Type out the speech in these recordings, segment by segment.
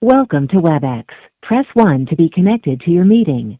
Welcome to WebEx. Press 1 to be connected to your meeting.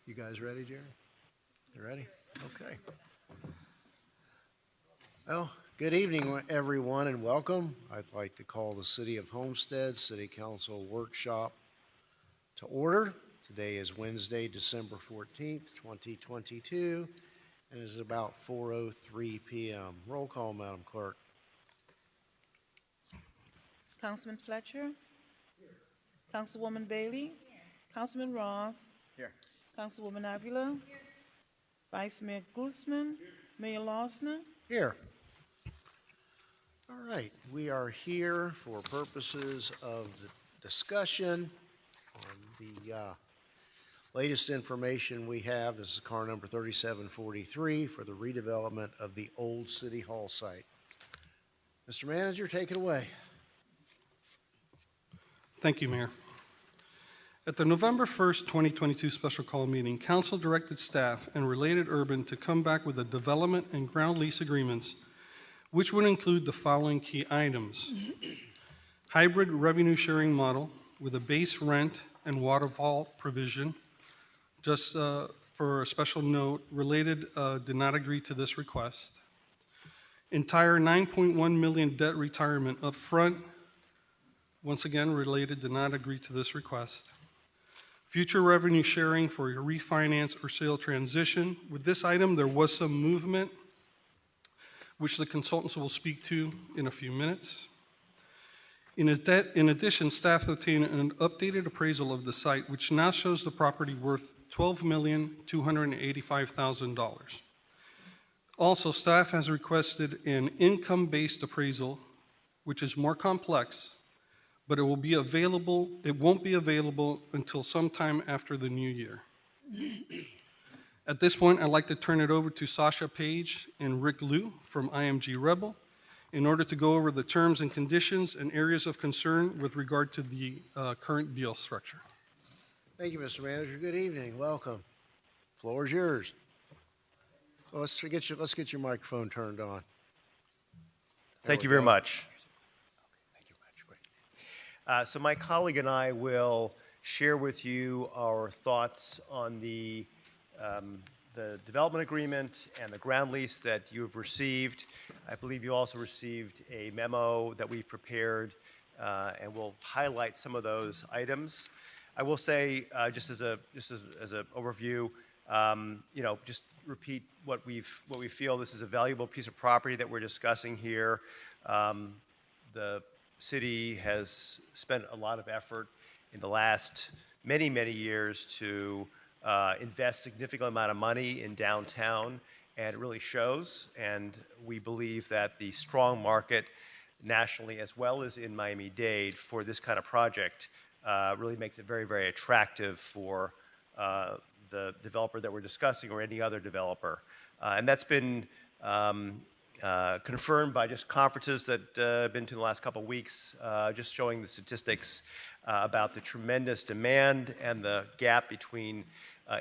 You guys ready, Jerry? You ready? Okay. Well, good evening, everyone, and welcome. I'd like to call the City of Homestead City Council Workshop to order. Today is Wednesday, December 14th, 2022, and it is about 4:03 p.m. Roll call, Madam Clerk. Councilman Fletcher? Here. Councilwoman Bailey? Here. Councilman Roth? Here. Councilwoman Avila? Here. Vice Mayor Guzman? Here. Mayor Losner? Here. All right, we are here for purposes of the discussion on the latest information we have. This is car number 3743 for the redevelopment of the old City Hall site. Mr. Manager, take it away. Thank you, Mayor. At the November 1st, 2022 special call meeting, Council directed staff and Related Urban to come back with the development and ground lease agreements, which would include the following key items. Hybrid revenue sharing model with a base rent and waterfall provision. Just for a special note, Related did not agree to this request. Entire $9.1 million debt retirement up front. Once again, Related did not agree to this request. Future revenue sharing for a refinance or sale transition. With this item, there was some movement, which the consultants will speak to in a few minutes. In addition, staff obtained an updated appraisal of the site, which now shows the property worth $12,285,000. Also, staff has requested an income-based appraisal, which is more complex, but it won't be available until sometime after the new year. At this point, I'd like to turn it over to Sasha Page and Rick Liu from IMG Rebel in order to go over the terms and conditions and areas of concern with regard to the current deal structure. Thank you, Mr. Manager. Good evening. Welcome. Floor is yours. Well, let's get your microphone turned on. Thank you very much. So my colleague and I will share with you our thoughts on the development agreement and the ground lease that you've received. I believe you also received a memo that we've prepared, and we'll highlight some of those items. I will say, just as an overview, just repeat what we feel. This is a valuable piece of property that we're discussing here. The city has spent a lot of effort in the last many, many years to invest significant amount of money in downtown, and it really shows. And we believe that the strong market nationally as well as in Miami-Dade for this kind of project really makes it very, very attractive for the developer that we're discussing or any other developer. And that's been confirmed by just conferences that I've been to in the last couple of weeks, just showing the statistics about the tremendous demand and the gap between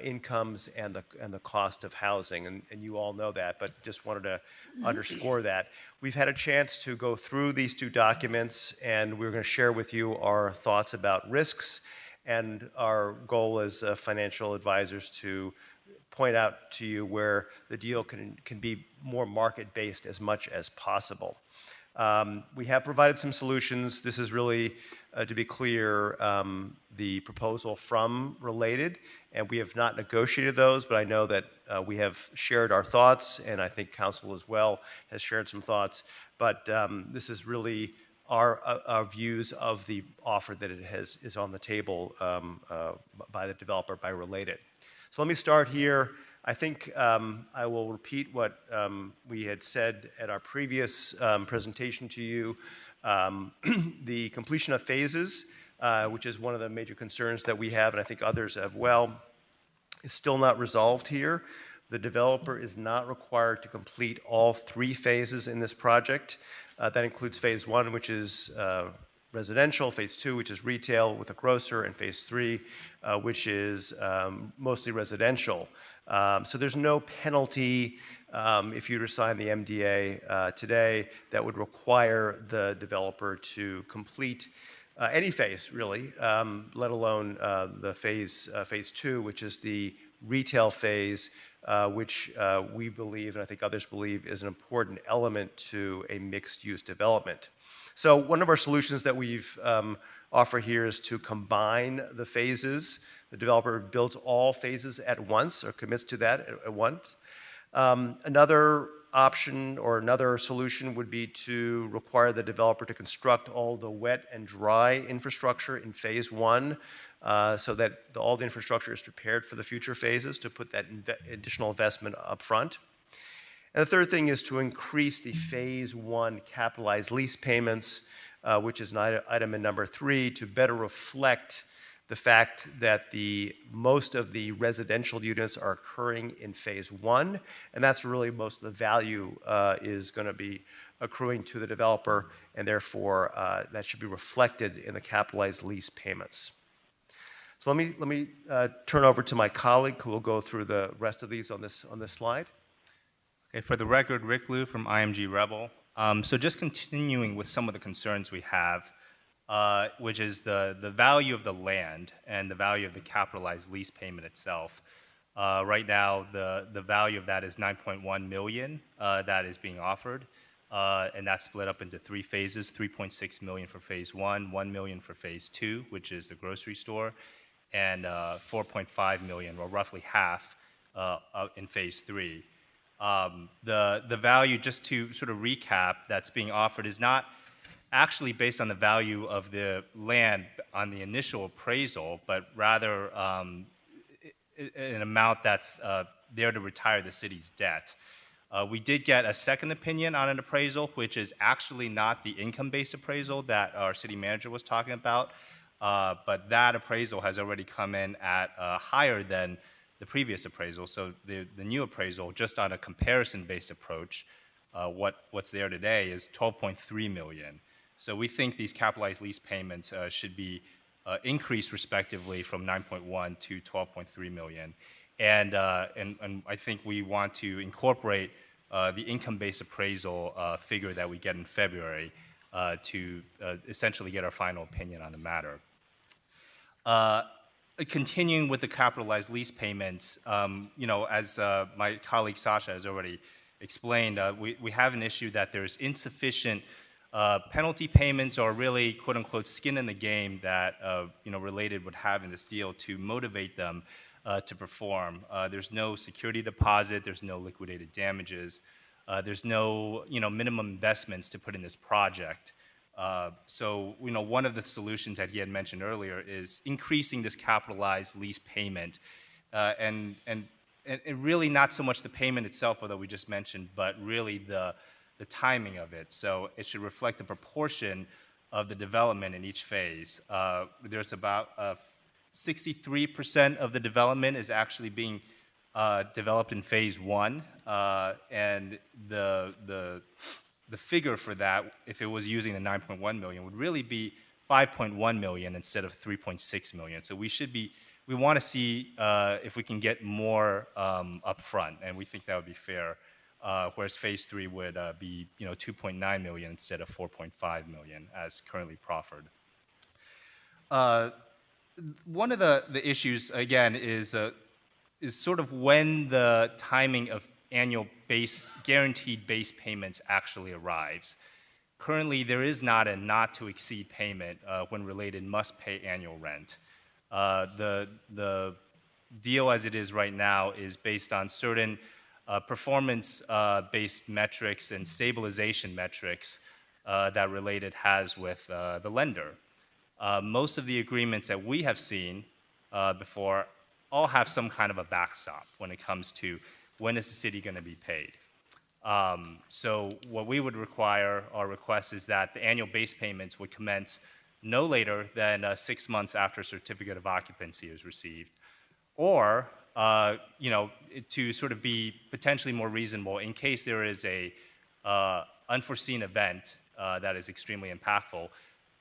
incomes and the cost of housing. And you all know that, but just wanted to underscore that. We've had a chance to go through these two documents, and we're going to share with you our thoughts about risks and our goal as financial advisors to point out to you where the deal can be more market-based as much as possible. We have provided some solutions. This is really, to be clear, the proposal from Related, and we have not negotiated those, but I know that we have shared our thoughts, and I think council as well has shared some thoughts. But this is really our views of the offer that is on the table by the developer, by Related. So let me start here. I think I will repeat what we had said at our previous presentation to you. The completion of phases, which is one of the major concerns that we have, and I think others have well, is still not resolved here. The developer is not required to complete all 3 phases in this project. That includes phase 1, which is residential, phase 2, which is retail with a grocer, and phase 3, which is mostly residential. So there's no penalty if you were to sign the MDA today that would require the developer to complete any phase, really, let alone the phase 2, which is the retail phase, which we believe, and I think others believe, is an important element to a mixed-use development. So one of our solutions that we've offered here is to combine the phases. The developer builds all phases at once or commits to that at once. Another option or another solution would be to require the developer to construct all the wet and dry infrastructure in phase 1 so that all the infrastructure is prepared for the future phases to put that additional investment up front. And the third thing is to increase the phase 1 capitalized lease payments, which is an item in number 3, to better reflect the fact that most of the residential units are occurring in phase 1, and that's really most of the value is going to be accruing to the developer, and therefore that should be reflected in the capitalized lease payments. So let me turn over to my colleague who will go through the rest of these on this slide. Okay, for the record, Rick Liu from IMG Rebel. So just continuing with some of the concerns we have, which is the value of the land and the value of the capitalized lease payment itself. Right now, the value of that is $9.1 million that is being offered, and that's split up into 3 phases, $3.6 million for phase 1, $1 million for phase 2, which is the grocery store, and $4.5 million, or roughly half, in phase 3. The value, just to sort of recap, that's being offered is not actually based on the value of the land on the initial appraisal, but rather an amount that's there to retire the city's debt. We did get a second opinion on an appraisal, which is actually not the income-based appraisal that our city manager was talking about, but that appraisal has already come in at higher than the previous appraisal. So the new appraisal, just on a comparison-based approach, what's there today is $12.3 million. So we think these capitalized lease payments should be increased respectively from 9.1 to 12.3 million. And I think we want to incorporate the income-based appraisal figure that we get in February to essentially get our final opinion on the matter. Continuing with the capitalized lease payments, as my colleague Sasha has already explained, we have an issue that there's insufficient penalty payments or really quote-unquote skin in the game that Related would have in this deal to motivate them to perform. There's no security deposit, there's no liquidated damages, there's no minimum investments to put in this project. So one of the solutions that he had mentioned earlier is increasing this capitalized lease payment, and really not so much the payment itself, although we just mentioned, but really the timing of it. So it should reflect the proportion of the development in each phase. There's about 63% of the development is actually being developed in phase one, and the figure for that, if it was using the 9.1 million, would really be 5.1 million instead of 3.6 million. So we want to see if we can get more upfront, and we think that would be fair. Whereas phase three would be 2.9 million instead of 4.5 million as currently proffered. One of the issues again is sort of when the timing of annual guaranteed base payments actually arrives. Currently, there is not a not to exceed payment when Related must pay annual rent. The deal as it is right now is based on certain performance-based metrics and stabilization metrics that Related has with the lender. Most of the agreements that we have seen before all have some kind of a backstop when it comes to when is the city going to be paid. So what we would require or request is that the annual base payments would commence no later than 6 months after a certificate of occupancy is received, or to sort of be potentially more reasonable in case there is a unforeseen event that is extremely impactful,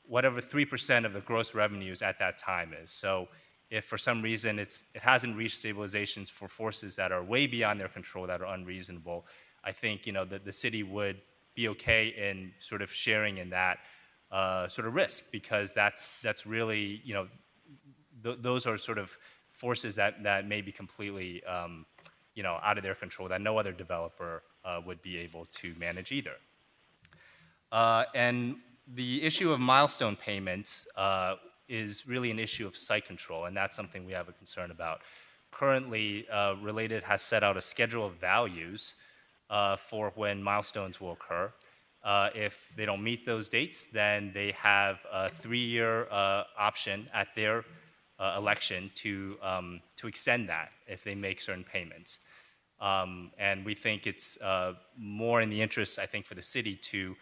whatever 3% of the gross revenues at that time is. So if for some reason it hasn't reached stabilizations for forces that are way beyond their control, that are unreasonable, I think the city would be okay in sort of sharing in that sort of risk, because that's really those are sort of forces that may be completely out of their control, that no other developer would be able to manage either. And the issue of milestone payments is really an issue of site control, and that's something we have a concern about. Currently, Related has set out a schedule of values for when milestones will occur. If they don't meet those dates, then they have a 3-year option at their election to extend that if they make certain payments. And we think it's more in the interest, I think, for the city to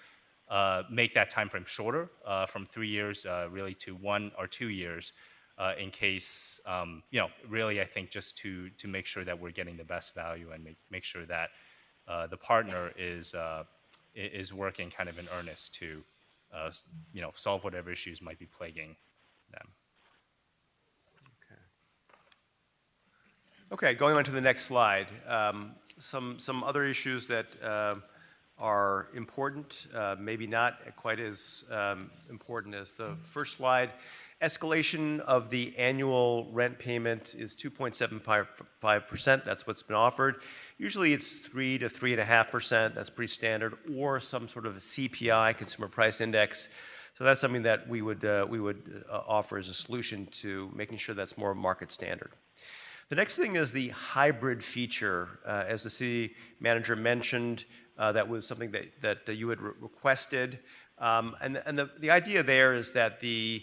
make that time frame shorter, from 3 years really to 1 or 2 years, in case, really I think just to make sure that we're getting the best value and make sure that the partner is working kind of in earnest to solve whatever issues might be plaguing them. Okay, going on to the next slide. Some other issues that are important, maybe not quite as important as the first slide. Escalation of the annual rent payment is 2.75%. That's what's been offered. Usually it's 3 to 3.5%. That's pretty standard, or some sort of a CPI, Consumer Price Index. So that's something that we would offer as a solution to making sure that's more market standard. The next thing is the hybrid feature. As the city manager mentioned, that was something that you had requested. And the idea there is that the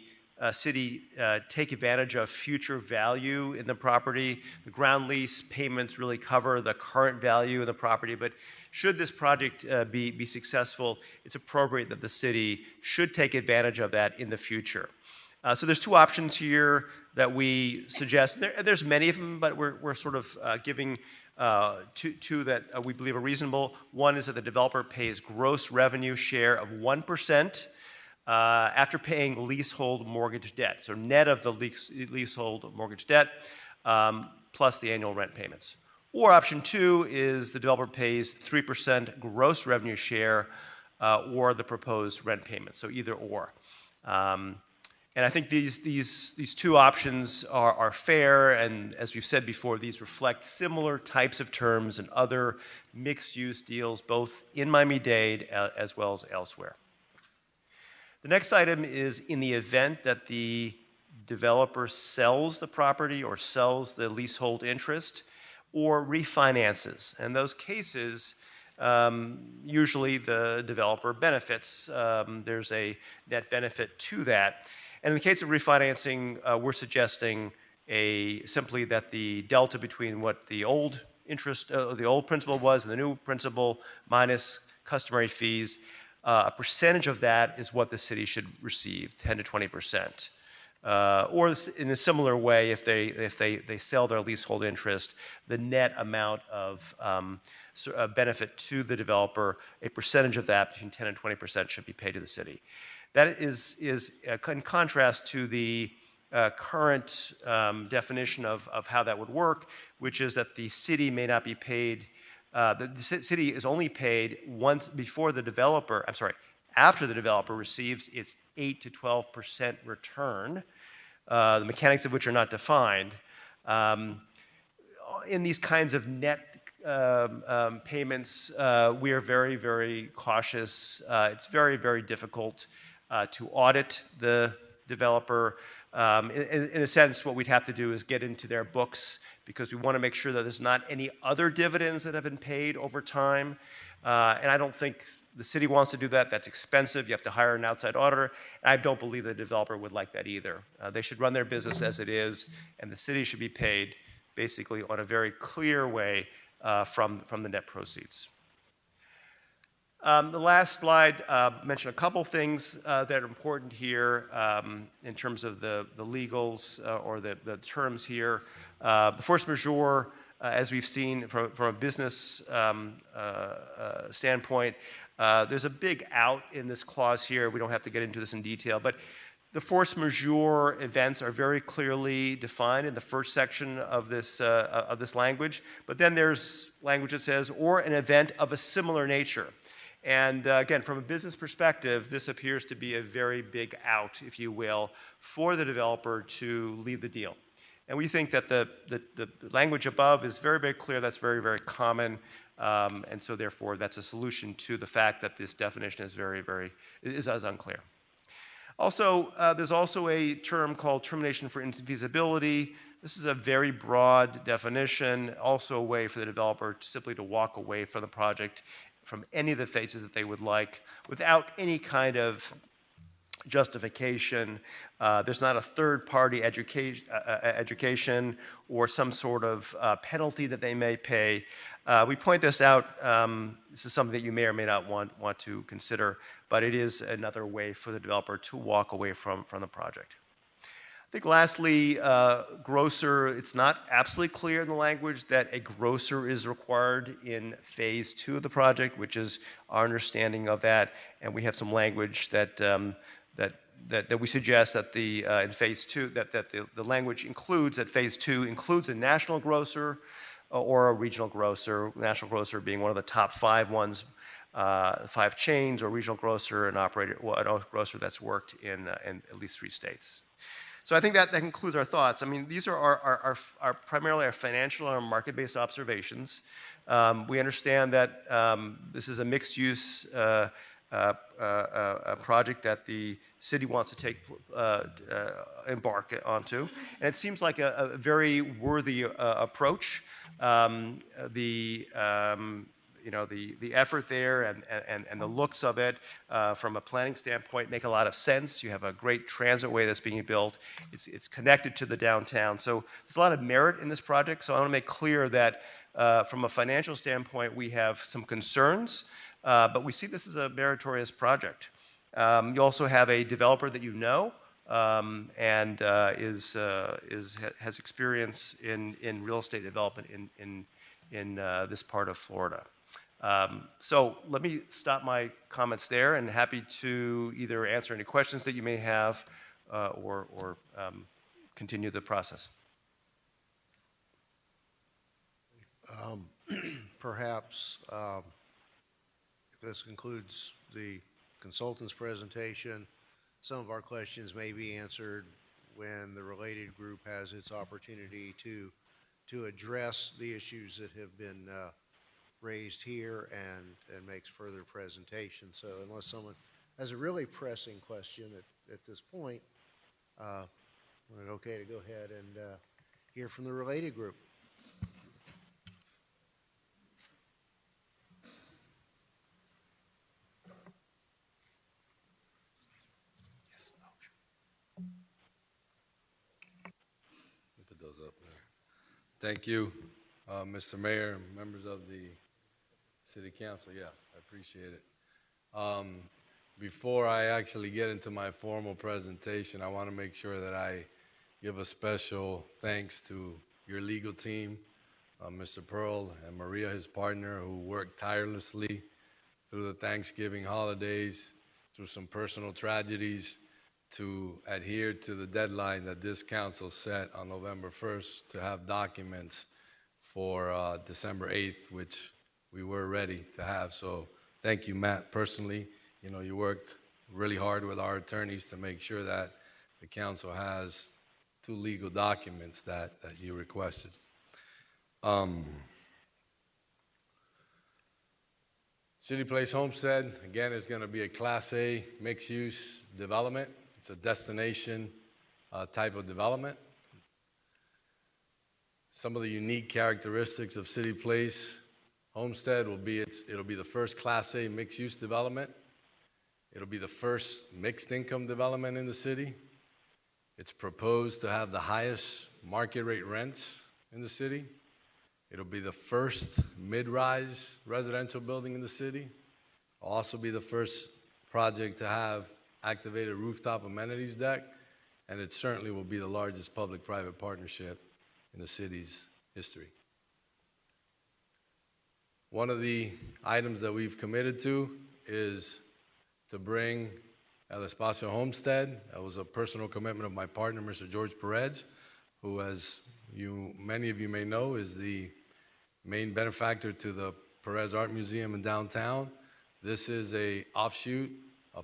city take advantage of future value in the property. The ground lease payments really cover the current value of the property, but should this project be successful, it's appropriate that the city should take advantage of that in the future. So there's 2 options here that we suggest. There's many of them, but we're sort of giving two that we believe are reasonable. One is that the developer pays gross revenue share of 1% after paying leasehold mortgage debt. So net of the leasehold mortgage debt plus the annual rent payments. Or option 2 is the developer pays 3% gross revenue share or the proposed rent payment, so either or. And I think these two options are fair, and as we've said before, these reflect similar types of terms in other mixed-use deals, both in Miami-Dade as well as elsewhere. The next item is in the event that the developer sells the property or sells the leasehold interest or refinances. In those cases, usually the developer benefits. There's a net benefit to that. And in the case of refinancing, we're suggesting simply that the delta between what the old interest, the old principal was and the new principal minus customary fees, a percentage of that is what the city should receive, 10 to 20%. Or in a similar way, if they sell their leasehold interest, the net amount of benefit to the developer, a percentage of that, between 10 and 20%, should be paid to the city. That is in contrast to the current definition of how that would work, which is that the city may not be paid. The city is only paid once before the developer. I'm sorry, after the developer receives its 8 to 12% return, the mechanics of which are not defined. In these kinds of net payments, we are very, very cautious. It's very, very difficult to audit the developer. In a sense, what we'd have to do is get into their books because we want to make sure that there's not any other dividends that have been paid over time. And I don't think the city wants to do that. That's expensive. You have to hire an outside auditor. And I don't believe the developer would like that either. They should run their business as it is, and the city should be paid basically on a very clear way from the net proceeds. The last slide mentioned a couple things that are important here in terms of the legals or the terms here. The force majeure, as we've seen from a business standpoint, there's a big out in this clause here. We don't have to get into this in detail, but the force majeure events are very clearly defined in the first section of this language. But then there's language that says, or an event of a similar nature. And again, from a business perspective, this appears to be a very big out, if you will, for the developer to leave the deal. And we think that the language above is very, very clear. That's very, very common. And so therefore, that's a solution to the fact that this definition is is unclear. Also, there's also a term called termination for infeasibility. This is a very broad definition, also a way for the developer simply to walk away from the project from any of the phases that they would like without any kind of justification. There's not a third-party education or some sort of penalty that they may pay. We point this out. This is something that you may or may not want to consider, but it is another way for the developer to walk away from the project. I think lastly, grocer, it's not absolutely clear in the language that a grocer is required in phase 2 of the project, which is our understanding of that. And we have some language that we suggest that in phase 2, that the language includes that phase 2 includes a national grocer or a regional grocer, national grocer being one of the top 5 ones, 5 chains, or regional grocer, a grocer that's worked in at least 3 states. So I think that concludes our thoughts. I mean, these are primarily our financial and market-based observations. We understand that this is a mixed-use project that the city wants to embark onto, and it seems like a very worthy approach. The effort there and the looks of it from a planning standpoint make a lot of sense. You have a great transitway that's being built. It's connected to the downtown. So there's a lot of merit in this project. So I want to make clear that from a financial standpoint, we have some concerns, but we see this as a meritorious project. You also have a developer that you know and has experience in real estate development in this part of Florida. So let me stop my comments there, and happy to either answer any questions that you may have or continue the process. Perhaps this concludes the consultant's presentation. Some of our questions may be answered when the related group has its opportunity to address the issues that have been raised here and makes further presentation. So unless someone has a really pressing question at this point, we're okay to go ahead and hear from the related group. Put those up there. Thank you, Mr. Mayor, members of the City Council. Yeah, I appreciate it. Before I actually get into my formal presentation, I want to make sure that I give a special thanks to your legal team, Mr. Pearl and Maria, his partner, who worked tirelessly through the Thanksgiving holidays, through some personal tragedies, to adhere to the deadline that this council set on November 1st to have documents for December 8th, which we were ready to have. So thank you, Matt, personally. You know, you worked really hard with our attorneys to make sure that the council has 2 legal documents that you requested. City Place Homestead, again, is going to be a Class A mixed-use development. It's a destination type of development. Some of the unique characteristics of City Place Homestead will be it'll be the first Class A mixed-use development. It'll be the first mixed-income development in the city. It's proposed to have the highest market rate rents in the city. It'll be the first mid-rise residential building in the city. It'll also be the first project to have activated rooftop amenities deck, and it certainly will be the largest public-private partnership in the city's history. One of the items that we've committed to is to bring El Espacio Homestead. That was a personal commitment of my partner, Mr. George Perez, who, as many of you may know, is the main benefactor to the Perez Art Museum in downtown. This is a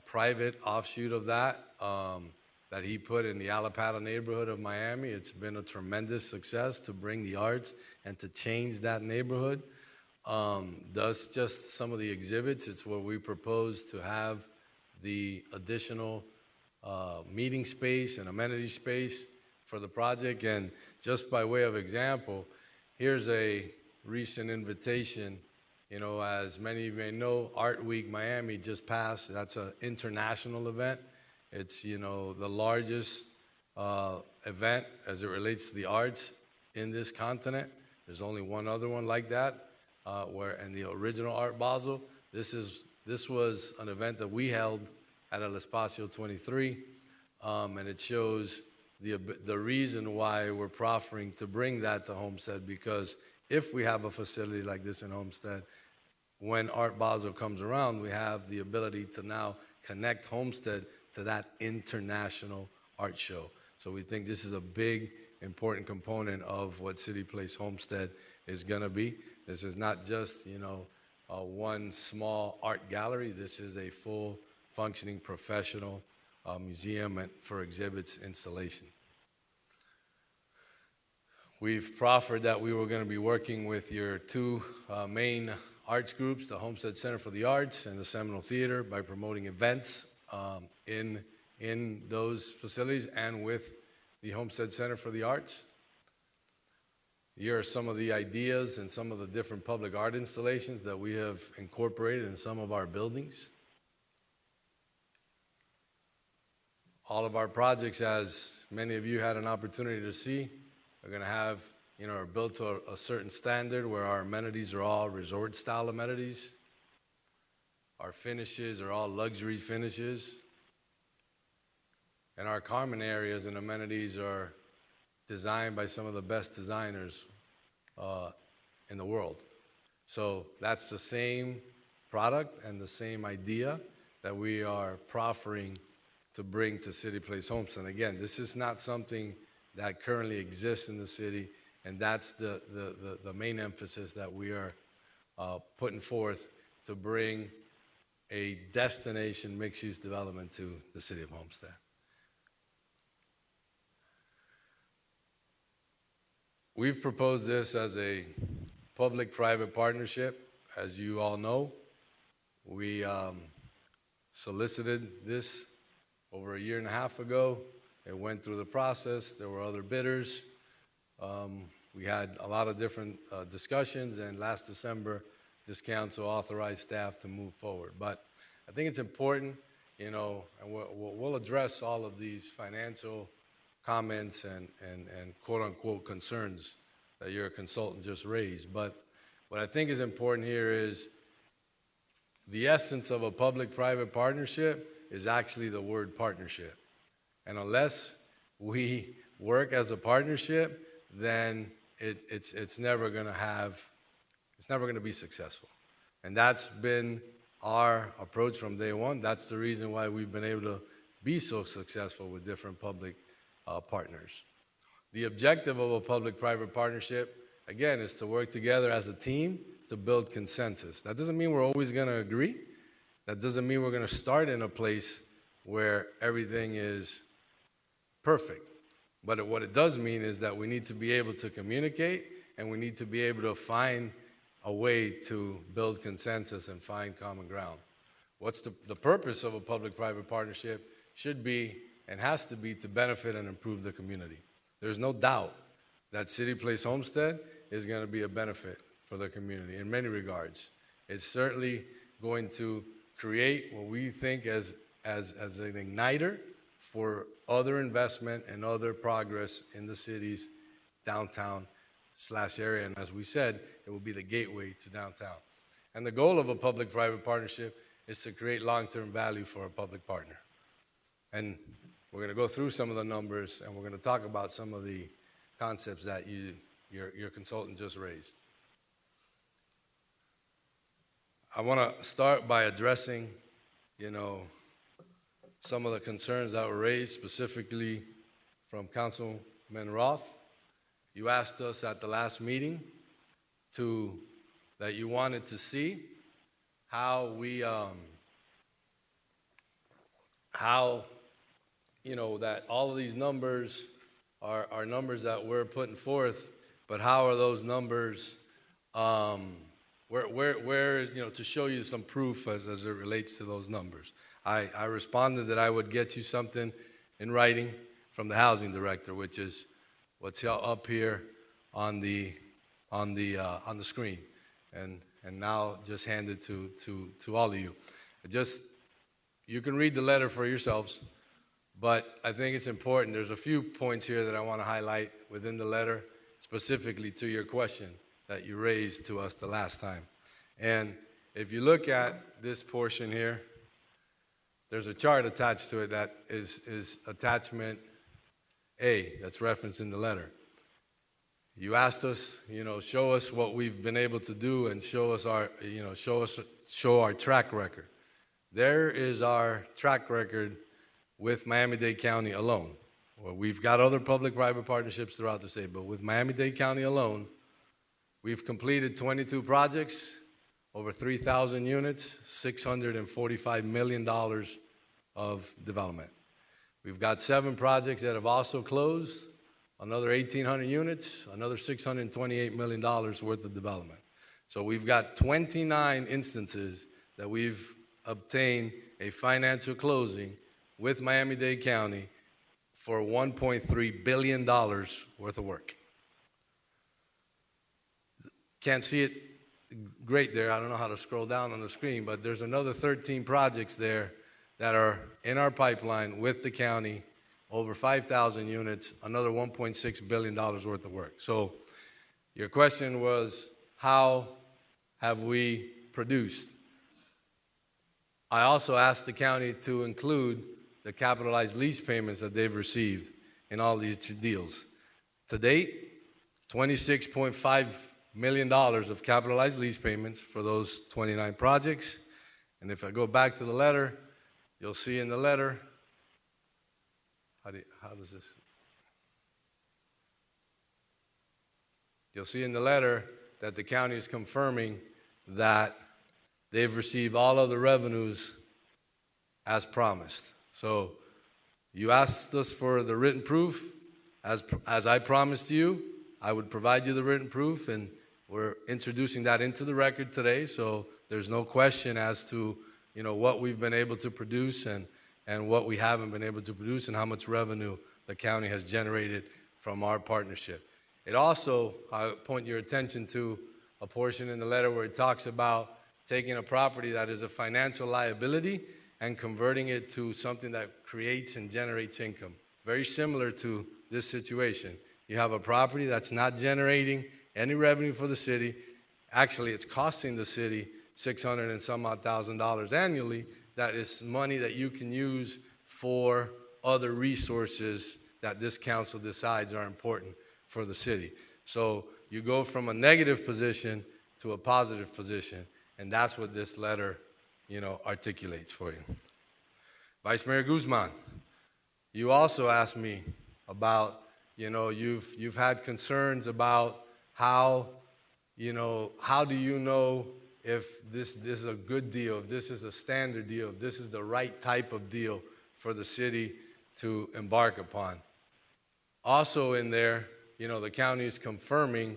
private offshoot of that that he put in the Alapata neighborhood of Miami. It's been a tremendous success to bring the arts and to change that neighborhood. That's just some of the exhibits. It's where we propose to have the additional meeting space and amenity space for the project. And just by way of example, here's a recent invitation. You know, as many of you may know, Art Week Miami just passed. That's an international event. It's, you know, the largest event as it relates to the arts in this continent. There's only one other one like that, in the original Art Basel. This was an event that we held at El Espacio 23, and it shows the reason why we're proffering to bring that to Homestead, because if we have a facility like this in Homestead, when Art Basel comes around, we have the ability to now connect Homestead to that international art show. So we think this is a big, important component of what City Place Homestead is going to be. This is not just, you know, one small art gallery. This is a full functioning professional museum and for exhibits installation. We've proffered that we were going to be working with your 2 main arts groups, the Homestead Center for the Arts and the Seminole Theater, by promoting events in those facilities and with the Homestead Center for the Arts. Here are some of the ideas and some of the different public art installations that we have incorporated in some of our buildings. All of our projects, as many of you had an opportunity to see, are going to have, you know, are built to a certain standard where our amenities are all resort-style amenities. Our finishes are all luxury finishes. And our common areas and amenities are designed by some of the best designers in the world. So that's the same product and the same idea that we are proffering to bring to City Place Homestead. Again, this is not something that currently exists in the city, and that's the main emphasis that we are putting forth to bring a destination mixed-use development to the city of Homestead. We've proposed this as a public-private partnership. As you all know, we solicited this over a year and a half ago. It went through the process. There were other bidders. We had a lot of different discussions, and last December, this council authorized staff to move forward. But I think it's important, you know, and we'll address all of these financial comments and quote-unquote concerns that your consultant just raised. But what I think is important here is the essence of a public-private partnership is actually the word partnership. And unless we work as a partnership, then it's never going to be successful. And that's been our approach from day one. That's the reason why we've been able to be so successful with different public partners. The objective of a public-private partnership, again, is to work together as a team to build consensus. That doesn't mean we're always going to agree. That doesn't mean we're going to start in a place where everything is perfect. But what it does mean is that we need to be able to communicate, and we need to be able to find a way to build consensus and find common ground. What's the purpose of a public-private partnership should be and has to be to benefit and improve the community. There's no doubt that City Place Homestead is going to be a benefit for the community in many regards. It's certainly going to create what we think as an igniter for other investment and other progress in the city's downtown/area. And as we said, it will be the gateway to downtown. And the goal of a public-private partnership is to create long-term value for a public partner. And we're going to go through some of the numbers, and we're going to talk about some of the concepts that your consultant just raised. I want to start by addressing, you know, some of the concerns that were raised, specifically from Councilman Roth. You asked us at the last meeting that you wanted to see how we, you know, that all of these numbers are numbers that we're putting forth, but how are those numbers, where is, you know, to show you some proof as it relates to those numbers. I responded that I would get you something in writing from the housing director, which is what's up here on the screen, and now just hand it to all of you. You can read the letter for yourselves, but I think it's important. There's a few points here that I want to highlight within the letter, specifically to your question that you raised to us the last time. And if you look at this portion here, there's a chart attached to it that is attachment A, that's referenced in the letter. You asked us, you know, show us what we've been able to do and show us our, you know, show our track record. There is our track record with Miami-Dade County alone. Well, we've got other public-private partnerships throughout the state, but with Miami-Dade County alone, we've completed 22 projects, over 3,000 units, $645 million of development. We've got 7 projects that have also closed, another 1,800 units, another $628 million worth of development. So we've got 29 instances that we've obtained a financial closing with Miami-Dade County for $1.3 billion worth of work. Can't see it great there. I don't know how to scroll down on the screen, but there's another 13 projects there that are in our pipeline with the county, over 5,000 units, another $1.6 billion worth of work. So your question was, how have we produced? I also asked the county to include the capitalized lease payments that they've received in all these deals. To date, $26.5 million of capitalized lease payments for those 29 projects. And if I go back to the letter, you'll see in the letter, how does this? You'll see in the letter that the county is confirming that they've received all of the revenues as promised. So you asked us for the written proof. As I promised you, I would provide you the written proof, and we're introducing that into the record today, so there's no question as to, what we've been able to produce and what we haven't been able to produce and how much revenue the county has generated from our partnership. It also, I point your attention to a portion in the letter where it talks about taking a property that is a financial liability and converting it to something that creates and generates income. Very similar to this situation. You have a property that's not generating any revenue for the city. Actually, it's costing the city $600 and some odd thousand annually. That is money that you can use for other resources that this council decides are important for the city. So you go from a negative position to a positive position, and that's what this letter, articulates for you. Vice Mayor Guzman, you also asked me about, you've had concerns about how do you know if this is a good deal, if this is a standard deal, if this is the right type of deal for the city to embark upon. Also in there, the county is confirming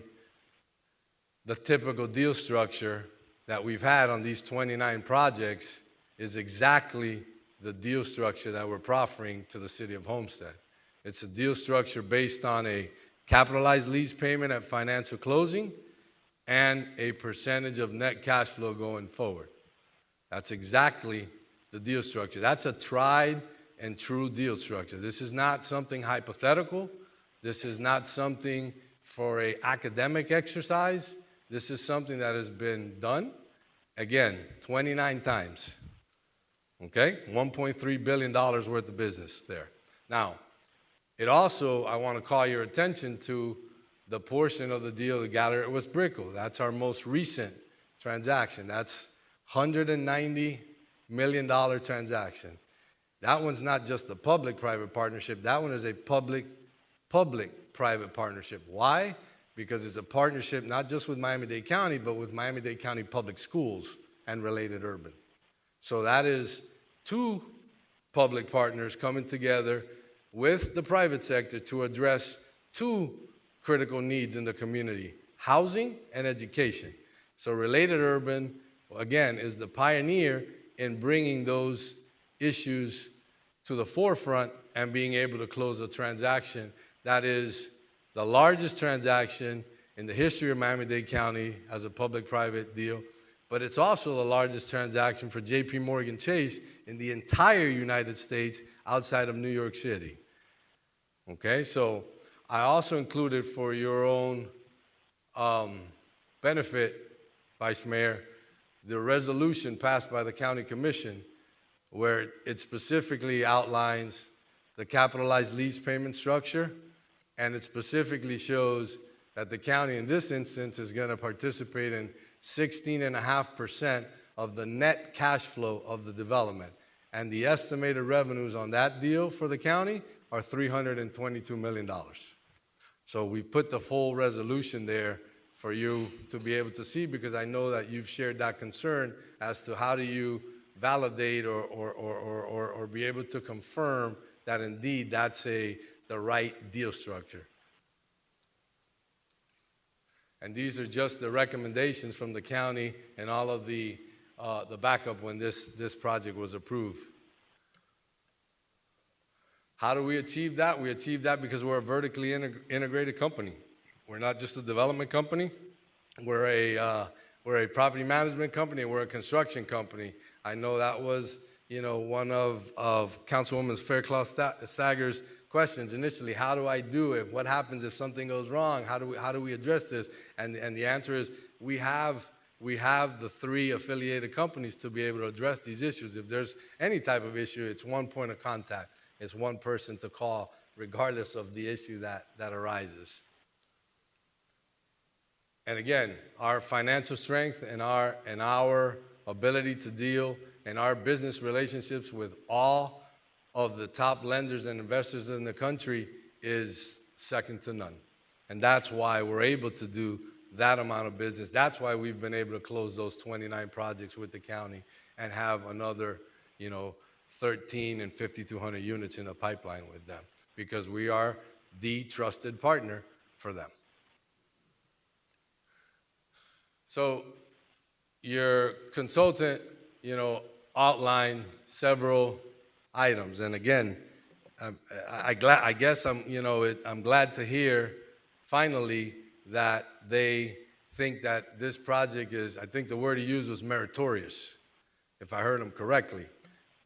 the typical deal structure that we've had on these 29 projects is exactly the deal structure that we're proffering to the city of Homestead. It's a deal structure based on a capitalized lease payment at financial closing and a percentage of net cash flow going forward. That's exactly the deal structure. That's a tried and true deal structure. This is not something hypothetical. This is not something for an academic exercise. This is something that has been done, again, 29 times. Okay? $1.3 billion worth of business there. Now, it also, I want to call your attention to the portion of the deal, the gallery at West Brickell. That's our most recent transaction. That's $190 million transaction. That one's not just a public-private partnership. That one is a public-private partnership. Why? Because it's a partnership not just with Miami-Dade County, but with Miami-Dade County Public Schools and Related Urban. So that is two public partners coming together with the private sector to address two critical needs in the community: housing and education. So Related Urban, again, is the pioneer in bringing those issues to the forefront and being able to close a transaction that is the largest transaction in the history of Miami-Dade County as a public-private deal, but it's also the largest transaction for J.P. Morgan Chase in the entire United States outside of New York City. Okay, so I also included for your own benefit, Vice Mayor, the resolution passed by the County Commission where it specifically outlines the capitalized lease payment structure, and it specifically shows that the county in this instance is going to participate in 16.5% of the net cash flow of the development. And the estimated revenues on that deal for the county are $322 million. So we put the full resolution there for you to be able to see, because I know that you've shared that concern as to how do you validate or be able to confirm that indeed that's the right deal structure. And these are just the recommendations from the county and all of the backup when this project was approved. How do we achieve that? We achieve that because we're a vertically integrated company. We're not just a development company. We're a property management company, and we're a construction company. I know that was, one of Councilwoman Fairclough-Stagger's questions initially. How do I do it? What happens if something goes wrong? How do we address this? And the answer is we have the three affiliated companies to be able to address these issues. If there's any type of issue, it's one point of contact. It's one person to call, regardless of the issue that arises. And again, our financial strength and our ability to deal and our business relationships with all of the top lenders and investors in the country is second to none. And that's why we're able to do that amount of business. That's why we've been able to close those 29 projects with the county and have another, 13 and 5,200 units in the pipeline with them, because we are the trusted partner for them. So your consultant, outlined several items, and again, I guess I'm glad to hear finally that they think that this project is, I think the word he used was meritorious, if I heard him correctly.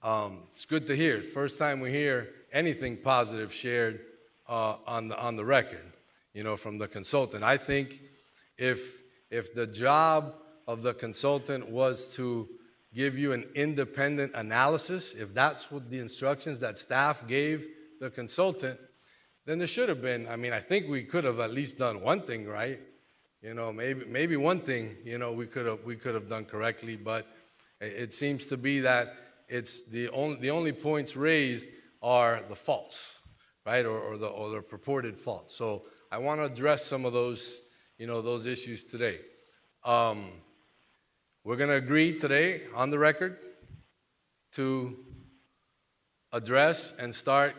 It's good to hear. It's the first time we hear anything positive shared on the record, from the consultant. I think if the job of the consultant was to give you an independent analysis, if that's what the instructions that staff gave the consultant, then there should have been, I think we could have at least done one thing right. Maybe one thing, we could have done correctly, but it seems to be that it's the only points raised are the faults, right, or the purported faults. So I want to address some of those, those issues today. We're going to agree today on the record to address and start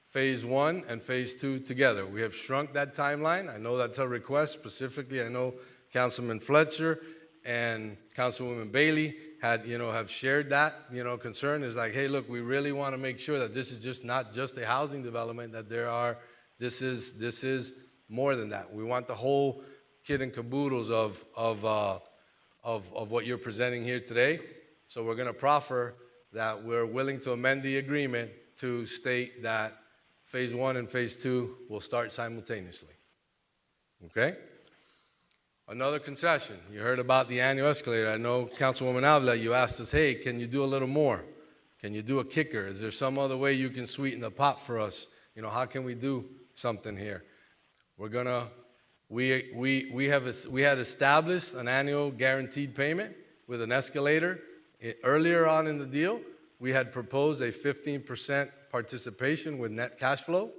phase 1 and phase 2 together. We have shrunk that timeline. I know that's a request. Specifically, I know Councilman Fletcher and Councilwoman Bailey have shared that, concern. Is like, hey, look, we really want to make sure that this is just not just a housing development, that this is more than that. We want the whole kit and caboodles of what you're presenting here today. So we're going to proffer that we're willing to amend the agreement to state that phase 1 and phase 2 will start simultaneously. Okay? Another concession. You heard about the annual escalator. I know, Councilwoman Avila, you asked us, hey, can you do a little more? Can you do a kicker? Is there some other way you can sweeten the pot for us? How can we do something here? We're gonna, we had established an annual guaranteed payment with an escalator. Earlier on in the deal, we had proposed a 15% participation with net cash flow.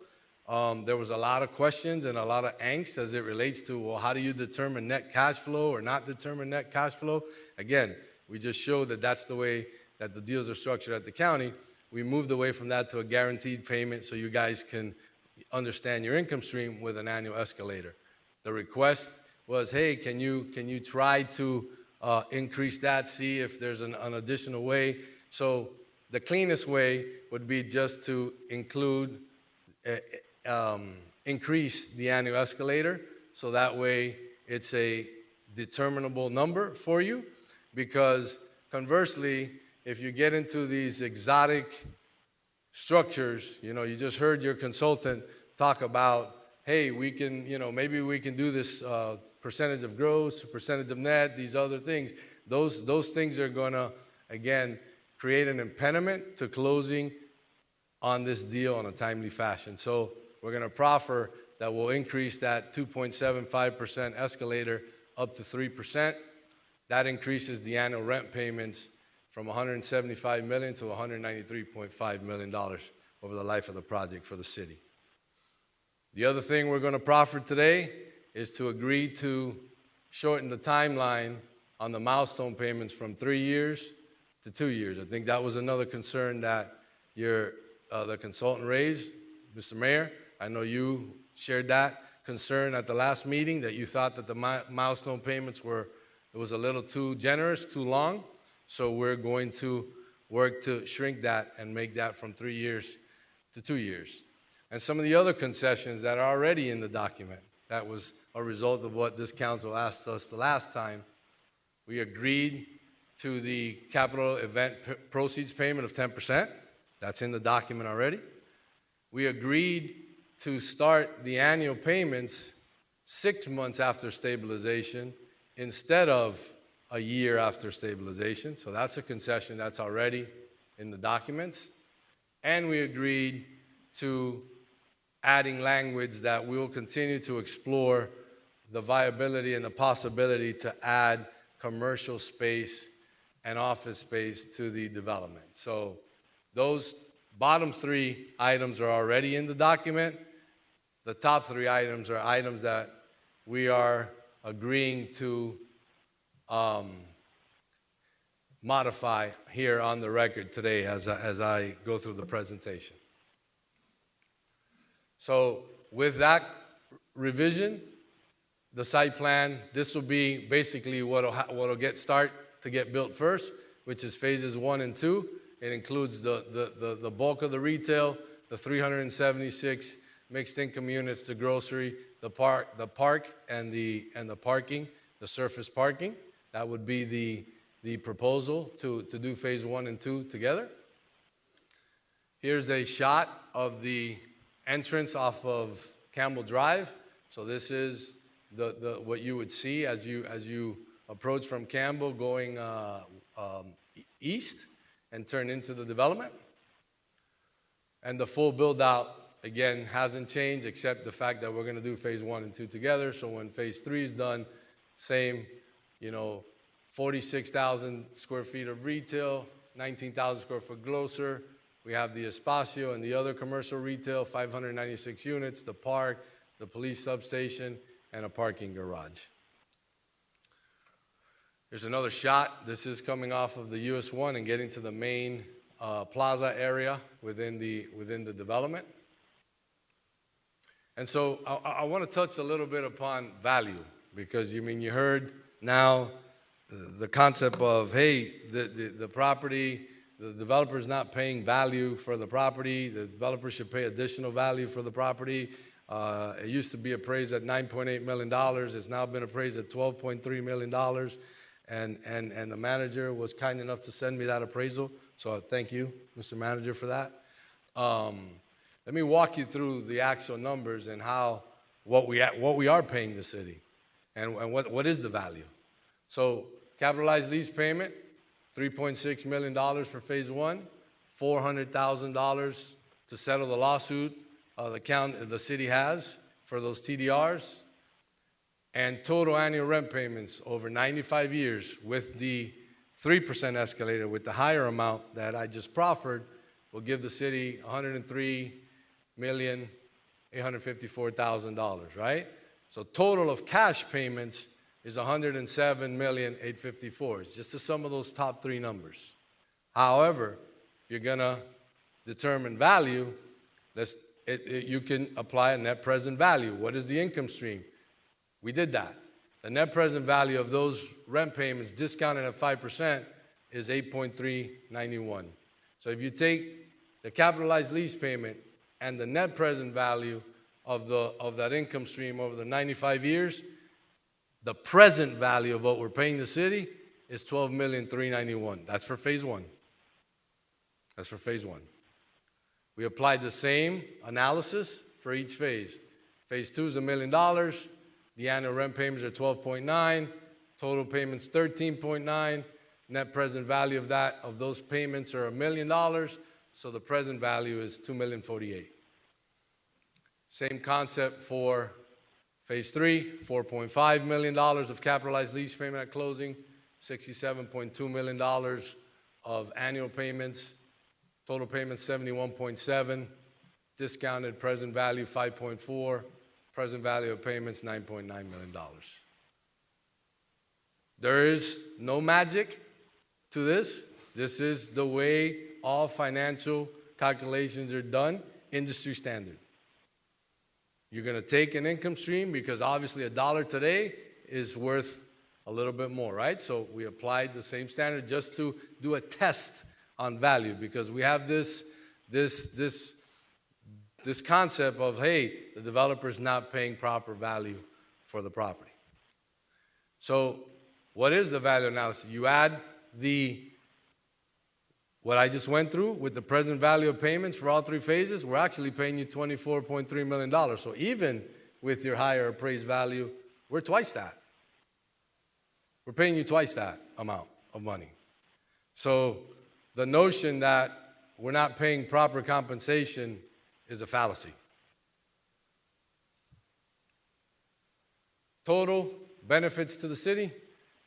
There was a lot of questions and a lot of angst as it relates to, well, how do you determine net cash flow or not determine net cash flow? Again, we just showed that that's the way that the deals are structured at the county. We moved away from that to a guaranteed payment so you guys can understand your income stream with an annual escalator. The request was, hey, can you try to increase that, see if there's an additional way? So the cleanest way would be just to include increase the annual escalator, so that way it's a determinable number for you, because conversely, if you get into these exotic structures, you just heard your consultant talk about, hey, we can, maybe we can do this percentage of gross, percentage of net, these other things. Those things are gonna, again, create an impediment to closing on this deal in a timely fashion. So we're going to proffer that we'll increase that 2.75% escalator up to 3%. That increases the annual rent payments from $175 million to $193.5 million over the life of the project for the city. The other thing we're going to proffer today is to agree to shorten the timeline on the milestone payments from 3 years to 2 years. I think that was another concern that the consultant raised. Mr. Mayor, I know you shared that concern at the last meeting, that you thought that the milestone payments it was a little too generous, too long. So we're going to work to shrink that and make that from 3 years to 2 years. And some of the other concessions that are already in the document, that was a result of what this council asked us the last time. We agreed to the capital event proceeds payment of 10%. That's in the document already. We agreed to start the annual payments 6 months after stabilization instead of a year after stabilization. So that's a concession that's already in the documents. And we agreed to adding language that we will continue to explore the viability and the possibility to add commercial space and office space to the development. So those bottom 3 items are already in the document. The top 3 items are items that we are agreeing to modify here on the record today as I go through the presentation. So with that revision, the site plan, this will be basically what'll get built first, which is phases 1 and 2. It includes the bulk of the retail, the 376 mixed income units, the grocery, the park and the parking, the surface parking. That would be the proposal to do phase 1 and 2 together. Here's a shot of the entrance off of Campbell Drive. So this is what you would see as you approach from Campbell going east and turn into the development. And the full build out, again, hasn't changed except the fact that we're going to do phase 1 and 2 together. So when phase 3 is done, same, 46,000 square feet of retail, 19,000 square foot grocer. We have the Espacio and the other commercial retail, 596 units, the park, the police substation, and a parking garage. Here's another shot. This is coming off of the US 1 and getting to the main plaza area within the development. And so I want to touch a little bit upon value, because you heard now the concept of, hey, the property, the developer is not paying value for the property. The developer should pay additional value for the property. It used to be appraised at $9.8 million. It's now been appraised at $12.3 million. And the manager was kind enough to send me that appraisal. So thank you, Mr. Manager, for that. Let me walk you through the actual numbers and what we are paying the city and what is the value. So capitalized lease payment, $3.6 million for phase 1, $400,000 to settle the lawsuit the city has for those TDRs, and total annual rent payments over 95 years with the 3% escalator, with the higher amount that I just proffered, will give the city $103,854,000, right? So total of cash payments is $107,854,000. It's just the sum of those top 3 numbers. However, if you're gonna determine value, you can apply a net present value. What is the income stream? We did that. The net present value of those rent payments discounted at 5% is $8.391. So if you take the capitalized lease payment and the net present value of that income stream over the 95 years, the present value of what we're paying the city is $12,391,000. That's for phase 1. That's for phase 1. We applied the same analysis for each phase. Phase 2 is $1 million. The annual rent payments are 12.9. Total payments 13.9. Net present value of those payments are $1 million. So the present value is $2,048,000. Same concept for phase 3, $4.5 million of capitalized lease payment at closing, $67.2 million of annual payments. Total payments 71.7, discounted present value 5.4, present value of payments $9.9 million. There is no magic to this. This is the way all financial calculations are done, industry standard. You're going to take an income stream because obviously $1 today is worth a little bit more, right? So we applied the same standard just to do a test on value, because we have this concept of, hey, the developer's not paying proper value for the property. So what is the value analysis? You add what I just went through with the present value of payments for all 3 phases, we're actually paying you $24.3 million. So even with your higher appraised value, we're twice that. We're paying you twice that amount of money. So the notion that we're not paying proper compensation is a fallacy. Total benefits to the city.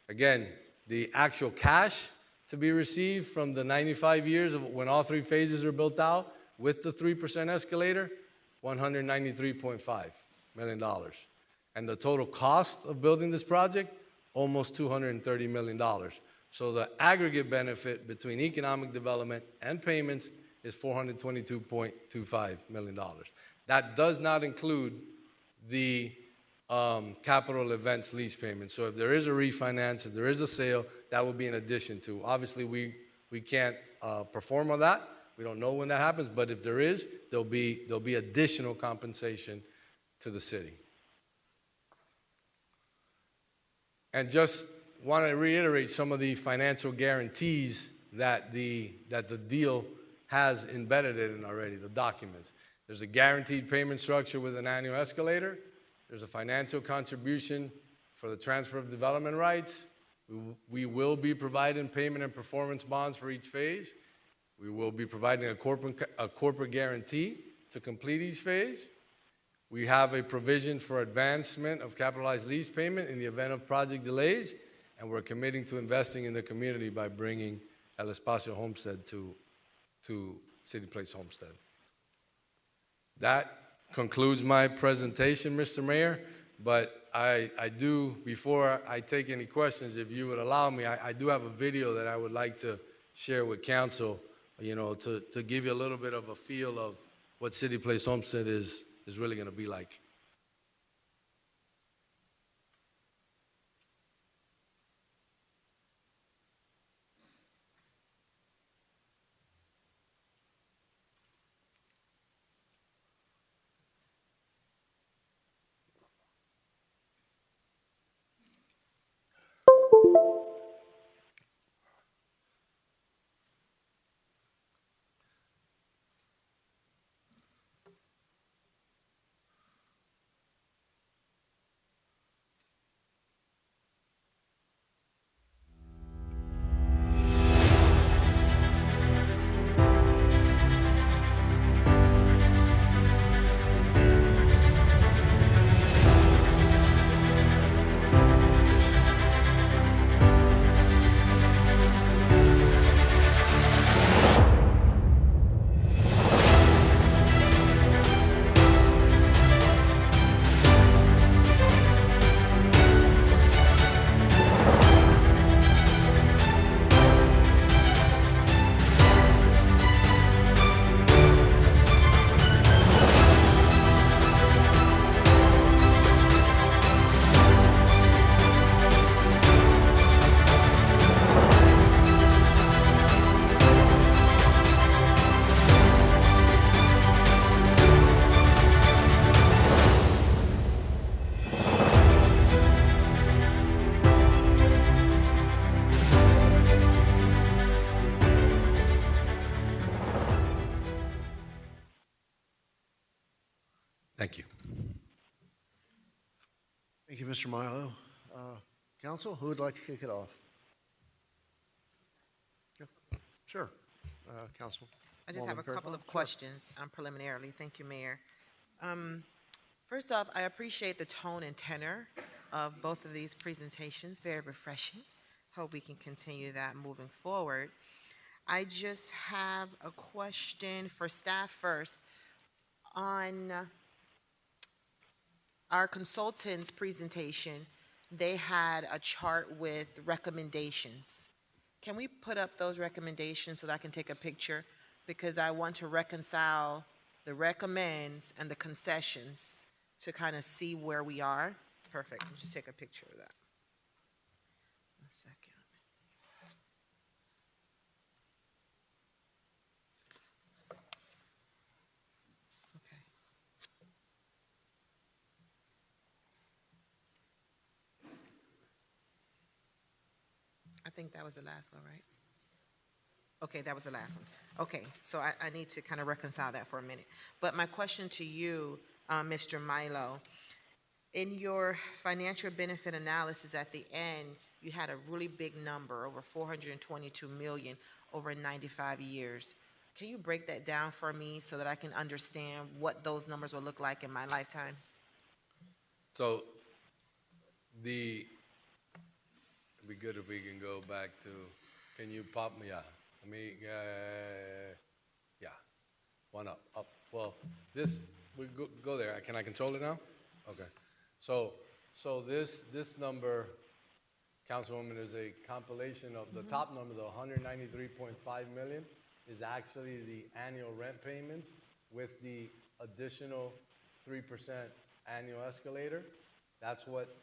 Again, the actual cash to be received from the 95 years of when all 3 phases are built out with the 3% escalator, $193.5 million. And the total cost of building this project, almost $230 million. So the aggregate benefit between economic development and payments is $422.25 million. That does not include the capital events lease payment. So if there is a refinance, if there is a sale, that will be in addition to. Obviously, we can't perform on that. We don't know when that happens, but if there is, there'll be additional compensation to the city. And just want to reiterate some of the financial guarantees that the deal has embedded in already, the documents. There's a guaranteed payment structure with an annual escalator. There's a financial contribution for the transfer of development rights. We will be providing payment and performance bonds for each phase. We will be providing a corporate guarantee to complete each phase. We have a provision for advancement of capitalized lease payment in the event of project delays, and we're committing to investing in the community by bringing El Espacio Homestead to City Place Homestead. That concludes my presentation, Mr. Mayor, but I do, before I take any questions, if you would allow me, I do have a video that I would like to share with council, you know, to give you a little bit of a feel of what City Place Homestead is really going to be like. Thank you. Thank you, Mr. Milo. Council, who would like to kick it off? Yeah, sure. Council. I just have a couple of questions preliminarily. Thank you, Mayor. First off, I appreciate the tone and tenor of both of these presentations. Very refreshing. Hope we can continue that moving forward. I just have a question for staff first. On our consultant's presentation, they had a chart with recommendations. Can we put up those recommendations so that I can take a picture? Because I want to reconcile the recommends and the concessions to kind of see where we are. Perfect. Let's just take a picture of that. One second. I think that was the last one, right? Okay, that was the last one. Okay, so I need to kind of reconcile that for a minute. But my question to you, Mr. Milo, in your financial benefit analysis at the end, you had a really big number, over $422 million over 95 years. Can you break that down for me so that I can understand what those numbers will look like in my lifetime? So it'd be good if we can go back to, can you pop me? Yeah, let me, yeah, one up. Well, this, we go there. Can I control it now? Okay. So So this number, Councilwoman, is a compilation of the top number, the 193.5 million, is actually the annual rent payments with the additional 3% annual escalator. That's what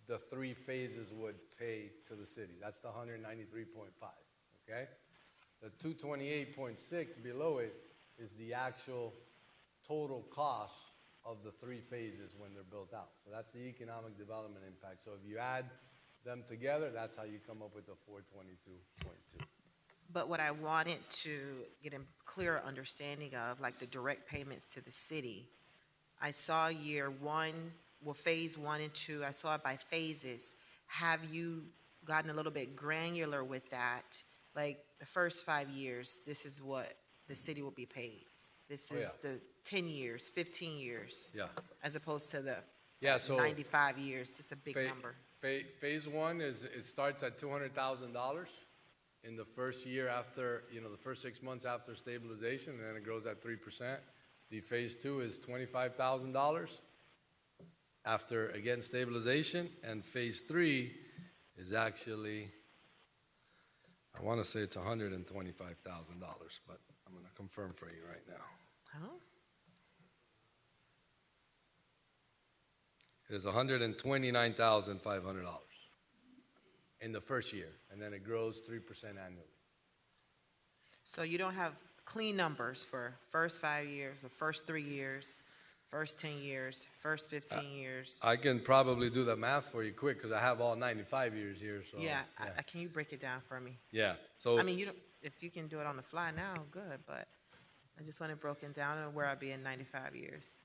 the 3 phases would pay to the city. That's the 193.5, okay? The 228.6 below it is the actual total cost of the 3 phases when they're built out. So that's the economic development impact. So if you add them together, that's how you come up with the 422.2. But what I wanted to get a clearer understanding of, like the direct payments to the city, I saw year 1, well, phase 1 and 2, I saw it by phases. Have you gotten a little bit granular with that? Like the first 5 years, this is what the city will be paid. This Oh, is yeah. the 10 years, 15 years. Yeah. As opposed to the Yeah, so 95 years. It's a big Fa- number. Phase 1 it starts at $200,000 in the first year after, the first 6 months after stabilization, and then it grows at 3%. The phase 2 is $25,000 after, again, stabilization, and phase 3 is actually, I want to say it's $125,000, but I'm going to confirm for you right now. Huh? It is $129,500 in the first year, and then it grows 3% annually. So you don't have clean numbers for first 5 years, the first 3 years, first 10 years, first 15 years? I can probably do the math for you quick because I have all 95 years here. So Yeah, can you break it down for me? yeah. So I mean, you don't, if you can do it on the fly now, good, but I just want it broken down and where I'll be in 95 years.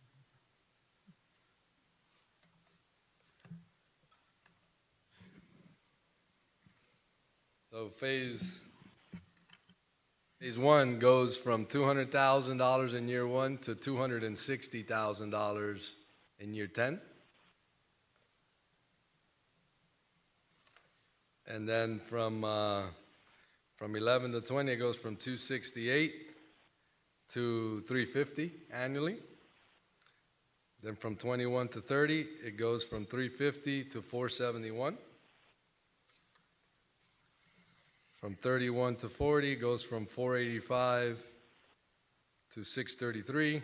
So phase 1 goes from $200,000 in year 1 to $260,000 in year 10. And then from 11 to 20, it goes from 268 to 350 annually. Then from 21 to 30, it goes from 350 to 471. From 31 to 40, it goes from 485 to 633.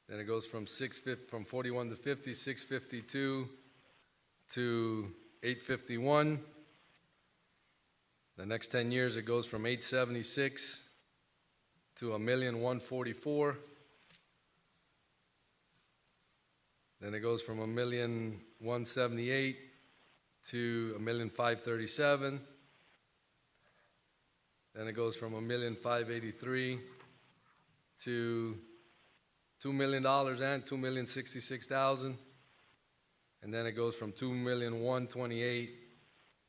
Then it goes from 41 to 50, 652 to 851. The next 10 years, it goes from 876 to 1,144,000. Then it goes from 1,178,000 to 1,537,000. Then it goes from 1,583,000 to $2 million and 2,066,000. And then it goes from 2,128,000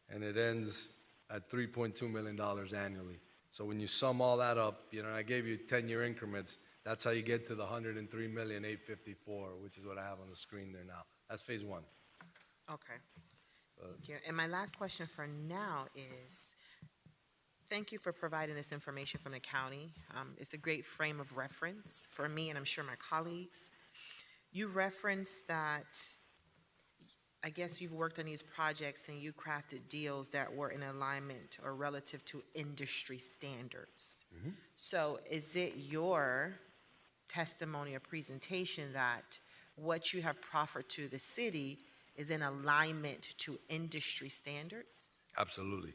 and it ends at $3.2 million annually. So when you sum all that up, I gave you 10-year increments. That's how you get to the 103,854,000, which is what I have on the screen there now. That's phase 1. Okay. Thank you. And my last question for now is, thank you for providing this information from the county. It's a great frame of reference for me and I'm sure my colleagues. You referenced that, I guess you've worked on these projects and you crafted deals that were in alignment or relative to industry standards. Mm-hmm. So is it your testimony or presentation that what you have proffered to the city is in alignment to industry standards? Absolutely.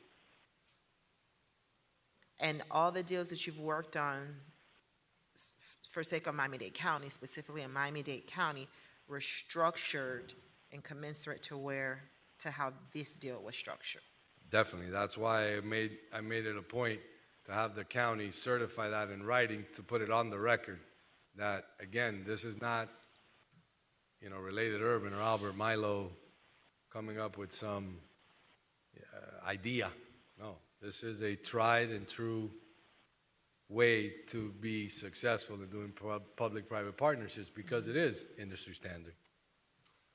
And all the deals that you've worked on, for sake of Miami-Dade County, specifically in Miami-Dade County, were structured and commensurate to how this deal was structured. Definitely. That's why I made it a point to have the county certify that in writing, to put it on the record that, again, this is not, Related Urban or Albert Milo coming up with some idea. No, this is a tried and true way to be successful in doing public-private partnerships because it is industry standard.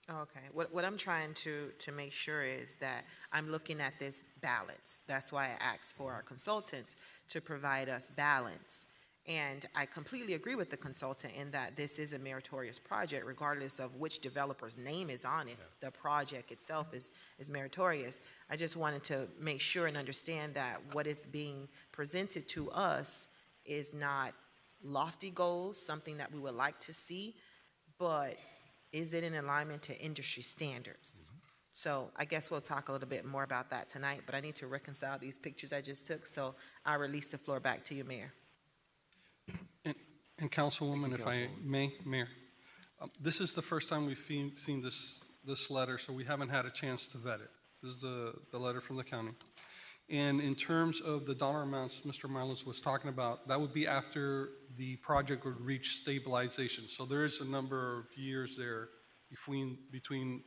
Okay. What I'm trying to make sure is that I'm looking at this balance. That's why I asked for our consultants to provide us balance. And I completely agree with the consultant in that this is a meritorious project, regardless of which developer's name is on it. The project itself is meritorious. I just wanted to make sure and understand that what is being presented to us is not lofty goals, something that we would like to see, but is it in alignment to industry standards? So I guess we'll talk a little bit more about that tonight, but I need to reconcile these pictures I just took, so I'll release the floor back to you, Mayor. And Councilwoman, if I may, Mayor, this is the first time we've seen this letter, so we haven't had a chance to vet it. This is the letter from the county. And in terms of the dollar amounts Mr. Milos was talking about, that would be after the project would reach stabilization. So there is a number of years there between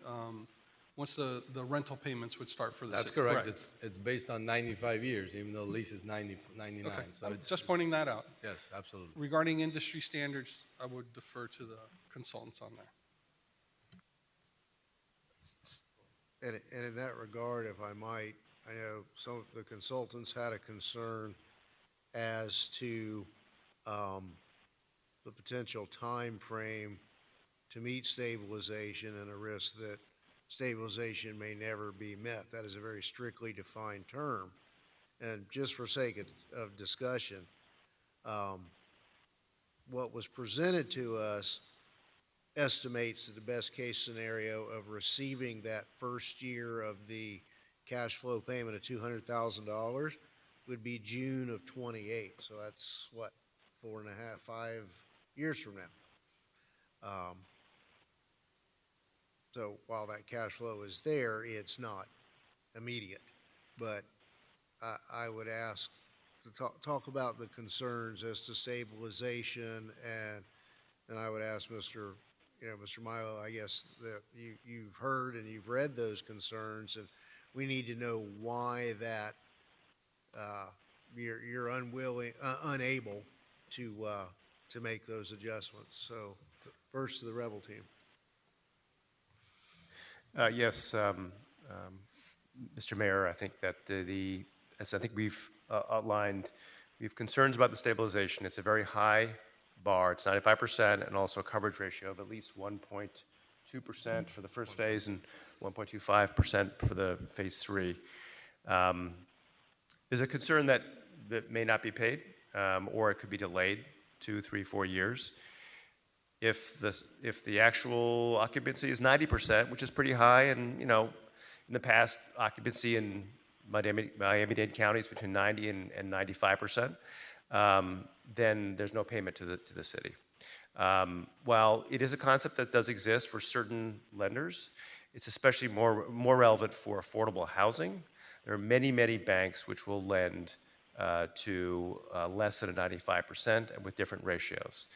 once the rental payments would start for the That's city. correct. It's based on 95 years, even though the lease is 99. Okay, So I'm it's just pointing that out. yes, absolutely. Regarding industry standards, I would defer to the consultants on that. And in that regard, if I might, I know some of the consultants had a concern as to the potential time frame to meet stabilization and a risk that stabilization may never be met. That is a very strictly defined term. And just for sake of discussion, what was presented to us estimates that the best case scenario of receiving that first year of the cash flow payment of $200,000 would be June of 28. So that's what, 4.5, 5 years from now. So while that cash flow is there, it's not immediate. But I would ask to talk about the concerns as to stabilization, and I would ask Mr. Milo, I guess that you've heard and you've read those concerns, and we need to know why that you're unable to make those adjustments. So first to the Rebel team. Yes, Mr. Mayor, I think that as I think we've outlined, we have concerns about the stabilization. It's a very high bar. It's 95%, and also a coverage ratio of at least 1.2% for the first phase and 1.25% for the phase 3. There's a concern that may not be paid, or it could be delayed 2, 3, 4 years. If the actual occupancy is 90%, which is pretty high, and in the past, occupancy in Miami-Dade County is between 90 and 95%, then there's no payment to the city. While it is a concept that does exist for certain lenders, it's especially more relevant for affordable housing. There are many banks which will lend to less than a 95% and with different ratios.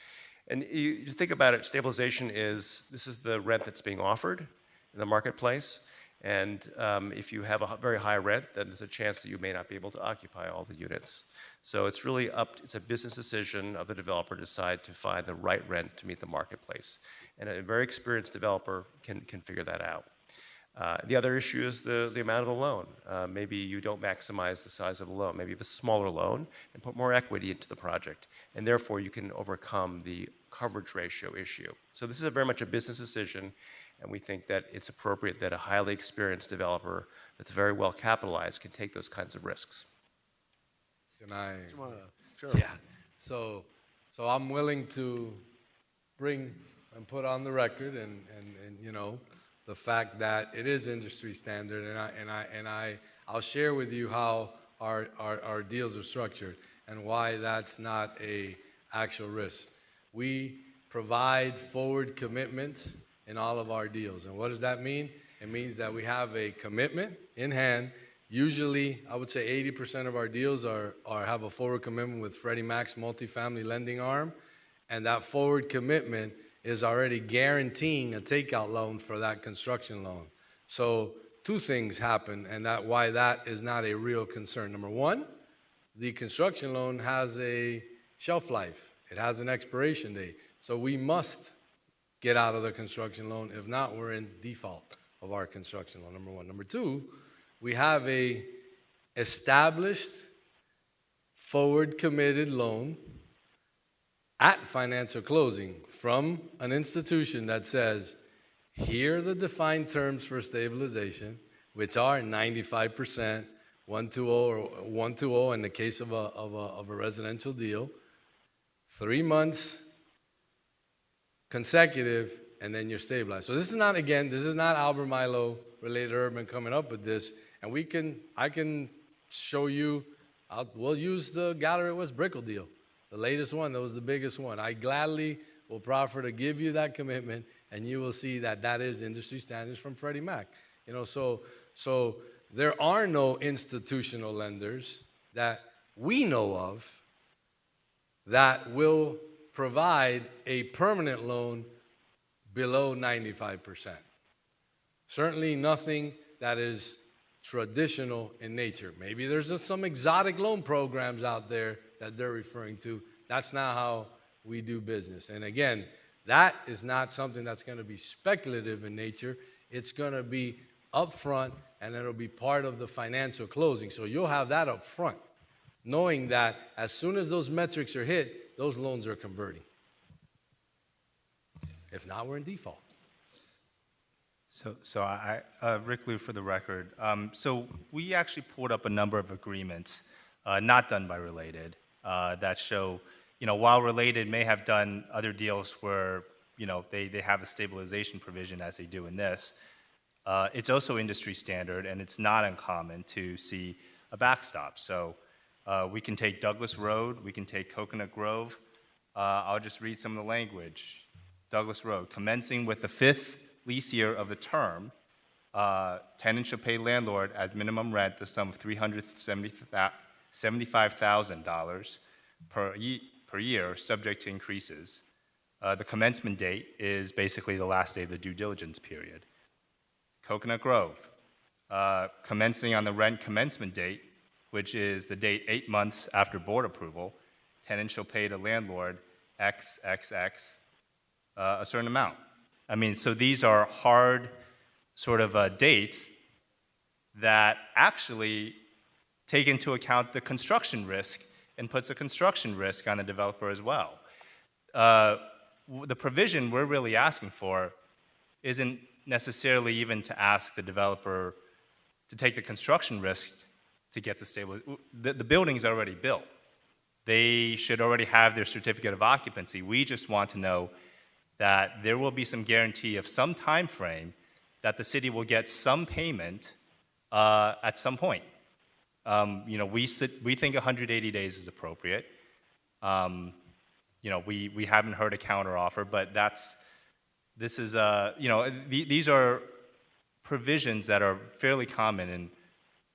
And you think about it, stabilization this is the rent that's being offered in the marketplace. And if you have a very high rent, then there's a chance that you may not be able to occupy all the units. So it's really it's a business decision of the developer to decide to find the right rent to meet the marketplace. And a very experienced developer can figure that out. The other issue is the amount of the loan. Maybe you don't maximize the size of the loan. Maybe you have a smaller loan and put more equity into the project, and therefore you can overcome the coverage ratio issue. So this is very much a business decision, and we think that it's appropriate that a highly experienced developer that's very well capitalized can take those kinds of risks. Can I? Sure. Yeah. So I'm willing to bring and put on the record and the fact that it is industry standard, and I'll share with you how our deals are structured and why that's not a actual risk. We provide forward commitments in all of our deals. And what does that mean? It means that we have a commitment in hand. Usually, I would say 80% of our deals have a forward commitment with Freddie Mac's multifamily lending arm, and that forward commitment is already guaranteeing a takeout loan for that construction loan. So two things happen, and why that is not a real concern. Number one, the construction loan has a shelf life. It has an expiration date. So we must get out of the construction loan. If not, we're in default of our construction loan, number one. Number two, we have a established forward committed loan at financial closing from an institution that says, here are the defined terms for stabilization, which are 95%, 120 or 120 in the case of a residential deal, 3 months consecutive, and then you're stabilized. So this is not, again, this is not Albert Milo related urban coming up with this, and I can show you, we'll use the Gallery West Brickell deal, the latest one, that was the biggest one. I gladly will proffer to give you that commitment, and you will see that that is industry standards from Freddie Mac. You know, so there are no institutional lenders that we know of that will provide a permanent loan below 95%. Certainly nothing that is traditional in nature. Maybe there's some exotic loan programs out there that they're referring to. That's not how we do business. And again, that is not something that's going to be speculative in nature. It's going to be upfront, and it'll be part of the financial closing. So you'll have that up front, knowing that as soon as those metrics are hit, those loans are converting. If not, we're in default. Rick Lou for the record. So we actually pulled up a number of agreements, not done by Related, that show, you know, while Related may have done other deals where, you know, they have a stabilization provision as they do in this, it's also industry standard, and it's not uncommon to see a backstop. So we can take Douglas Road, we can take Coconut Grove. I'll just read some of the language. Douglas Road, commencing with the 5th lease year of the term, tenant shall pay landlord at minimum rent the sum of $375,000 per year, subject to increases. The commencement date is basically the last day of the due diligence period. Coconut Grove, commencing on the rent commencement date, which is the date 8 months after board approval, tenant shall pay the landlord XXX, a certain amount. I mean, so these are hard sort of dates that actually take into account the construction risk and puts a construction risk on the developer as well. The provision we're really asking for isn't necessarily even to ask the developer to take the construction risk to get to stabilization. The building's already built. They should already have their certificate of occupancy. We just want to know that there will be some guarantee of some time frame that the city will get some payment at some point. You know, we think 180 days is appropriate. You know, we haven't heard a counteroffer, but this is you know, these are provisions that are fairly common in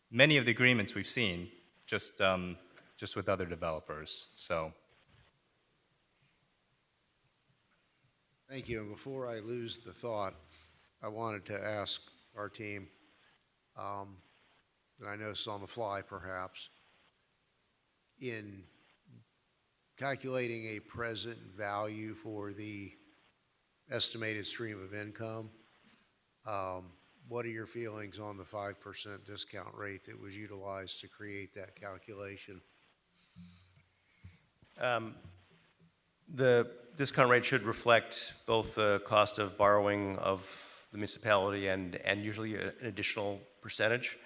many of the agreements we've seen, just with other developers. So. Thank you. And before I lose the thought, I wanted to ask our team, and I know it's on the fly perhaps, in calculating a present value for the estimated stream of income, what are your feelings on the 5% discount rate that was utilized to create that calculation? The discount rate should reflect both the cost of borrowing of the municipality and usually an additional percentage.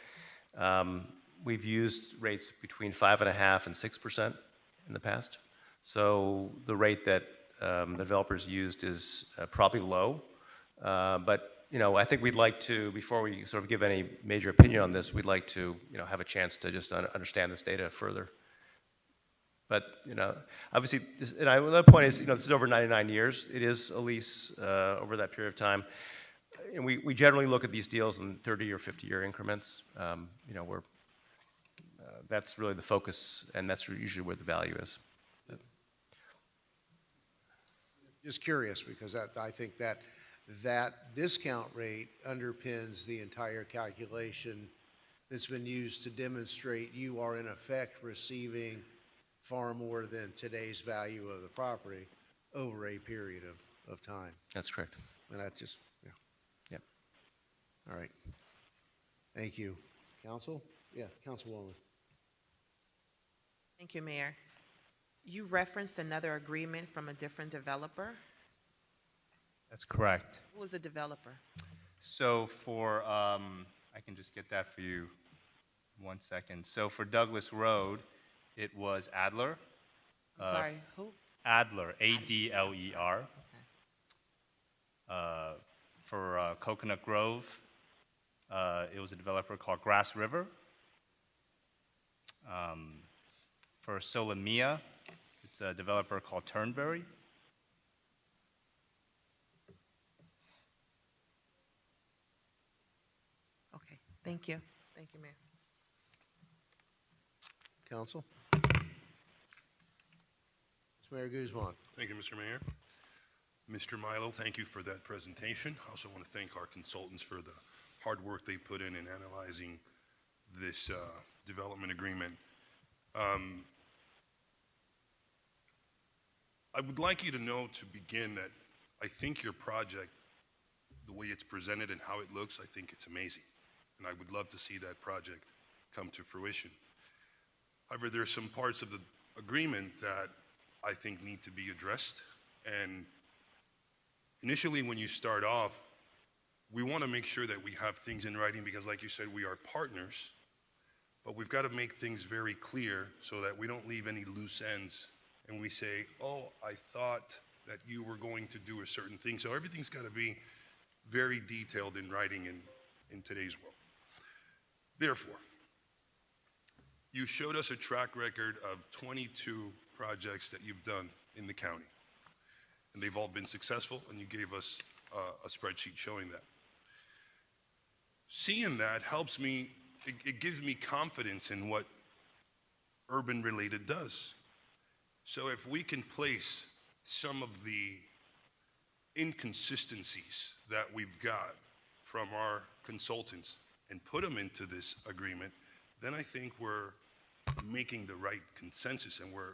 We've used rates between 5.5% and 6% in the past. So the rate that the developers used is probably low. But you know, I think we'd like to, before we sort of give any major opinion on this, we'd like to, you know, have a chance to just understand this data further. But, you know, obviously, and another point is, you know, this is over 99 years. It is a lease over that period of time. And we generally look at these deals in 30 or 50-year increments. You know, that's really the focus, and that's usually where the value is. Just curious, because I think that discount rate underpins the entire calculation that's been used to demonstrate you are in effect receiving far more than today's value of the property over a period of time. That's correct. And that just, yeah. Yep. All right. Thank you. Council? Yeah, Councilwoman. Thank you, Mayor. You referenced another agreement from a different developer. That's correct. Who was the developer? So for, I can just get that for you, 1 second. So for Douglas Road, it was Adler. I'm sorry, who? Adler, A-D-L-E-R. For Coconut Grove, it was a developer called Grass River. For Solomia, it's a developer called Turnberry. Okay, thank you. Thank you, Mayor. Council? Mayor Guzman. Thank you, Mr. Mayor. Mr. Milo, thank you for that presentation. I also want to thank our consultants for the hard work they put in analyzing this development agreement. I would like you to know to begin that I think your project, the way it's presented and how it looks, I think it's amazing. And I would love to see that project come to fruition. However, there are some parts of the agreement that I think need to be addressed. And initially, when you start off, we want to make sure that we have things in writing because, like you said, we are partners, but we've got to make things very clear so that we don't leave any loose ends and we say, oh, I thought that you were going to do a certain thing. So everything's got to be very detailed in writing in today's world. Therefore, you showed us a track record of 22 projects that you've done in the county, and they've all been successful, and you gave us a spreadsheet showing that. Seeing that helps me, it gives me confidence in what urban related does. So if we can place some of the inconsistencies that we've got from our consultants and put them into this agreement, then I think we're making the right consensus and we're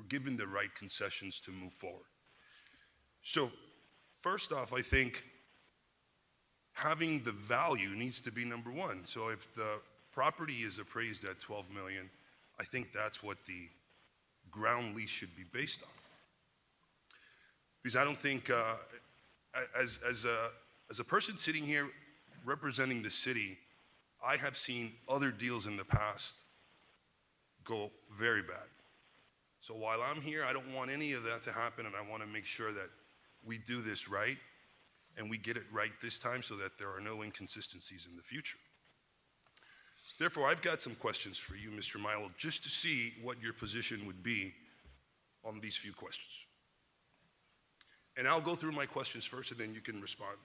giving the right concessions to move forward. So first off, I think having the value needs to be number one. So if the property is appraised at 12 million, I think that's what the ground lease should be based on. Because I don't think, as a person sitting here representing the city, I have seen other deals in the past go very bad. So while I'm here, I don't want any of that to happen, and I want to make sure that we do this right and we get it right this time so that there are no inconsistencies in the future. Therefore, I've got some questions for you, Mr. Milo, just to see what your position would be on these few questions. And I'll go through my questions first, and then you can respond.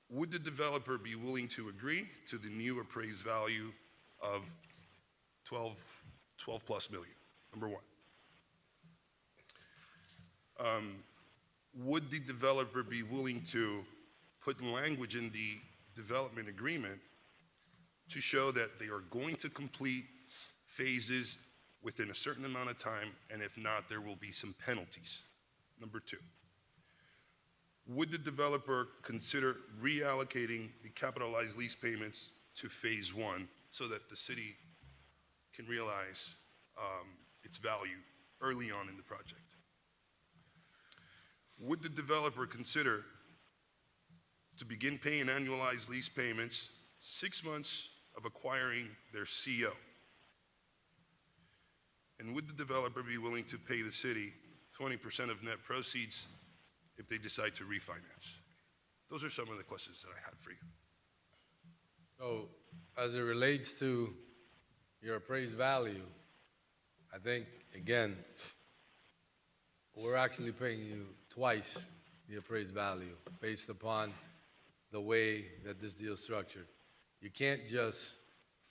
Would the developer be willing to agree to the new appraised value of 12 plus million? Number one. Would the developer be willing to put language in the development agreement to show that they are going to complete phases within a certain amount of time, and if not, there will be some penalties? Number two. Would the developer consider reallocating the capitalized lease payments to phase one so that the city can realize its value early on in the project? Would the developer consider to begin paying annualized lease payments 6 months of acquiring their CO? And would the developer be willing to pay the city 20% of net proceeds if they decide to refinance? Those are some of the questions that I had for you. So, as it relates to your appraised value, I think, again, we're actually paying you twice the appraised value based upon the way that this deal is structured. You can't just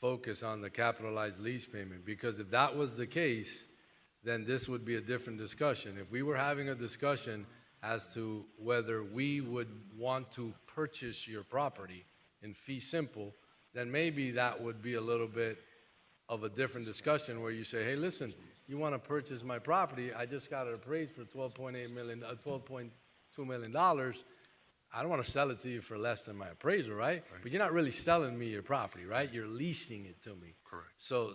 focus on the capitalized lease payment, because if that was the case, then this would be a different discussion. If we were having a discussion as to whether we would want to purchase your property in fee simple, then maybe that would be a little bit of a different discussion where you say, hey, listen, you want to purchase my property, I just got it appraised for $12.2 million. I don't want to sell it to you for less than my appraisal, right? But you're not really selling me your property, right? You're leasing it to me. Correct. So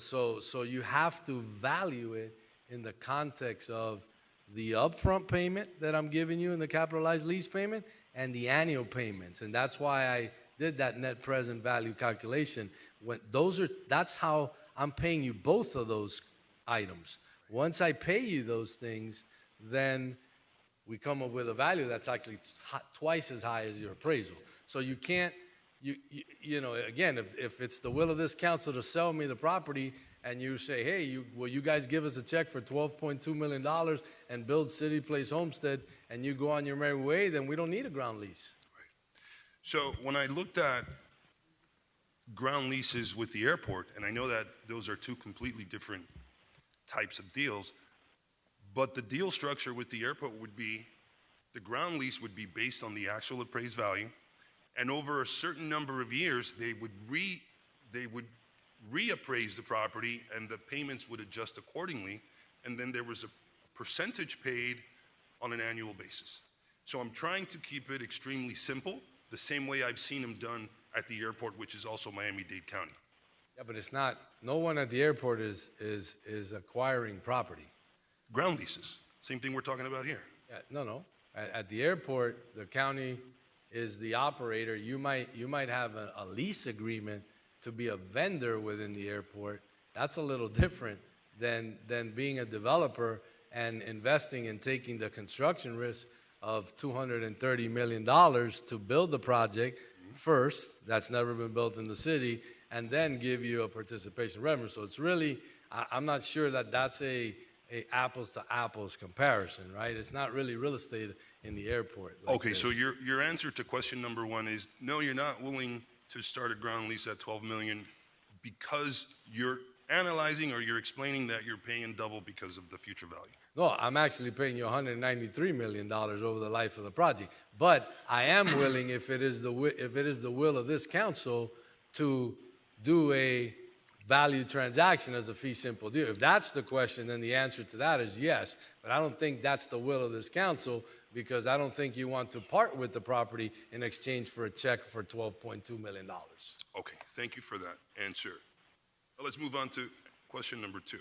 you have to value it in the context of the upfront payment that I'm giving you in the capitalized lease payment and the annual payments. And that's why I did that net present value calculation. That's how I'm paying you both of those items. Once I pay you those things, then we come up with a value that's actually twice as high as your appraisal. So you can't, you know, again, if it's the will of this council to sell me the property and you say, hey, will you guys give us a check for $12.2 million and build City Place Homestead, and you go on your merry way, then we don't need a ground lease. Right. So when I looked at ground leases with the airport, and I know that those are two completely different types of deals, but the deal structure with the airport would be, the ground lease would be based on the actual appraised value, and over a certain number of years, they would reappraise the property and the payments would adjust accordingly, and then there was a percentage paid on an annual basis. So I'm trying to keep it extremely simple, the same way I've seen them done at the airport, which is also Miami-Dade County. Yeah, but it's not, no one at the airport is acquiring property. Ground leases, same thing we're talking about here. Yeah, no. At the airport, the county is the operator. You might have a lease agreement to be a vendor within the airport. That's a little different than being a developer and investing and taking the construction risk of $230 million to build the project first, that's never been built in the city, and then give you a participation revenue. So it's really, I'm not sure that that's a apples to apples comparison, right? It's not really real estate in the airport. Like Okay, this. so your answer to question number one is, no, you're not willing to start a ground lease at $12 million because you're analyzing or you're explaining that you're paying double because of the future value. No, I'm actually paying you $193 million over the life of the project. But I am willing, if it is the will of this council, to do a value transaction as a fee simple deal. If that's the question, then the answer to that is yes. But I don't think that's the will of this council, because I don't think you want to part with the property in exchange for a check for $12.2 million. Okay, thank you for that answer. Now let's move on to question number two.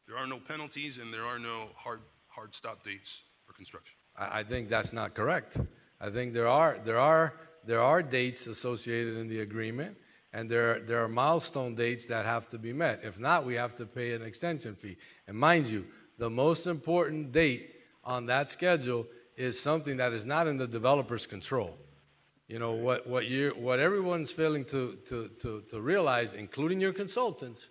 There are no penalties and there are no hard stop dates for construction. I think that's not correct. I think there are dates associated in the agreement, and there are milestone dates that have to be met. If not, we have to pay an extension fee. And mind you, the most important date on that schedule is something that is not in the developer's control. You know, what everyone's failing to realize, including your consultants,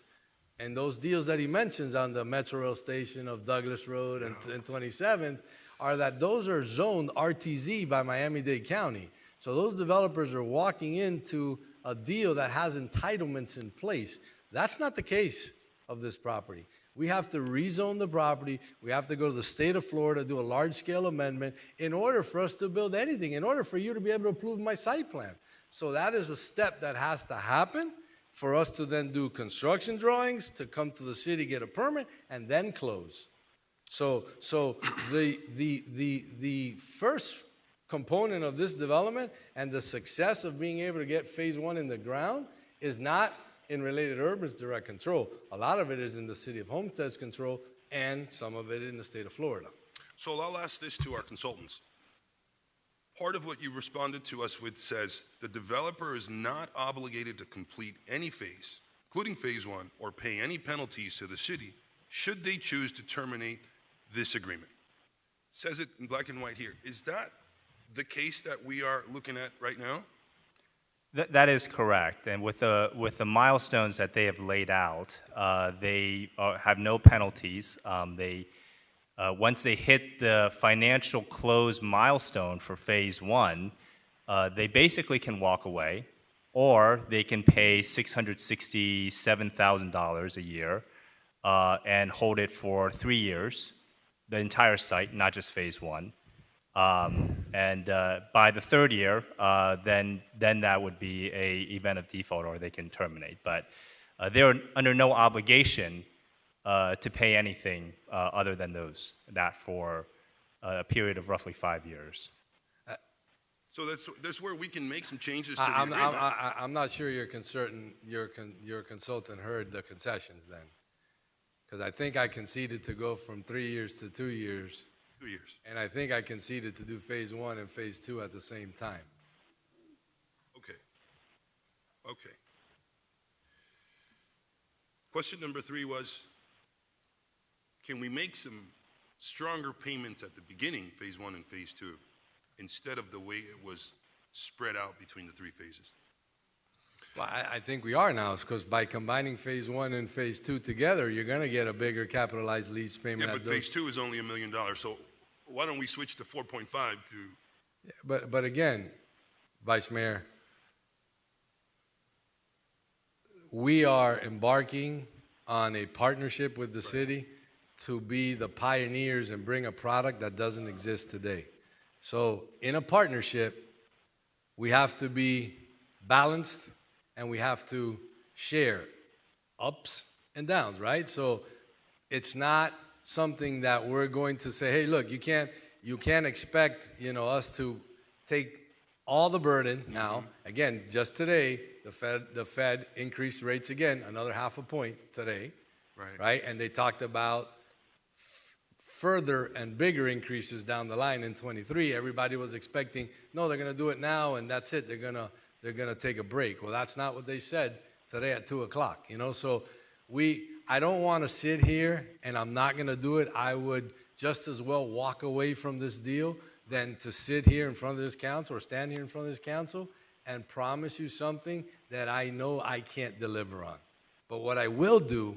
and those deals that he mentions on the Metro Rail station of Douglas Road and 27th, are that those are zoned RTZ by Miami-Dade County. So those developers are walking into a deal that has entitlements in place. That's not the case of this property. We have to rezone the property. We have to go to the state of Florida, do a large-scale amendment in order for us to build anything, in order for you to be able to approve my site plan. So that is a step that has to happen for us to then do construction drawings, to come to the city, get a permit, and then close. So the first component of this development and the success of being able to get phase one in the ground is not in Related Urban's direct control. A lot of it is in the city of Homestead's control, and some of it in the state of Florida. So I'll ask this to our consultants. Part of what you responded to us with says the developer is not obligated to complete any phase, including phase one, or pay any penalties to the city should they choose to terminate this agreement. It says it in black and white here. Is that the case that we are looking at right now? That is correct. And with the milestones that they have laid out, they have no penalties. Once they hit the financial close milestone for phase one, they basically can walk away, or they can pay $667,000 a year and hold it for 3 years, the entire site, not just phase one. And by the third year, then that would be an event of default, or they can terminate. But they're under no obligation to pay anything other than that for a period of roughly 5 years. So that's where we can make some changes to the agreement. I'm not sure your consultant heard the concessions then. Because I think I conceded to go from 3 years to 2 years, 2 years. and I think I conceded to do phase one and phase two at the same time. Okay. Okay. Question number 3 was, can we make some stronger payments at the beginning, phase one and phase two, instead of the way it was spread out between the 3 phases? Well, I think we are now, because by combining phase one and phase two together, you're going to get a bigger capitalized lease payment. Yeah, at but those- phase 2 is only $1 million, so why don't we switch to 4.5 to, But again, Vice Mayor, we are embarking on a partnership with the city to be the pioneers and bring a product that doesn't exist today. So in a partnership, we have to be balanced and we have to share ups and downs, right? So it's not something that we're going to say, hey, look, you can't expect, us to take all the burden now. Again, just today, the Fed increased rates again, another 0.5 point today, right? And they talked about further and bigger increases down the line in 23. Everybody was expecting, no, they're going to do it now, and that's it. They're gonna take a break. Well, that's not what they said today at 2 o'clock. So I don't want to sit here, and I'm not going to do it. I would just as well walk away from this deal than to sit here in front of this council or stand here in front of this council and promise you something that I know I can't deliver on. But what I will do,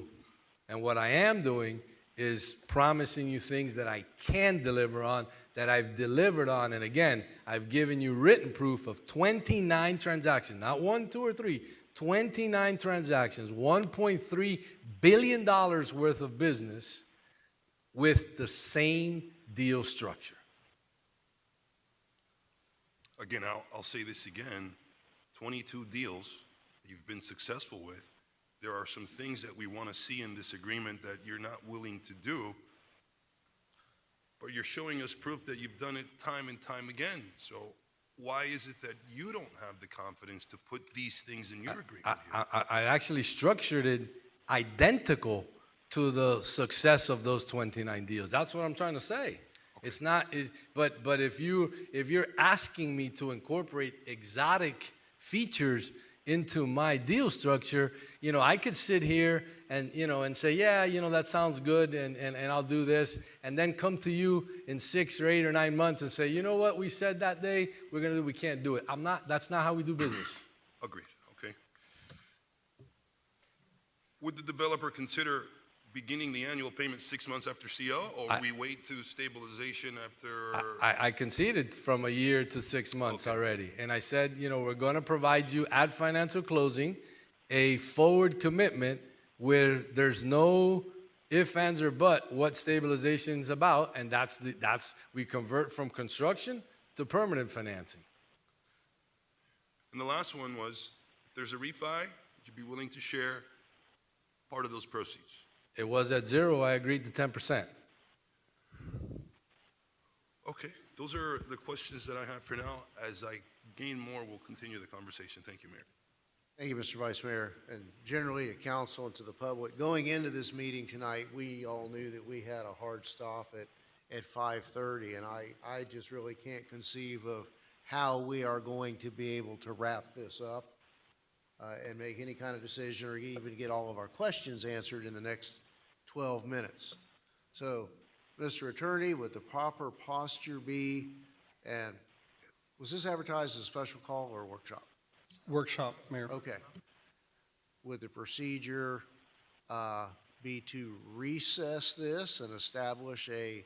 and what I am doing, is promising you things that I can deliver on, that I've delivered on. And again, I've given you written proof of 29 transactions, not 1, 2, or 3, 29 transactions, $1.3 billion worth of business with the same deal structure. again, I'll say this again, 22 deals you've been successful with. There are some things that we want to see in this agreement that you're not willing to do, but you're showing us proof that you've done it time and time again. So why is it that you don't have the confidence to put these things in your agreement here? I actually structured it identical to the success of those 29 deals. That's what I'm trying to say. Okay. It's not, but if you're asking me to incorporate exotic features into my deal structure, I could sit here and, and say, yeah, that sounds good, and I'll do this, and then come to you in 6 or 8 or 9 months and say, you know what, we said that day, we can't do it. That's not how we do business. Agreed, okay. Would the developer consider beginning the annual payment 6 months after CO, or we wait to stabilization after? I conceded from a year to 6 months already. And I said, we're going to provide you at financial closing a forward commitment where there's no if, ands, or but what stabilization is about, and we convert from construction to permanent financing. And the last one was, if there's a refi, would you be willing to share part of those proceeds? It was at 0, I agreed to 10%. Okay, those are the questions that I have for now. As I gain more, we'll continue the conversation. Thank you, Mayor. Thank you, Mr. Vice Mayor, and generally to council and to the public. Going into this meeting tonight, we all knew that we had a hard stop at 5:30, and I just really can't conceive of how we are going to be able to wrap this up and make any kind of decision or even get all of our questions answered in the next 12 minutes. So, Mr. Attorney, would the proper posture be, and was this advertised as a special call or a workshop? Workshop, Mayor. Okay. Would the procedure be to recess this and establish a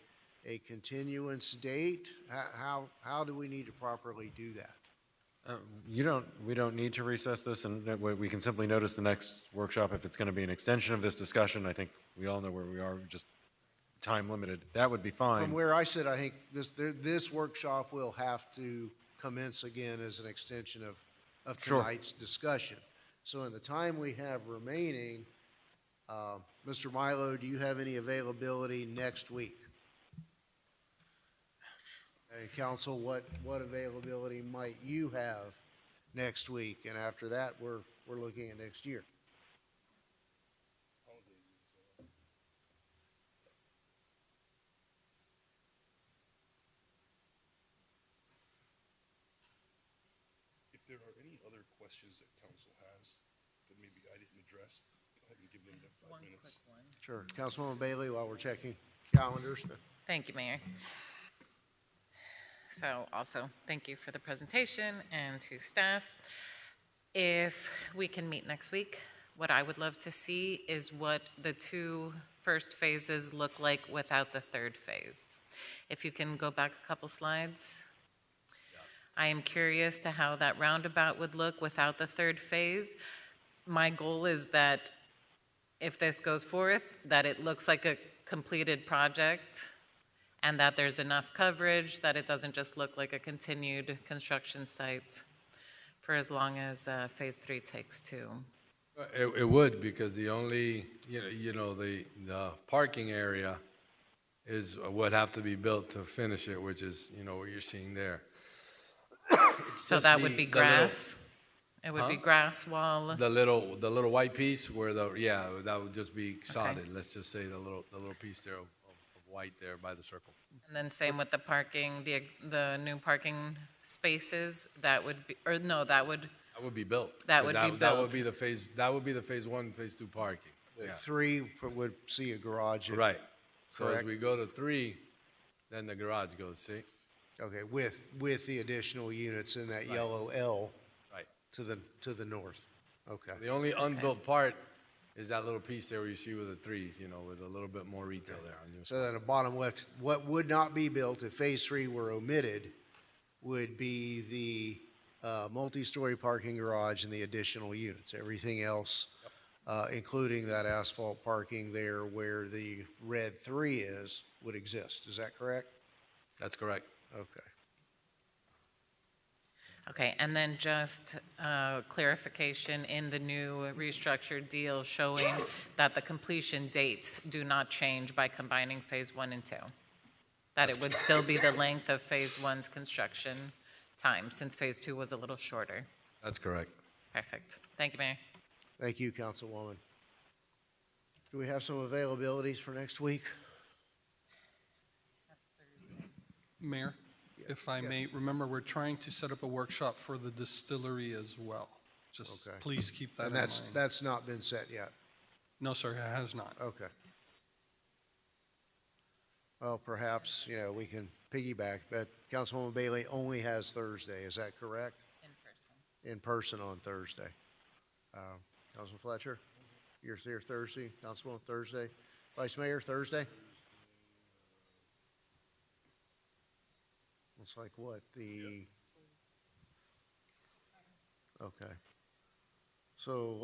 continuance date? How do we need to properly do that? We don't need to recess this, and we can simply notice the next workshop if it's going to be an extension of this discussion. I think we all know where we are, just time limited. That would be fine. From where I sit, I think this workshop will have to commence again as an extension of Sure. tonight's discussion. So in the time we have remaining, Mr. Milo, do you have any availability next week? Council, what availability might you have next week? And after that, we're looking at next year. questions that council has that maybe I didn't address, go ahead and give them their 5 minutes. Sure. Councilwoman Bailey, while we're checking calendars. Thank you, Mayor. So also, thank you for the presentation and to staff. If we can meet next week, what I would love to see is what the two first phases look like without the third phase. If you can go back a couple slides. I am curious to how that roundabout would look without the third phase. My goal is that if this goes forth, that it looks like a completed project and that there's enough coverage, that it doesn't just look like a continued construction site for as long as phase 3 takes too. It would, because the only, the parking area is would have to be built to finish it, which is, what you're seeing there. So that would be grass? It would be Huh? grass wall? The little white piece where that would just be sodded. Let's just say the little piece there of white there by the circle. And then same with the parking, the new parking spaces, that would be, or no, that would, That would be built. That would be That would built. be the phase. That would be the phase 1, phase 2 parking. Yeah. 3 would see a garage. Right. So as Correct. we go to 3, then the garage goes. See. Okay, with the additional units in that yellow L Right. to the north. Okay. The only unbuilt part is that little piece there where you see with the trees, with a little bit more retail there. So then the bottom left, what would not be built if phase 3 were omitted would be the multi-story parking garage and the additional units. Everything else, including that asphalt parking there where the red 3 is, would exist. Is that correct? That's correct. Okay. okay, and then just clarification in the new restructured deal showing that the completion dates do not change by combining phase 1 and 2. That it would still be the length of phase 1's construction time, since phase 2 was a little shorter. That's correct. Perfect. Thank you, Mayor. Thank you, Councilwoman. Do we have some availabilities for next week? Mayor, if I may, remember, we're trying to set up a workshop for the distillery as well. Just Okay. please keep that in And mind. that's not been set yet. No, sir, it has not. Okay. Well, perhaps, we can piggyback, but Councilwoman Bailey only has Thursday, is that correct? In person. In person on Thursday. Councilman Fletcher, you're here Thursday, Councilwoman Thursday. Vice Mayor, Thursday? Looks like what, okay. So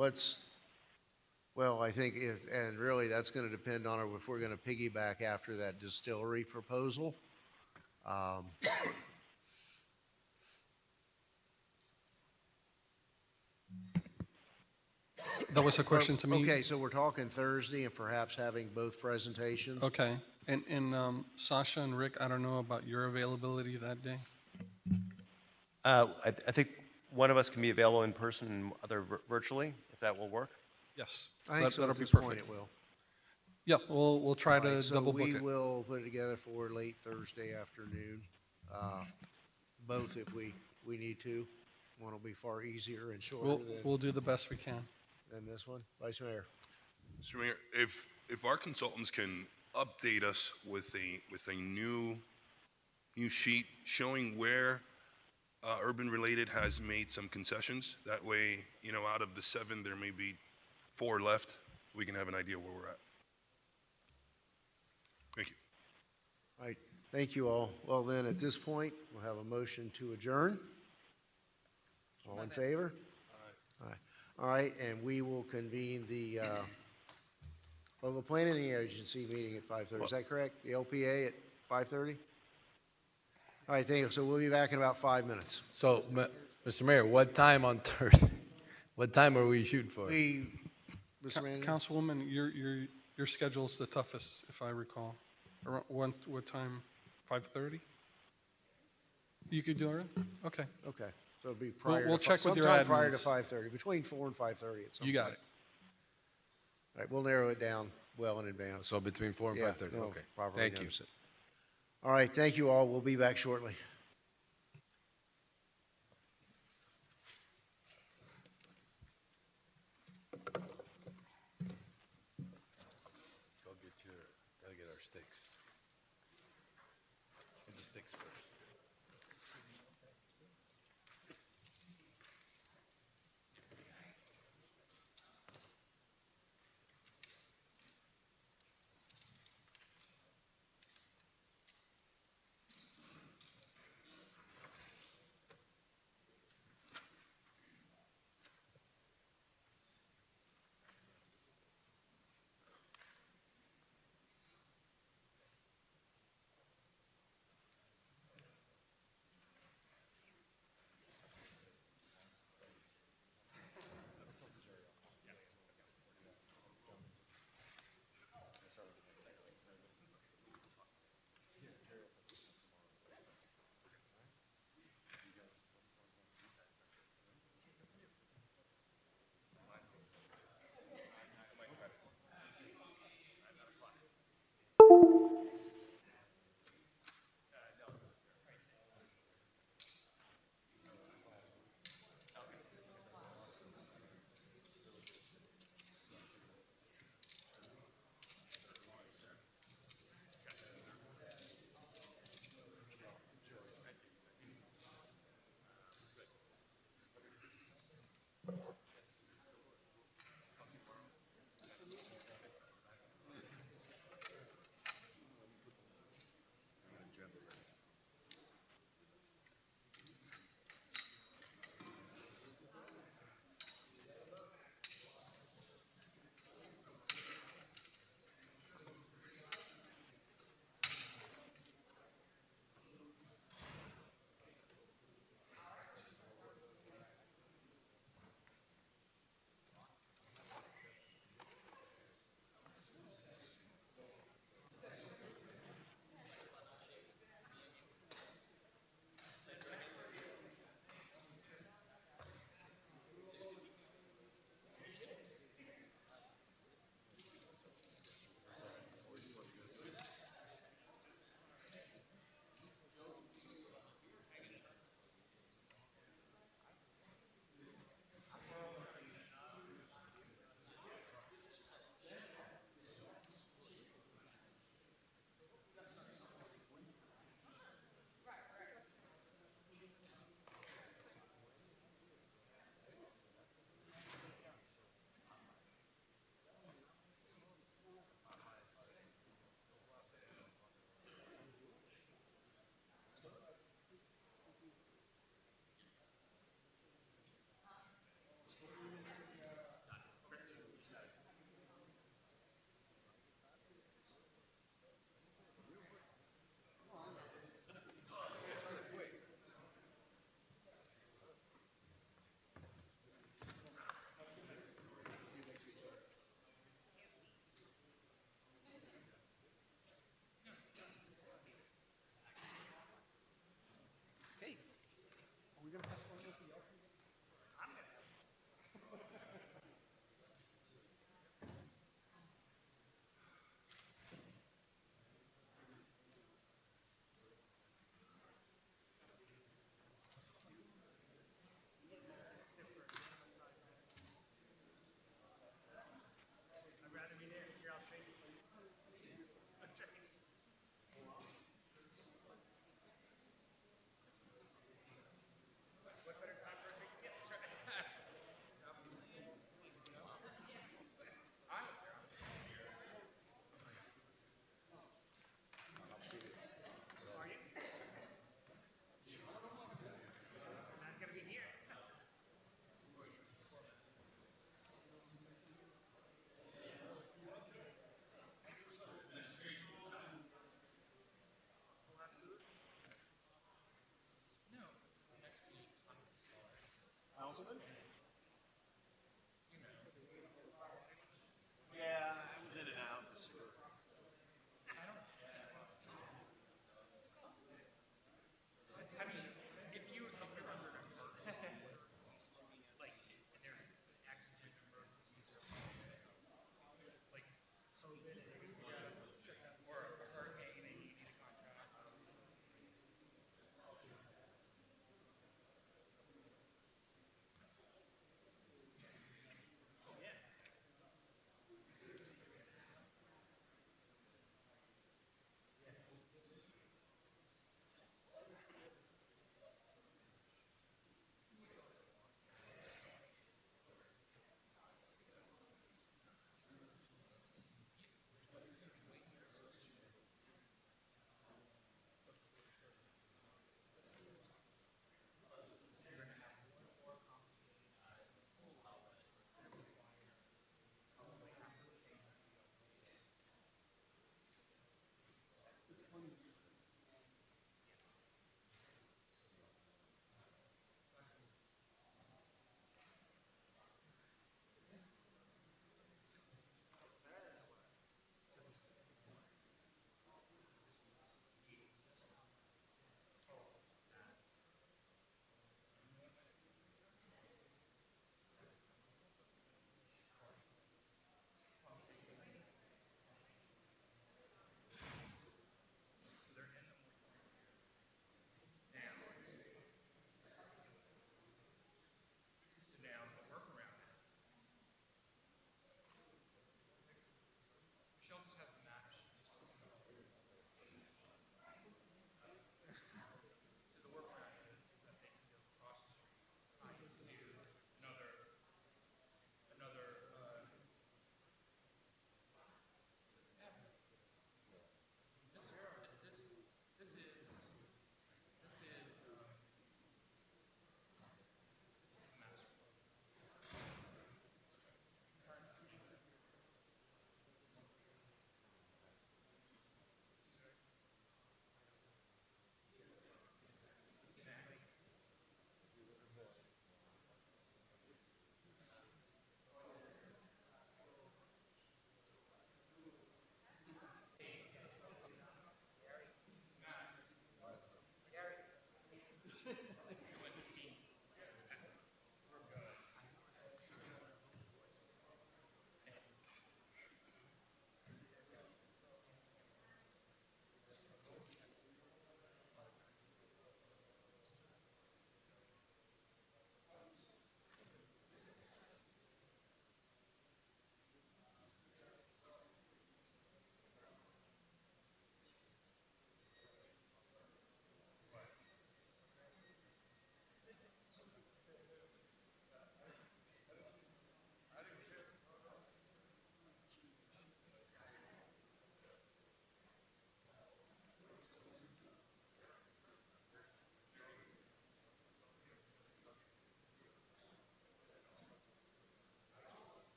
I think and really that's going to depend on if we're going to piggyback after that distillery proposal. That was a question to me? Okay, so we're talking Thursday and perhaps having both presentations? Okay. And Sasha and Rick, I don't know about your availability that day? I think one of us can be available in person and other virtually, if that will work. Yes. I think so That'll at be this point perfect. it will. Yep, we'll try All to right, double book So we it. will put it together for late Thursday afternoon, both if we need to. One will be far easier and shorter We'll do the best we can. than this one. Vice Mayor? Mr. Mayor, if our consultants can update us with a new sheet showing where Urban Related has made some concessions, that way, out of the 7, there may be 4 left. We can have an idea where we're at. Thank you. All right, thank you all. Well, then, at this point, we'll have a motion to adjourn. All in favor? Aye. All right, and we will convene the local planning agency meeting at 5:30. Is that correct? The LPA at 5:30? All right, thank you. So we'll be back in about 5 minutes. So, Mr. Mayor, what time on Thursday? What time are we shooting for? Mr. Manager? Councilwoman, your schedule's the toughest, if I recall. Around what time? 5:30? You could do it? Okay, Okay, so it'll be prior. we'll to check with your sometime prior to admins. 5:30, between 4 and 5:30 at some you got point. it. All right, we'll narrow it down well in advance. So between 4 and Yeah, 5:30. no, Okay. properly Thank you. notice it. All right, thank you all. We'll be back shortly. sticks. And the sticks first.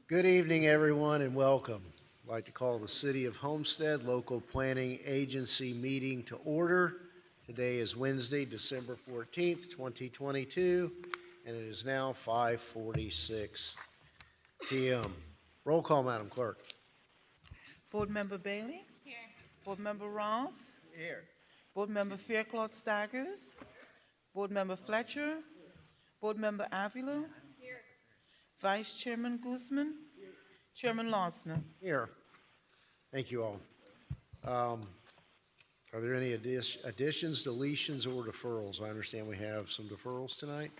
Good evening, everyone, and welcome. I'd like to call the City of Homestead Local Planning Agency meeting to order. Today is Wednesday, December 14th, 2022, and it is now 5:46 p.m. Roll call, Madam Clerk. Board Member Bailey? Here. Board Member Roth? Here. Board Member Faircloth Staggers? Board Member Fletcher? Board Member Avila? Here. Vice Chairman Guzman? Chairman Losner? Here. Thank you all. Are there any additions, deletions, or deferrals? I understand we have some deferrals tonight.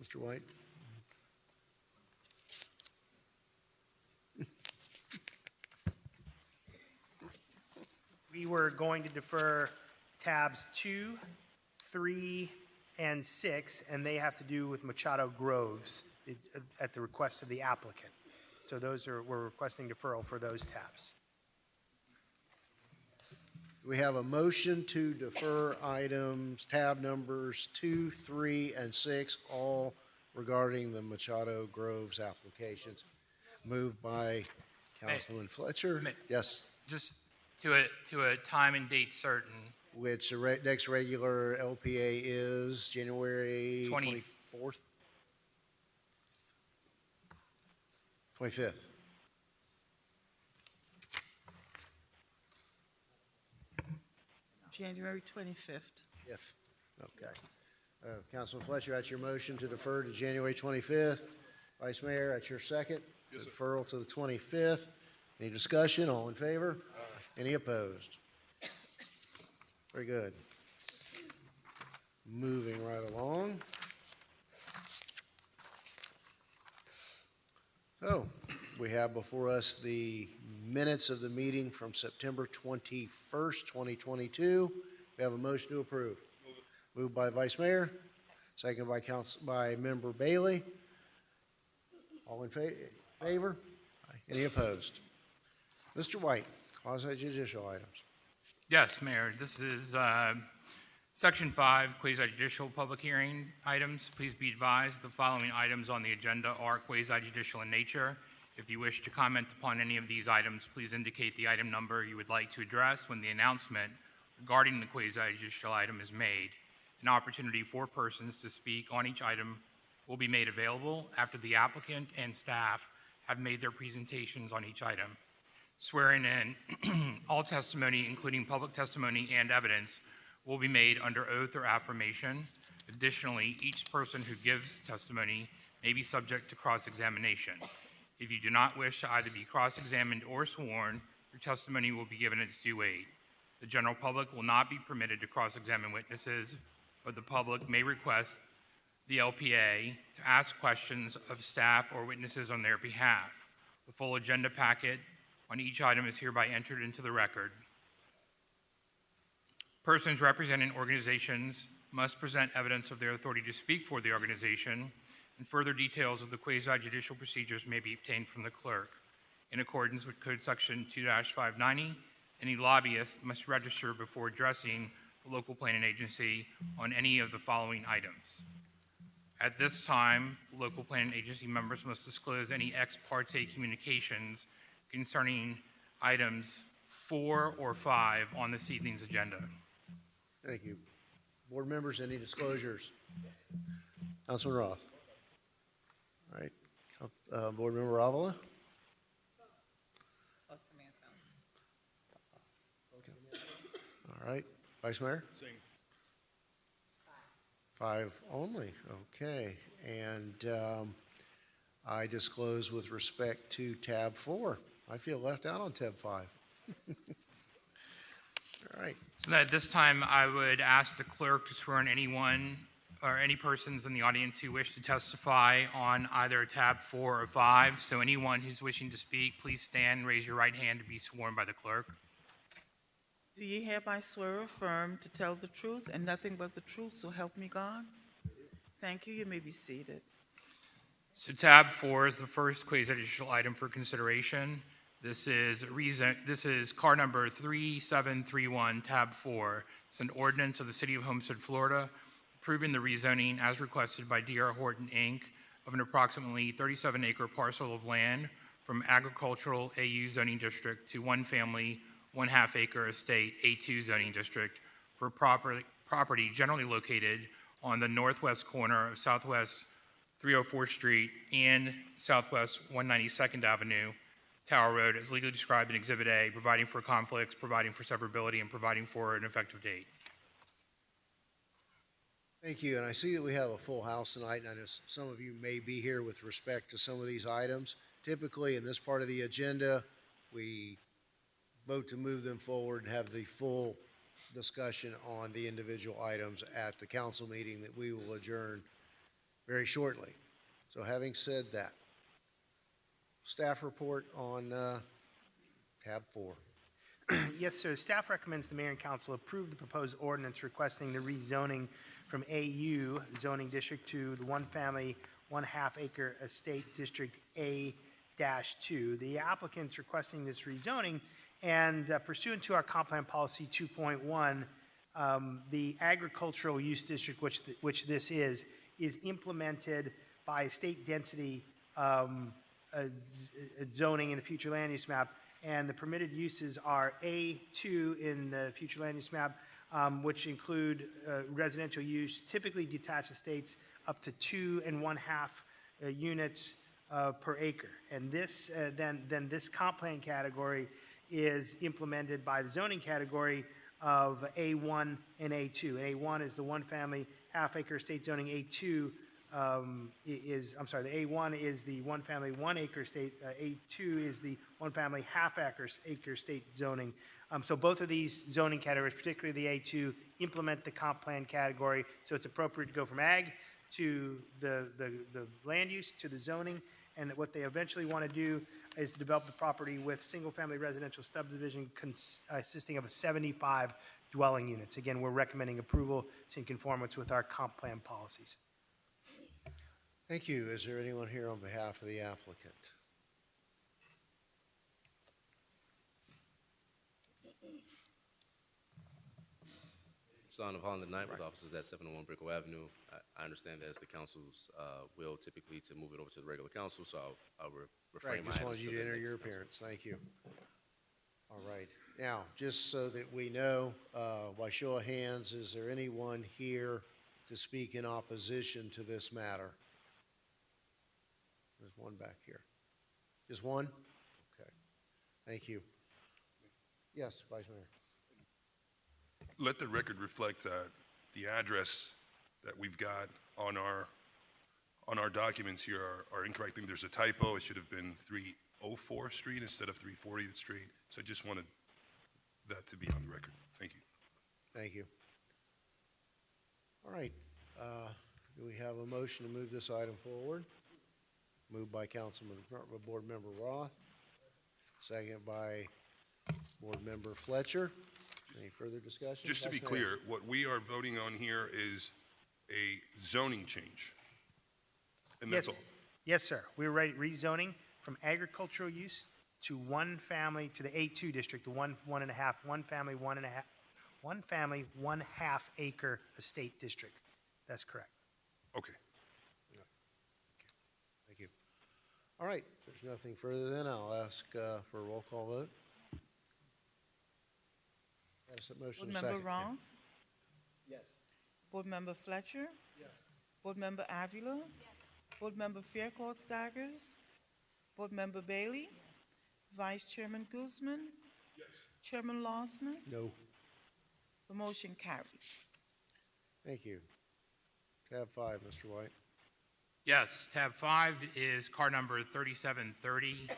Mr. White? We were going to defer tabs 2, 3, and 6, and they have to do with Machado Groves at the request of the applicant. So we're requesting deferral for those tabs. We have a motion to defer items, tab numbers 2, 3, and 6, all regarding the Machado Groves applications. Moved by Councilman Fletcher. Yes. Just to a time and date certain. Which the next regular LPA is January 24th? 25th. January 25th. Yes. Okay. Councilman Fletcher, that's your motion to defer to January 25th. Vice Mayor, that's your second. Yes, sir. Deferral to the 25th. Any discussion? All in favor? Any opposed? Very good. Moving right along. So, we have before us the minutes of the meeting from September 21st, 2022. We have a motion to approve. Moved by Vice Mayor, second by Member Bailey. All in favor? Any opposed? Mr. White, quasi-judicial items. Yes, Mayor, this is Section 5, quasi-judicial public hearing items. Please be advised the following items on the agenda are quasi-judicial in nature. If you wish to comment upon any of these items, please indicate the item number you would like to address when the announcement regarding the quasi-judicial item is made. An opportunity for persons to speak on each item will be made available after the applicant and staff have made their presentations on each item. Swearing in, all testimony, including public testimony and evidence, will be made under oath or affirmation. Additionally, each person who gives testimony may be subject to cross-examination. If you do not wish to either be cross-examined or sworn, your testimony will be given its due weight. The general public will not be permitted to cross-examine witnesses, but the public may request the LPA to ask questions of staff or witnesses on their behalf. The full agenda packet on each item is hereby entered into the record. Persons representing organizations must present evidence of their authority to speak for the organization, and further details of the quasi-judicial procedures may be obtained from the clerk. In accordance with Code Section 2-590, any lobbyist must register before addressing the local planning agency on any of the following items. At this time, local planning agency members must disclose any ex parte communications concerning items 4 or 5 on this evening's agenda. Thank you. Board members, any disclosures? Councilman Roth. All right. Board Member Avila? All right. Vice Mayor? Same. 5 only. Okay. And I disclose with respect to tab 4. I feel left out on tab 5. All right. So at this time, I would ask the clerk to swear in anyone or any persons in the audience who wish to testify on either tab 4 or 5. So anyone who's wishing to speak, please stand and raise your right hand to be sworn by the clerk. Do you hereby swear or affirm to tell the truth and nothing but the truth, so help me God? Thank you. You may be seated. So tab 4 is the first quasi-judicial item for consideration. This is car number 3731, tab 4. It's an ordinance of the City of Homestead, Florida, approving the rezoning as requested by D.R. Horton, Inc. of an approximately 37-acre parcel of land from agricultural AU zoning district to one-family, one-half-acre estate A2 zoning district for property generally located on the northwest corner of Southwest 304th Street and Southwest 192nd Avenue, Tower Road, as legally described in Exhibit A, providing for conflicts, providing for severability, and providing for an effective date. Thank you, and I see that we have a full house tonight, and I know some of you may be here with respect to some of these items. Typically, in this part of the agenda, we vote to move them forward and have the full discussion on the individual items at the council meeting that we will adjourn very shortly. So having said that, staff report on tab 4. Yes, sir. Staff recommends the mayor and council approve the proposed ordinance requesting the rezoning from AU zoning district to the one-family, one-half-acre estate district A-2. The applicant's requesting this rezoning, and pursuant to our comp plan policy 2.1, the agricultural use district, which this is implemented by state density zoning in the future land use map, and the permitted uses are A2 in the future land use map, which include residential use, typically detached estates up to 2 1/2 units per acre. And this then this comp plan category is implemented by the zoning category of A1 and A2. And A1 is the one-family half-acre estate zoning. A2 the A1 is the one-family one-acre estate. A2 is the one-family half-acre estate zoning. So both of these zoning categories, particularly the A2, implement the comp plan category. So it's appropriate to go from ag to the land use to the zoning. And what they eventually want to do is to develop the property with single-family residential subdivision consisting of 75 dwelling units. Again, we're recommending approval. It's in conformance with our comp plan policies. Thank you. Is there anyone here on behalf of the applicant? Son of Holland Knight with offices at 701 Brickell Avenue. I understand that it's the council's will typically to move it over to the regular council, so I'll refrain Right, my just items wanted you to to the enter next your council. appearance. Thank you. All right. Now, just so that we know, by show of hands, is there anyone here to speak in opposition to this matter? There's one back here. Just one? Okay. Thank you. Yes, Vice Mayor. Let the record reflect that the address that we've got on our documents here are incorrect. I think there's a typo. It should have been 304 Street instead of 340th Street. So I just wanted that to be on the record. Thank you. Thank you. All right. Do we have a motion to move this item forward? Moved by Board Member Roth, second by Board Member Fletcher. Any further discussion? Just to be Vice Mayor. clear, what we are voting on here is a zoning change. And that's all. Yes, sir. We're rezoning from agricultural use to one family to the A2 district, the one family, one half acre estate district. That's correct. Okay. Thank you. All right. If there's nothing further, then I'll ask for a roll call vote. Pass that motion Board to Member second. Roth? Yes. Board Member Fletcher? Yes. Board Member Avila? Yes. Board Member Fairclough Staggers? Board Member Bailey? Vice Chairman Guzman? Yes. Chairman Losner? No. The motion carries. Thank you. Tab 5, Mr. White. Yes, tab 5 is card number 3730.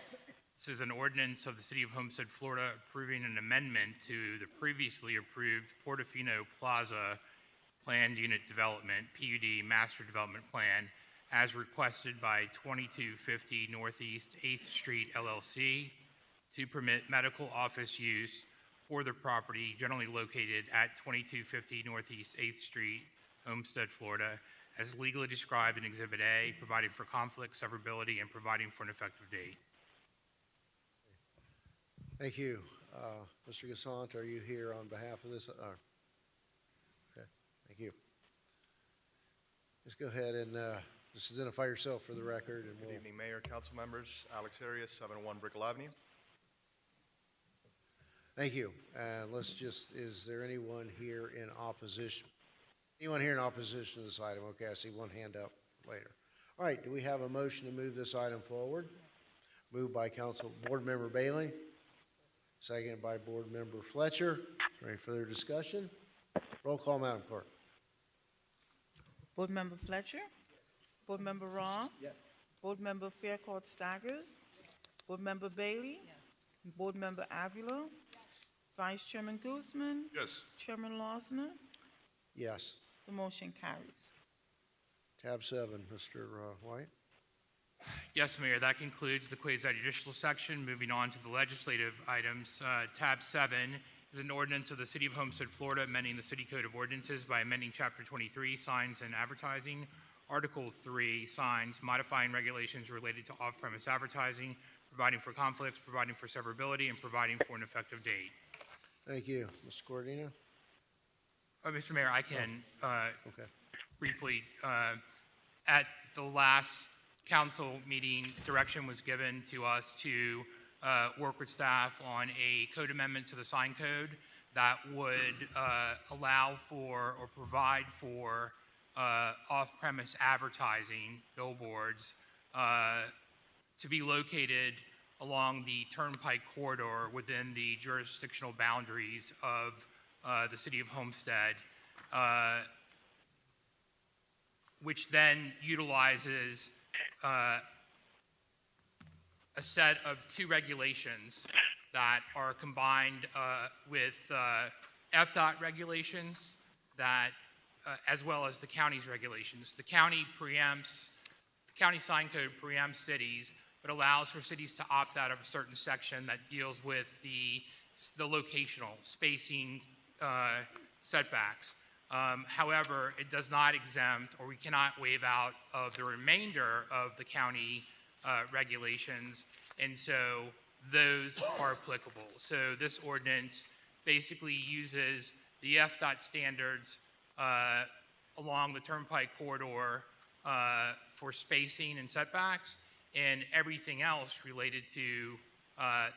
This is an ordinance of the City of Homestead, Florida, approving an amendment to the previously approved Portofino Plaza Planned Unit Development, PUD Master Development Plan, as requested by 2250 Northeast 8th Street LLC to permit medical office use for the property generally located at 2250 Northeast 8th Street, Homestead, Florida, as legally described in Exhibit A, providing for conflict, severability, and providing for an effective date. Thank you. Mr. Gassant, are you here on behalf of this? Okay, thank you. Just go ahead and just identify yourself for the record, and Good we'll. evening, Mayor, council members. Alex Arias, 701 Brickell Avenue. Thank you. Is there anyone here in opposition? Anyone here in opposition to this item? Okay, I see one hand up later. All right, do we have a motion to move this item forward? Moved by Board Member Bailey, seconded by Board Member Fletcher. Is there any further discussion? Roll call, Madam Clerk. Board Member Fletcher? Board Member Roth? Yes. Board Member Fairclough Staggers? Board Member Bailey? Yes. Board Member Avila? Vice Chairman Guzman? Yes. Chairman Losner? Yes. The motion carries. Tab 7, Mr. White. Yes, Mayor, that concludes the quasi-judicial section. Moving on to the legislative items. Tab 7 is an ordinance of the City of Homestead, Florida, amending the City Code of Ordinances by amending Chapter 23, Signs and Advertising, Article 3, Signs, modifying regulations related to off-premise advertising, providing for conflicts, providing for severability, and providing for an effective date. Thank you. Mr. Cordino? Mr. Mayor, I can Okay. briefly, at the last council meeting, direction was given to us to work with staff on a code amendment to the sign code that would allow for or provide for off-premise advertising billboards to be located along the Turnpike corridor within the jurisdictional boundaries of the City of Homestead, which then utilizes a set of 2 regulations that are combined with FDOT regulations that, as well as the county's regulations. The county sign code preempts cities, but allows for cities to opt out of a certain section that deals with the locational spacing setbacks. However, it does not exempt, or we cannot waive out of the remainder of the county regulations, and so those are applicable. So this ordinance basically uses the FDOT standards along the Turnpike corridor for spacing and setbacks, and everything else related to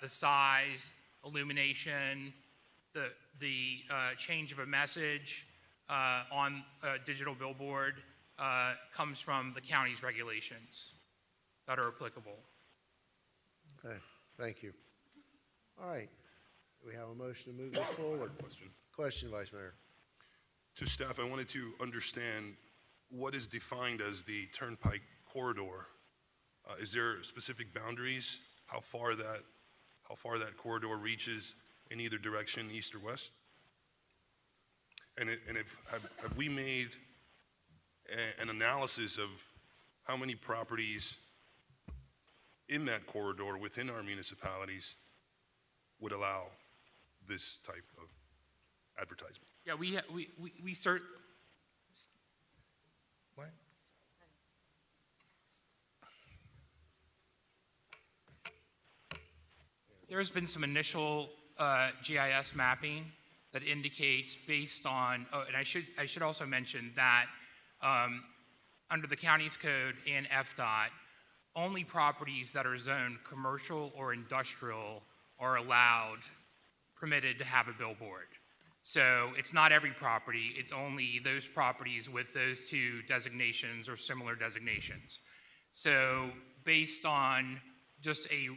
the size, illumination, the change of a message on a digital billboard comes from the county's regulations that are applicable. Okay, thank you. All right, we have a motion to move this forward. Question, Vice Mayor. To staff, I wanted to understand what is defined as the Turnpike corridor. Is there specific boundaries? How far that corridor reaches in either direction, east or west? And have we made an analysis of how many properties in that corridor within our municipalities would allow this type of advertisement? Yeah, we what? There's been some initial GIS mapping that indicates based on, and I should also mention that under the county's code and FDOT, only properties that are zoned commercial or industrial are permitted to have a billboard. So it's not every property, it's only those properties with those 2 designations or similar designations. So based on just a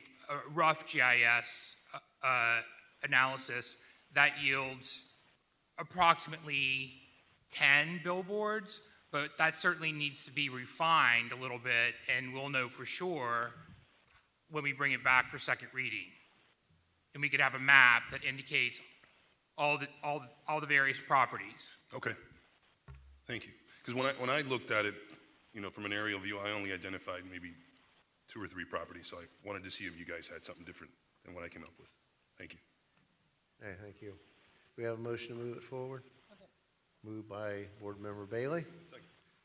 rough GIS analysis, that yields approximately 10 billboards, but that certainly needs to be refined a little bit, and we'll know for sure when we bring it back for second reading. And we could have a map that indicates all the various properties. Okay, thank you. Because when I looked at it, from an aerial view, I only identified maybe 2 or 3 properties, so I wanted to see if you guys had something different than what I came up with. Thank you. Hey, thank you. We have a motion to move it forward. Okay. Moved by Board Member Bailey.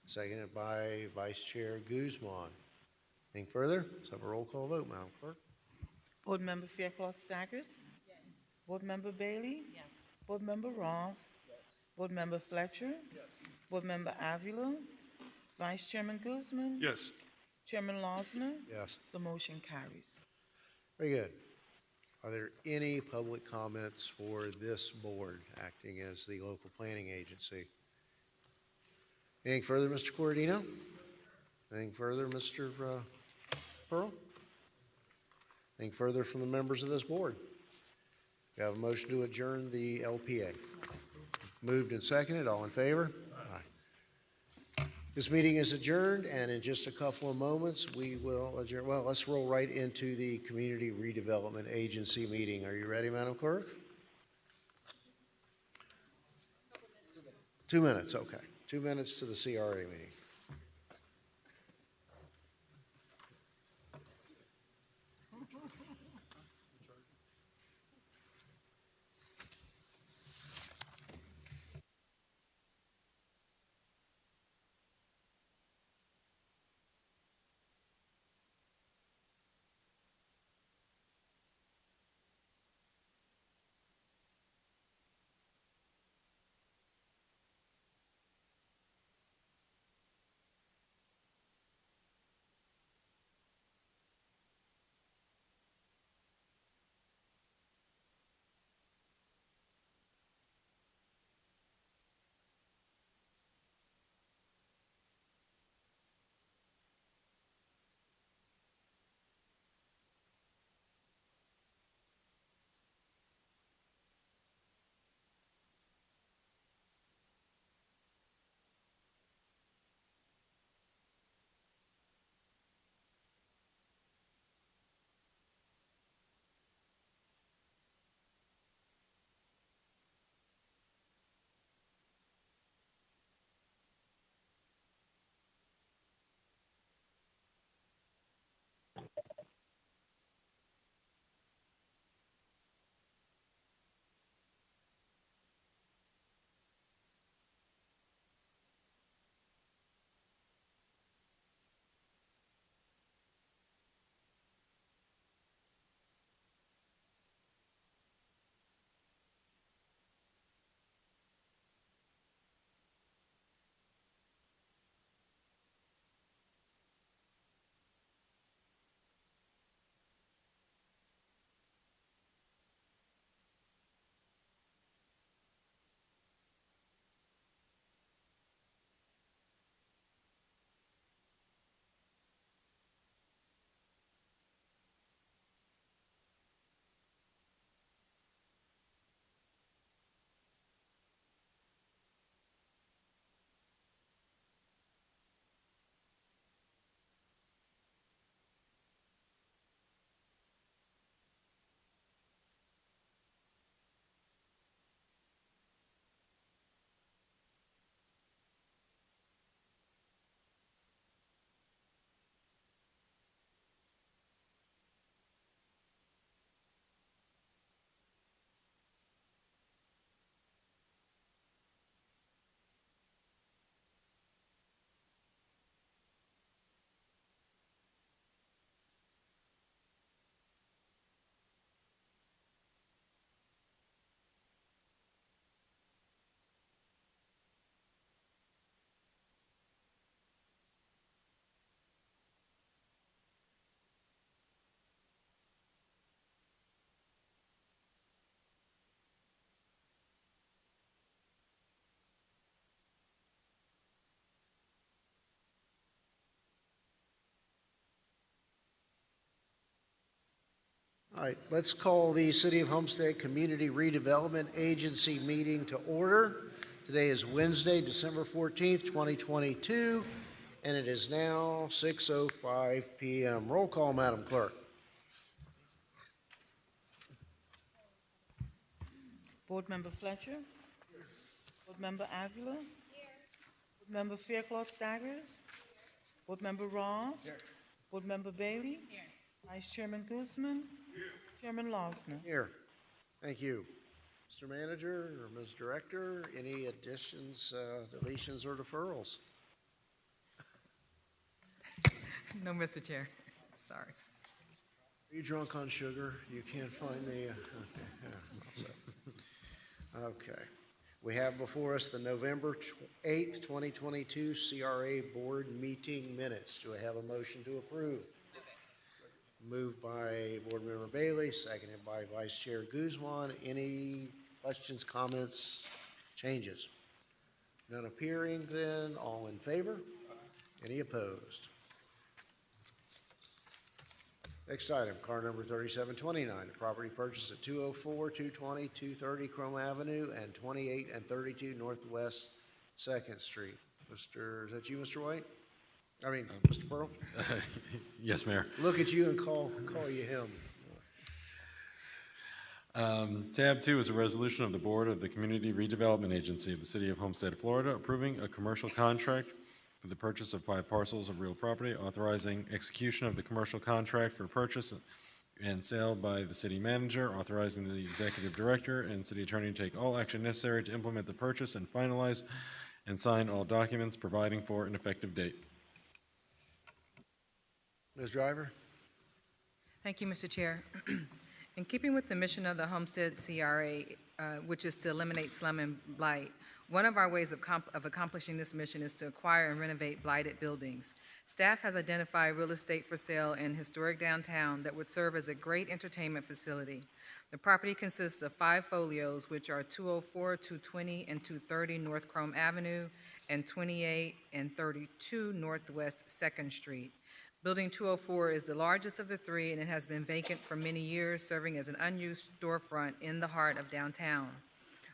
Seconded by Vice Chair Guzman. Anything further? Let's have a roll call vote, Madam Clerk. Board Member Fairclough Staggers? Yes. Board Member Bailey? Yes. Board Member Roth? Yes. Board Member Fletcher? Yes. Board Member Avila? Vice Chairman Guzman. Yes. Chairman Losner. Yes. The motion carries. Very good. Are there any public comments for this board acting as the local planning agency? Anything further, Mr. Corradino? Anything further, Mr. Pearl? Anything further from the members of this board? We have a motion to adjourn the LPA. Moved and seconded. All in favor? Aye. This meeting is adjourned, and in just a couple of moments, we will adjourn. Well, let's roll right into the Community Redevelopment Agency meeting. Are you ready, Madam Clerk? 2 minutes, okay. 2 minutes to the CRA meeting. All right, let's call the City of Homestead Community Redevelopment Agency meeting to order. Today is Wednesday, December 14th, 2022, and it is now 6:05 p.m. Roll call, Madam Clerk. Board Member Fletcher. Board Member Avila. Board Member Faircloth Staggers. Board Member Roth. Board Member Bailey. Vice Chairman Guzman. Chairman Losner. Here. Thank you. Mr. Manager or Ms. Director, any additions, deletions, or deferrals? No, Mr. Chair. Sorry. Are you drunk on sugar? You can't find the, okay. Okay. We have before us the November 8th, 2022 CRA Board Meeting Minutes. Do I have a motion to approve? Moved by Board Member Bailey, seconded by Vice Chair Guzman. Any questions, comments, changes? None appearing then. All in favor? Any opposed? Next item, car number 3729, property purchase at 204, 220, 230 Chrome Avenue and 28 and 32 Northwest 2nd Street. Is that you, Mr. White? I mean, Mr. Pearl? Yes, Mayor. Look at you and call you him. Tab 2 is a resolution of the Board of the Community Redevelopment Agency of the City of Homestead, Florida, approving a commercial contract for the purchase of 5 parcels of real property, authorizing execution of the commercial contract for purchase and sale by the city manager, authorizing the executive director and city attorney to take all action necessary to implement the purchase and finalize and sign all documents, providing for an effective date. Ms. Driver? Thank you, Mr. Chair. In keeping with the mission of the Homestead CRA, which is to eliminate slum and blight, one of our ways of accomplishing this mission is to acquire and renovate blighted buildings. Staff has identified real estate for sale in historic downtown that would serve as a great entertainment facility. The property consists of 5 folios, which are 204, 220, and 230 North Chrome Avenue, and 28 and 32 Northwest 2nd Street. Building 204 is the largest of the 3, and it has been vacant for many years, serving as an unused storefront in the heart of downtown.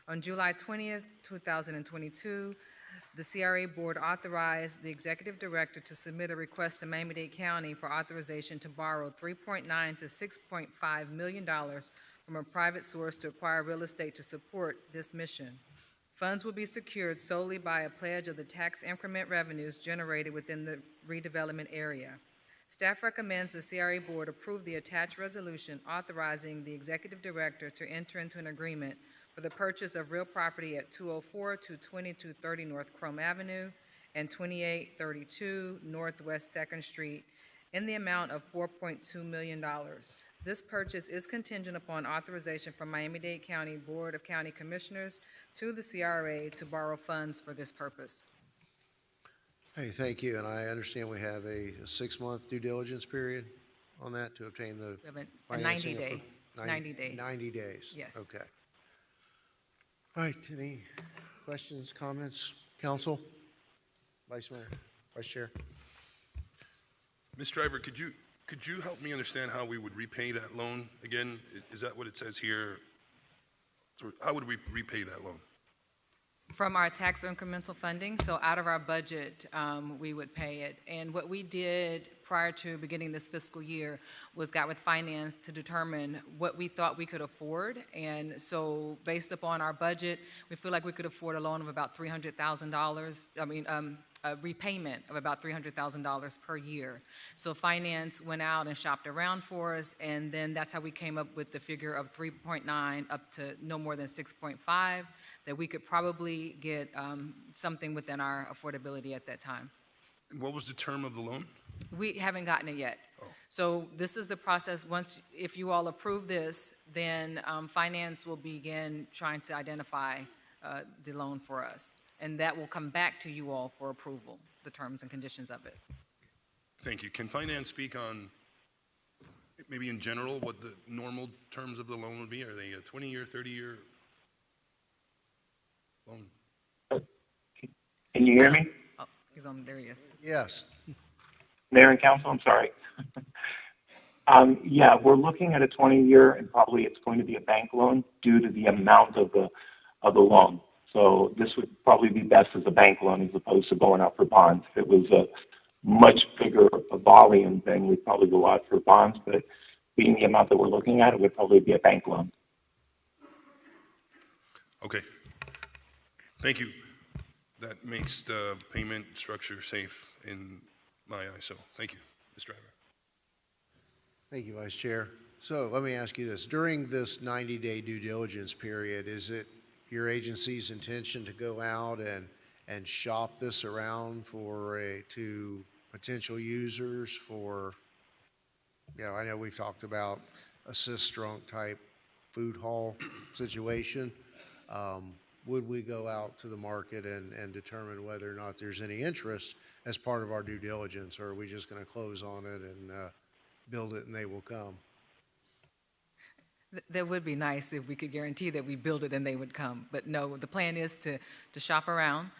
On July 20th, 2022, the CRA Board authorized the Executive Director to submit a request to Miami-Dade County for authorization to borrow $3.9 to $6.5 million from a private source to acquire real estate to support this mission. Funds will be secured solely by a pledge of the tax increment revenues generated within the redevelopment area. Staff recommends the CRA Board approve the attached resolution authorizing the Executive Director to enter into an agreement for the purchase of real property at 204, 220, 230 North Chrome Avenue and 2832 Northwest 2nd Street in the amount of $4.2 million. This purchase is contingent upon authorization from Miami-Dade County Board of County Commissioners to the CRA to borrow funds for this purpose. Hey, thank you, and I understand we have a 6-month due diligence period on that to obtain the We have a financing 90-day. 90 day. 90 days? Yes. Okay. All right, any questions, comments? Council? Vice Mayor? Vice Chair? Ms. Driver, could you help me understand how we would repay that loan again? Is that what it says here? So how would we repay that loan? From our tax incremental funding, so out of our budget, we would pay it. And what we did prior to beginning this fiscal year was got with finance to determine what we thought we could afford. And so based upon our budget, we feel like we could afford a loan of about $300,000, a repayment of about $300,000 per year. So finance went out and shopped around for us, and then that's how we came up with the figure of 3.9 up to no more than 6.5, that we could probably get something within our affordability at that time. And what was the term of the loan? We haven't gotten it yet. Oh. So this is the process. Once, if you all approve this, then finance will begin trying to identify the loan for us. And that will come back to you all for approval, the terms and conditions of it. Thank you. Can finance speak on, maybe in general, what the normal terms of the loan would be? Are they a 20-year, 30-year loan? Can you hear me? Oh, he's on, there he is. Yes. Mayor and Council, I'm sorry. Yeah, we're looking at a 20-year, and probably it's going to be a bank loan due to the amount of the loan. So this would probably be best as a bank loan as opposed to going out for bonds. If it was a much bigger volume, then we'd probably go out for bonds, but being the amount that we're looking at, it would probably be a bank loan. Okay. Thank you. That makes the payment structure safe in my eyes, so thank you, Ms. Driver. Thank you, Vice Chair. So let me ask you this. During this 90-day due diligence period, is it your agency's intention to go out and shop this around to potential users for, I know we've talked about assist drunk type food hall situation. would we go out to the market and determine whether or not there's any interest as part of our due diligence, or are we just going to close on it and build it and they will come? That would be nice if we could guarantee that we build it and they would come. But no, the plan is to shop around.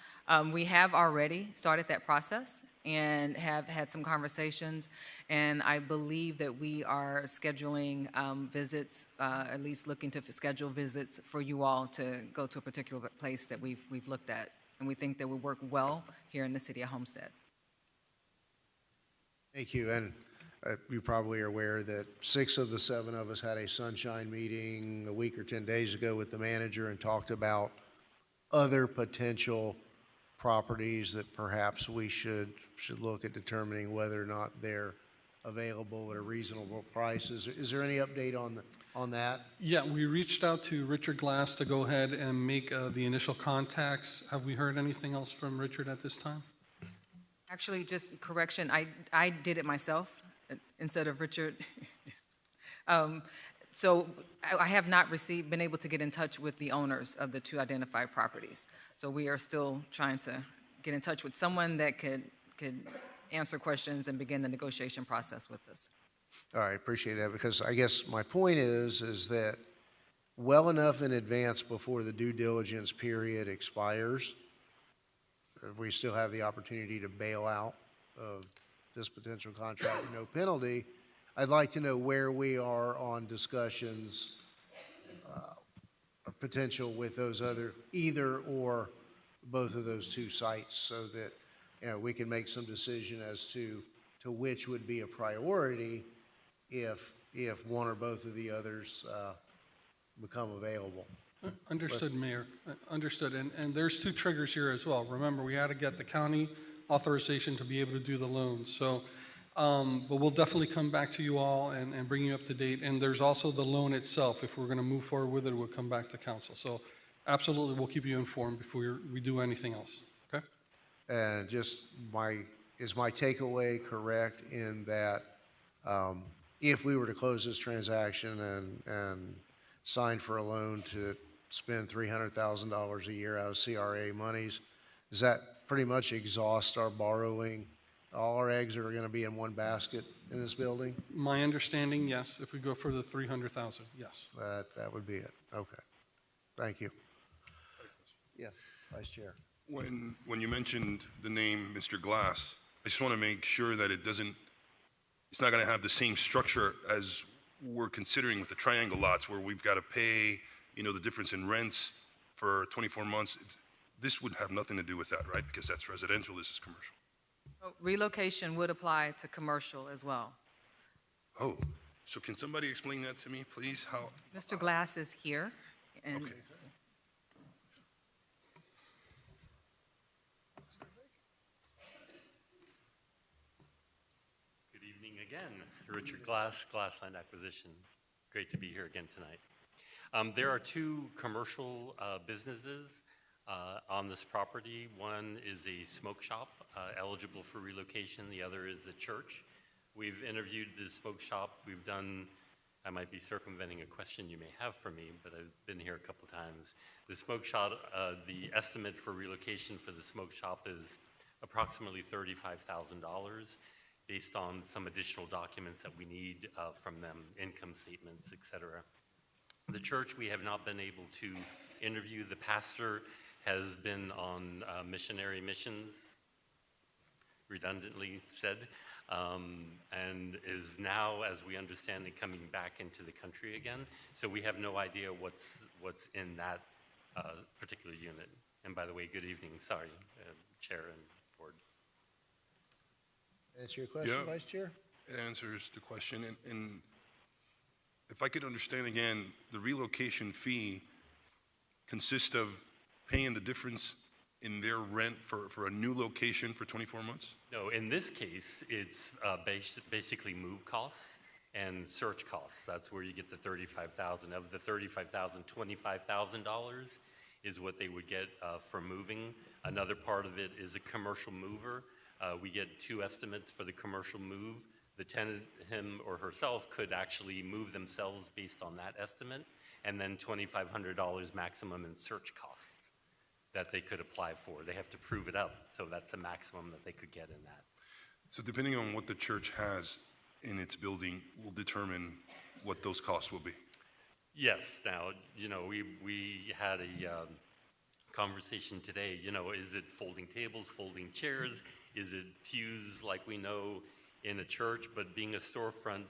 We have already started that process and have had some conversations. And I believe that we are scheduling visits, at least looking to schedule visits for you all to go to a particular place that we've looked at. And we think that would work well here in the city of Homestead. Thank you. And you probably are aware that 6 of the 7 of us had a sunshine meeting a week or 10 days ago with the manager and talked about other potential properties that perhaps we should look at determining whether or not they're available at a reasonable price. Is there any update on that? Yeah, we reached out to Richard Glass to go ahead and make the initial contacts. Have we heard anything else from Richard at this time? Actually, just correction, I did it myself instead of Richard. So I have not been able to get in touch with the owners of the 2 identified properties. So we are still trying to get in touch with someone that could answer questions and begin the negotiation process with us. All right, appreciate that, because I guess my point is that well enough in advance before the due diligence period expires, we still have the opportunity to bail out of this potential contract with no penalty. I'd like to know where we are on discussions, potential with those either or both of those 2 sites, so that we can make some decision as to which would be a priority if one or both of the others become available. Understood, Mayor. Understood. And there's 2 triggers here as well. Remember, we had to get the county authorization to be able to do the loan. So, but we'll definitely come back to you all and bring you up to date. And there's also the loan itself. If we're going to move forward with it, we'll come back to council. So absolutely, we'll keep you informed before we do anything else. Okay? And just is my takeaway correct in that if we were to close this transaction and sign for a loan to spend $300,000 a year out of CRA monies, does that pretty much exhaust our borrowing? All our eggs are going to be in one basket in this building? My understanding, yes. If we go for the 300,000, yes. That would be it. Okay. Thank you. Yeah, Vice Chair. When you mentioned the name Mr. Glass, I just want to make sure that it's not going to have the same structure as we're considering with the triangle lots, where we've got to pay, the difference in rents for 24 months. This would have nothing to do with that, right? Because that's residential, this is commercial. Relocation would apply to commercial as well. Oh, so can somebody explain that to me, please? How? Mr. Glass is here. And Okay. Good evening again. Richard Glass, Glassline Acquisition. Great to be here again tonight. There are 2 commercial businesses on this property. One is a smoke shop eligible for relocation. The other is a church. We've interviewed the smoke shop. I might be circumventing a question you may have for me, but I've been here a couple times. The smoke shop, the estimate for relocation for the smoke shop is approximately $35,000 based on some additional documents that we need from them, income statements, et cetera. The church, we have not been able to interview. The pastor has been on missionary missions, redundantly said, and is now, as we understand it, coming back into the country again. So we have no idea what's in that particular unit. And by the way, good evening, sorry, Chair and Board. Answer your question, Yeah. Vice Chair? It answers the question. And if I could understand again, the relocation fee consists of paying the difference in their rent for a new location for 24 months? No, in this case, it's basically move costs and search costs. That's where you get the $35,000. Of the $35,000, $25,000 is what they would get for moving. Another part of it is a commercial mover. We get 2 estimates for the commercial move. The tenant, him or herself, could actually move themselves based on that estimate, and then $2,500 maximum in search costs. that they could apply for. They have to prove it up, so that's the maximum that they could get in that. So depending on what the church has in its building will determine what those costs will be. Yes, now, we had a conversation today, is it folding tables, folding chairs? Is it pews like we know in a church? But being a storefront,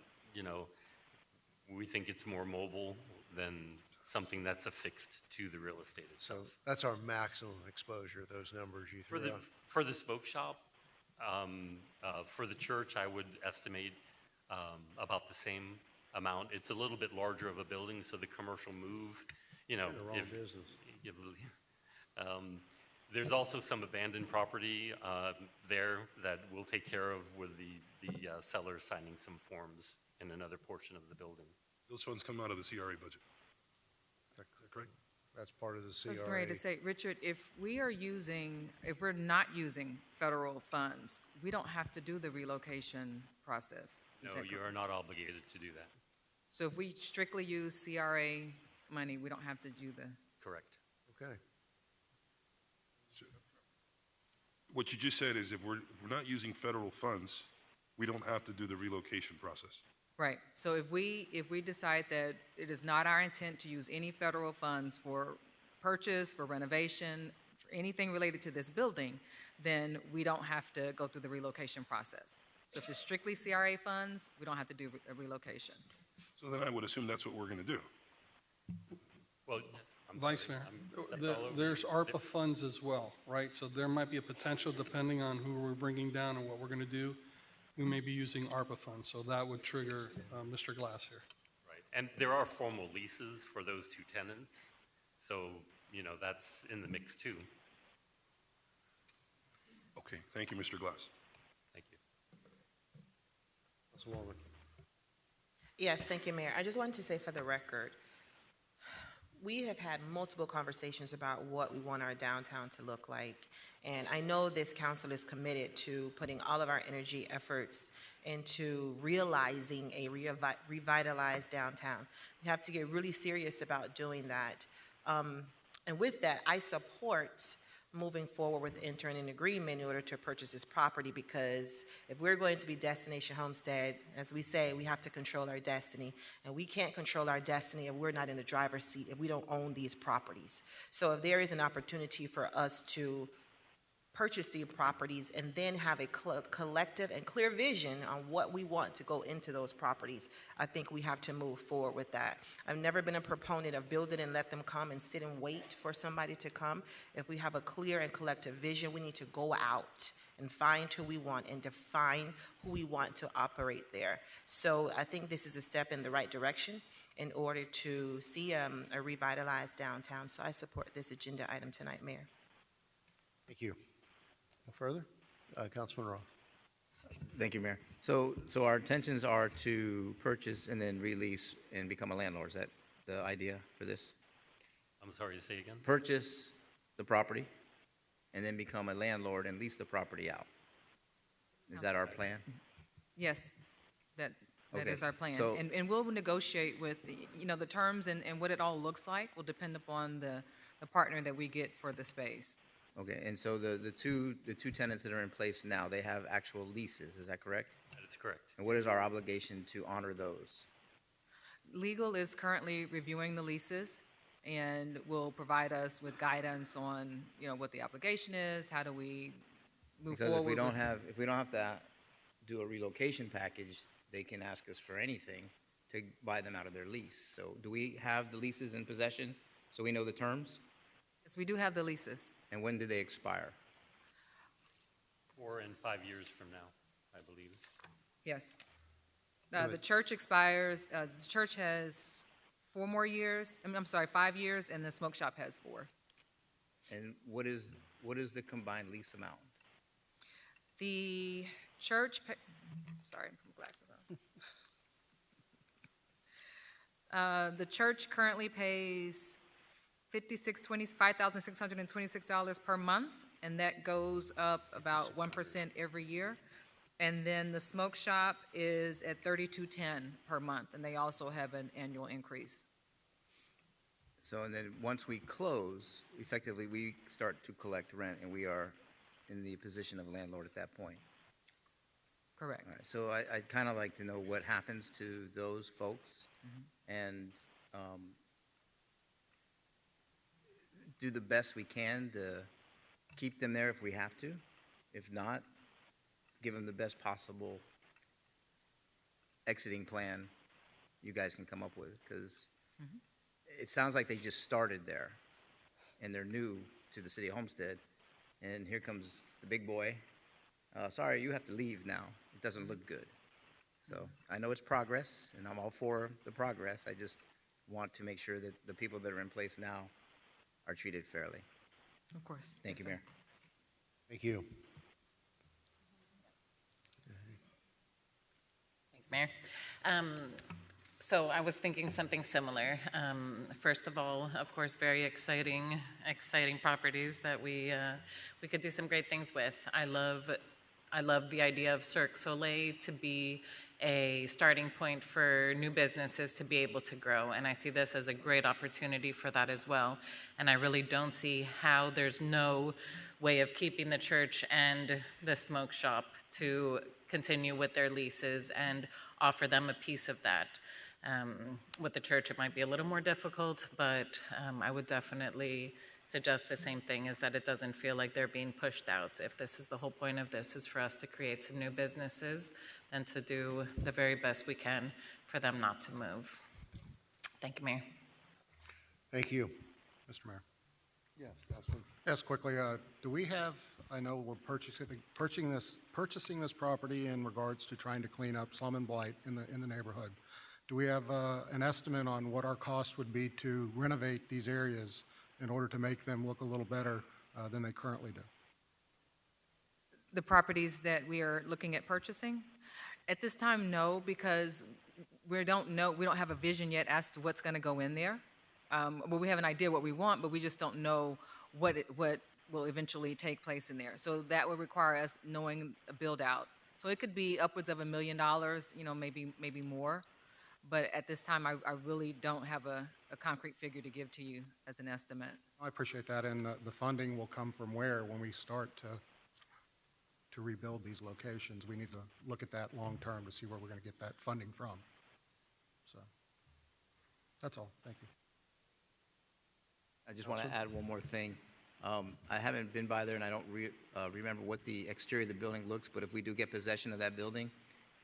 we think it's more mobile than something that's affixed to the real estate So itself. that's our maximum exposure, those numbers you threw out. For the smoke shop, for the church, I would estimate about the same amount. It's a little bit larger of a building, so the commercial move, In the wrong business. There's also some abandoned property there that we'll take care of with the seller signing some forms in another portion of the building. Those funds come out of the CRA budget. Is that correct? That's part of the So I was CRA. ready to say, Richard, if we're not using federal funds, we don't have to do the relocation process. Is No, that you correct? are not obligated to do that. So if we strictly use CRA money, we don't have to do the, Correct. Okay. What you just said is if we're not using federal funds, we don't have to do the relocation process. right. So if we decide that it is not our intent to use any federal funds for purchase, for renovation, for anything related to this building, then we don't have to go through the relocation process. So if it's strictly CRA funds, we don't have to do a relocation. So then I would assume that's what we're going to do. Well, I'm Vice sorry, Mayor, I'm stepped all over there's you. ARPA funds as well, right? So there might be a potential, depending on who we're bringing down and what we're going to do, we may be using ARPA funds. So that would trigger Mr. Glass here. Right, and there are formal leases for those two tenants, so, that's in the mix too. Okay, thank you, Mr. Glass. Thank you. Councilwoman. Yes, thank you, Mayor. I just wanted to say for the record, we have had multiple conversations about what we want our downtown to look like. And I know this council is committed to putting all of our energy efforts into realizing a revitalized downtown. We have to get really serious about doing that. And with that, I support moving forward with entering an agreement in order to purchase this property, because if we're going to be Destination Homestead, as we say, we have to control our destiny. And we can't control our destiny if we're not in the driver's seat, if we don't own these properties. So if there is an opportunity for us to purchase these properties and then have a collective and clear vision on what we want to go into those properties, I think we have to move forward with that. I've never been a proponent of build it and let them come and sit and wait for somebody to come. If we have a clear and collective vision, we need to go out and find who we want and define who we want to operate there. So I think this is a step in the right direction in order to see a revitalized downtown. So I support this agenda item tonight, Mayor. Thank you. No further? Councilman Roth. Thank you, Mayor. So our intentions are to purchase and then release and become a landlord. Is that the idea for this? I'm sorry, say again? Purchase the property and then become a landlord and lease the property out. Is that our plan? Yes, that Okay, is our plan. so- And we'll negotiate with, the terms and what it all looks like will depend upon the partner that we get for the space. Okay, and so the two tenants that are in place now, they have actual leases, is that correct? That is correct. And what is our obligation to honor those? Legal is currently reviewing the leases and will provide us with guidance on, what the obligation is, how do we move Because forward. if we don't have to do a relocation package, they can ask us for anything to buy them out of their lease. So do we have the leases in possession so we know the terms? Yes, we do have the leases. And when do they expire? 4 and 5 years from now, I believe. Yes. The church expires, the church has 4 more years, I'm sorry, 5 years, and the smoke shop has 4. And what is the combined lease amount? The church, sorry, put my glasses on. The church currently pays $5,626 per month, and that goes up about 1% every year. And then the smoke shop is at $3,210 per month, and they also have an annual increase. So, and then once we close, effectively, we start to collect rent, and we are in the position of landlord at that point. Correct. All right, so I'd kind of like to know what happens to those folks and do the best we can to keep them there if we have to. If not, give them the best possible exiting plan you guys can come up with, because it sounds like they just started there and they're new to the city of Homestead, and here comes the big boy. Sorry, you have to leave now. It doesn't look good. So I know it's progress, and I'm all for the progress. I just want to make sure that the people that are in place now are treated fairly. Of course. Thank you, Yes, sir. Mayor. Thank you. Mayor. So I was thinking something similar. First of all, of course, very exciting properties that we could do some great things with. I love the idea of Cirque Soleil to be a starting point for new businesses to be able to grow, and I see this as a great opportunity for that as well. And I really don't see how there's no way of keeping the church and the smoke shop to continue with their leases and offer them a piece of that. With the church, it might be a little more difficult, but I would definitely suggest the same thing, is that it doesn't feel like they're being pushed out. If this is the whole point of this, is for us to create some new businesses and to do the very best we can for them not to move. Thank you, Mayor. Thank you. Mr. Mayor. Yes, yes, quickly, do we have, I know we're purchasing this property in regards to trying to clean up slum and blight in the neighborhood. Do we have an estimate on what our cost would be to renovate these areas in order to make them look a little better than they currently do? The properties that we are looking at purchasing? At this time, no, because we don't know, we don't have a vision yet as to what's going to go in there. Well, we have an idea what we want, but we just don't know what will eventually take place in there. So that would require us knowing a build out. So it could be upwards of $1 million, maybe more. But at this time, I really don't have a concrete figure to give to you as an estimate. I appreciate that, and the funding will come from where when we start to rebuild these locations. We need to look at that long term to see where we're going to get that funding from. So that's all. Thank you. I just want to add one more thing. I haven't been by there, and I don't remember what the exterior of the building looks, but if we do get possession of that building,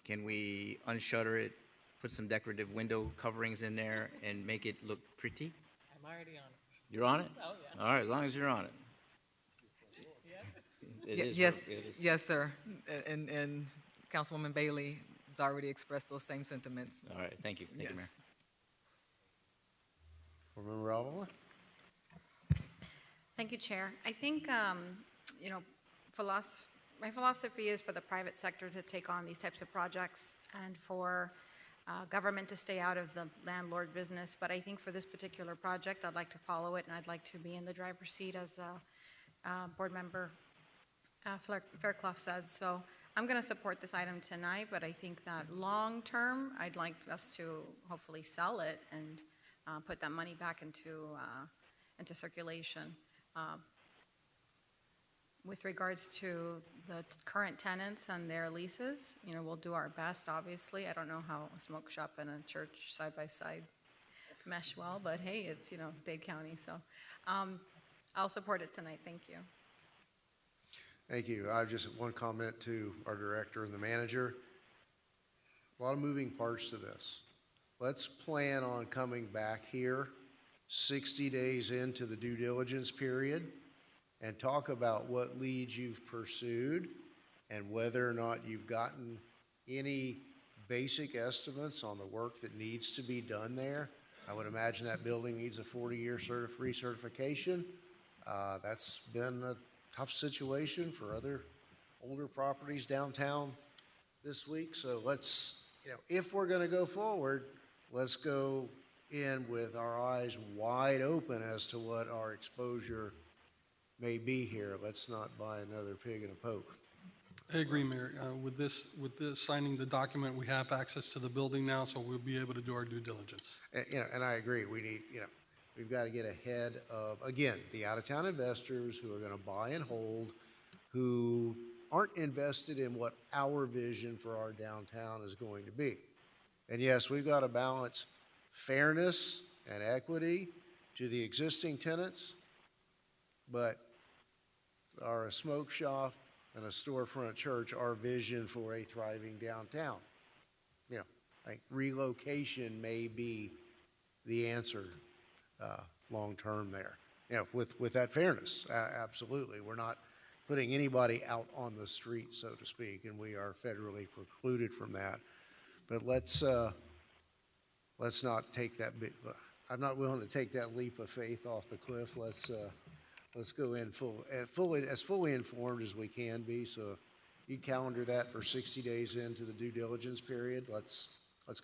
can we unshutter it, put some decorative window coverings in there, and make it look pretty? I'm already on it. You're on it? Oh, yeah. All right, as long as you're on it. Yes, sir. And Councilwoman Bailey has already expressed those same sentiments. All right, thank you. Thank you, Mayor. Board Member Alvala? Thank you, Chair. I think, my philosophy is for the private sector to take on these types of projects and for government to stay out of the landlord business. But I think for this particular project, I'd like to follow it, and I'd like to be in the driver's seat, as Board Member Fairclough said. So I'm going to support this item tonight, but I think that long term, I'd like us to hopefully sell it and put that money back into circulation. With regards to the current tenants and their leases, we'll do our best, obviously. I don't know how a smoke shop and a church side by side mesh well, but hey, it's, Dade County. So I'll support it tonight. Thank you. Thank you. I have just one comment to our director and the manager. A lot of moving parts to this. Let's plan on coming back here 60 days into the due diligence period and talk about what leads you've pursued and whether or not you've gotten any basic estimates on the work that needs to be done there. I would imagine that building needs a 40-year recertification. That's been a tough situation for other older properties downtown this week. So let's, if we're going to go forward, let's go in with our eyes wide open as to what our exposure may be here. Let's not buy another pig in a poke. I agree, Mayor. With this signing the document, we have access to the building now, so we'll be able to do our due diligence. And I agree. We need, We've got to get ahead of, again, the out-of-town investors who are going to buy and hold, who aren't invested in what our vision for our downtown is going to be. And yes, we've got to balance fairness and equity to the existing tenants, but are a smoke shop and a storefront church our vision for a thriving downtown? You know, like relocation may be the answer long-term there. You know, with that fairness, absolutely. We're not putting anybody out on the street, so to speak, and we are federally precluded from that. But let's not take that big, I'm not willing to take that leap of faith off the cliff. Let's go in fully informed as we can be. So if you calendar that for 60 days into the due diligence period, let's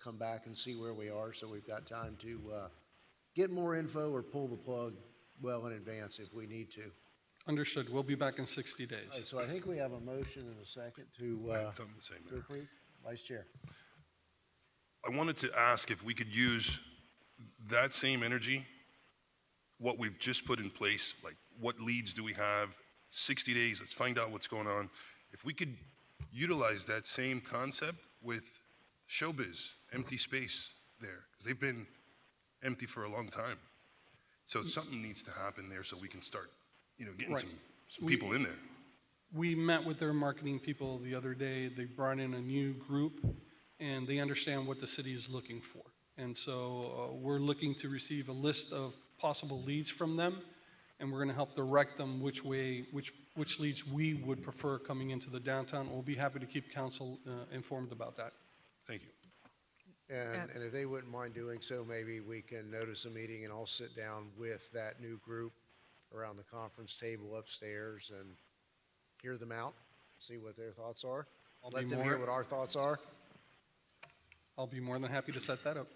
come back and see where we are, so we've got time to get more info or pull the plug well in advance if we need to. Understood. We'll be back in 60 days. All right, so I think we have a motion and a second to Something to say, to Mayor. approve. Vice Chair. I wanted to ask if we could use that same energy, what we've just put in place, like what leads do we have, 60 days, let's find out what's going on. If we could utilize that same concept with showbiz, empty space there, because they've been empty for a long time. So something needs to happen there so we can start, getting Right. some people in there. We met with their marketing people the other day. They brought in a new group, and they understand what the city is looking for. And so we're looking to receive a list of possible leads from them, and we're going to help direct them which leads we would prefer coming into the downtown. We'll be happy to keep council informed about that. Thank you. And if they wouldn't mind doing so, maybe we can notice a meeting and I'll sit down with that new group around the conference table upstairs and hear them out, see what their thoughts are. Let them hear what our thoughts are. I'll be more than happy to set that up.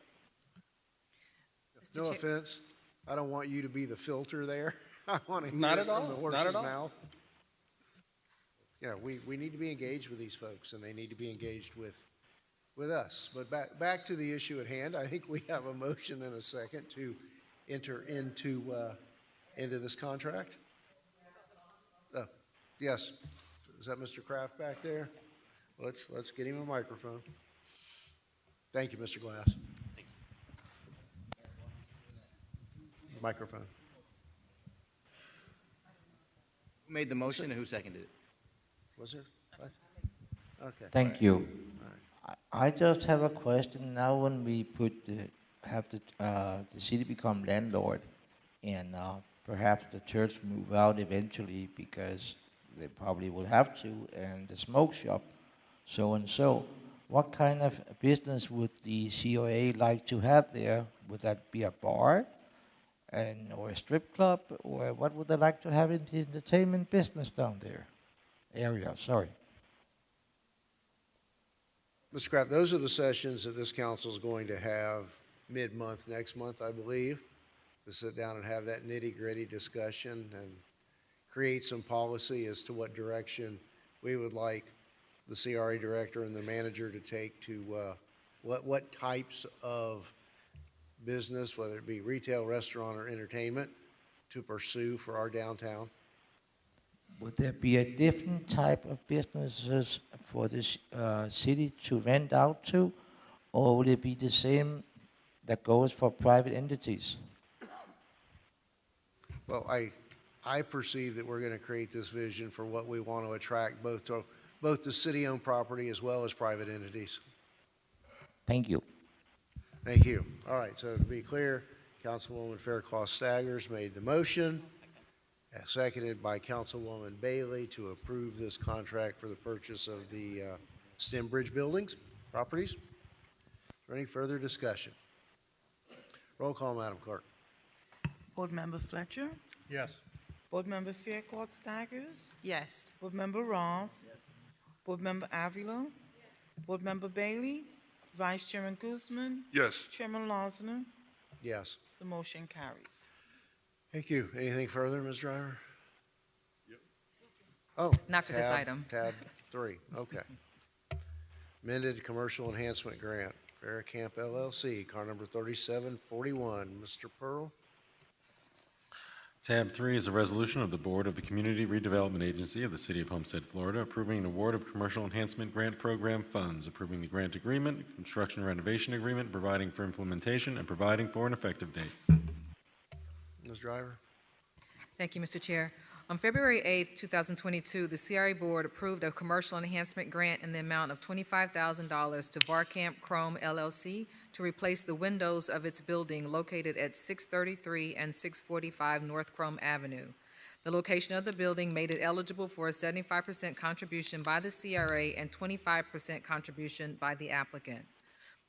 No offense, I don't want you to be the filter there. I want to Not hear at it from all, the not horse's at all. mouth. We need to be engaged with these folks, and they need to be engaged with us. But back to the issue at hand, I think we have a motion and a second to enter into this contract. Yes, is that Mr. Kraft back there? Let's get him a microphone. Thank you, Mr. Glass. Microphone. Who made the motion and who seconded it? Was there? What? Okay. Thank you. I just have a question. Now when we have the city become landlord and perhaps the church move out eventually because they probably will have to, and the smoke shop, so and so, what kind of business would the COA like to have there? Would that be a bar or a strip club, or what would they like to have in the entertainment business down there? Area, sorry. Mr. Kraft, those are the sessions that this council is going to have mid-month next month, I believe, to sit down and have that nitty-gritty discussion and create some policy as to what direction we would like the CRA director and the manager to take to what types of business, whether it be retail, restaurant, or entertainment, to pursue for our downtown. Would there be a different type of businesses for this city to rent out to, or would it be the same that goes for private entities? Well, I perceive that we're going to create this vision for what we want to attract both the city-owned property as well as private entities. Thank you. Thank you. All right, so to be clear, Councilwoman Faircloth Staggers made the motion, seconded by Councilwoman Bailey to approve this contract for the purchase of the Stem Bridge buildings, properties. Is there any further discussion? Roll call, Madam Clerk. Board Member Fletcher? Yes. Board Member Faircloth Staggers? Yes. Board Member Roth? Board Member Avila? Board Member Bailey? Vice Chairman Guzman? Yes. Chairman Losner? Yes. The motion carries. Thank you. Anything further, Ms. Driver? Yep. Oh. Not for this item. Tab 3, okay. Amended Commercial Enhancement Grant, Camp LLC, car number 3741. Mr. Pearl? Tab 3 is a resolution of the Board of the Community Redevelopment Agency of the City of Homestead, Florida, approving an award of Commercial Enhancement Grant Program funds, approving the grant agreement, construction renovation agreement, providing for implementation, and providing for an effective date. Ms. Driver? Thank you, Mr. Chair. On February 8, 2022, the CRA Board approved a commercial enhancement grant in the amount of $25,000 to Varcamp Chrome LLC to replace the windows of its building located at 633 and 645 North Chrome Avenue. The location of the building made it eligible for a 75% contribution by the CRA and 25% contribution by the applicant.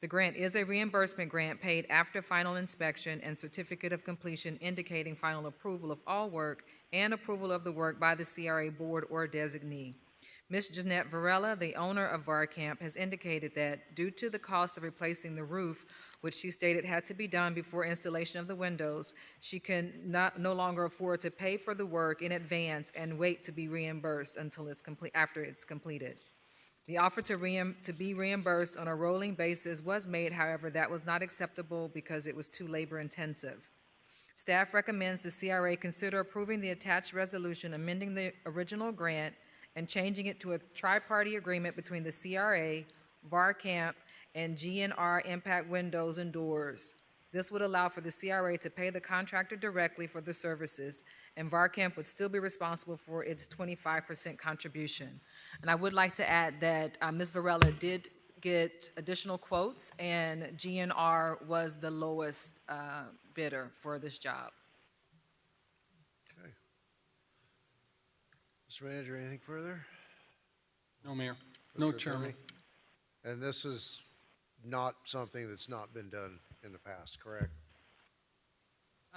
The grant is a reimbursement grant paid after final inspection and certificate of completion indicating final approval of all work and approval of the work by the CRA Board or designee. Ms. Jeanette Varela, the owner of Varcamp, has indicated that due to the cost of replacing the roof, which she stated had to be done before installation of the windows, she can no longer afford to pay for the work in advance and wait to be reimbursed until it's after it's completed. The offer to be reimbursed on a rolling basis was made, however, that was not acceptable because it was too labor-intensive. Staff recommends the CRA consider approving the attached resolution, amending the original grant, and changing it to a tri-party agreement between the CRA, Varcamp, and GNR Impact Windows and Doors. This would allow for the CRA to pay the contractor directly for the services, and Varcamp would still be responsible for its 25% contribution. And I would like to add that Ms. Varela did get additional quotes, and GNR was the lowest bidder for this job. Okay. Mr. Manager, anything further? No, Mayor. No, Mr. Chairman. Attorney? And this is not something that's not been done in the past, correct?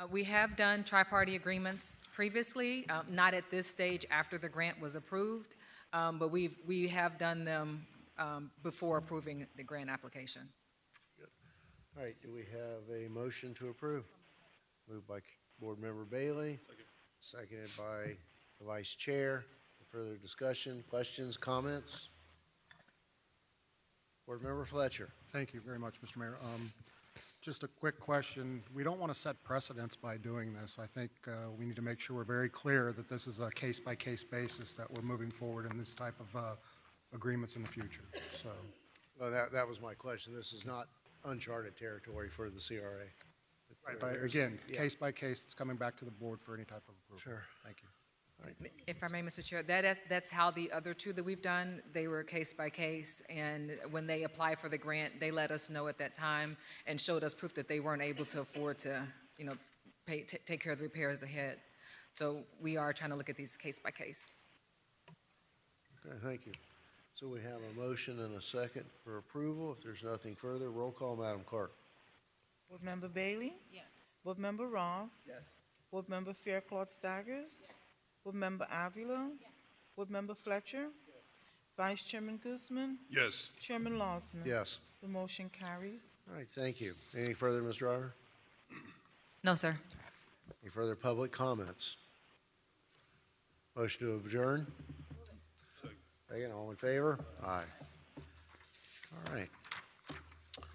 We have done tri-party agreements previously, not at this stage after the grant was approved, but we have done them before approving the grant application. Good. All right, do we have a motion to approve? Moved by Board Member Bailey. Seconded by the Vice Chair. Further discussion, questions, comments? Board Member Fletcher. Thank you very much, Mr. Mayor. Just a quick question. We don't want to set precedents by doing this. I think we need to make sure we're very clear that this is a case-by-case basis, that we're moving forward in this type of agreements in the future. So, Well, that was my question. This is not uncharted territory for the CRA. right, but again, case by case, it's coming back to the board for any type of approval. Sure. Thank you. If I may, Mr. Chair, that's how the other two that we've done, they were case by case, and when they applied for the grant, they let us know at that time and showed us proof that they weren't able to afford to, take care of the repairs ahead. So we are trying to look at these case by case. Okay, thank you. So we have a motion and a second for approval. If there's nothing further, roll call, Madam Clerk. Board Member Bailey? Yes. Board Member Roth? Yes. Board Member Fairclough Staggers? Board Member Avila? Board Member Fletcher? Vice Chairman Guzman? Yes. Chairman Lawson? Yes. The motion carries. All right, thank you. Anything further, Ms. Driver? No, sir. Any further public comments? Motion to adjourn? Second, all in favor? Aye. All right.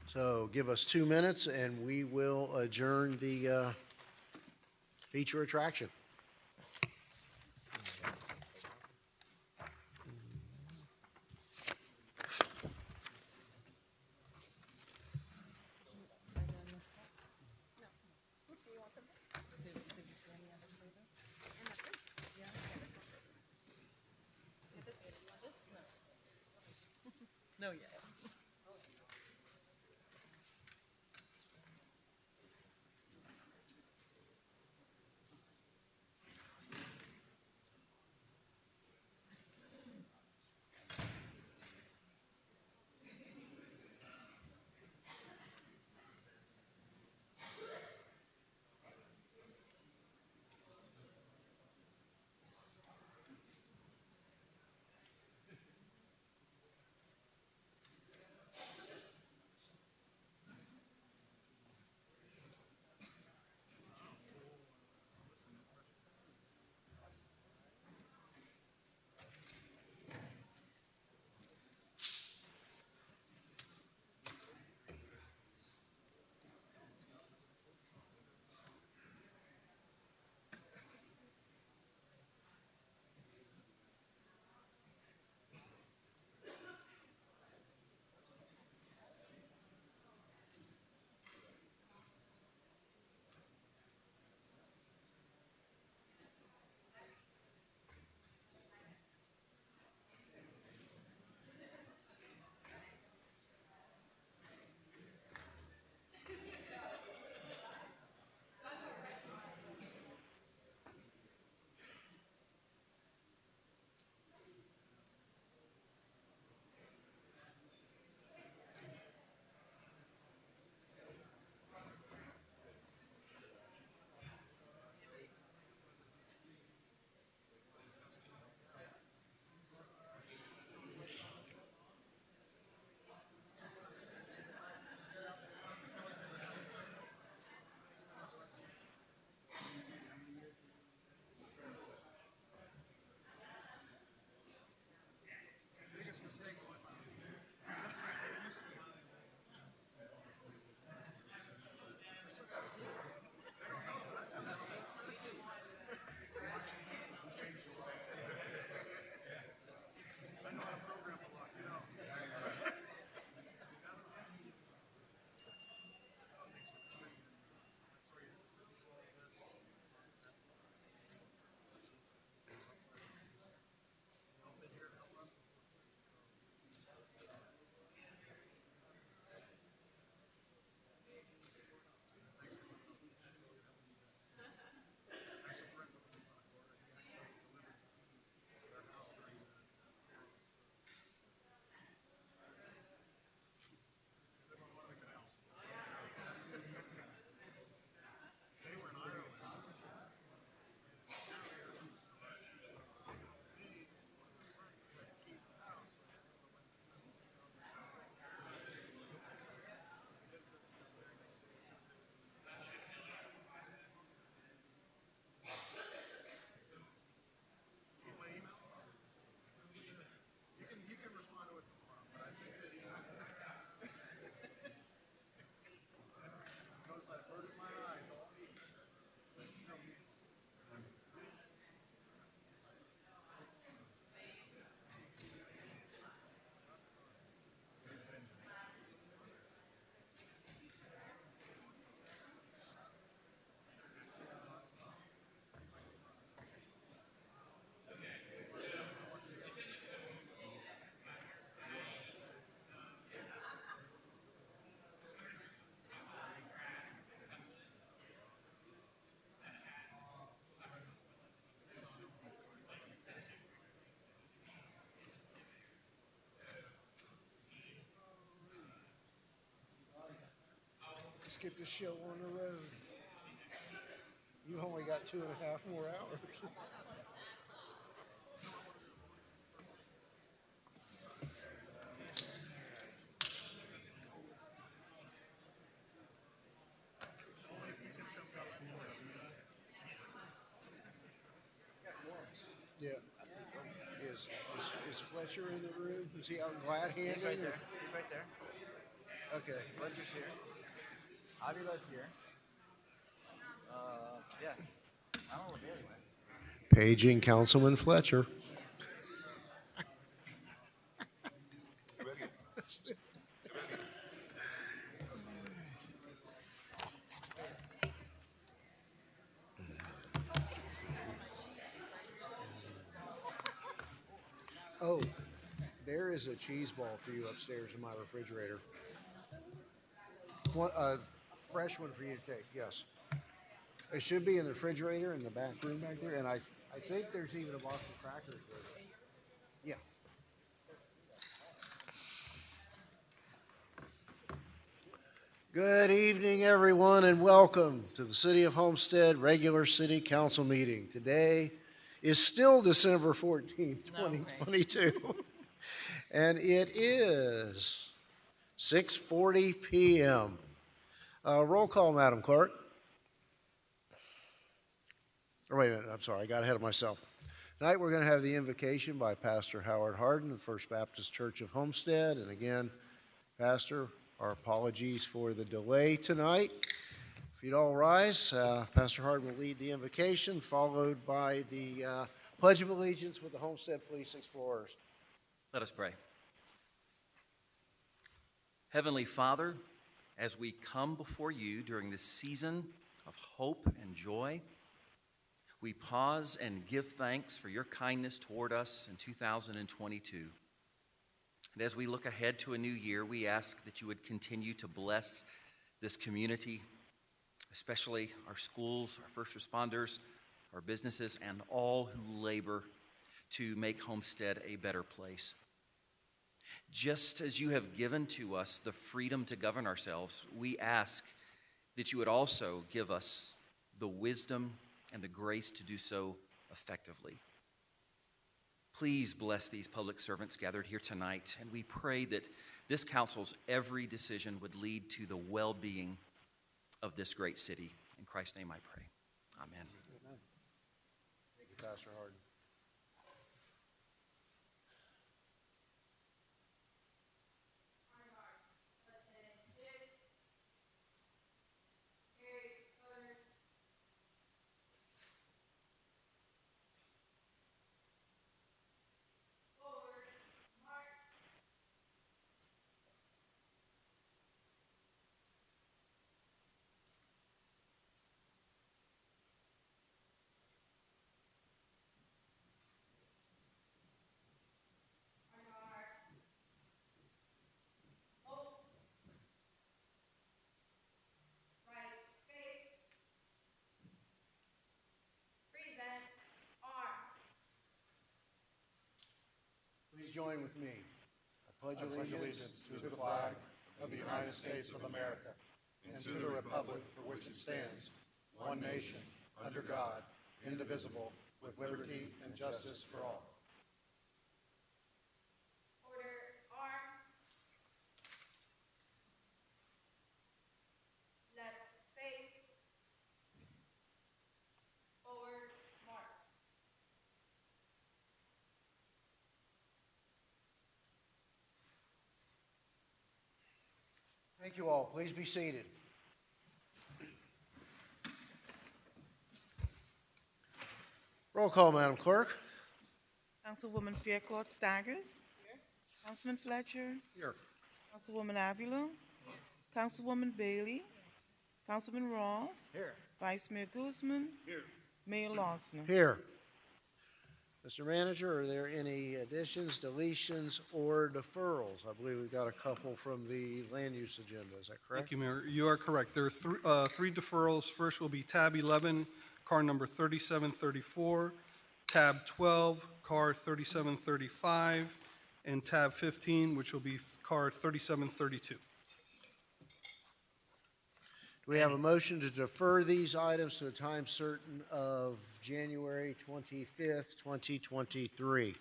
So give us 2 minutes and we will adjourn the feature attraction. No, yeah. Let's get this show on the road. You only got 2.5 more hours. Yeah. Is Fletcher in the room? Is he out glad handing? He's right there. He's right there. Okay. Fletcher's here. Avila's here. Yeah. I don't know where Bailey went. Paging Councilman Fletcher. Oh, there is a cheese ball for you upstairs in my refrigerator. A fresh one for you to take, yes. It should be in the refrigerator in the back room back there, and I think there's even a box of crackers with it. Yeah. Good evening, everyone, and welcome to the City of Homestead regular City Council meeting. Today is still December 14th, 2022, and it is 6:40 p.m. Roll call, Madam Clerk. Or wait a minute, I'm sorry, I got ahead of myself. Tonight we're going to have the invocation by Pastor Howard Harden of First Baptist Church of Homestead. And again, Pastor, our apologies for the delay tonight. If you'd all rise, Pastor Harden will lead the invocation, followed by the Pledge of Allegiance with the Homestead Police Explorers. Let us pray. Heavenly Father, as we come before you during this season of hope and joy, we pause and give thanks for your kindness toward us in 2022. And as we look ahead to a new year, we ask that you would continue to bless this community, especially our schools, our first responders, our businesses, and all who labor to make Homestead a better place. Just as you have given to us the freedom to govern ourselves, we ask that you would also give us the wisdom and the grace to do so effectively. Please bless these public servants gathered here tonight, and we pray that this council's every decision would lead to the well-being of this great city. In Christ's name I pray. Amen. Amen. Thank you, Pastor Harden. Please join with me. I pledge allegiance to the flag of the United States of America and to the republic for which it stands, one nation, under God, indivisible, with liberty and justice for all. Thank you all. Please be seated. Roll call, Madam Clerk. Councilwoman Faircloth Staggers. Here. Councilman Fletcher. Here. Councilwoman Avila. Councilwoman Bailey. Councilman Roth. Here. Vice Mayor Guzman. Here. Mayor Losner. Here. Mr. Manager, are there any additions, deletions, or deferrals? I believe we've got a couple from the land use agenda. Is that correct? Thank you, Mayor. You are correct. There are three deferrals. First will be tab 11, car number 3734, tab 12, car 3735, and tab 15, which will be car 3732. Do we have a motion to defer these items to a time certain of January 25th, 2023?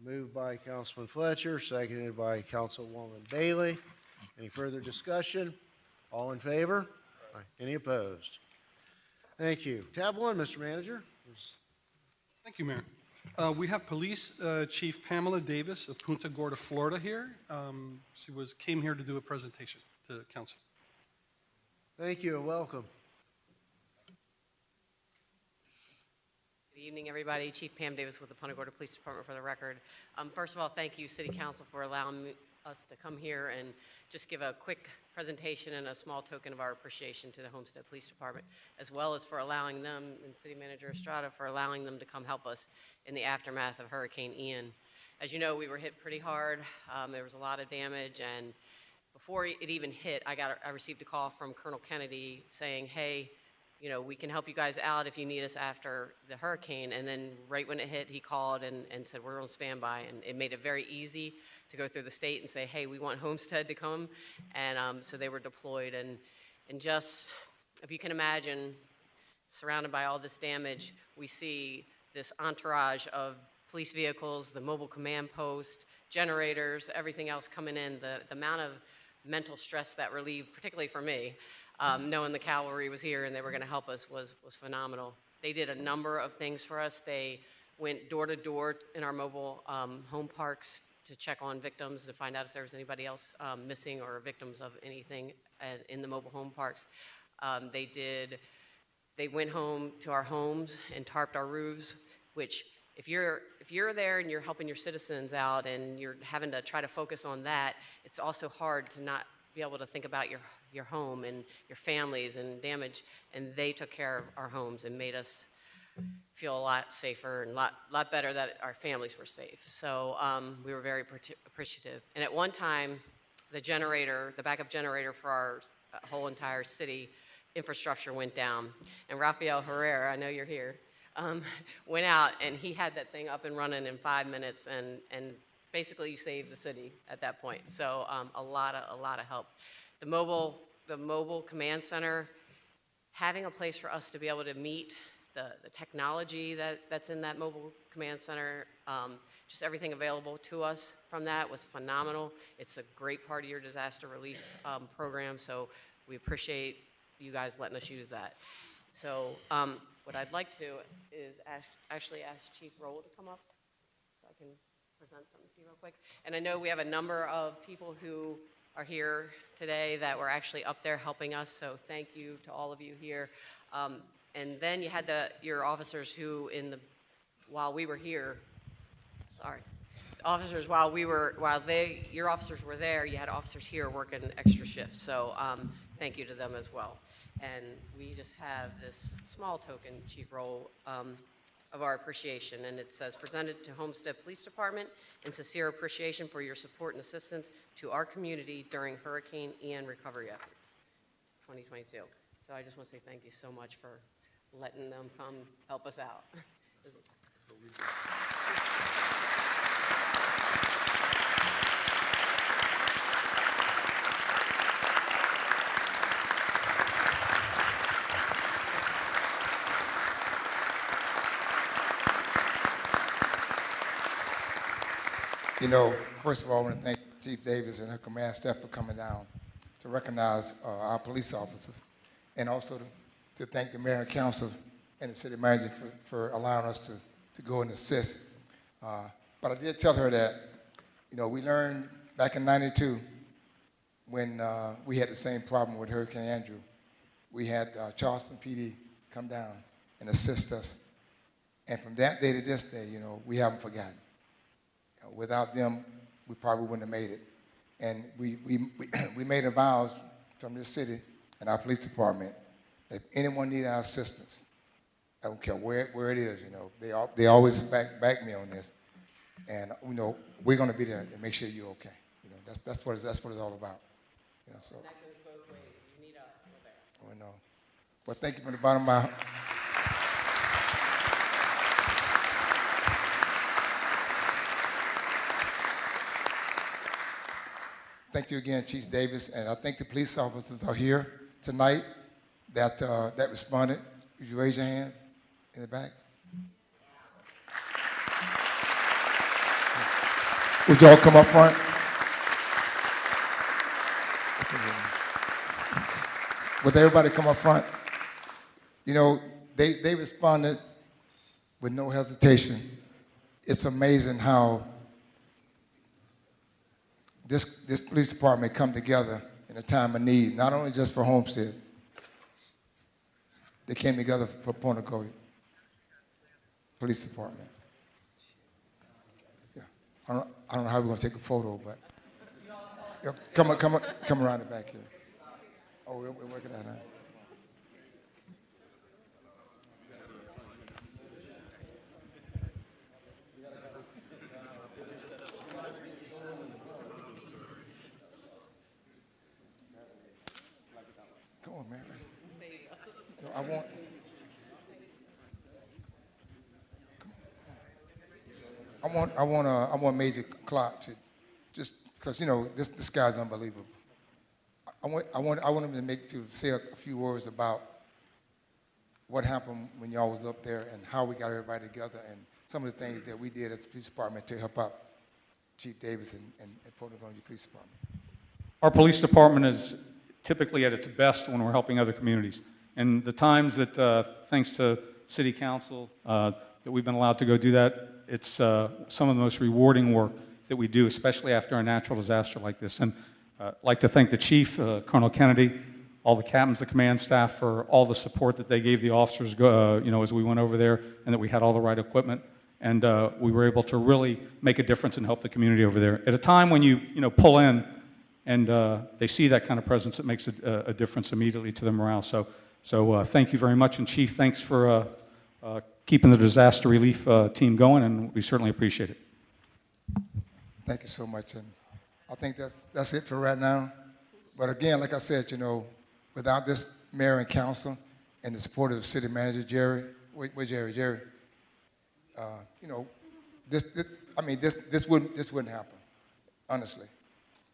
Moved by Councilman Fletcher, seconded by Councilwoman Bailey. Any further discussion? All in favor? Any opposed? Thank you. Tab 1, Mr. Manager. Thank you, Mayor. We have Police Chief Pamela Davis of Punta Gorda, Florida here. She came here to do a presentation to council. Thank you and welcome. Good evening, everybody. Chief Pam Davis with the Punta Gorda Police Department for the record. First of all, thank you, City Council, for allowing us to come here and just give a quick presentation and a small token of our appreciation to the Homestead Police Department, as well as for allowing them, and City Manager Estrada, for allowing them to come help us in the aftermath of Hurricane Ian. As you know, we were hit pretty hard. There was a lot of damage, and before it even hit, I received a call from Colonel Kennedy saying, hey, you know, we can help you guys out if you need us after the hurricane. And then right when it hit, he called and said, we're on standby. And it made it very easy to go through the state and say, hey, we want Homestead to come. And so they were deployed. And just, if you can imagine, surrounded by all this damage, we see this entourage of police vehicles, the mobile command post, generators, everything else coming in. The amount of mental stress that relieved, particularly for me, knowing the cavalry was here and they were going to help us was phenomenal. They did a number of things for us. They went door to door in our mobile home parks to check on victims, to find out if there was anybody else missing or victims of anything in the mobile home parks. They went home to our homes and tarped our roofs, which if you're there and you're helping your citizens out and you're having to try to focus on that, it's also hard to not be able to think about your home and your families and damage. And they took care of our homes and made us feel a lot safer and a lot better that our families were safe. So we were very appreciative. And at one time, the backup generator for our whole entire city infrastructure went down. And Rafael Herrera, I know you're here, went out and he had that thing up and running in 5 minutes and basically saved the city at that point. So a lot of help. The mobile command center, having a place for us to be able to meet the technology that's in that mobile command center, just everything available to us from that was phenomenal. It's a great part of your disaster relief program, so we appreciate you guys letting us use that. So what I'd like to do is actually ask Chief Roll to come up so I can present something to you real quick. And I know we have a number of people who are here today that were actually up there helping us, so thank you to all of you here. And then you had your officers who, while we were here, your officers were there, you had officers here working extra shifts. So thank you to them as well. And we just have this small token, Chief Roll, of our appreciation. And it says, presented to Homestead Police Department in sincere appreciation for your support and assistance to our community during Hurricane Ian recovery efforts, 2022. So I just want to say thank you so much for letting them come help us out. You know, first of all, I want to thank Chief Davis and her command staff for coming down to recognize our police officers, and also to thank the mayor and council and the city manager for allowing us to go and assist. But I did tell her that, you know, we learned back in '92 when we had the same problem with Hurricane Andrew. We had Charleston PD come down and assist us. And from that day to this day, you know, we haven't forgotten. Without them, we probably wouldn't have made it. And we made a vow from this city and our police department that if anyone needed our assistance, I don't care where it is, you know, they always back me on this. And, you know, we're going to be there to make sure you're okay. You know, that's what it's all about. You know, so. And that goes both ways. If you need us, we're there. I know. Well, thank you from the bottom of my heart. Thank you again, Chief Davis, and I think the police officers are here. tonight that, that responded? Would you raise your hands in the back? Would y'all come up front? Would everybody come up front? You know, they responded with no hesitation. It's amazing how this police department come together in a time of need, not only just for Homestead. They came together for Point Coast Police Department. Yeah. I don't know how we're going to take a photo, but yeah, come around the back here. Oh, we're working on that. Come on, man. No, I want Major Clark to just because you know this guy's unbelievable. I want him to say a few words about what happened when y'all was up there and how we got everybody together and some of the things that we did as a police department to help out Chief Davis and Port Oglala Police Department. Our police department is typically at its best when we're helping other communities. And the times that, thanks to City Council, that we've been allowed to go do that, it's some of the most rewarding work that we do, especially after a natural disaster like this. And I'd like to thank the Chief, Colonel Kennedy, all the captains, the command staff for all the support that they gave the officers, you know, as we went over there, and that we had all the right equipment. And we were able to really make a difference and help the community over there. At a time when you pull in and they see that kind of presence, it makes a difference immediately to the morale. So thank you very much. And Chief, thanks for keeping the disaster relief team going, and we certainly appreciate it. Thank you so much. And I think that's it for right now. But again, like I said, you know, without this mayor and council and the support of the city manager, Jerry, Jerry, you know, this wouldn't happen, honestly.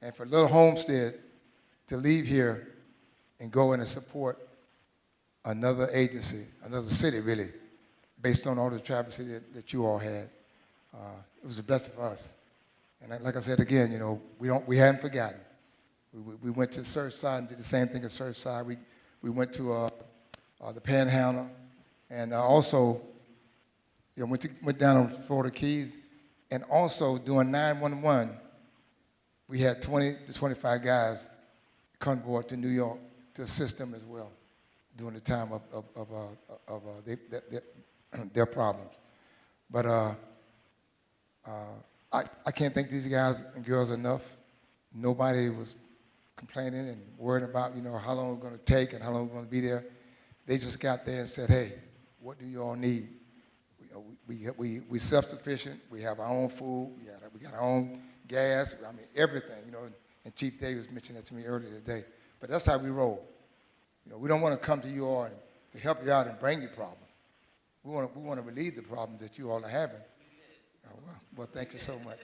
And for little Homestead to leave here and go in and support another agency, another city, really, based on all the travesty that you all had, it was a blessing for us. And like I said again, you know, we hadn't forgotten. We went to Surfside and did the same thing at Surfside. We went to the Panhandle, and also, you know, went down on Florida Keys, and also doing 911. We had 20 to 25 guys come aboard to New York to assist them as well during the time of their problems. But I can't thank these guys and girls enough. Nobody was complaining and worried about, you know, how long we're going to take and how long we're going to be there. They just got there and said, hey, what do you all need? We're self-sufficient. We have our own food. We got our own gas. I mean, everything, you know. And Chief Davis mentioned that to me earlier today. But that's how we roll. You know, we don't want to come to you all to help you out and bring you problems. We want to relieve the problems that you all are having. Well, thank you so much.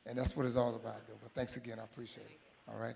And that's what it's all about, though. But thanks again. I appreciate it. All right.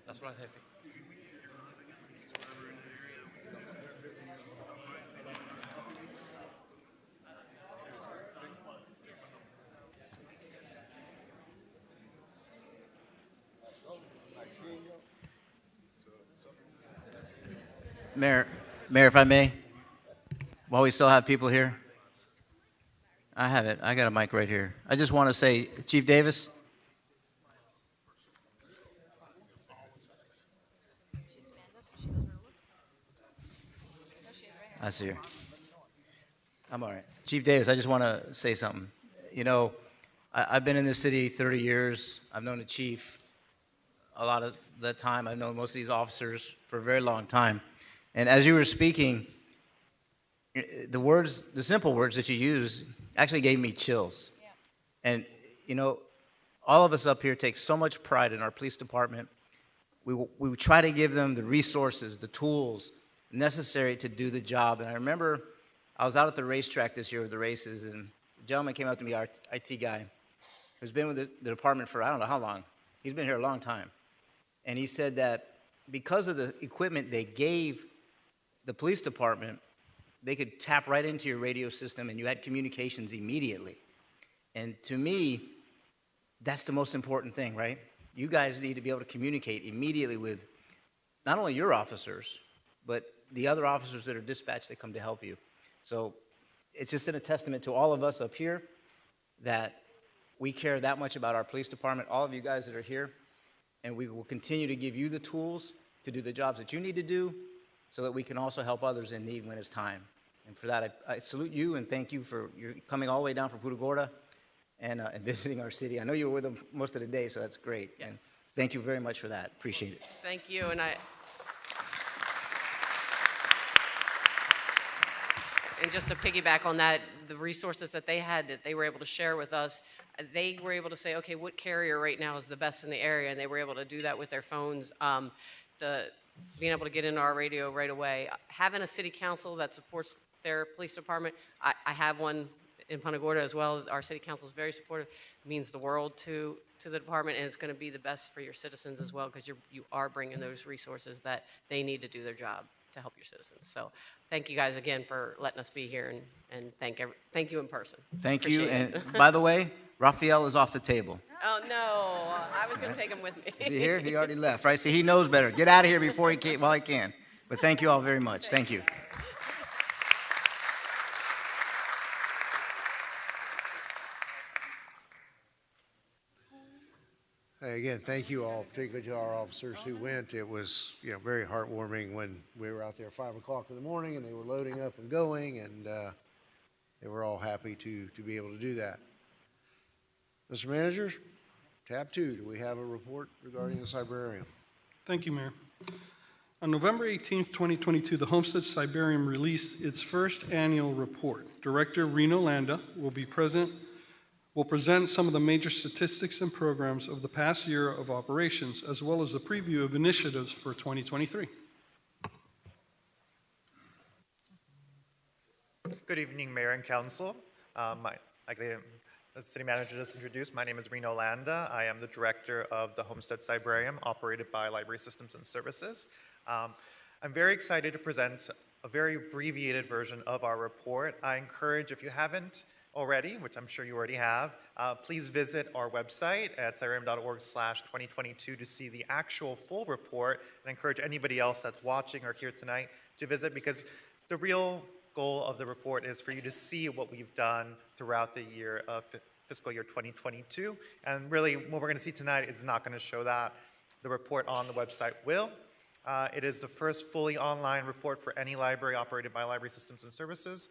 That's what I think. Mayor, if I may, while we still have people here, I have it. I got a mic right here. I just want to say, Chief Davis, I see her. I'm all right. Chief Davis, I just want to say something. You know, I've been in this city 30 years. I've known the chief a lot of the time. I've known most of these officers for a very long time. And as you were speaking, the words, the simple words that you used actually gave me chills. Yeah. And, you know, all of us up here take so much pride in our police department. We try to give them the resources, the tools necessary to do the job. And I remember I was out at the racetrack this year with the races, and a gentleman came up to me, our IT guy, who's been with the department for I don't know how long. He's been here a long time. And he said that because of the equipment they gave the police department, they could tap right into your radio system and you had communications immediately. And to me, that's the most important thing, right? You guys need to be able to communicate immediately with not only your officers, but the other officers that are dispatched that come to help you. So it's just a testament to all of us up here that we care that much about our police department, all of you guys that are here, and we will continue to give you the tools to do the jobs that you need to do so that we can also help others in need when it's time. And for that, I salute you and thank you for your coming all the way down from Punta Gorda and visiting our city. I know you were with them most of the day, so that's great. Yes. And thank you very much for that. Appreciate it. Thank you, and just to piggyback on that, the resources that they had that they were able to share with us, they were able to say, okay, what carrier right now is the best in the area? And they were able to do that with their phones. Being able to get into our radio right away. Having a city council that supports their police department, I have one in Punta Gorda as well. Our city council is very supportive. It means the world to the department, and it's going to be the best for your citizens as well, because you are bringing those resources that they need to do their job to help your citizens. So thank you guys again for letting us be here, and thank you in person. Thank you. Appreciate And it. by the way, Raphael is off the table. Oh, no. I was going to take him with me. Is he here? He already left, right? See, he knows better. Get out of here before he can, while he can. But thank you all very much. Thank you. Hey, again, thank you all, particularly to our officers who went. It was, very heartwarming when we were out there at 5 o'clock in the morning and they were loading up and going, and they were all happy to be able to do that. Mr. Manager, tab 2, do we have a report regarding the Cybrarium? Thank you, Mayor. On November 18th, 2022, the Homestead Cybrarium released its first annual report. Director Reno Landa will present some of the major statistics and programs of the past year of operations, as well as a preview of initiatives for 2023. Good evening, Mayor and Council. Like the City Manager just introduced, my name is Reno Landa. I am the Director of the Homestead Cybrarium, operated by Library Systems and Services. I'm very excited to present a very abbreviated version of our report. I encourage, if you haven't already, which I'm sure you already have, please visit our website at cybrarium.org/2022 to see the actual full report, and I encourage anybody else that's watching or here tonight to visit, because the real goal of the report is for you to see what we've done throughout the year of fiscal year 2022. And really, what we're going to see tonight is not going to show that. The report on the website will. It is the first fully online report for any library operated by Library Systems and Services.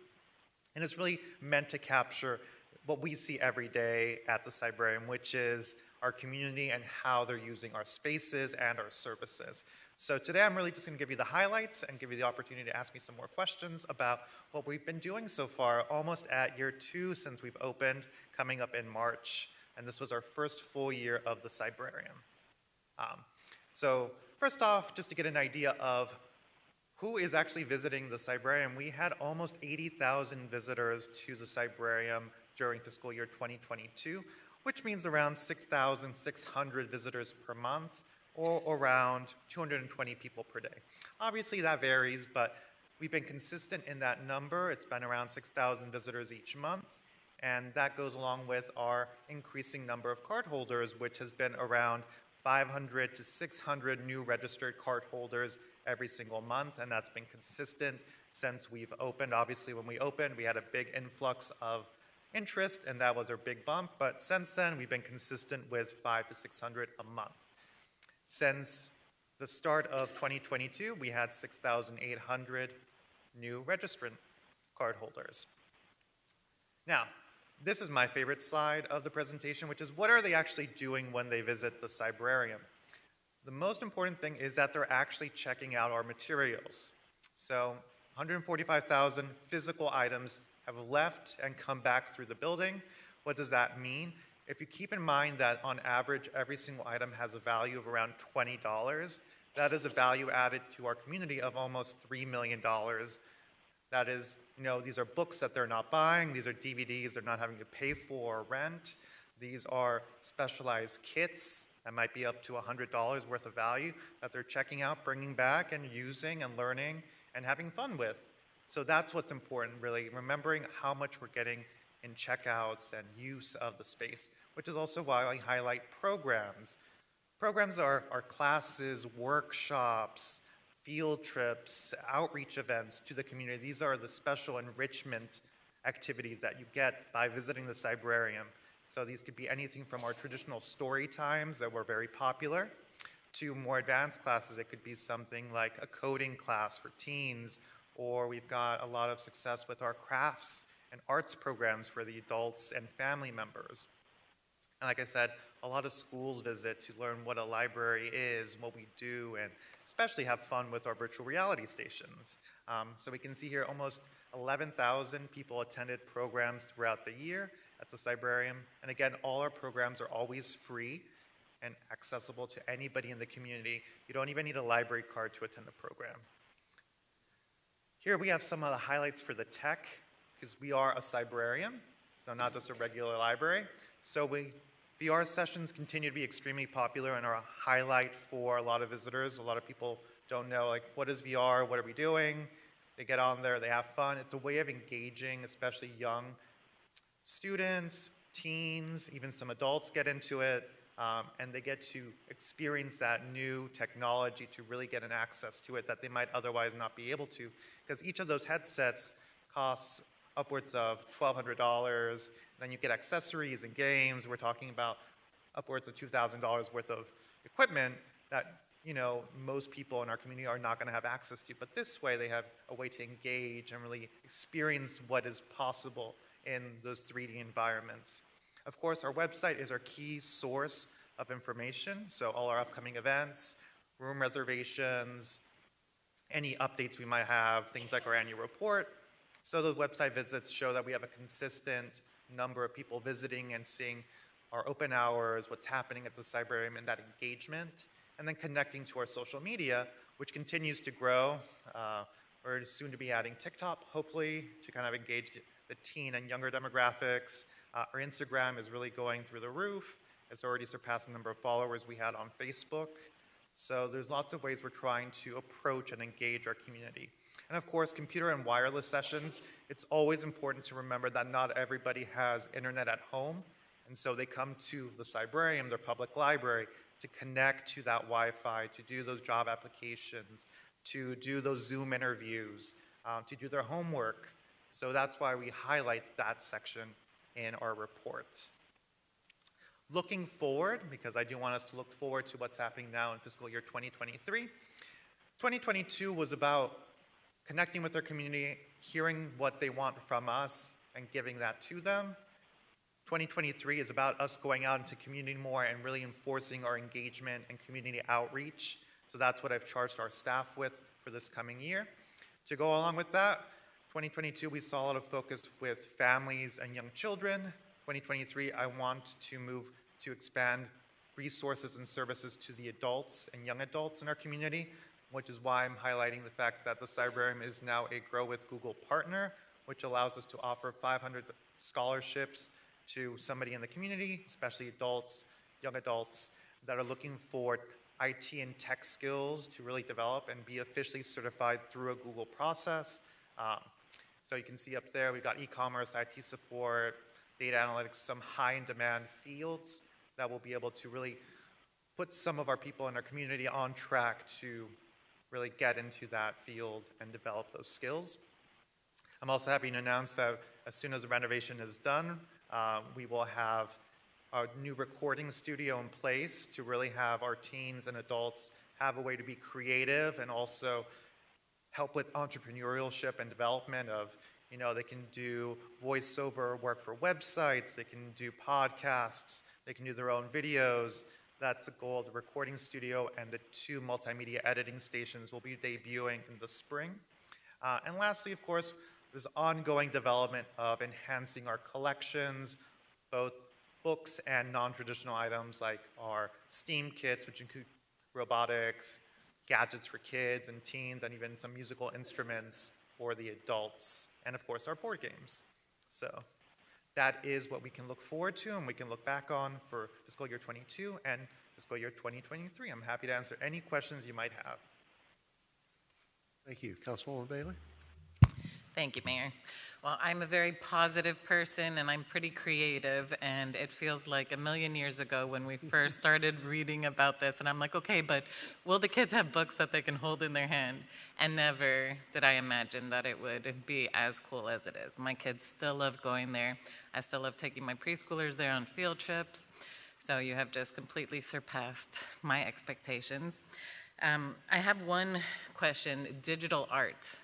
And it's really meant to capture what we see every day at the Cybrarium, which is our community and how they're using our spaces and our services. So today I'm really just going to give you the highlights and give you the opportunity to ask me some more questions about what we've been doing so far, almost at year 2 since we've opened, coming up in March. And this was our first full year of the Cybrarium. So first off, just to get an idea of who is actually visiting the Cybrarium, we had almost 80,000 visitors to the Cybrarium during fiscal year 2022, which means around 6,600 visitors per month, or around 220 people per day. Obviously that varies, but we've been consistent in that number. It's been around 6,000 visitors each month, and that goes along with our increasing number of cardholders, which has been around 500 to 600 new registered cardholders every single month, and that's been consistent since we've opened. Obviously, when we opened, we had a big influx of interest, and that was our big bump, but since then, we've been consistent with 500 to 600 a month. Since the start of 2022, we had 6,800 new registrant card holders. Now, this is my favorite slide of the presentation, which is what are they actually doing when they visit the Cybrarium? The most important thing is that they're actually checking out our materials. So 145,000 physical items have left and come back through the building. What does that mean? If you keep in mind that on average, every single item has a value of around $20, that is a value added to our community of almost $3 million. That is, these are books that they're not buying, these are DVDs they're not having to pay for or rent, these are specialized kits that might be up to $100 worth of value that they're checking out, bringing back and using and learning and having fun with. So that's what's important, really, remembering how much we're getting in checkouts and use of the space, which is also why I highlight programs. Programs are classes, workshops, field trips, outreach events to the community. These are the special enrichment activities that you get by visiting the Cybrarium. So these could be anything from our traditional story times that were very popular to more advanced classes. It could be something like a coding class for teens, or we've got a lot of success with our crafts and arts programs for the adults and family members. And like I said, a lot of schools visit to learn what a library is, what we do, and especially have fun with our virtual reality stations. So we can see here almost 11,000 people attended programs throughout the year at the Cybrarium. And again, all our programs are always free and accessible to anybody in the community. You don't even need a library card to attend a program. Here we have some of the highlights for the tech, because we are a Cybrarium, so not just a regular library. So VR sessions continue to be extremely popular and are a highlight for a lot of visitors. A lot of people don't know, like, what is VR? What are we doing? They get on there, they have fun. It's a way of engaging, especially young students, teens, even some adults get into it, and they get to experience that new technology to really get an access to it that they might otherwise not be able to, because each of those headsets costs upwards of $1,200. Then you get accessories and games. We're talking about upwards of $2,000 worth of equipment that most people in our community are not going to have access to. But this way, they have a way to engage and really experience what is possible in those 3D environments. Of course, our website is our key source of information. So all our upcoming events, room reservations, any updates we might have, things like our annual report. So those website visits show that we have a consistent number of people visiting and seeing our open hours, what's happening at the Cybrarium, and that engagement, and then connecting to our social media, which continues to grow. We're soon to be adding TikTok, hopefully, to kind of engage the teen and younger demographics. Our Instagram is really going through the roof. It's already surpassed the number of followers we had on Facebook. So there's lots of ways we're trying to approach and engage our community. And of course, computer and wireless sessions, it's always important to remember that not everybody has internet at home. And so they come to the Cybrarium, their public library, to connect to that Wi-Fi, to do those job applications, to do those Zoom interviews, to do their homework. So that's why we highlight that section in our report. Looking forward, because I do want us to look forward to what's happening now in fiscal year 2023. 2022 was about connecting with our community, hearing what they want from us, and giving that to them. 2023 is about us going out into community more and really enforcing our engagement and community outreach. So that's what I've charged our staff with for this coming year. To go along with that, 2022 we saw a lot of focus with families and young children. 2023 I want to move to expand resources and services to the adults and young adults in our community, which is why I'm highlighting the fact that the Cybrarium is now a Grow with Google partner, which allows us to offer 500 scholarships to somebody in the community, especially adults, young adults, that are looking for IT and tech skills to really develop and be officially certified through a Google process. So you can see up there, we've got e-commerce, IT support, data analytics, some high-in-demand fields that will be able to really put some of our people in our community on track to really get into that field and develop those skills. I'm also happy to announce that as soon as the renovation is done, we will have a new recording studio in place to really have our teens and adults have a way to be creative and also help with entrepreneurship and development of, they can do voiceover work for websites, they can do podcasts, they can do their own videos. That's the goal of the recording studio, and the 2 multimedia editing stations will be debuting in the spring. And lastly, of course, there's ongoing development of enhancing our collections, both books and non-traditional items like our STEAM kits, which include robotics, gadgets for kids and teens, and even some musical instruments for the adults, and of course our board games. So that is what we can look forward to and we can look back on for fiscal year 22 and fiscal year 2023. I'm happy to answer any questions you might have. Thank you. Councilwoman Bailey? Thank you, Mayor. Well, I'm a very positive person and I'm pretty creative, and it feels like a million years ago when we first started reading about this, and I'm like, okay, but will the kids have books that they can hold in their hand? And never did I imagine that it would be as cool as it is. My kids still love going there. I still love taking my preschoolers there on field trips. So you have just completely surpassed my expectations. I have one question, digital art.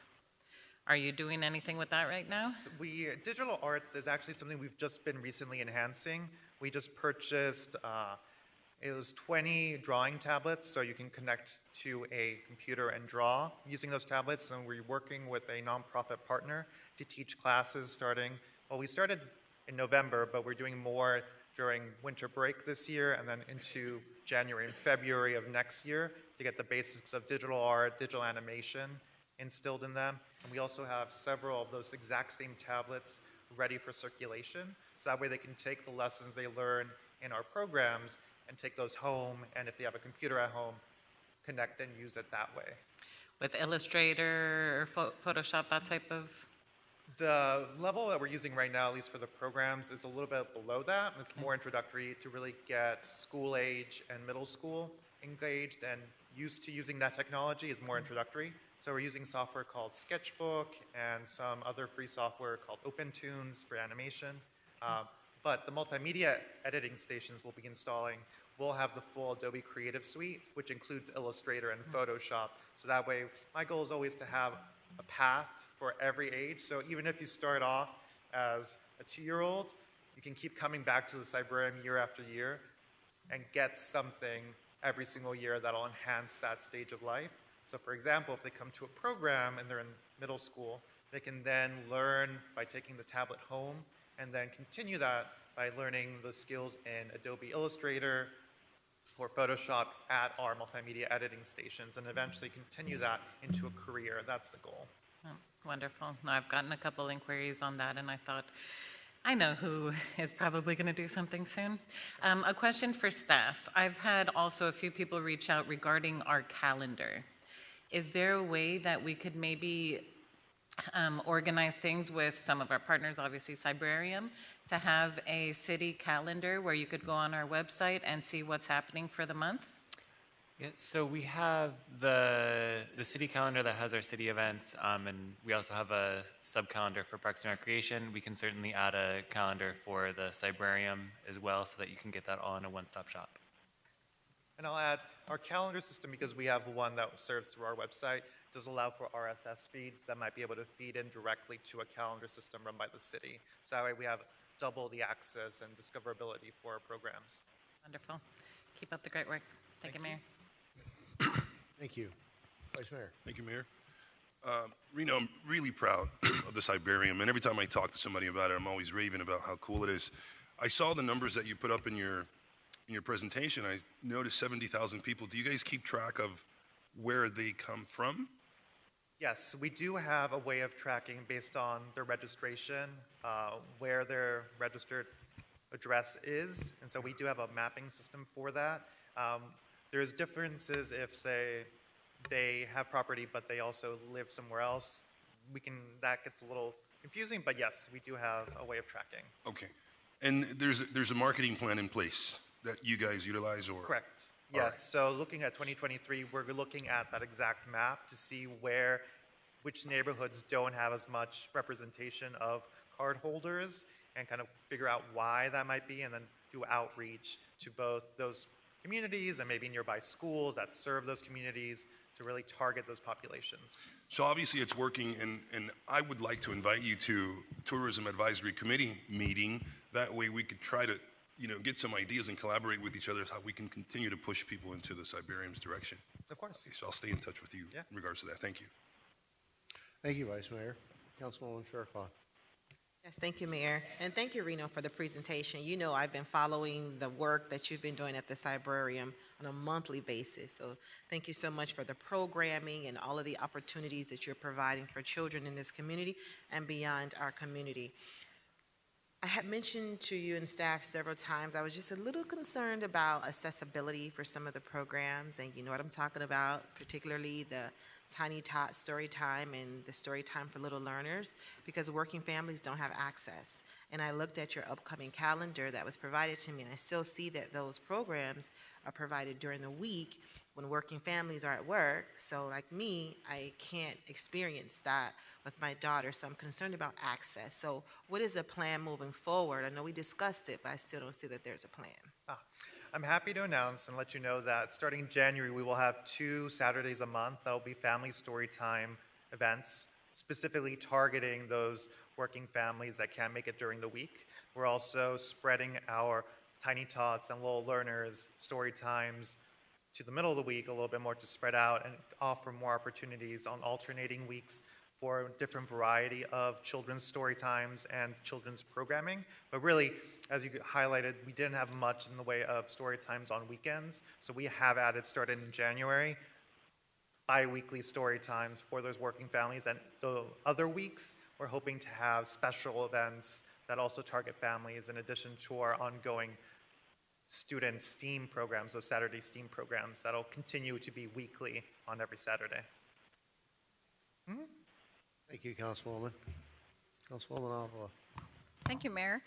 Are you doing anything with that right now? Digital arts is actually something we've just been recently enhancing. We just purchased, it was 20 drawing tablets, so you can connect to a computer and draw using those tablets, and we're working with a nonprofit partner to teach classes starting, well, we started in November, but we're doing more during winter break this year and then into January and February of next year to get the basics of digital art, digital animation instilled in them. And we also have several of those exact same tablets ready for circulation, so that way they can take the lessons they learn in our programs and take those home, and if they have a computer at home, connect and use it that way. With Illustrator or Photoshop, that type of? The level that we're using right now, at least for the programs, is a little bit below that. It's more introductory to really get school age and middle school engaged and used to using that technology is more introductory. So we're using software called Sketchbook and some other free software called OpenTunes for animation. But the multimedia editing stations we'll be installing will have the full Adobe Creative Suite, which includes Illustrator and Photoshop. So that way, my goal is always to have a path for every age. So even if you start off as a 2-year-old, you can keep coming back to the Cybrarium year after year and get something every single year that'll enhance that stage of life. So for example, if they come to a program and they're in middle school, they can then learn by taking the tablet home and then continue that by learning the skills in Adobe Illustrator or Photoshop at our multimedia editing stations and eventually continue that into a career. That's the goal. Oh, wonderful. No, I've gotten a couple inquiries on that, and I thought, I know who is probably going to do something soon. A question for staff. I've had also a few people reach out regarding our calendar. Is there a way that we could maybe organize things with some of our partners, obviously Cybrarium, to have a city calendar where you could go on our website and see what's happening for the month? Yeah, so we have the city calendar that has our city events, and we also have a sub-calendar for Parks and Recreation. We can certainly add a calendar for the Cybrarium as well so that you can get that all in a one-stop shop. And I'll add, our calendar system, because we have one that serves through our website, does allow for RSS feeds that might be able to feed in directly to a calendar system run by the city. So that way we have double the access and discoverability for our programs. Wonderful. Keep up the great work. Thank you, Mayor. Thank you. Vice Mayor. Thank you, Mayor. Reno, I'm really proud of the Cybrarium, and every time I talk to somebody about it, I'm always raving about how cool it is. I saw the numbers that you put up in your presentation. I noticed 70,000 people. Do you guys keep track of where they come from? Yes, we do have a way of tracking based on their registration, where their registered address is, and so we do have a mapping system for that. There's differences if, say, they have property but they also live somewhere else. That gets a little confusing, but yes, we do have a way of tracking. Okay. And there's a marketing plan in place that you guys utilize, or? Correct. All Yes. right. So looking at 2023, we're looking at that exact map to see which neighborhoods don't have as much representation of card holders and kind of figure out why that might be, and then do outreach to both those communities and maybe nearby schools that serve those communities to really target those populations. So obviously it's working, and I would like to invite you to Tourism Advisory Committee meeting. That way we could try to, get some ideas and collaborate with each other how we can continue to push people into the Siberium's direction. Of course. So I'll stay in touch with you in regards to that. Thank you. Thank you, Vice Mayor. Councilwoman Fairclough. Yes, thank you, Mayor. And thank you, Reno, for the presentation. You know I've been following the work that you've been doing at the Cybrarium on a monthly basis. So thank you so much for the programming and all of the opportunities that you're providing for children in this community and beyond our community. I had mentioned to you and staff several times, I was just a little concerned about accessibility for some of the programs, and you know what I'm talking about, particularly the Tiny Tot Story Time and the Story Time for Little Learners, because working families don't have access. And I looked at your upcoming calendar that was provided to me, and I still see that those programs are provided during the week when working families are at work. So like me, I can't experience that with my daughter, so I'm concerned about access. So what is the plan moving forward? I know we discussed it, but I still don't see that there's a plan. I'm happy to announce and let you know that starting in January, we will have 2 Saturdays a month that will be family story time events, specifically targeting those working families that can't make it during the week. We're also spreading our Tiny Tots and Little Learners story times to the middle of the week a little bit more to spread out and offer more opportunities on alternating weeks for a different variety of children's story times and children's programming. But really, as you highlighted, we didn't have much in the way of story times on weekends. So we have added, started in January, bi-weekly story times for those working families. And the other weeks, we're hoping to have special events that also target families in addition to our ongoing student STEAM programs, those Saturday STEAM programs that'll continue to be weekly on every Saturday. Thank you, Councilwoman. Councilwoman Avila. Thank you, Mayor.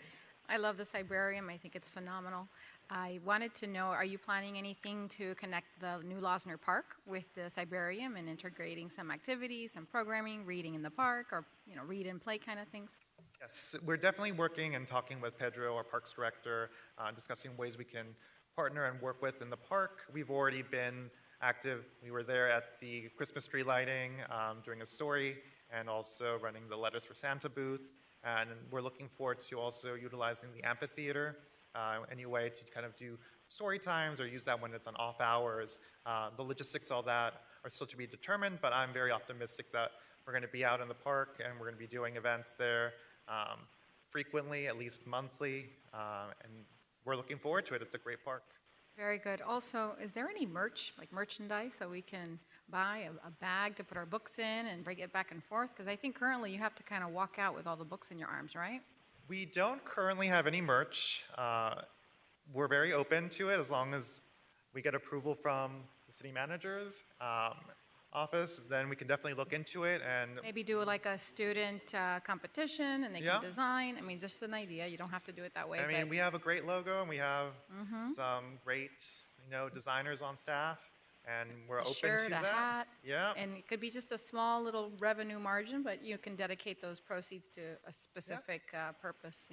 I love the Cybrarium. I think it's phenomenal. I wanted to know, are you planning anything to connect the new Losner Park with the Cybrarium and integrating some activities, some programming, reading in the park, or read and play kind of things? Yes, we're definitely working and talking with Pedro, our Parks Director, discussing ways we can partner and work with in the park. We've already been active. We were there at the Christmas tree lighting during a story, and also running the Letters for Santa booth. And we're looking forward to also utilizing the amphitheater any way to kind of do story times or use that when it's on off hours. The logistics, all that, are still to be determined, but I'm very optimistic that we're going to be out in the park and we're going to be doing events there frequently, at least monthly, and we're looking forward to it. It's a great park. Very good. Also, is there any merchandise that we can buy, a bag to put our books in and bring it back and forth? Because I think currently you have to kind of walk out with all the books in your arms, right? We don't currently have any merch. We're very open to it as long as we get approval from the city manager's office, then we can definitely look into it and Maybe do like a student competition and they can design. I mean, just an idea. You don't have to do it that way. I mean, but we have a great logo and we have Mhm. some great, designers on staff, and we're open shirt, to a that. hat. Yeah. And it could be just a small little revenue margin, but you can dedicate those proceeds to a specific purpose,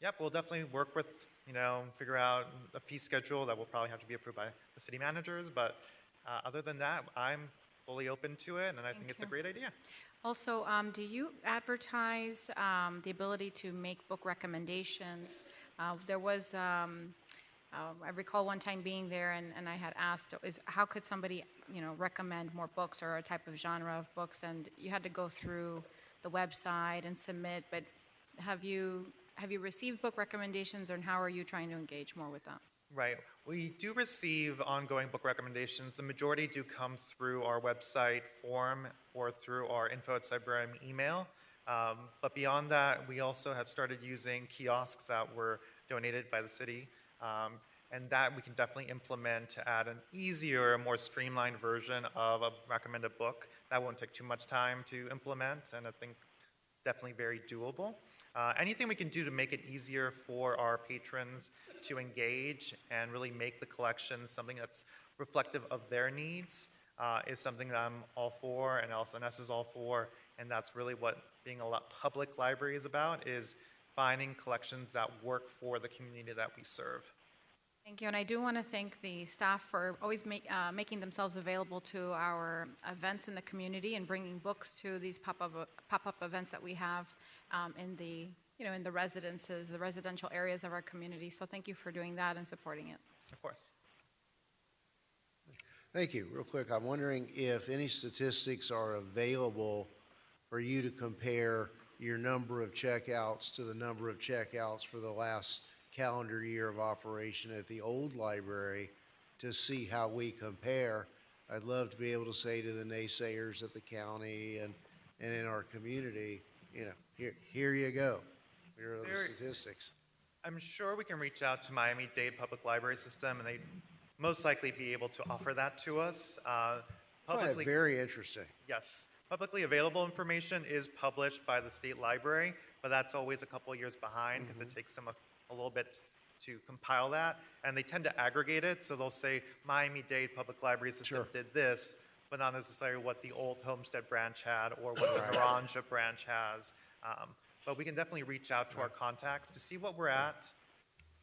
Yep, we'll definitely work with, figure out a fee schedule that will probably have to be approved by the city managers. But other than that, I'm fully open to it, and I think it's a great idea. Also, do you advertise the ability to make book recommendations? There was, I recall one time being there and I had asked, how could somebody, recommend more books or a type of genre of books? And you had to go through the website and submit, but have you received book recommendations, and how are you trying to engage more with that? Right. We do receive ongoing book recommendations. The majority do come through our website form or through our info@Cybrarium email. But beyond that, we also have started using kiosks that were donated by the city. And that we can definitely implement to add an easier, more streamlined version of a recommended book. That won't take too much time to implement, and I think definitely very doable. Anything we can do to make it easier for our patrons to engage and really make the collection something that's reflective of their needs is something that I'm all for, and LSNS is all for, and that's really what being a public library is about, is finding collections that work for the community that we serve. Thank you, and I do want to thank the staff for always making themselves available to our events in the community and bringing books to these pop-up events that we have in the, in the residences, the residential areas of our community. So thank you for doing that and supporting it. Of course. Thank you. Real quick, I'm wondering if any statistics are available for you to compare your number of checkouts to the number of checkouts for the last calendar year of operation at the old library to see how we compare. I'd love to be able to say to the naysayers at the county and in our community, here you go. Here are the statistics. I'm sure we can reach out to Miami-Dade Public Library System, and they'd most likely be able to offer that to us. Publicly, very interesting. Yes. Publicly available information is published by the state library, but that's always a couple years behind because it takes them a little bit to compile that. And they tend to aggregate it, so they'll say Miami-Dade Public Library System did this, but not necessarily what the old Homestead branch had or what the Naranja branch has. But we can definitely reach out to our contacts to see what we're at.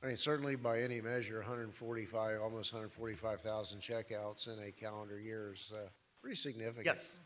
I mean, certainly by any measure, 145, almost 145,000 checkouts in a calendar year is pretty significant. Yes.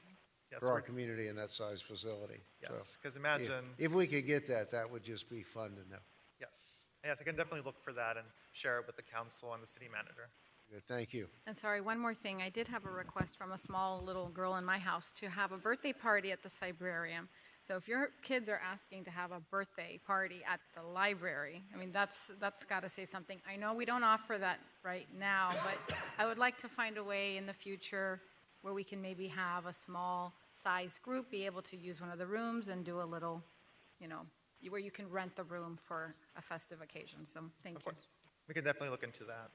Yes, for our community in that size facility. Yes, because imagine. If we could get that, that would just be fun to know. Yes. Yes, I can definitely look for that and share it with the council and the city manager. Good, thank you. And sorry, one more thing. I did have a request from a small little girl in my house to have a birthday party at the librarium. So if your kids are asking to have a birthday party at the library, I mean, that's got to say something. I know we don't offer that right now, but I would like to find a way in the future where we can maybe have a small size group be able to use one of the rooms and do a little, where you can rent the room for a festive occasion. So thank you. We can definitely look into that.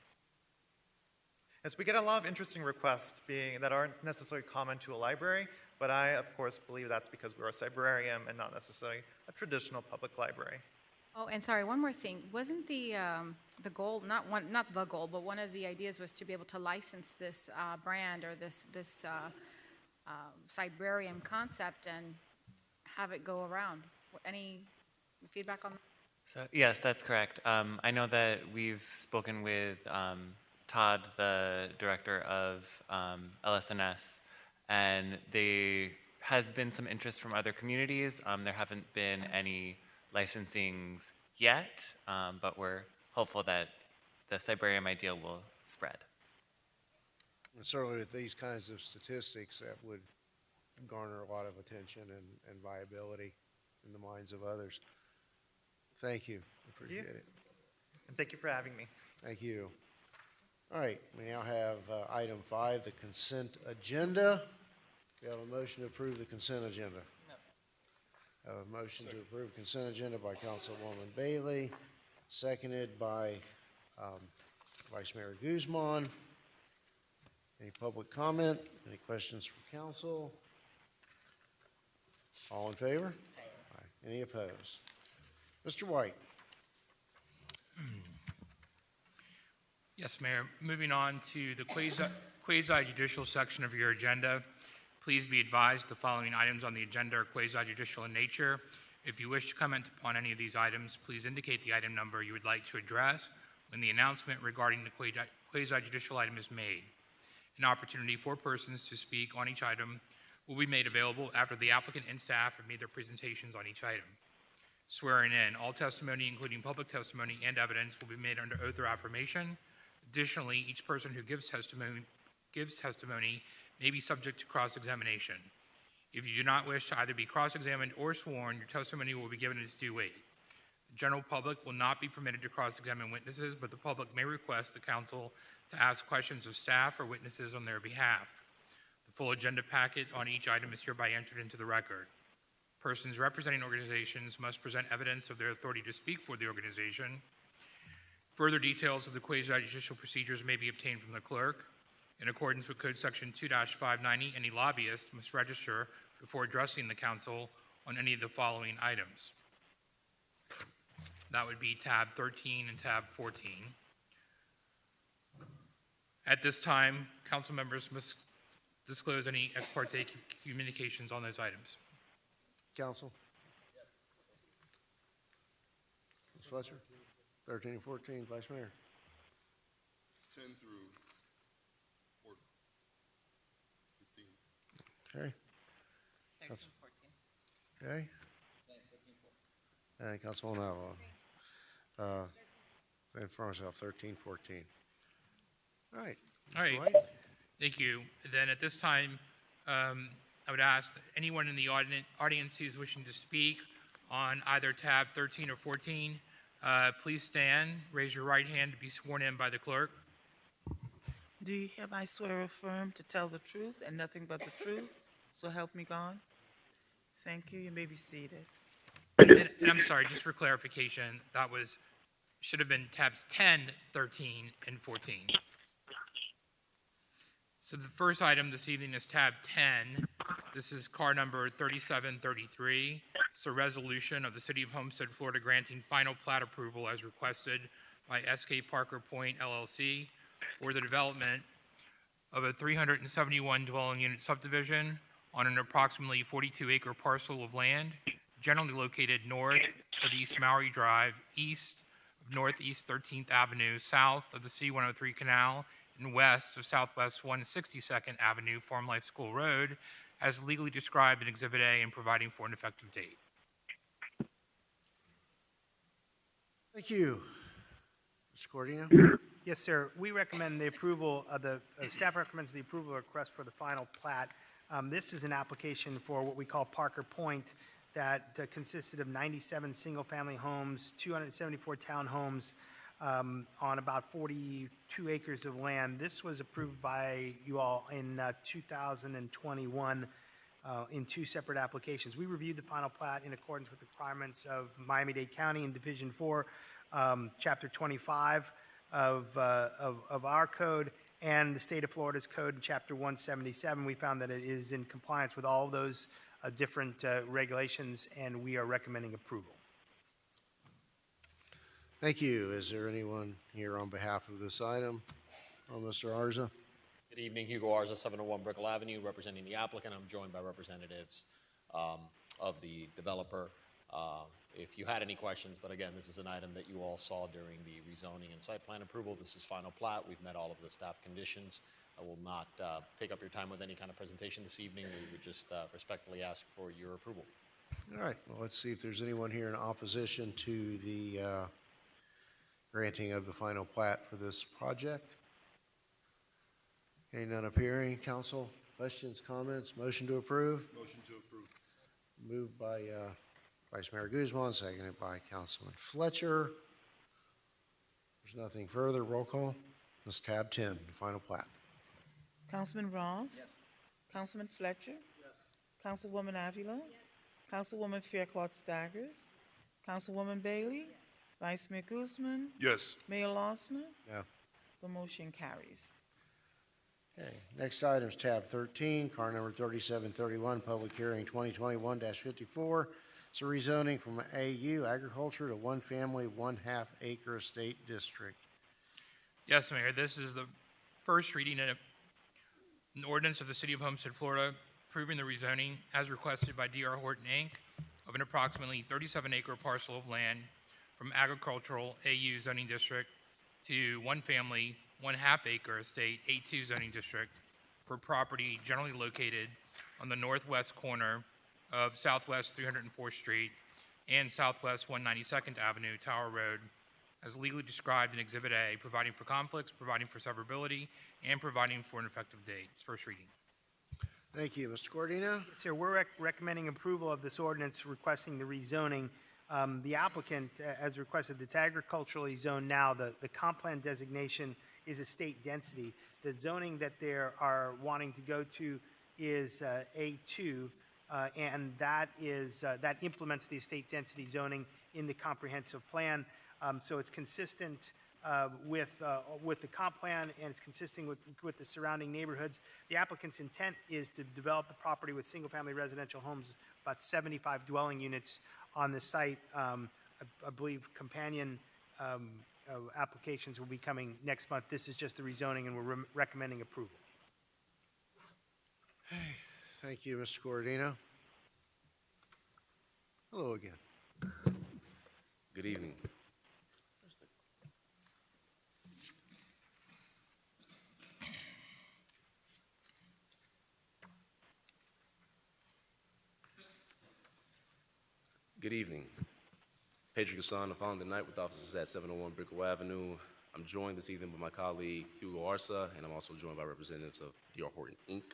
Yes, we get a lot of interesting requests that aren't necessarily common to a library, but I, of course, believe that's because we're a librarium and not necessarily a traditional public library. Oh, and sorry, one more thing. Wasn't the goal, not the goal, but one of the ideas was to be able to license this brand or this librarium concept and have it go around? Any feedback on that? So, yes, that's correct. I know that we've spoken with Todd, the director of LSNS, and there has been some interest from other communities. There haven't been any licensings yet, but we're hopeful that the librarium idea will spread. And certainly with these kinds of statistics, that would garner a lot of attention and viability in the minds of others. Thank you. Appreciate it. And thank you for having me. Thank you. All right, we now have item 5, the consent agenda. We have a motion to approve the consent agenda. No. Have a motion to approve consent agenda by Councilwoman Bailey, seconded by Vice Mayor Guzman. Any public comment? Any questions from council? All in favor? Aye. Any opposed? Mr. White. Yes, Mayor. Moving on to the quasi-judicial section of your agenda. Please be advised the following items on the agenda are quasi-judicial in nature. If you wish to comment upon any of these items, please indicate the item number you would like to address when the announcement regarding the quasi-judicial item is made. An opportunity for persons to speak on each item will be made available after the applicant and staff have made their presentations on each item. Swearing in, all testimony, including public testimony and evidence, will be made under oath or affirmation. Additionally, each person who gives testimony may be subject to cross-examination. If you do not wish to either be cross-examined or sworn, your testimony will be given its due weight. The general public will not be permitted to cross-examine witnesses, but the public may request the council to ask questions of staff or witnesses on their behalf. The full agenda packet on each item is hereby entered into the record. Persons representing organizations must present evidence of their authority to speak for the organization. Further details of the quasi-judicial procedures may be obtained from the clerk. In accordance with Code Section 2-590, any lobbyist must register before addressing the council on any of the following items. That would be tab 13 and tab 14. At this time, council members must disclose any ex parte communications on those items. Council? Ms. Fletcher? 13 and 14, Vice Mayor. 10 through 15. Okay. 13, 14. Okay. And Councilwoman Avila. In front of myself, 13, 14. All right. All Mr. right. White? Thank you. Then at this time, I would ask that anyone in the audience who's wishing to speak on either tab 13 or 14, please stand, raise your right hand to be sworn in by the clerk. Do you hereby swear or affirm to tell the truth and nothing but the truth? So help me God. Thank you. You may be seated. And I'm sorry, just for clarification, that should have been tabs 10, 13, and 14. So the first item this evening is tab 10. This is car number 3733. It's a resolution of the City of Homestead, Florida, granting final plat approval as requested by SK Parker Point LLC for the development of a 371 dwelling unit subdivision on an approximately 42-acre parcel of land, generally located north of East Maury Drive, east of Northeast 13th Avenue, south of the C-103 Canal, and west of Southwest 162nd Avenue, Farm Life School Road, as legally described in Exhibit A and providing for an effective date. Thank you. Mr. Cordino? Yes, sir. We recommend the approval of staff recommends the approval of request for the final plat. This is an application for what we call Parker Point that consisted of 97 single-family homes, 274 townhomes on about 42 acres of land. This was approved by you all in 2021 in two separate applications. We reviewed the final plat in accordance with the requirements of Miami-Dade County in Division 4, Chapter 25 of our code, and the state of Florida's code in Chapter 177. We found that it is in compliance with all of those different regulations, and we are recommending approval. Thank you. Is there anyone here on behalf of this item? Oh, Mr. Arza? Good evening, Hugo Arza, 701 Brickell Avenue, representing the applicant. I'm joined by representatives of the developer. If you had any questions, but again, this is an item that you all saw during the rezoning and site plan approval. This is final plat. We've met all of the staff conditions. I will not take up your time with any kind of presentation this evening. We would just respectfully ask for your approval. All right. Well, let's see if there's anyone here in opposition to the granting of the final plat for this project. Okay, none appearing. Council, questions, comments, motion to approve? Motion to approve. Moved by Vice Mayor Guzman, seconded by Councilman Fletcher. There's nothing further. Roll call. This is tab 10, the final plat. Councilman Roth? Yes. Councilman Fletcher? Yes. Councilwoman Avila? Yes. Councilwoman Faircloth Staggers? Councilwoman Bailey? Yes. Vice Mayor Guzman? Yes. Mayor Losner? No. The motion carries. Okay, next item is tab 13, car number 3731, public hearing 2021-54. It's a rezoning from AU agriculture to one family, 1/2 acre estate district. Yes, Mayor, this is the first reading of an ordinance of the City of Homestead, Florida, approving the rezoning as requested by D.R. Horton, Inc. of an approximately 37-acre parcel of land from agricultural AU zoning district to one family, 1/2 acre estate A2 zoning district for property generally located on the northwest corner of Southwest 304th Street and Southwest 192nd Avenue, Tower Road, as legally described in Exhibit A, providing for conflicts, providing for severability, and providing for an effective date. It's first reading. Thank you. Mr. Cordino? Yes, sir. We're recommending approval of this ordinance requesting the rezoning. The applicant, as requested, it's agriculturally zoned now. The comp plan designation is estate density. The zoning that they are wanting to go to is A2, and that implements the estate density zoning in the comprehensive plan. So it's consistent with the comp plan, and it's consistent with the surrounding neighborhoods. The applicant's intent is to develop the property with single-family residential homes, about 75 dwelling units on the site. I believe companion applications will be coming next month. This is just the rezoning, and we're recommending approval. Thank you, Mr. Cordino. Hello again. Good evening. Good evening. Pedro Gasson, I'm following the night with offices at 701 Brickell Avenue. I'm joined this evening by my colleague Hugo Arsa, and I'm also joined by representatives of D.R. Horton, Inc.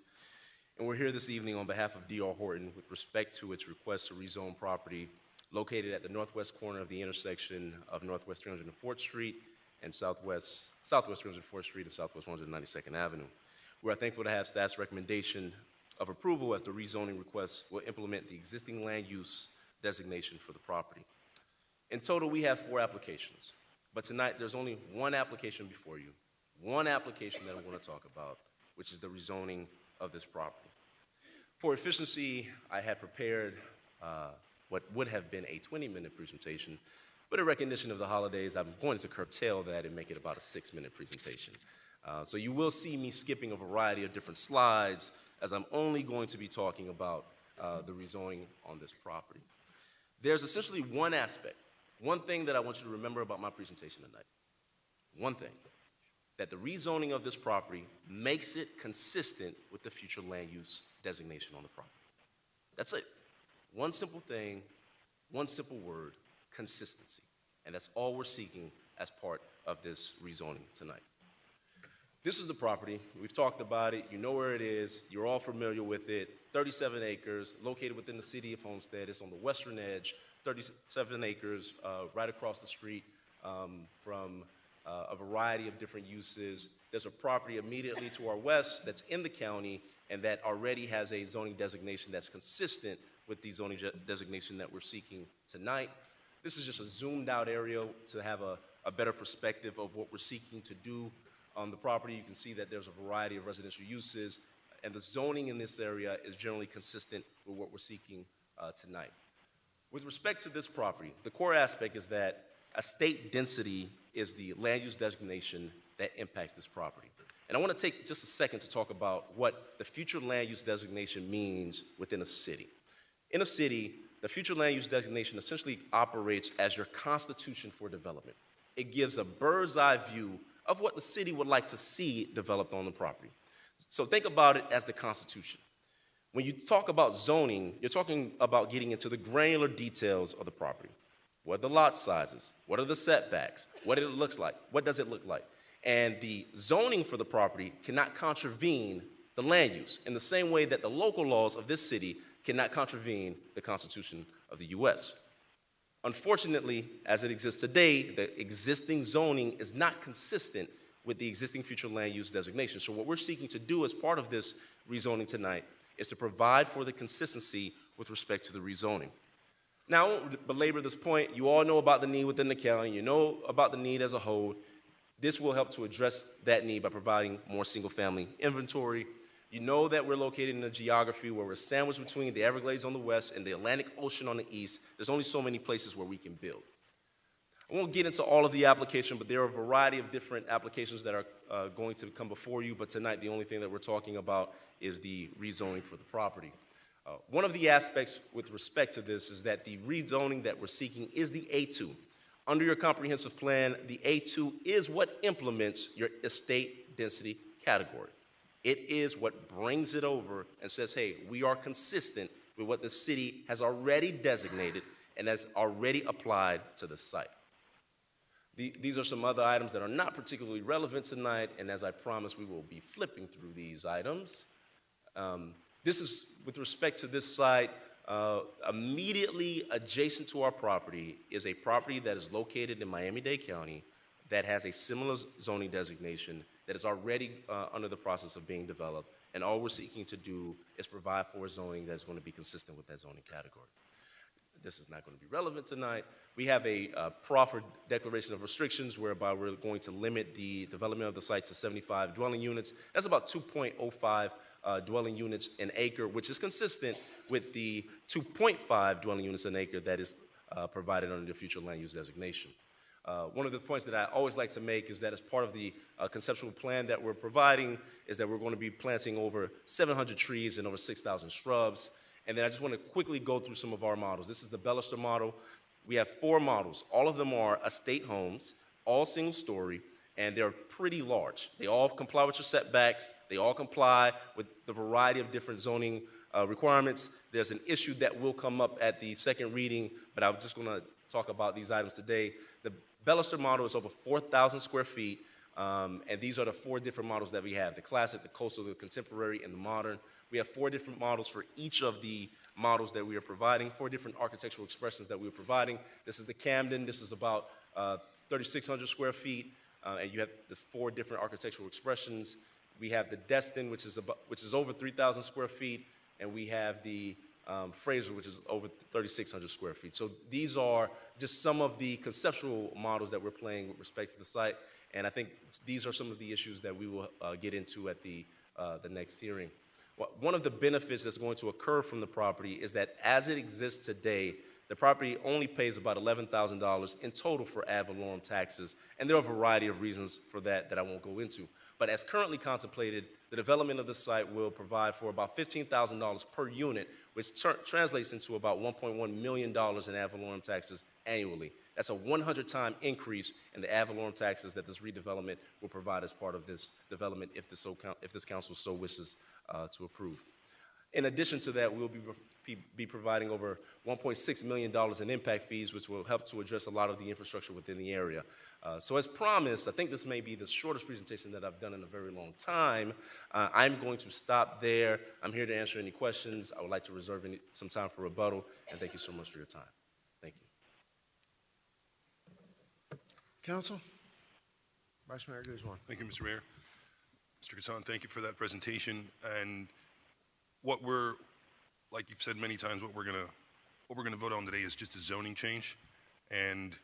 And we're here this evening on behalf of D.R. Horton with respect to its request to rezone property located at the northwest corner of the intersection of Northwest 304th Street and Southwest 304th Street and Southwest 192nd Avenue. We are thankful to have staff's recommendation of approval as the rezoning request will implement the existing land use designation for the property. In total, we have 4 applications, but tonight there's only one application before you, one application that I want to talk about, which is the rezoning of this property. For efficiency, I had prepared what would have been a 20-minute presentation, but in recognition of the holidays, I'm going to curtail that and make it about a 6-minute presentation. So you will see me skipping a variety of different slides as I'm only going to be talking about the rezoning on this property. There's essentially one aspect, one thing that I want you to remember about my presentation tonight. One thing, that the rezoning of this property makes it consistent with the future land use designation on the property. That's it. One simple thing, one simple word, consistency. And that's all we're seeking as part of this rezoning tonight. This is the property. We've talked about it. You know where it is. You're all familiar with it. 37 acres, located within the city of Homestead. It's on the western edge, 37 acres, right across the street from a variety of different uses. There's a property immediately to our west that's in the county and that already has a zoning designation that's consistent with the zoning designation that we're seeking tonight. This is just a zoomed out area to have a better perspective of what we're seeking to do on the property. You can see that there's a variety of residential uses, and the zoning in this area is generally consistent with what we're seeking tonight. With respect to this property, the core aspect is that estate density is the land use designation that impacts this property. And I want to take just a second to talk about what the future land use designation means within a city. In a city, the future land use designation essentially operates as your constitution for development. It gives a bird's eye view of what the city would like to see developed on the property. So think about it as the Constitution. When you talk about zoning, you're talking about getting into the granular details of the property. What are the lot sizes? What are the setbacks? What it looks like? What does it look like? And the zoning for the property cannot contravene the land use in the same way that the local laws of this city cannot contravene the Constitution of the U.S. Unfortunately, as it exists today, the existing zoning is not consistent with the existing future land use designation. So what we're seeking to do as part of this rezoning tonight is to provide for the consistency with respect to the rezoning. Now, I won't belabor this point. You all know about the need within the county. You know about the need as a whole. This will help to address that need by providing more single-family inventory. You know that we're located in a geography where we're sandwiched between the Everglades on the west and the Atlantic Ocean on the east. There's only so many places where we can build. I won't get into all of the application, but there are a variety of different applications that are going to come before you, but tonight the only thing that we're talking about is the rezoning for the property. One of the aspects with respect to this is that the rezoning that we're seeking is the A2. Under your comprehensive plan, the A2 is what implements your estate density category. It is what brings it over and says, hey, we are consistent with what the city has already designated and has already applied to the site. These are some other items that are not particularly relevant tonight, and as I promised, we will be flipping through these items. This is with respect to this site. Immediately adjacent to our property is a property that is located in Miami-Dade County that has a similar zoning designation that is already under the process of being developed, and all we're seeking to do is provide for a zoning that's going to be consistent with that zoning category. This is not going to be relevant tonight. We have a proffered declaration of restrictions whereby we're going to limit the development of the site to 75 dwelling units. That's about 2.05 dwelling units an acre, which is consistent with the 2.5 dwelling units an acre that is provided under the future land use designation. One of the points that I always like to make is that as part of the conceptual plan that we're providing is that we're going to be planting over 700 trees and over 6,000 shrubs. And then I just want to quickly go through some of our models. This is the Bellister model. We have 4 models. All of them are estate homes, all single story, and they're pretty large. They all comply with your setbacks. They all comply with the variety of different zoning requirements. There's an issue that will come up at the second reading, but I'm just going to talk about these items today. The Bellister model is over 4,000 square feet, and these are the 4 different models that we have: the classic, the coastal, the contemporary, and the modern. We have 4 different models for each of the models that we are providing, 4 different architectural expressions that we are providing. This is the Camden. This is about 3,600 square feet, and you have the 4 different architectural expressions. We have the Destin, which is over 3,000 square feet, and we have the Fraser, which is over 3,600 square feet. So these are just some of the conceptual models that we're playing with respect to the site, and I think these are some of the issues that we will get into at the next hearing. One of the benefits that's going to occur from the property is that as it exists today, the property only pays about $11,000 in total for ad valorem taxes, and there are a variety of reasons for that that I won't go into. But as currently contemplated, the development of the site will provide for about $15,000 per unit, which translates into about $1.1 million in ad valorem taxes annually. That's a 100-time increase in the ad valorem taxes that this redevelopment will provide as part of this development if this council so wishes to approve. In addition to that, we'll be providing over $1.6 million in impact fees, which will help to address a lot of the infrastructure within the area. So as promised, I think this may be the shortest presentation that I've done in a very long time. I'm going to stop there. I'm here to answer any questions. I would like to reserve some time for rebuttal, and thank you so much for your time. Thank you. Council? Vice Mayor Guzman. Thank you, Mr. Mayor. Mr. Gassan, thank you for that presentation. And what we're, like you've said many times, what we're gonna vote on today is just a zoning change. And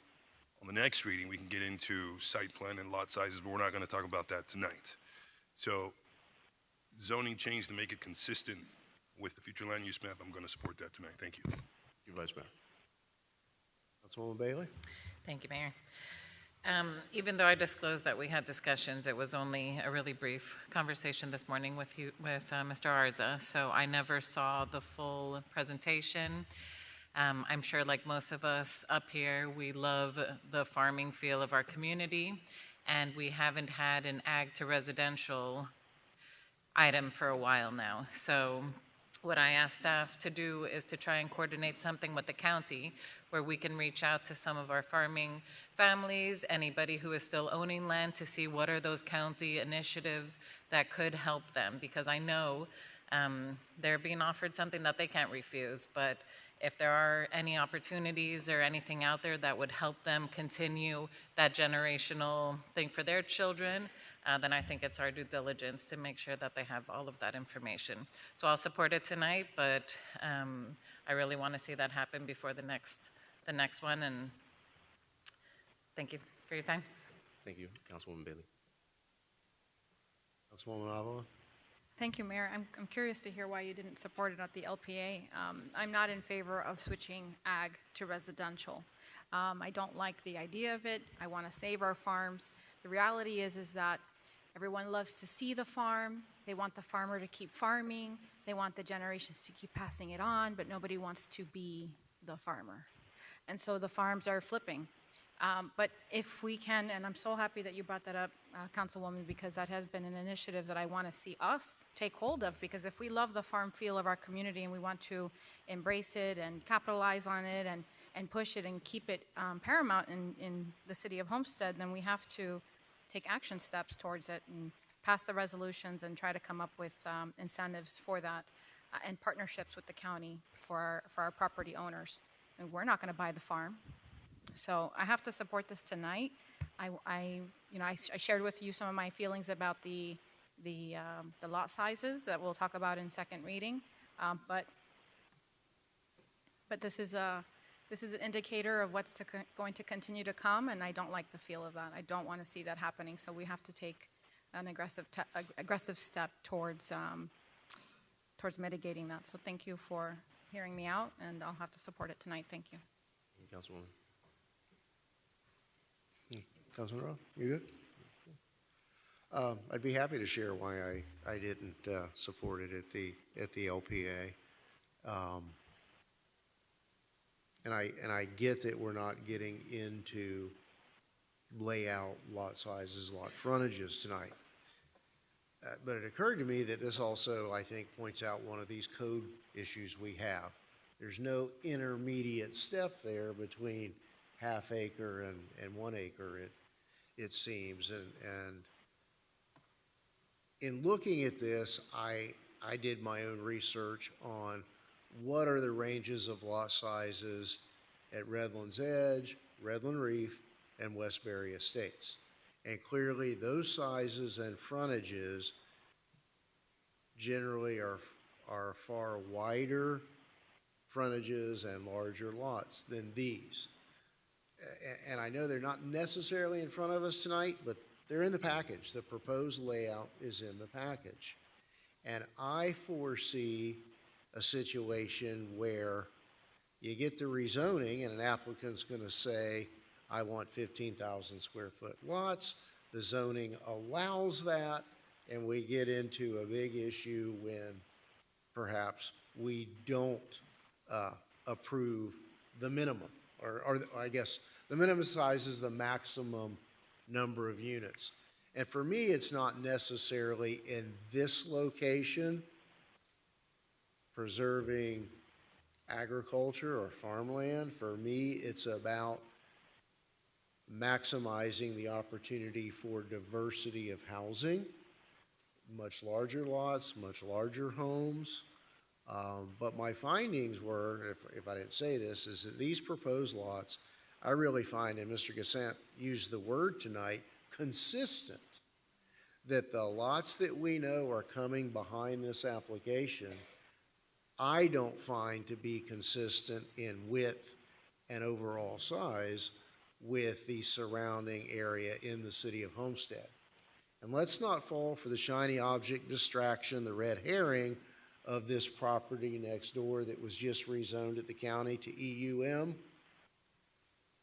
on the next reading, we can get into site plan and lot sizes, but we're not gonna talk about that tonight. So zoning change to make it consistent with the future land use map, I'm gonna support that tonight. Thank you. Thank you, Vice Mayor. Councilwoman Bailey? Thank you, Mayor. Even though I disclosed that we had discussions, it was only a really brief conversation this morning with Mr. Arza, so I never saw the full presentation. I'm sure, like most of us up here, we love the farming feel of our community, and we haven't had an ag to residential item for a while now. So what I asked staff to do is to try and coordinate something with the county where we can reach out to some of our farming families, anybody who is still owning land, to see what are those county initiatives that could help them. Because I know they're being offered something that they can't refuse, but if there are any opportunities or anything out there that would help them continue that generational thing for their children, then I think it's our due diligence to make sure that they have all of that information. So I'll support it tonight, but I really want to see that happen before the next one, and thank you for your time. Thank you, Councilwoman Bailey. Councilwoman Avila? Thank you, Mayor. I'm curious to hear why you didn't support it at the LPA. I'm not in favor of switching ag to residential. I don't like the idea of it. I want to save our farms. The reality is that everyone loves to see the farm. They want the farmer to keep farming. They want the generations to keep passing it on, but nobody wants to be the farmer. And so the farms are flipping. But if we can, and I'm so happy that you brought that up, Councilwoman, because that has been an initiative that I want to see us take hold of, because if we love the farm feel of our community and we want to embrace it and capitalize on it and push it and keep it paramount in the city of Homestead, then we have to take action steps towards it and pass the resolutions and try to come up with incentives for that and partnerships with the county for our property owners. And we're not going to buy the farm. So I have to support this tonight. I shared with you some of my feelings about the lot sizes that we'll talk about in second reading, but this is an indicator of what's going to continue to come, and I don't like the feel of that. I don't want to see that happening. So we have to take an aggressive step towards mitigating that. So thank you for hearing me out, and I'll have to support it tonight. Thank you. Thank you, Councilwoman. Councilman Rowe, you good? I'd be happy to share why I didn't support it at the LPA. And I get that we're not getting into layout, lot sizes, lot frontages tonight. But it occurred to me that this also, I think, points out one of these code issues we have. There's no intermediate step there between half acre and 1 acre, it seems. And in looking at this, I did my own research on what are the ranges of lot sizes at Redlands Edge, Redland Reef, and Westbury Estates. And clearly, those sizes and frontages generally are far wider frontages and larger lots than these. And I know they're not necessarily in front of us tonight, but they're in the package. The proposed layout is in the package. And I foresee a situation where you get the rezoning and an applicant's going to say, I want 15,000 square foot lots. The zoning allows that, and we get into a big issue when perhaps we don't approve the minimum, or I guess the minimum size is the maximum number of units. And for me, it's not necessarily in this location preserving agriculture or farmland. For me, it's about maximizing the opportunity for diversity of housing, much larger lots, much larger homes. But my findings were, if I didn't say this, is that these proposed lots, I really find, and Mr. Gassant used the word tonight, consistent, that the lots that we know are coming behind this application, I don't find to be consistent in width and overall size with the surrounding area in the city of Homestead. And let's not fall for the shiny object distraction, the red herring of this property next door that was just rezoned at the county to EUM.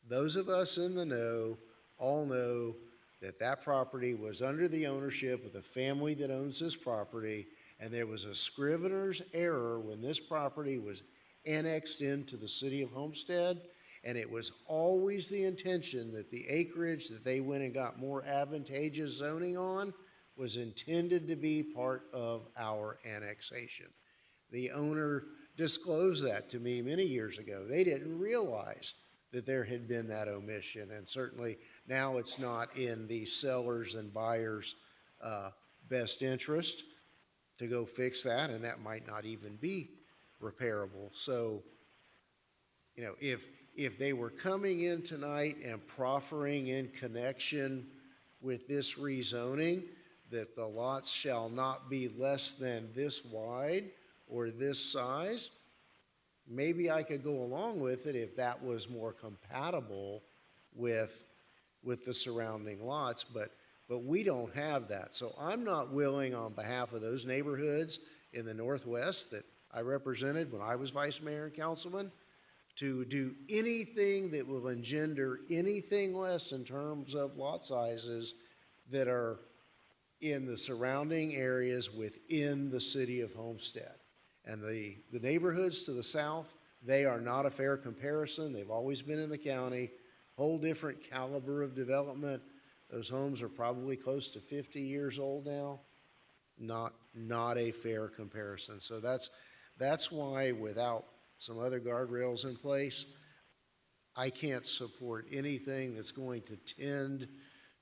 Those of us in the know all know that that property was under the ownership of the family that owns this property, and there was a scrivener's error when this property was annexed into the city of Homestead, and it was always the intention that the acreage that they went and got more advantageous zoning on was intended to be part of our annexation. The owner disclosed that to me many years ago. They didn't realize that there had been that omission, and certainly now it's not in the sellers and buyers' best interest to go fix that, and that might not even be repairable. So, you know, if they were coming in tonight and proffering in connection with this rezoning that the lots shall not be less than this wide or this size, maybe I could go along with it if that was more compatible with the surrounding lots, but we don't have that. So I'm not willing, on behalf of those neighborhoods in the Northwest that I represented when I was vice mayor and councilman, to do anything that will engender anything less in terms of lot sizes that are in the surrounding areas within the city of Homestead. And the neighborhoods to the south, they are not a fair comparison. They've always been in the county, whole different caliber of development. Those homes are probably close to 50 years old now. Not a fair comparison. So that's why, without some other guardrails in place, I can't support anything that's going to tend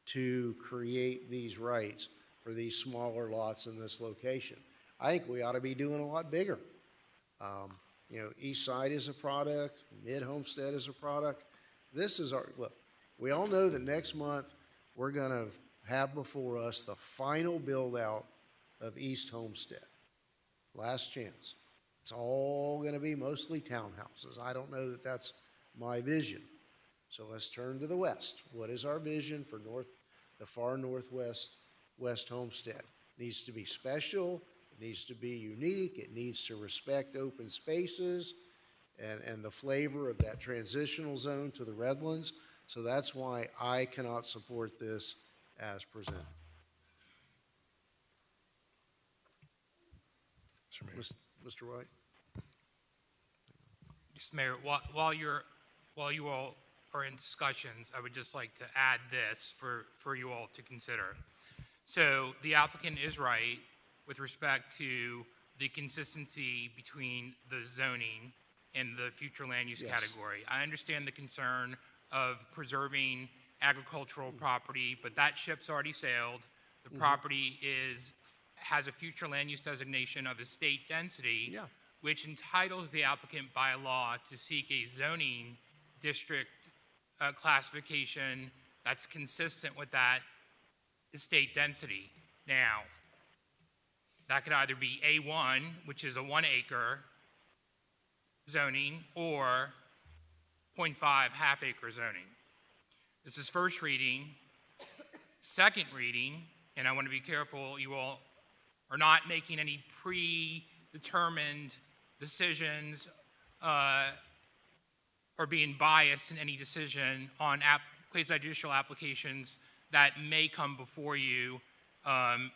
to create these rights for these smaller lots in this location. I think we ought to be doing a lot bigger. You know, East Side is a product, Mid-Homestead is a product. This is our, look, we all know that next month we're going to have before us the final build out of East Homestead. Last chance. It's all going to be mostly townhouses. I don't know that that's my vision. So let's turn to the west. What is our vision for the far northwest West Homestead? It needs to be special. It needs to be unique. It needs to respect open spaces and the flavor of that transitional zone to the Redlands. So that's why I cannot support this as presented. Mr. White? Mr. Mayor, while you all are in discussions, I would just like to add this for you all to consider. So the applicant is right with respect to the consistency between the zoning and the future land use Yes. category. I understand the concern of preserving agricultural property, but that ship's already sailed. The property has a future land use designation of estate density, Yeah. which entitles the applicant by law to seek a zoning district classification that's consistent with that estate density. Now, that could either be A1, which is a 1 acre zoning, or 0.5 half acre zoning. This is first reading. Second reading, and I want to be careful, you all are not making any predetermined decisions or being biased in any decision on quasi-judicial applications that may come before you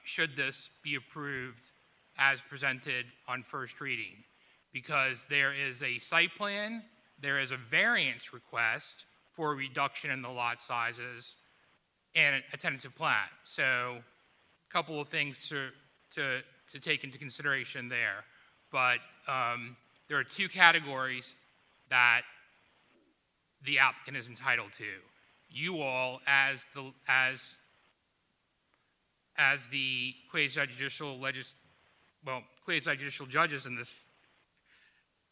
should this be approved as presented on first reading. Because there is a site plan, there is a variance request for a reduction in the lot sizes, and a tentative plat. So a couple of things to take into consideration there. But there are two categories that the applicant is entitled to. You all, as the quasi-judicial judges in this,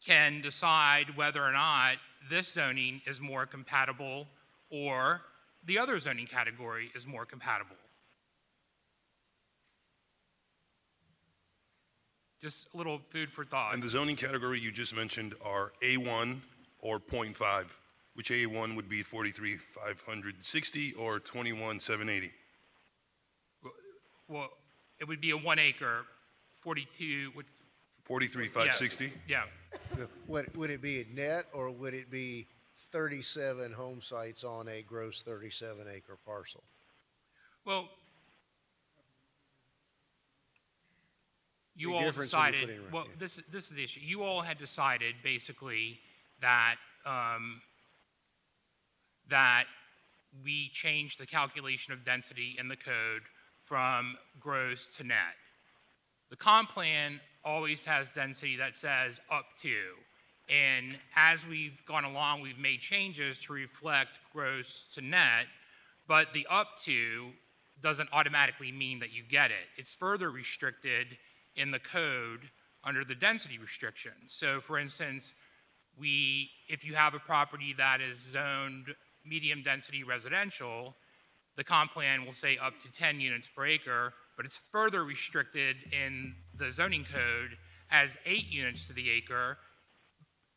can decide whether or not this zoning is more compatible or the other zoning category is more compatible. Just a little food for thought. And the zoning category you just mentioned are A1 or 0.5, which A1 would be 43,560 or 21,780. Well, it would be a 1 acre, 42. 43,560? Yeah. Would it be net, or would it be 37 home sites on a gross 37 acre parcel? Well, you The all difference when you decided, put in- well, yeah. this is the issue. You all had decided basically that that we changed the calculation of density in the code from gross to net. The comp plan always has density that says up to. And as we've gone along, we've made changes to reflect gross to net, but the up to doesn't automatically mean that you get it. It's further restricted in the code under the density restriction. So for instance, if you have a property that is zoned medium density residential, the comp plan will say up to 10 units per acre, but it's further restricted in the zoning code as 8 units to the acre,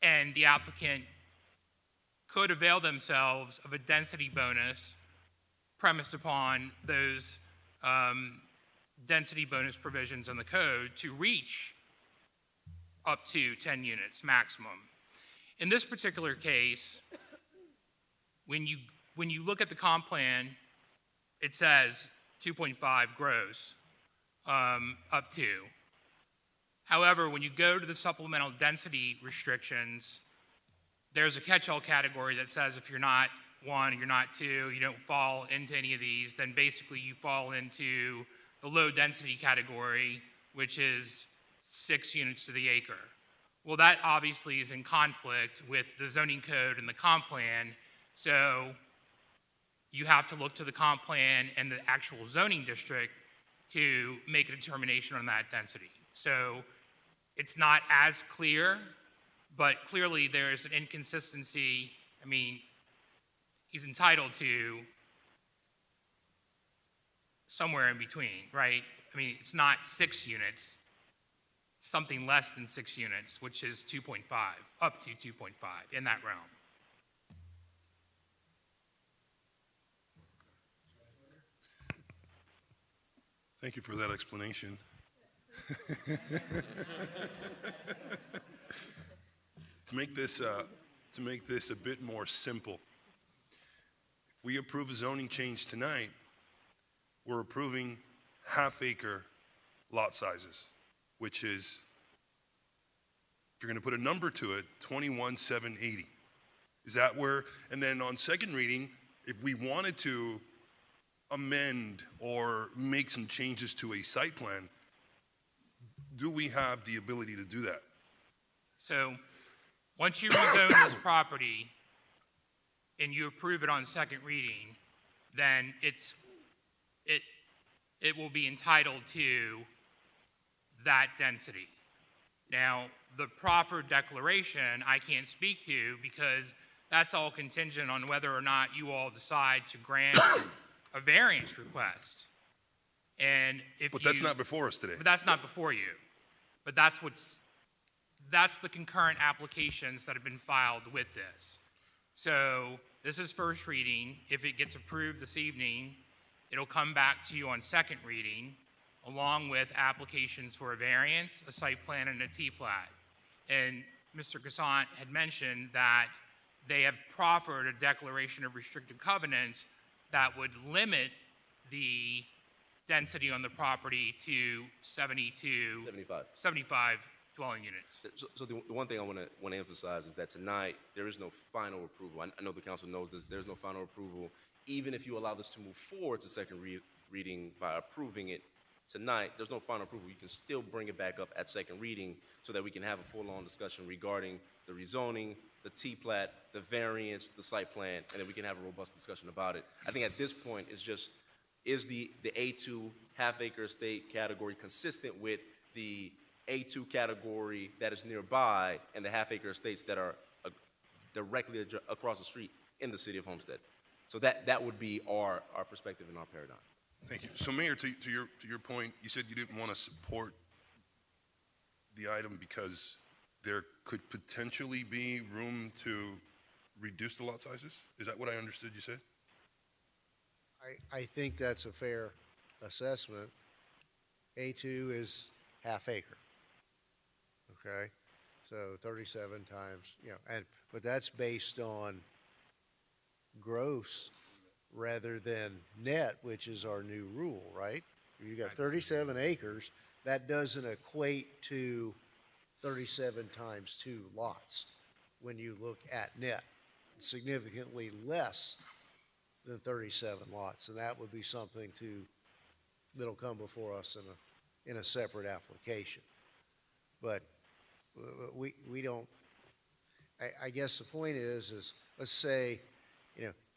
and the applicant could avail themselves of a density bonus premised upon those density bonus provisions in the code to reach up to 10 units maximum. In this particular case, when you look at the comp plan, it says 2.5 gross up to. However, when you go to the supplemental density restrictions, there's a catch-all category that says if you're not 1, you're not 2, you don't fall into any of these, then basically you fall into the low density category, which is 6 units to the acre. Well, that obviously is in conflict with the zoning code and the comp plan, so you have to look to the comp plan and the actual zoning district to make a determination on that density. So it's not as clear, but clearly there is an inconsistency. I mean, he's entitled to somewhere in between, right? I mean, it's not 6 units, something less than 6 units, which is 2.5, up to 2.5 in that realm. Thank you for that explanation. To make this a bit more simple, if we approve a zoning change tonight, we're approving half-acre lot sizes, which is, if you're going to put a number to it, 21,780. Is that where? And then on second reading, if we wanted to amend or make some changes to a site plan, do we have the ability to do that? So, once you rezone this property and you approve it on second reading, then it will be entitled to that density. Now, the proffered declaration, I can't speak to because that's all contingent on whether or not you all decide to grant a variance request. And if But that's not before us today. But that's not before you. But that's the concurrent applications that have been filed with this. So this is first reading. If it gets approved this evening, it'll come back to you on second reading, along with applications for a variance, a site plan, and a T-plat. And Mr. Gassant had mentioned that they have proffered a declaration of restricted covenants that would limit the density on the property to 75 dwelling units. So the one thing I want to emphasize is that tonight, there is no final approval. I know the council knows this. There's no final approval. Even if you allow this to move forward to second reading by approving it tonight, there's no final approval. You can still bring it back up at second reading so that we can have a full-on discussion regarding the rezoning, the T-plat, the variance, the site plan, and then we can have a robust discussion about it. I think at this point, it's just, is the A2 half-acre estate category consistent with the A2 category that is nearby and the half-acre estates that are directly across the street in the city of Homestead? So that would be our perspective and our paradigm. Thank you. So, Mayor, to your point, you said you didn't want to support the item because there could potentially be room to reduce the lot sizes? Is that what I understood you said? I think that's a fair assessment. A2 is half acre. Okay? So 37 times, but that's based on gross rather than net, which is our new rule, right? You got 37 acres, that doesn't equate to 37 times 2 lots when you look at net. It's significantly less than 37 lots, and that would be something that'll come before us in a separate application. But we don't, I guess the point is let's say,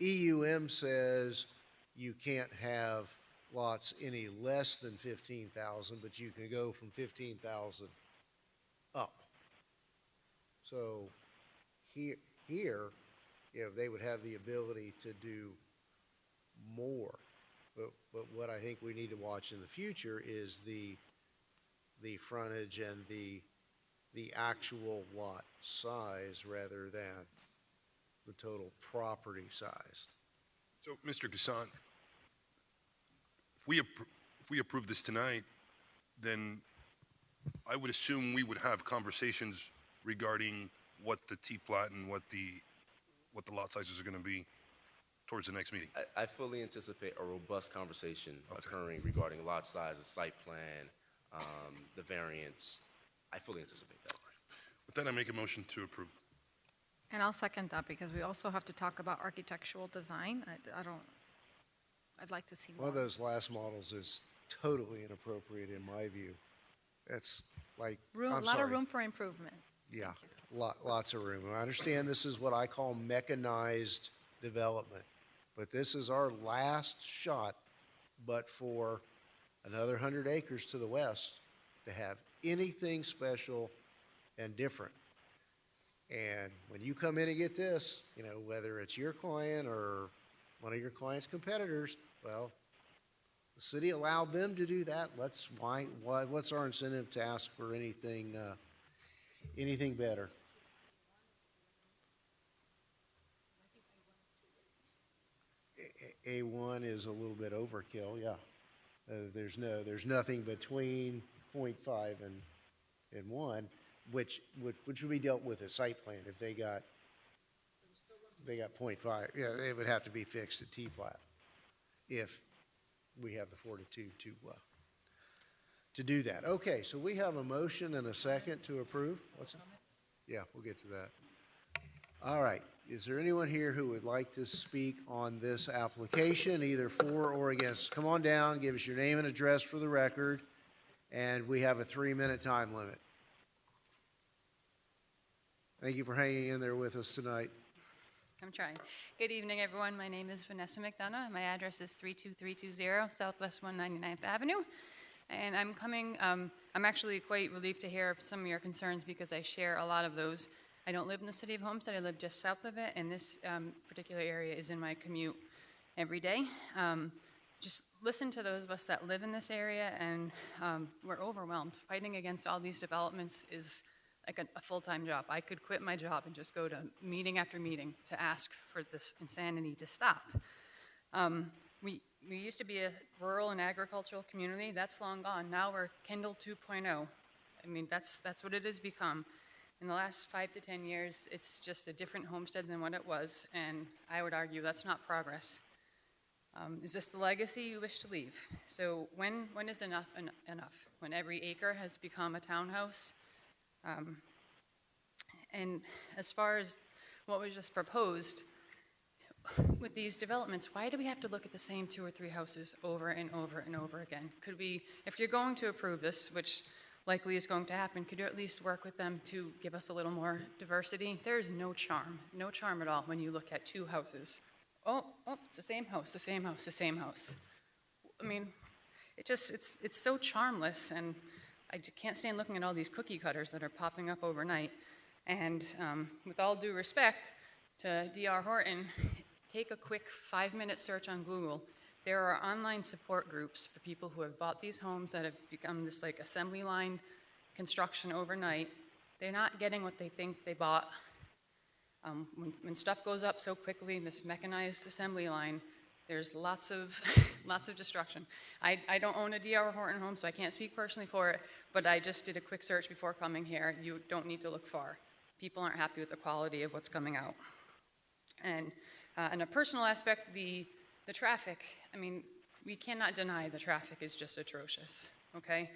EUM says you can't have lots any less than 15,000, but you can go from 15,000 up. So here, they would have the ability to do more. But what I think we need to watch in the future is the frontage and the actual lot size rather than the total property size. So, Mr. Gassant, if we approve this tonight, then I would assume we would have conversations regarding what the T-plat and what the lot sizes are going to be towards the next meeting. I fully anticipate a robust conversation occurring regarding lot size, the site plan, the variance. I fully anticipate that. With that, I make a motion to approve. And I'll second that because we also have to talk about architectural design. I'd like to see more. One of those last models is totally inappropriate in my view. That's like, A lot of room for improvement. Yeah, lots of room. I understand this is what I call mechanized development, but this is our last shot, but for another 100 acres to the west to have anything special and different. And when you come in and get this, whether it's your client or one of your client's competitors, well, the city allowed them to do that. What's our incentive to ask for anything better? A1 is a little bit overkill, yeah. There's nothing between 0.5 and 1, which would be dealt with a site plan if they got 0.5. Yeah, it would have to be fixed at T-plat if we have the fortitude to do that. Okay, so we have a motion and a second to approve. What's it? Yeah, we'll get to that. All right, is there anyone here who would like to speak on this application, either for or against? Come on down, give us your name and address for the record, and we have a 3-minute time limit. Thank you for hanging in there with us tonight. I'm trying. Good evening, everyone. My name is Vanessa McDonough. My address is 32320 Southwest 199th Avenue. And I'm actually quite relieved to hear some of your concerns because I share a lot of those. I don't live in the city of Homestead. I live just south of it, and this particular area is in my commute every day. Just listen to those of us that live in this area, and we're overwhelmed. Fighting against all these developments is like a full-time job. I could quit my job and just go to meeting after meeting to ask for this insanity to stop. We used to be a rural and agricultural community. That's long gone. Now we're Kindle 2.0. I mean, that's what it has become. In the last 5 to 10 years, it's just a different Homestead than what it was, and I would argue that's not progress. Is this the legacy you wish to leave? So when is enough enough? When every acre has become a townhouse? And as far as what was just proposed, with these developments, why do we have to look at the same 2 or 3 houses over and over and over again? Could we, if you're going to approve this, which likely is going to happen, could you at least work with them to give us a little more diversity? There is no charm at all when you look at 2 houses. Oh, it's the same house, the same house, the same house. I mean, it's so charmless, and I can't stand looking at all these cookie cutters that are popping up overnight. And with all due respect to D.R. Horton, take a quick 5-minute search on Google. There are online support groups for people who have bought these homes that have become this like assembly line construction overnight. They're not getting what they think they bought. When stuff goes up so quickly in this mechanized assembly line, there's lots of destruction. I don't own a D.R. Horton home, so I can't speak personally for it, but I just did a quick search before coming here. You don't need to look far. People aren't happy with the quality of what's coming out. And in a personal aspect, the traffic, I mean, we cannot deny the traffic is just atrocious, okay?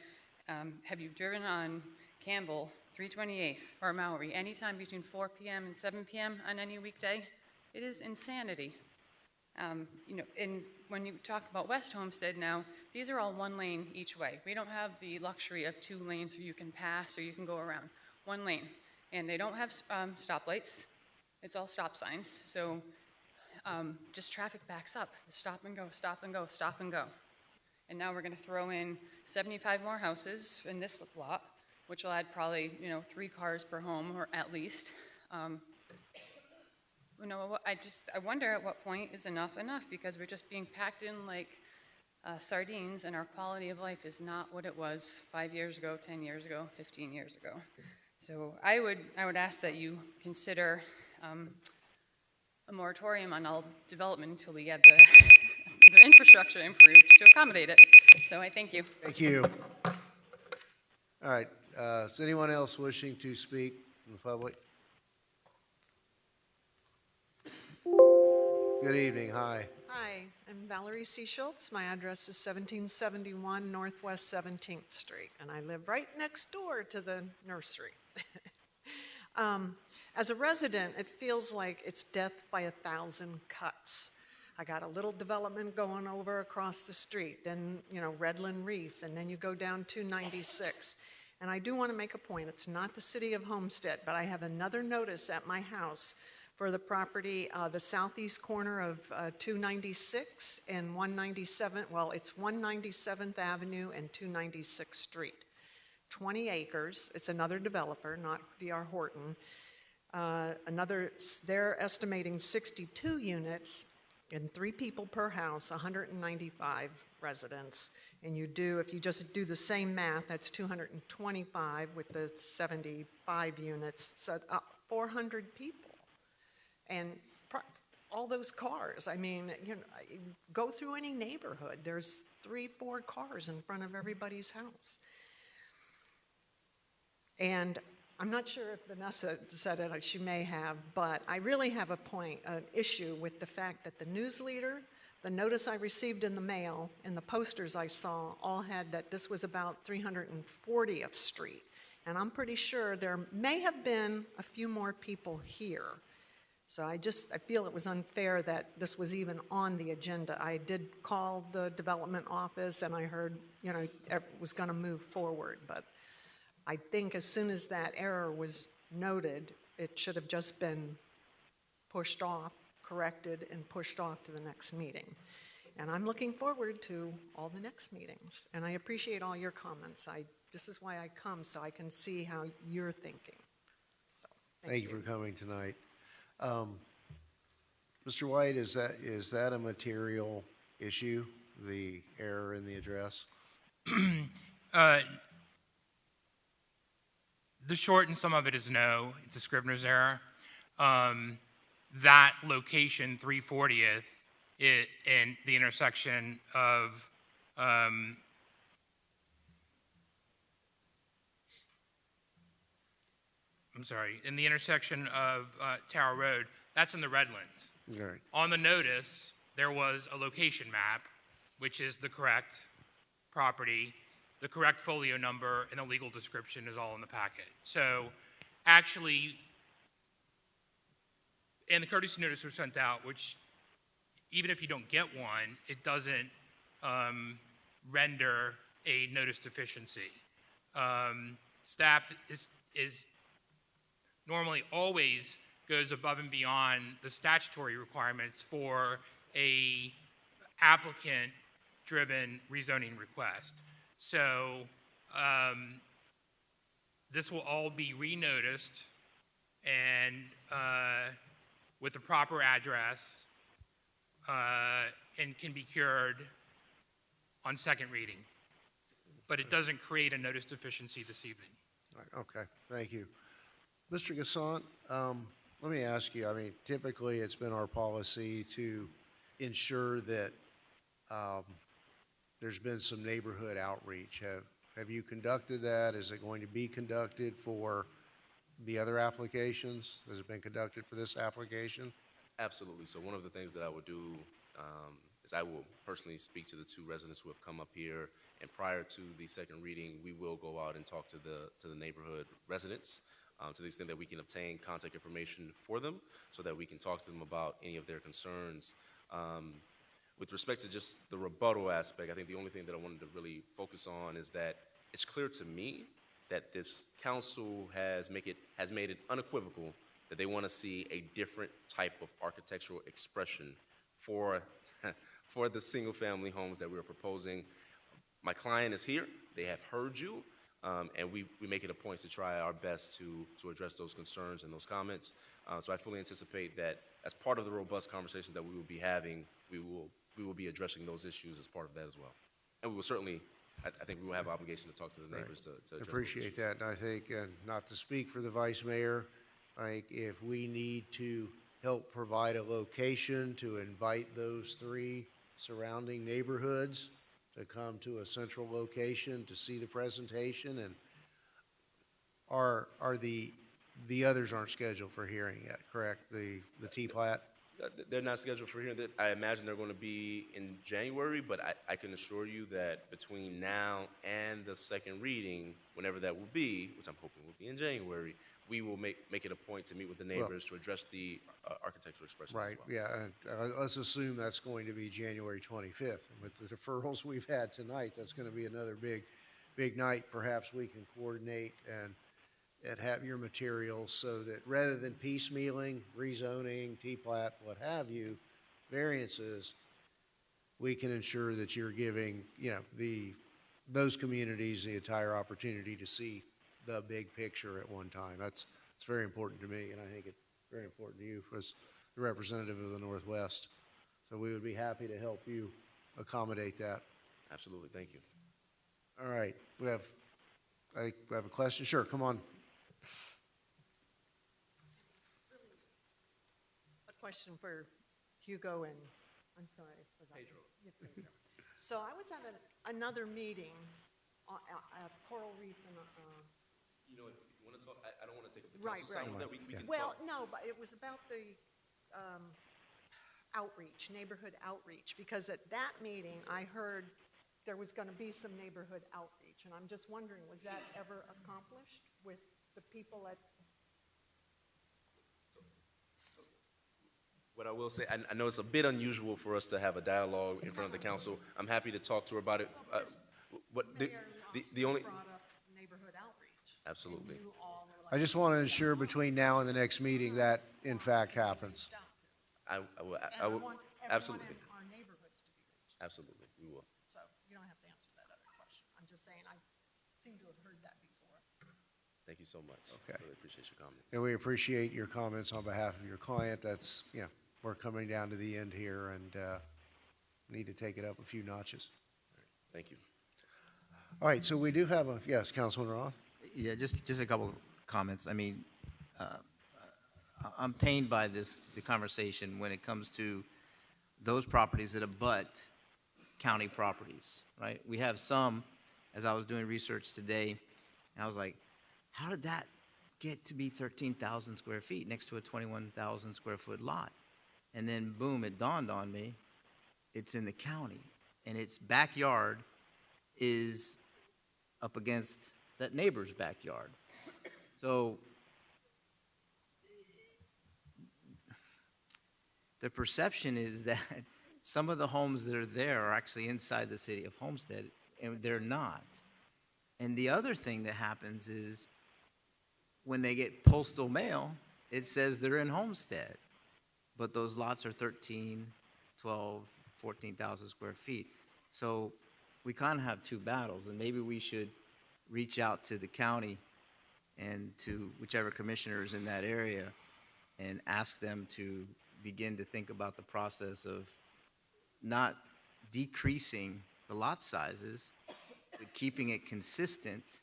Have you driven on Campbell, 328th, or Maury, anytime between 4 p.m. and 7 p.m. on any weekday? It is insanity. You know, and when you talk about West Homestead now, these are all 1 lane each way. We don't have the luxury of 2 lanes where you can pass or you can go around. 1 lane. And they don't have stoplights. It's all stop signs. So just traffic backs up. Stop and go, stop and go, stop and go. And now we're going to throw in 75 more houses in this lot, which will add probably, 3 cars per home, or at least. I wonder at what point is enough, because we're just being packed in like sardines, and our quality of life is not what it was 5 years ago, 10 years ago, 15 years ago. So I would ask that you consider a moratorium on all development until we get the infrastructure improved to accommodate it. So I thank you. Thank you. All right, is anyone else wishing to speak in the public? Good evening, hi. Hi, I'm Valerie C. Schultz. My address is 1771 Northwest 17th Street, and I live right next door to the nursery. As a resident, it feels like it's death by 1,000 cuts. I got a little development going over across the street, then, Redland Reef, and then you go down 296. And I do want to make a point. It's not the city of Homestead, but I have another notice at my house for the property, the southeast corner of 296 and 197, well, it's 197th Avenue and 296th Street. 20 acres, it's another developer, not D.R. Horton. They're estimating 62 units and 3 people per house, 195 residents. And if you just do the same math, that's 225 with the 75 units, so 400 people. And all those cars, go through any neighborhood, there's 3-4 cars in front of everybody's house. And I'm not sure if Vanessa said it, she may have, but I really have an issue with the fact that the news leader, the notice I received in the mail, and the posters I saw all had that this was about 340th Street. And I'm pretty sure there may have been a few more people here. So I feel it was unfair that this was even on the agenda. I did call the development office and I heard, it was going to move forward. But I think as soon as that error was noted, it should have just been pushed off, corrected, and pushed off to the next meeting. And I'm looking forward to all the next meetings. And I appreciate all your comments. This is why I come, so I can see how you're thinking. So, Thank you for coming tonight. Mr. White, is that a material issue, the error in the address? The short and sum of it is no. It's a Scrivener's error. That location, 340th, in the intersection of in the intersection of Tower Road, that's in the Redlands. Right. On the notice, there was a location map, which is the correct property, the correct folio number, and the legal description is all in the packet. So actually, and the courtesy notice was sent out, which even if you don't get one, it doesn't render a notice deficiency. Staff is normally always goes above and beyond the statutory requirements for a applicant-driven rezoning request. So this will all be renoticed and with the proper address and can be cured on second reading. But it doesn't create a notice deficiency this evening. Okay, thank you. Mr. Gasson, let me ask you, typically it's been our policy to ensure that there's been some neighborhood outreach. Have you conducted that? Is it going to be conducted for the other applications? Has it been conducted for this application? Absolutely. So one of the things that I would do is I will personally speak to the two residents who have come up here, and prior to the second reading, we will go out and talk to the neighborhood residents to the extent that we can obtain contact information for them so that we can talk to them about any of their concerns. With respect to just the rebuttal aspect, I think the only thing that I wanted to really focus on is that it's clear to me that this council has made it unequivocal that they want to see a different type of architectural expression for the single-family homes that we are proposing. My client is here. They have heard you, and we make it a point to try our best to address those concerns and those comments. So I fully anticipate that as part of the robust conversation that we will be having, we will be addressing those issues as part of that as well. And we will certainly, I think we will have an obligation to talk to the neighbors to address those Appreciate issues. that, and I think, and not to speak for the vice mayor, I think if we need to help provide a location to invite those three surrounding neighborhoods to come to a central location to see the presentation, and are the others aren't scheduled for hearing yet, correct? The T-Plat? They're not scheduled for hearing. I imagine they're going to be in January, but I can assure you that between now and the second reading, whenever that will be, which I'm hoping will be in January, we will make it a point to meet with the neighbors to address the architectural expressions Right, as well. yeah, and let's assume that's going to be January 25th. With the deferrals we've had tonight, that's going to be another big night. Perhaps we can coordinate and have your materials so that rather than piecemealing, rezoning, T-Plat, what have you, variances, we can ensure that you're giving, those communities the entire opportunity to see the big picture at one time. It's very important to me, and I think it's very important to you as the representative of the Northwest. So we would be happy to help you accommodate that. Absolutely, thank you. All right, I think we have a question. Sure, come on. A question for Hugo and, I'm sorry, I forgot. Pedro. Yeah, Pedro. So I was at another meeting at Coral Reef and If you want to talk, I don't want to take up the right. council's time with that. We can Well, talk. no, but it was about the outreach, neighborhood outreach, because at that meeting, I heard there was going to be some neighborhood outreach, and I'm just wondering, was that ever accomplished with the people at? What I will say, I know it's a bit unusual for us to have a dialogue in front of the council. I'm happy to talk to her about it. The only, Neighborhood outreach. absolutely. I just want to ensure between now and the next meeting that in fact happens. I will, absolutely. Our neighborhoods to be reached, Absolutely, we will. so you don't have to answer that other question. I'm just saying, I seem to have heard that before. Thank you so much. Okay. Really appreciate your comments. And we appreciate your comments on behalf of your client. That's, we're coming down to the end here and need to take it up a few notches. Thank you. All right, so we do have yes, Councilman Roth? Yeah, just a couple comments. I mean, I'm pained by the conversation when it comes to those properties that abut county properties, right? We have some, as I was doing research today, and I was like, how did that get to be 13,000 square feet next to a 21,000 square foot lot? And then boom, it dawned on me, it's in the county, and its backyard is up against that neighbor's backyard. So the perception is that some of the homes that are there are actually inside the city of Homestead, and they're not. And the other thing that happens is when they get postal mail, it says they're in Homestead, but those lots are 13, 12, 14,000 square feet. So we kind of have two battles, and maybe we should reach out to the county and to whichever commissioners in that area and ask them to begin to think about the process of not decreasing the lot sizes, but keeping it consistent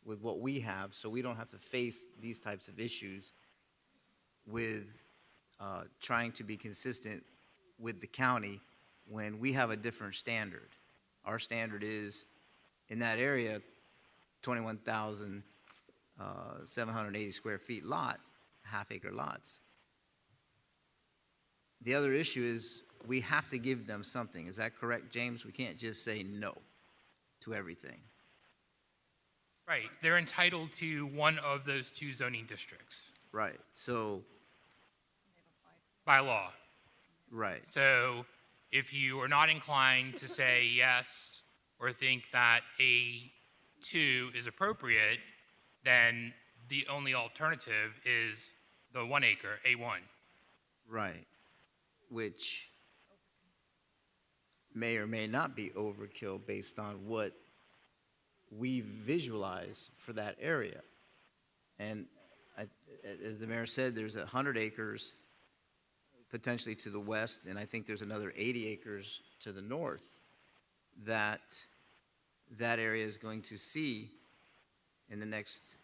with what we have so we don't have to face these types of issues with trying to be consistent with the county when we have a different standard. Our standard is, in that area, 21,780 square feet lot, half-acre lots. The other issue is we have to give them something. Is that correct, James? We can't just say no to everything. Right, they're entitled to one of those two zoning districts Right. So, by law. right. So if you are not inclined to say yes or think that A2 is appropriate, then the only alternative is the 1 acre, A1. Right. Which may or may not be overkill based on what we visualize for that area. And as the mayor said, there's 100 acres potentially to the west, and I think there's another 80 acres to the north that area is going to see in the next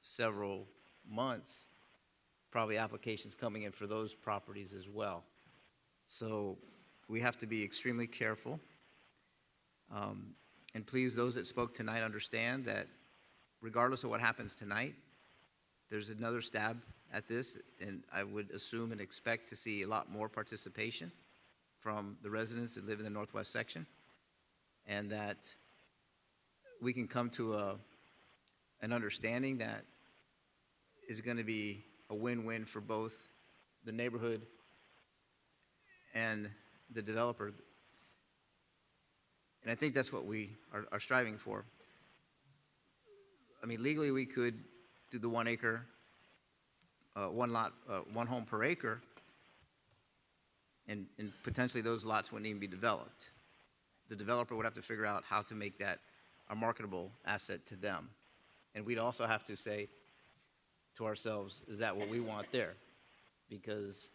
several months, probably applications coming in for those properties as well. So we have to be extremely careful. And please, those that spoke tonight understand that regardless of what happens tonight, there's another stab at this, and I would assume and expect to see a lot more participation from the residents that live in the northwest section, and that we can come to an understanding that is going to be a win-win for both the neighborhood and the developer. And I think that's what we are striving for. I mean, legally, we could do the 1 acre, one lot, one home per acre, and potentially those lots wouldn't even be developed. The developer would have to figure out how to make that a marketable asset to them. And we'd also have to say to ourselves, is that what we want there? Because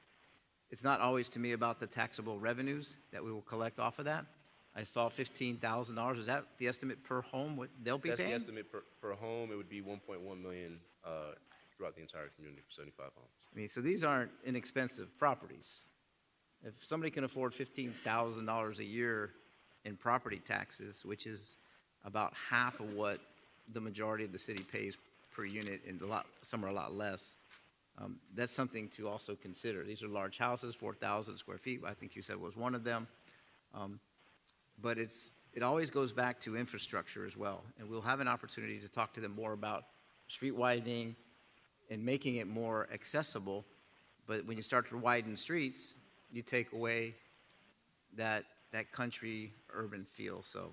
it's not always, to me, about the taxable revenues that we will collect off of that. I saw $15,000. Is that the estimate per home what they'll be That's paying? the estimate per home. It would be 1.1 million throughout the entire community for 75 homes. I mean, so these aren't inexpensive properties. If somebody can afford $15,000 a year in property taxes, which is about half of what the majority of the city pays per unit, and some are a lot less, that's something to also consider. These are large houses, 4,000 square feet, I think you said was one of them. But it always goes back to infrastructure as well, and we'll have an opportunity to talk to them more about street widening and making it more accessible. But when you start to widen streets, you take away that country urban feel. So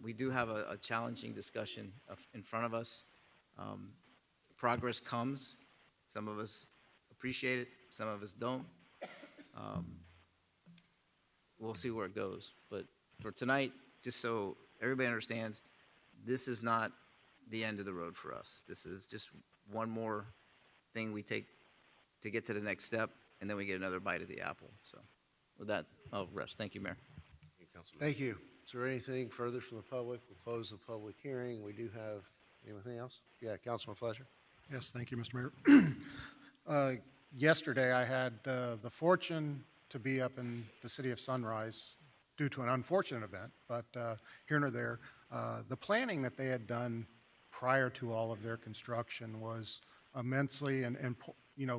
we do have a challenging discussion in front of us. Progress comes. Some of us appreciate it, some of us don't. We'll see where it goes. But for tonight, just so everybody understands, this is not the end of the road for us. This is just one more thing we take to get to the next step, and then we get another bite of the apple. So with that, I'll rest. Thank you, Mayor. Thank you. Is there anything further from the public? We'll close the public hearing. We do have anything else? Yeah, Councilman Fletcher. Yes, thank you, Mr. Mayor. Yesterday, I had the fortune to be up in the city of Sunrise due to an unfortunate event, but here nor there. The planning that they had done prior to all of their construction was immensely and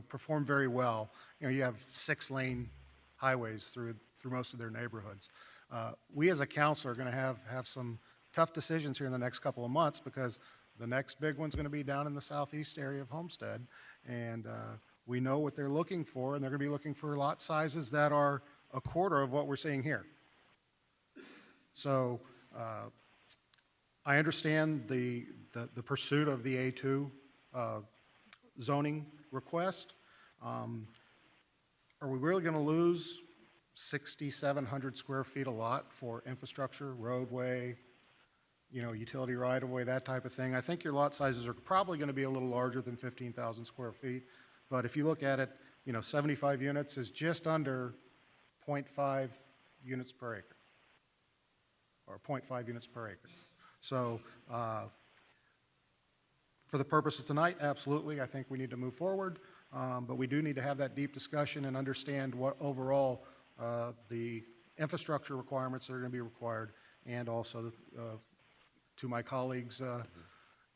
performed very well. You have 6-lane highways through most of their neighborhoods. We as a council are going to have some tough decisions here in the next couple of months because the next big one's going to be down in the southeast area of Homestead, and we know what they're looking for, and they're going to be looking for lot sizes that are a quarter of what we're seeing here. So I understand the pursuit of the A2 zoning request. Are we really going to lose 6,700 square feet a lot for infrastructure, roadway, utility right-of-way, that type of thing? I think your lot sizes are probably going to be a little larger than 15,000 square feet. But if you look at it, 75 units is just under 0.5 units per acre, or 0.5 units per acre. So for the purpose of tonight, absolutely, I think we need to move forward. But we do need to have that deep discussion and understand what overall the infrastructure requirements that are going to be required, and also to my colleagues'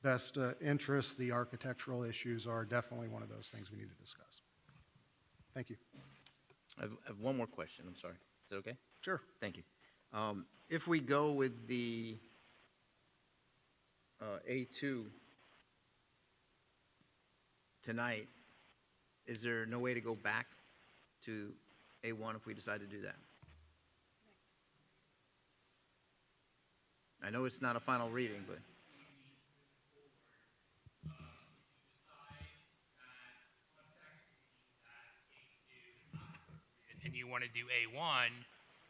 best interest, the architectural issues are definitely one of those things we need to discuss. Thank you. I have one more question. I'm sorry. Is that okay? Sure. Thank you. If we go with the A2 tonight, is there no way to go back to A1 if we decide to do that? I know it's not a final reading, but. And you want to do A1,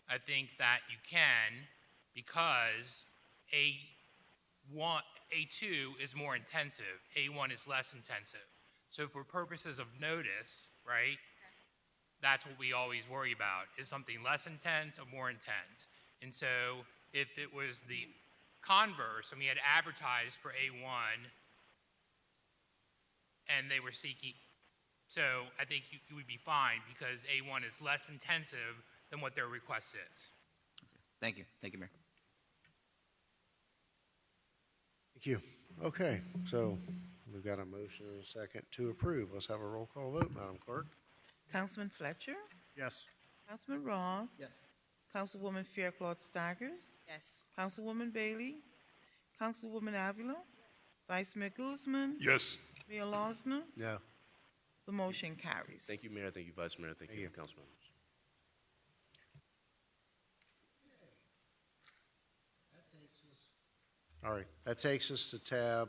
I think that you can, because A2 is more intensive, A1 is less intensive. So for purposes of notice, right, that's what we always worry about. Is something less intense or more intense? And so if it was the converse, and we had advertised for A1 and they were seeking, so I think you would be fine because A1 is less intensive than what their request is. Thank you. Thank you, Mayor. Thank you. Okay, so we've got a motion and a second to approve. Let's have a roll call vote, Madam Clerk. Councilman Fletcher? Yes. Councilman Roth? Yes. Councilwoman Faircloth Staggers? Yes. Councilwoman Bailey? Councilwoman Avila? Vice Mayor Guzman? Yes. Mayor Losner? Yeah. The motion carries. Thank you, Mayor. Thank you, Vice Mayor. Thank you, council members. All right, that takes us to tab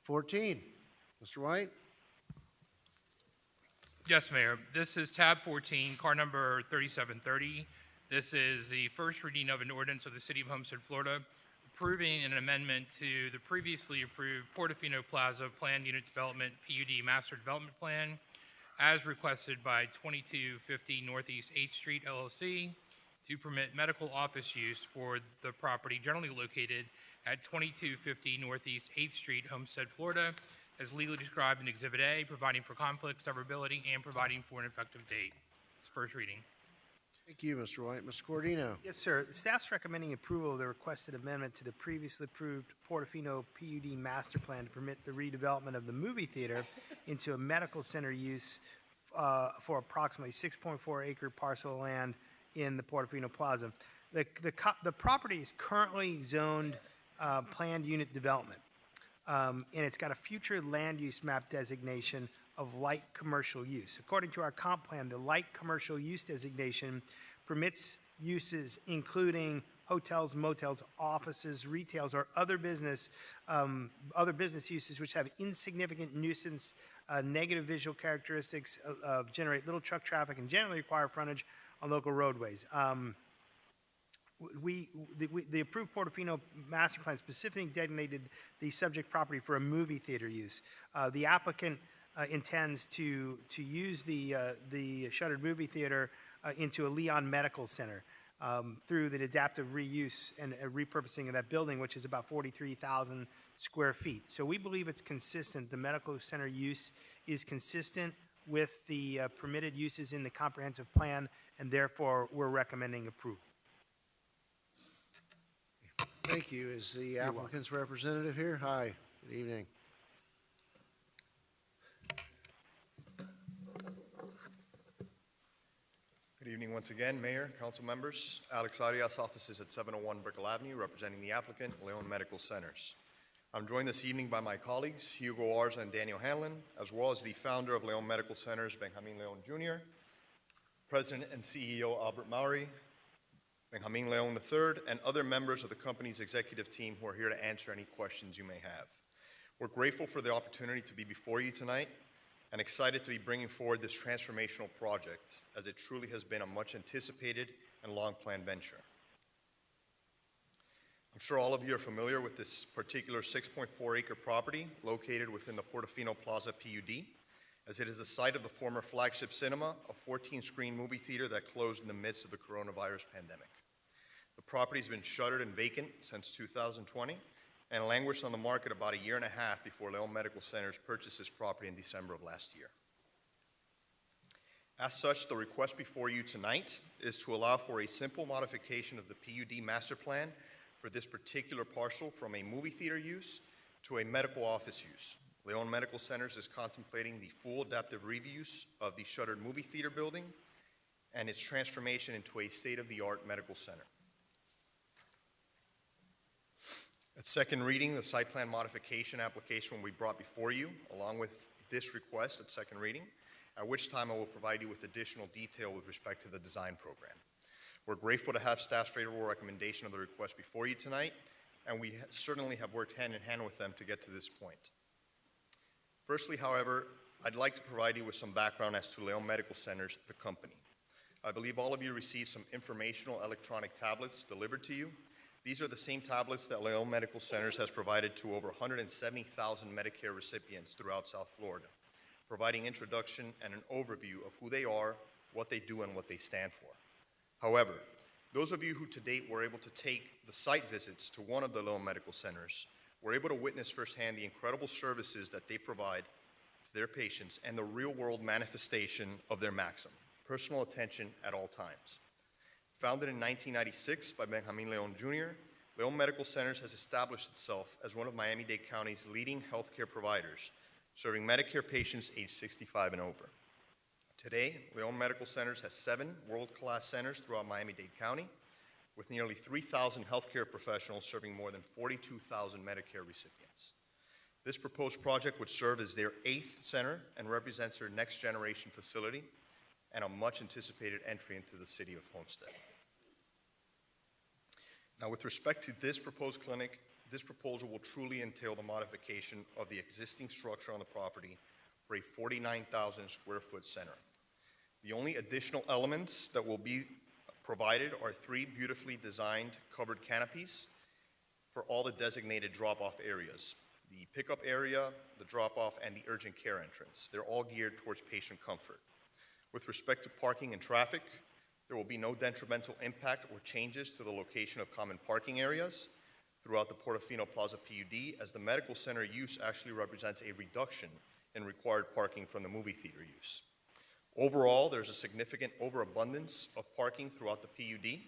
14. Mr. White? Yes, Mayor. This is tab 14, car number 3730. This is the first reading of an ordinance of the City of Homestead, Florida, approving an amendment to the previously approved Portofino Plaza Planned Unit Development PUD Master Development Plan, as requested by 2250 Northeast 8th Street LLC, to permit medical office use for the property generally located at 2250 Northeast 8th Street, Homestead, Florida, as legally described in Exhibit A, providing for conflict, severability, and providing for an effective date. It's first reading. Thank you, Mr. White. Mr. Cordino? Yes, sir. The staff's recommending approval of the requested amendment to the previously approved Portofino PUD master plan to permit the redevelopment of the movie theater into a medical center use for approximately 6.4 acre parcel of land in the Portofino Plaza. The property is currently zoned planned unit development. and it's got a future land use map designation of light commercial use. According to our comp plan, the light commercial use designation permits uses including hotels, motels, offices, retails, or other business uses which have insignificant nuisance, negative visual characteristics, generate little truck traffic, and generally require frontage on local roadways. The approved Portofino master plan specifically designated the subject property for a movie theater use. The applicant intends to use the shuttered movie theater into a Leon Medical Center through the adaptive reuse and repurposing of that building, which is about 43,000 square feet. So we believe it's consistent. The medical center use is consistent with the permitted uses in the comprehensive plan, and therefore we're recommending approval. Thank you. Is the applicant's representative here? Hi, good evening. Good evening once again, Mayor, council members. Alex Arias, offices at 701 Brickell Avenue, representing the applicant, Leon Medical Centers. I'm joined this evening by my colleagues, Hugo Arza and Daniel Hanlon, as well as the founder of Leon Medical Centers, Benjamin Leon Jr., President and CEO Albert Maury, Benjamin Leon III, and other members of the company's executive team who are here to answer any questions you may have. We're grateful for the opportunity to be before you tonight and excited to be bringing forward this transformational project, as it truly has been a much anticipated and long-planned venture. I'm sure all of you are familiar with this particular 6.4-acre property located within the Portofino Plaza PUD, as it is the site of the former Flagship Cinema, a 14-screen movie theater that closed in the midst of the coronavirus pandemic. The property has been shuttered and vacant since 2020 and languished on the market about a year and a half before Leon Medical Centers purchased this property in December of last year. As such, the request before you tonight is to allow for a simple modification of the PUD master plan for this particular parcel from a movie theater use to a medical office use. Leon Medical Centers is contemplating the full adaptive reuse of the shuttered movie theater building and its transformation into a state-of-the-art medical center. At second reading, the site plan modification application will be brought before you, along with this request at second reading, at which time I will provide you with additional detail with respect to the design program. We're grateful to have staff's favorable recommendation of the request before you tonight, and we certainly have worked hand in hand with them to get to this point. Firstly, however, I'd like to provide you with some background as to Leon Medical Centers, the company. I believe all of you received some informational electronic tablets delivered to you. These are the same tablets that Leon Medical Centers has provided to over 170,000 Medicare recipients throughout South Florida, providing introduction and an overview of who they are, what they do, and what they stand for. However, those of you who to date were able to take the site visits to one of the Leon Medical Centers were able to witness firsthand the incredible services that they provide to their patients and the real-world manifestation of their maxim, personal attention at all times. Founded in 1996 by Benjamin Leon Jr., Leon Medical Centers has established itself as one of Miami-Dade County's leading healthcare providers, serving Medicare patients aged 65 and over. Today, Leon Medical Centers has 7 world-class centers throughout Miami-Dade County, with nearly 3,000 healthcare professionals serving more than 42,000 Medicare recipients. This proposed project would serve as their 8th center and represents their next-generation facility and a much-anticipated entry into the city of Homestead. Now, with respect to this proposed clinic, this proposal will truly entail the modification of the existing structure on the property for a 49,000 square foot center. The only additional elements that will be provided are 3 beautifully designed covered canopies for all the designated drop-off areas: the pickup area, the drop-off, and the urgent care entrance. They're all geared towards patient comfort. With respect to parking and traffic, there will be no detrimental impact or changes to the location of common parking areas throughout the Portofino Plaza PUD, as the medical center use actually represents a reduction in required parking from the movie theater use. Overall, there's a significant overabundance of parking throughout the PUD,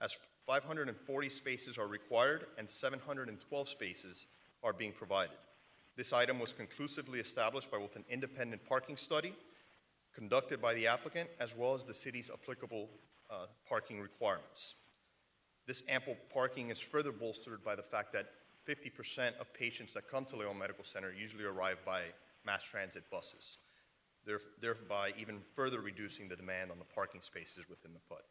as 540 spaces are required and 712 spaces are being provided. This item was conclusively established by both an independent parking study conducted by the applicant, as well as the city's applicable parking requirements. This ample parking is further bolstered by the fact that 50% of patients that come to Leon Medical Center usually arrive by mass transit buses, thereby even further reducing the demand on the parking spaces within the PUD.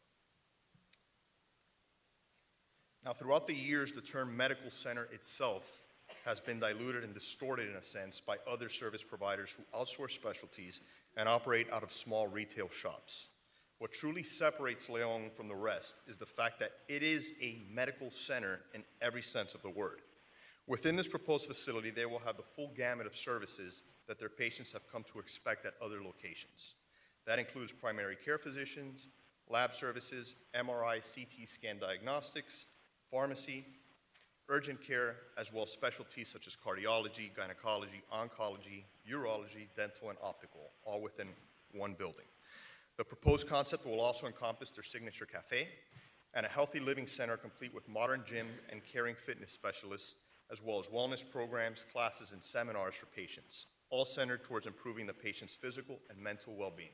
Now, throughout the years, the term medical center itself has been diluted and distorted in a sense by other service providers who outsource specialties and operate out of small retail shops. What truly separates Leon from the rest is the fact that it is a medical center in every sense of the word. Within this proposed facility, they will have the full gamut of services that their patients have come to expect at other locations. That includes primary care physicians, lab services, MRI, CT scan diagnostics, pharmacy, urgent care, as well as specialties such as cardiology, gynecology, oncology, urology, dental, and optical, all within one building. The proposed concept will also encompass their signature cafe and a healthy living center complete with modern gym and caring fitness specialists, as well as wellness programs, classes, and seminars for patients, all centered towards improving the patient's physical and mental well-being.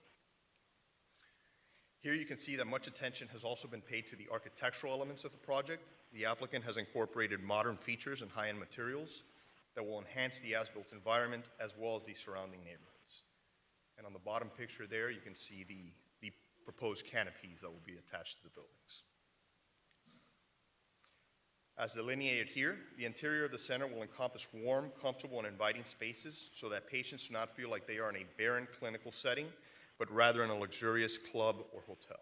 Here you can see that much attention has also been paid to the architectural elements of the project. The applicant has incorporated modern features and high-end materials that will enhance the as-built environment as well as the surrounding neighborhoods. And on the bottom picture there, you can see the proposed canopies that will be attached to the buildings. As delineated here, the interior of the center will encompass warm, comfortable, and inviting spaces so that patients do not feel like they are in a barren clinical setting, but rather in a luxurious club or hotel.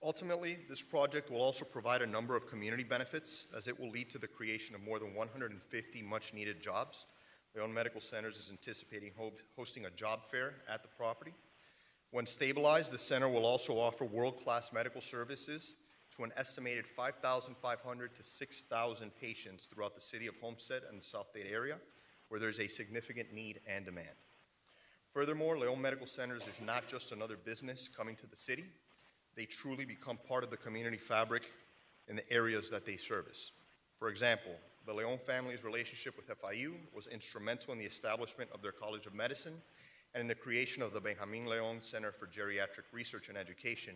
Ultimately, this project will also provide a number of community benefits, as it will lead to the creation of more than 150 much-needed jobs. Leon Medical Centers is anticipating hosting a job fair at the property. When stabilized, the center will also offer world-class medical services to an estimated 5,500 to 6,000 patients throughout the city of Homestead and the South Dade area, where there's a significant need and demand. Furthermore, Leon Medical Centers is not just another business coming to the city. They truly become part of the community fabric in the areas that they service. For example, the Leon family's relationship with FIU was instrumental in the establishment of their College of Medicine and in the creation of the Benjamin Leon Center for Geriatric Research and Education,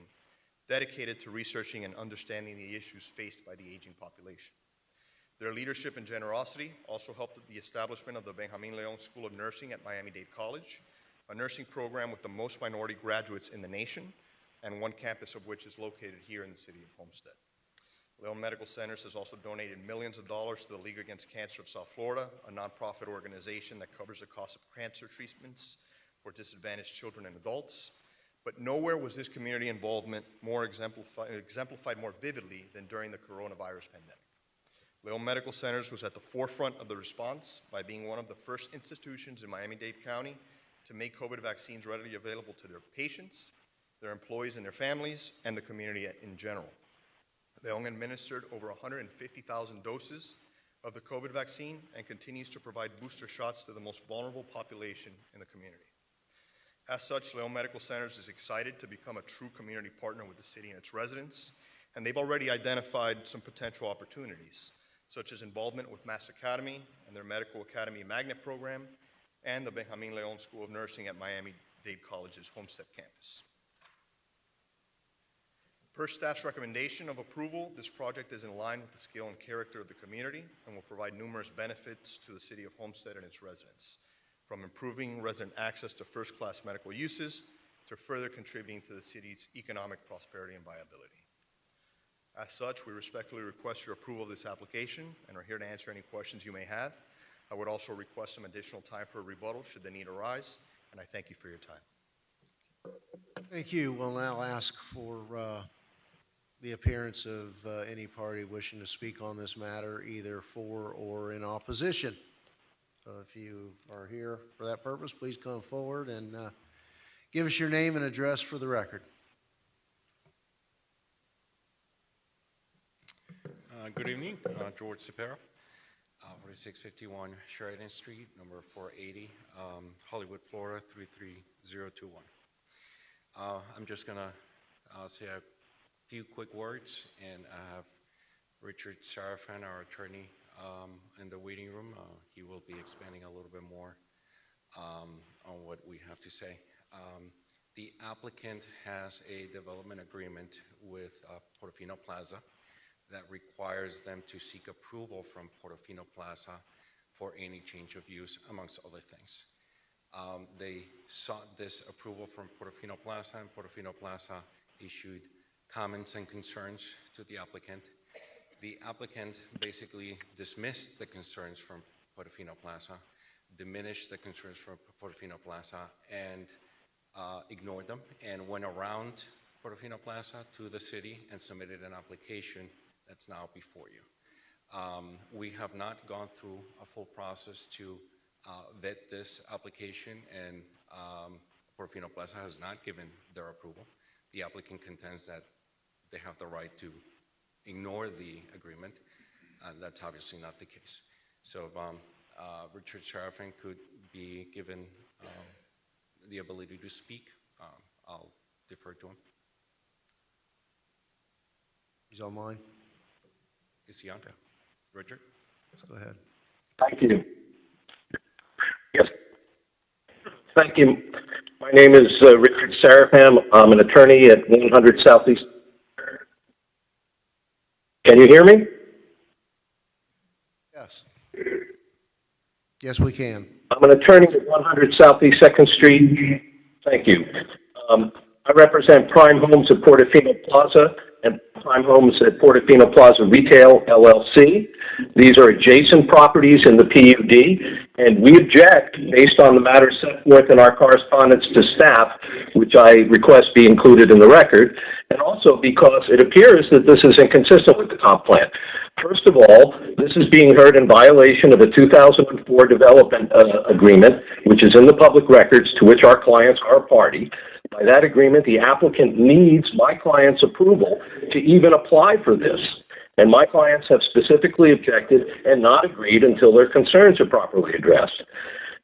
dedicated to researching and understanding the issues faced by the aging population. Their leadership and generosity also helped with the establishment of the Benjamin Leon School of Nursing at Miami-Dade College, a nursing program with the most minority graduates in the nation, and one campus of which is located here in the city of Homestead. Leon Medical Centers has also donated millions of dollars to the League Against Cancer of South Florida, a nonprofit organization that covers the cost of cancer treatments for disadvantaged children and adults. But nowhere was this community involvement more exemplified more vividly than during the coronavirus pandemic. Leon Medical Centers was at the forefront of the response by being one of the first institutions in Miami-Dade County to make COVID vaccines readily available to their patients, their employees and their families, and the community in general. Leon administered over 150,000 doses of the COVID vaccine and continues to provide booster shots to the most vulnerable population in the community. As such, Leon Medical Centers is excited to become a true community partner with the city and its residents, and they've already identified some potential opportunities, such as involvement with Mass Academy and their Medical Academy Magnet program, and the Benjamin Leon School of Nursing at Miami-Dade College's Homestead campus. Per staff's recommendation of approval, this project is in line with the scale and character of the community and will provide numerous benefits to the city of Homestead and its residents, from improving resident access to first-class medical uses to further contributing to the city's economic prosperity and viability. As such, we respectfully request your approval of this application and are here to answer any questions you may have. I would also request some additional time for a rebuttal should the need arise, and I thank you for your time. Thank you. We'll now ask for the appearance of any party wishing to speak on this matter, either for or in opposition. So if you are here for that purpose, please come forward and give us your name and address for the record. Good evening, George Cepero, 4651 Sheridan Street, number 480, Hollywood, Florida, 33021. I'm just going to say a few quick words, and I have Richard Sarafan, our attorney, in the waiting room. He will be expanding a little bit more on what we have to say. The applicant has a development agreement with Portofino Plaza that requires them to seek approval from Portofino Plaza for any change of use, amongst other things. They sought this approval from Portofino Plaza, and Portofino Plaza issued comments and concerns to the applicant. The applicant basically dismissed the concerns from Portofino Plaza, diminished the concerns from Portofino Plaza, and ignored them, and went around Portofino Plaza to the city and submitted an application that's now before you. We have not gone through a full process to vet this application, and Portofino Plaza has not given their approval. The applicant contends that they have the right to ignore the agreement, and that's obviously not the case. So if Richard Serafin could be given the ability to speak, I'll defer to him. He's online. Is he on? Okay. Richard? Let's go ahead. Thank you. Yes. Thank you. My name is Richard Serafin. I'm an attorney at 100 Southeast. Can you hear me? Yes. Yes, we can. I'm an attorney at 100 Southeast 2nd Street. Thank you. I represent Prime Homes at Portofino Plaza and Prime Homes at Portofino Plaza Retail, LLC. These are adjacent properties in the PUD, and we object based on the matter set forth in our correspondence to staff, which I request be included in the record, and also because it appears that this is inconsistent with the comp plan. First of all, this is being heard in violation of a 2004 development agreement, which is in the public records to which our clients are a party. By that agreement, the applicant needs my client's approval to even apply for this. And my clients have specifically objected and not agreed until their concerns are properly addressed.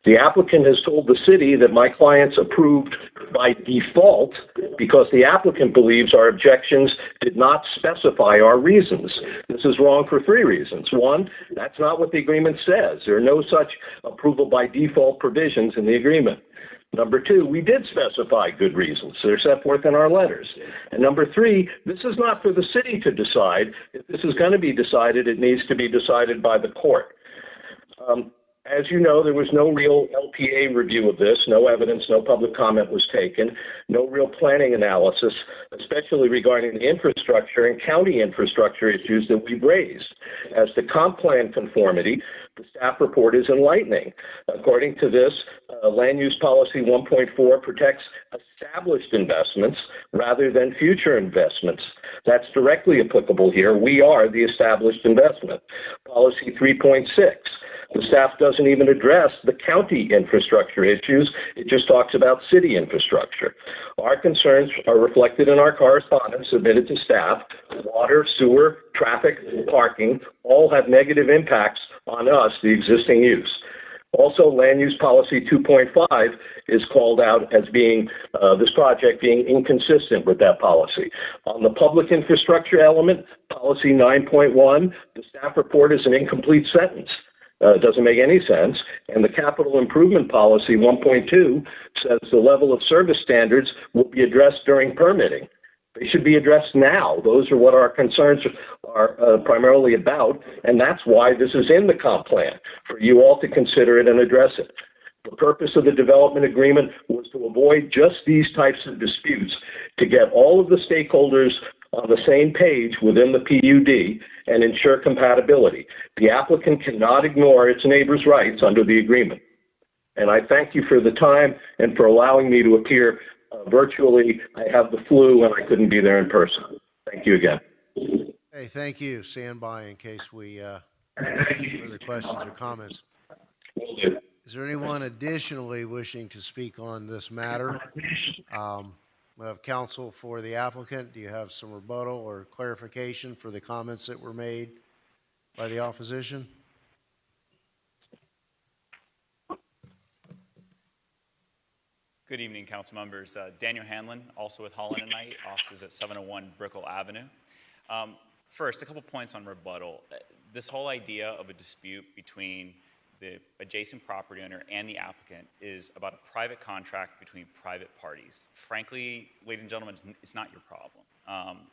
The applicant has told the city that my clients approved by default because the applicant believes our objections did not specify our reasons. This is wrong for 3 reasons. 1, that's not what the agreement says. There are no such approval by default provisions in the agreement. Number 2, we did specify good reasons. They're set forth in our letters. And number 3, this is not for the city to decide. If this is going to be decided, it needs to be decided by the court. As you know, there was no real LPA review of this, no evidence, no public comment was taken, no real planning analysis, especially regarding the infrastructure and county infrastructure issues that we've raised. As to comp plan conformity, the staff report is enlightening. According to this, Land Use Policy 1.4 protects established investments rather than future investments. That's directly applicable here. We are the established investment. Policy 3.6. The staff doesn't even address the county infrastructure issues. It just talks about city infrastructure. Our concerns are reflected in our correspondence submitted to staff. Water, sewer, traffic, parking all have negative impacts on us, the existing use. Also, Land Use Policy 2.5 is called out as being, this project being inconsistent with that policy. On the public infrastructure element, Policy 9.1, the staff report is an incomplete sentence. It doesn't make any sense. And the Capital Improvement Policy 1.2 says the level of service standards will be addressed during permitting. They should be addressed now. Those are what our concerns are primarily about, and that's why this is in the comp plan, for you all to consider it and address it. The purpose of the development agreement was to avoid just these types of disputes, to get all of the stakeholders on the same page within the PUD and ensure compatibility. The applicant cannot ignore its neighbor's rights under the agreement. And I thank you for the time and for allowing me to appear virtually. I have the flu and I couldn't be there in person. Thank you again. Hey, thank you. Stand by in case we have further questions or comments. Is there anyone additionally wishing to speak on this matter? We have counsel for the applicant. Do you have some rebuttal or clarification for the comments that were made by the opposition? Good evening, council members. Daniel Hanlon, also with Holland & Knight, offices at 701 Brickell Avenue. First, a couple points on rebuttal. This whole idea of a dispute between the adjacent property owner and the applicant is about a private contract between private parties. Frankly, ladies and gentlemen, it's not your problem.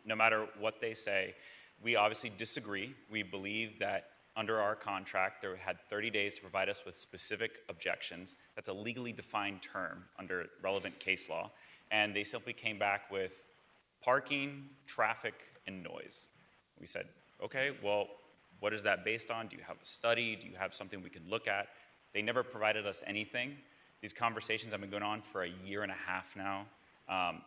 No matter what they say, We obviously disagree. We believe that under our contract, they had 30 days to provide us with specific objections. That's a legally defined term under relevant case law. And they simply came back with parking, traffic, and noise. We said, okay, well, what is that based on? Do you have a study? Do you have something we can look at? They never provided us anything. These conversations have been going on for a year and a half now.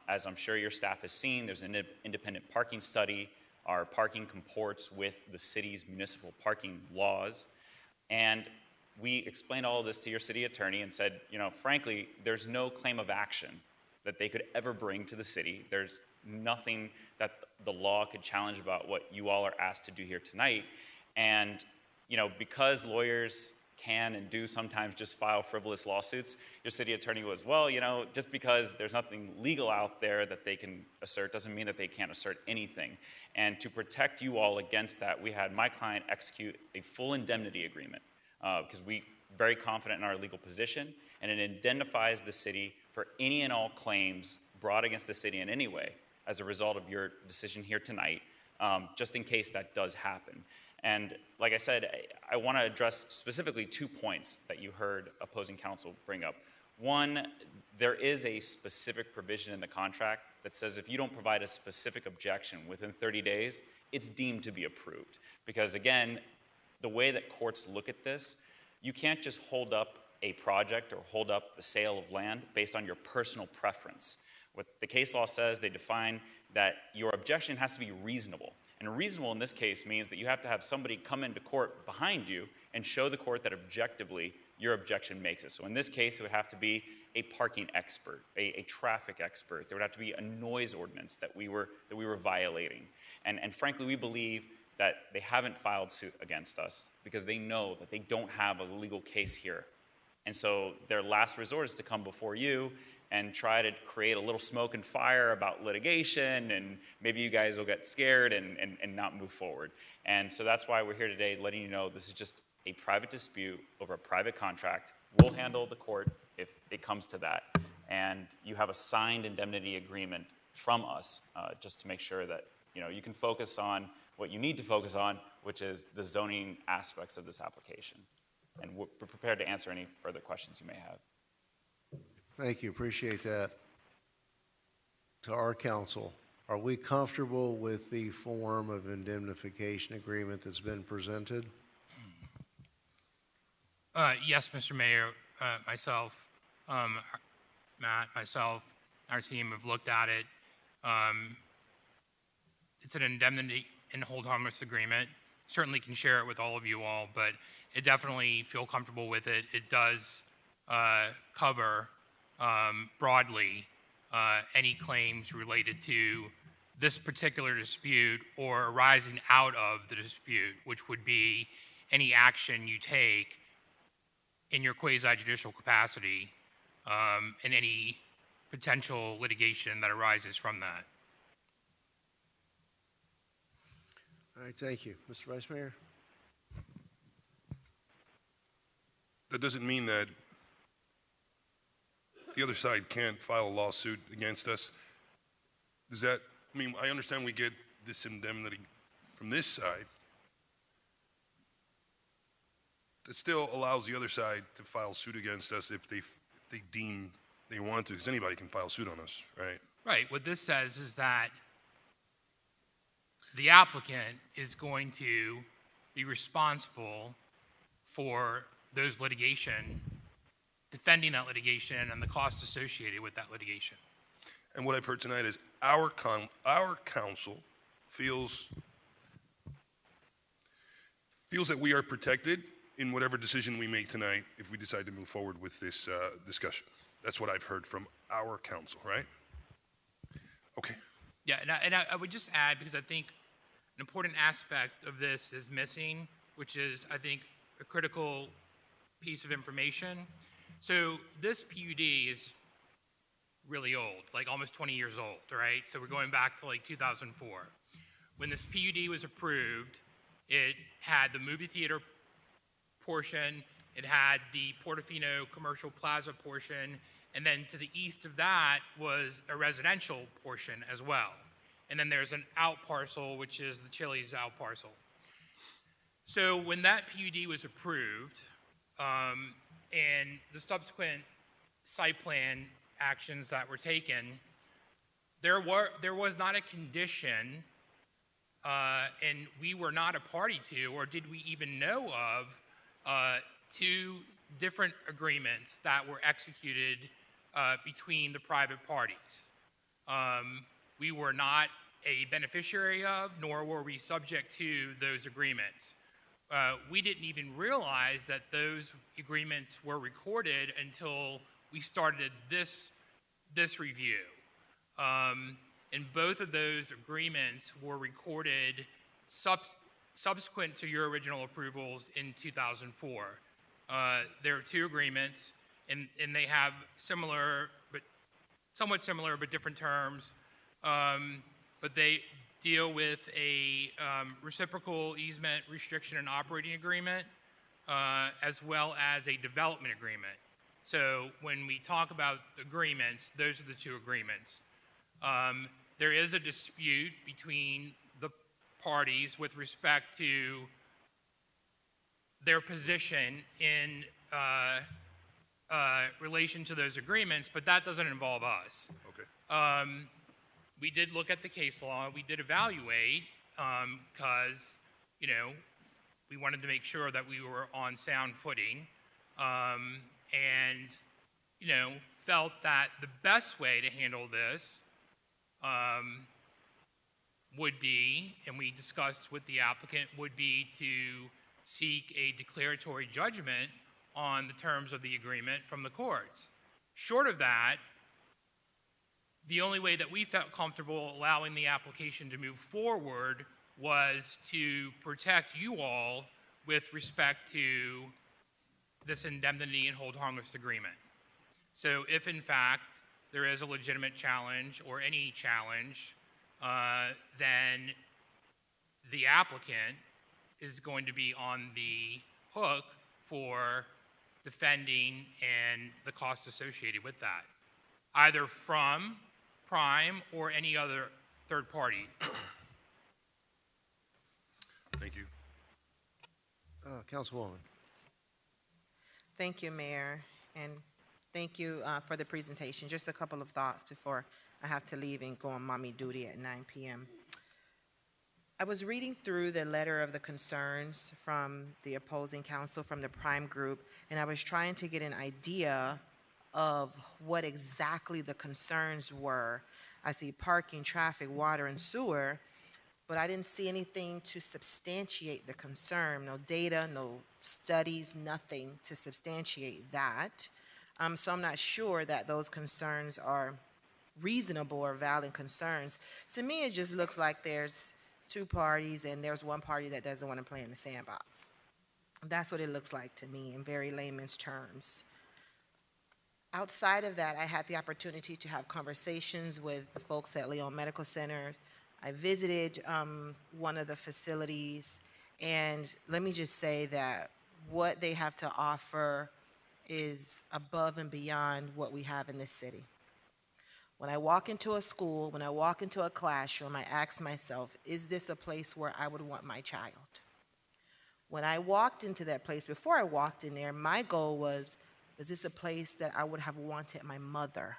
As I'm sure your staff has seen, there's an independent parking study. Our parking comports with the city's municipal parking laws. And we explained all of this to your city attorney and said, you know, frankly, there's no claim of action that they could ever bring to the city. There's nothing that the law could challenge about what you all are asked to do here tonight. And, you know, because lawyers can and do sometimes just file frivolous lawsuits, your city attorney was, well, you know, just because there's nothing legal out there that they can assert doesn't mean that they can't assert anything. And to protect you all against that, we had my client execute a full indemnity agreement because we very confident in our legal position, and it indemnifies the city for any and all claims brought against the city in any way as a result of your decision here tonight, just in case that does happen. And like I said, I want to address specifically 2 points that you heard opposing counsel bring up. One, there is a specific provision in the contract that says if you don't provide a specific objection within 30 days, it's deemed to be approved. Because again, the way that courts look at this, you can't just hold up a project or hold up the sale of land based on your personal preference. What the case law says, they define that your objection has to be reasonable. And reasonable in this case means that you have to have somebody come into court behind you and show the court that objectively your objection makes it. So in this case, it would have to be a parking expert, a traffic expert. There would have to be a noise ordinance that we were violating. And frankly, we believe that they haven't filed suit against us because they know that they don't have a legal case here. And so their last resort is to come before you and try to create a little smoke and fire about litigation, and maybe you guys will get scared and not move forward. And so that's why we're here today, letting you know this is just a private dispute over a private contract. We'll handle the court if it comes to that. And you have a signed indemnity agreement from us just to make sure that you can focus on what you need to focus on, which is the zoning aspects of this application. And we're prepared to answer any further questions you may have. Thank you, appreciate that. To our counsel, are we comfortable with the form of indemnification agreement that's been presented? Yes, Mr. Mayor, myself, Matt, myself, our team have looked at it. It's an indemnity and hold harmless agreement. Certainly can share it with all of you all, but I definitely feel comfortable with it. It does cover broadly any claims related to this particular dispute or arising out of the dispute, which would be any action you take in your quasi-judicial capacity and any potential litigation that arises from that. All right, thank you. Mr. Vice Mayor? That doesn't mean that the other side can't file a lawsuit against us. Does that, I understand we get this indemnity from this side. That still allows the other side to file suit against us if they deem they want to, because anybody can file suit on us, right? Right. What this says is that the applicant is going to be responsible for those litigation, defending that litigation and the costs associated with that litigation. And what I've heard tonight is our counsel feels that we are protected in whatever decision we make tonight if we decide to move forward with this discussion. That's what I've heard from our counsel, right? Okay. Yeah, and I would just add, because I think an important aspect of this is missing, which is, I think, a critical piece of information. So this PUD is really old, like almost 20 years old, right? So we're going back to like 2004. When this PUD was approved, it had the movie theater portion, it had the Portofino commercial plaza portion, and then to the east of that was a residential portion as well. and then there's an out parcel, which is the Chili's out parcel. So when that PUD was approved, and the subsequent site plan actions that were taken, there was not a condition, and we were not a party to, or did we even know of, two different agreements that were executed between the private parties. We were not a beneficiary of, nor were we subject to those agreements. We didn't even realize that those agreements were recorded until we started this review. And both of those agreements were recorded subsequent to your original approvals in 2004. There are two agreements, and they have similar, but somewhat similar, but different terms. But they deal with a reciprocal easement restriction and operating agreement, as well as a development agreement. So when we talk about agreements, those are the two agreements. There is a dispute between the parties with respect to their position in relation to those agreements, but that doesn't involve us. Okay. We did look at the case law. We did evaluate because, we wanted to make sure that we were on sound footing, and, felt that the best way to handle this would be, and we discussed with the applicant, would be to seek a declaratory judgment on the terms of the agreement from the courts. Short of that, the only way that we felt comfortable allowing the application to move forward was to protect you all with respect to this indemnity and hold harmless agreement. So if in fact there is a legitimate challenge or any challenge, then the applicant is going to be on the hook for defending and the costs associated with that, either from Prime or any other third party. Thank you. Councilwoman. Thank you, Mayor, and thank you for the presentation. Just a couple of thoughts before I have to leave and go on mommy duty at 9 p.m. I was reading through the letter of the concerns from the opposing counsel from the Prime Group, and I was trying to get an idea of what exactly the concerns were. I see parking, traffic, water, and sewer, but I didn't see anything to substantiate the concern. No data, no studies, nothing to substantiate that. So I'm not sure that those concerns are reasonable or valid concerns. To me, it just looks like there's two parties and there's one party that doesn't want to play in the sandbox. That's what it looks like to me in very layman's terms. Outside of that, I had the opportunity to have conversations with the folks at Leon Medical Center. I visited one of the facilities, and let me just say that what they have to offer is above and beyond what we have in this city. When I walk into a school, when I walk into a classroom, I ask myself, is this a place where I would want my child? When I walked into that place, before I walked in there, my goal was this a place that I would have wanted my mother?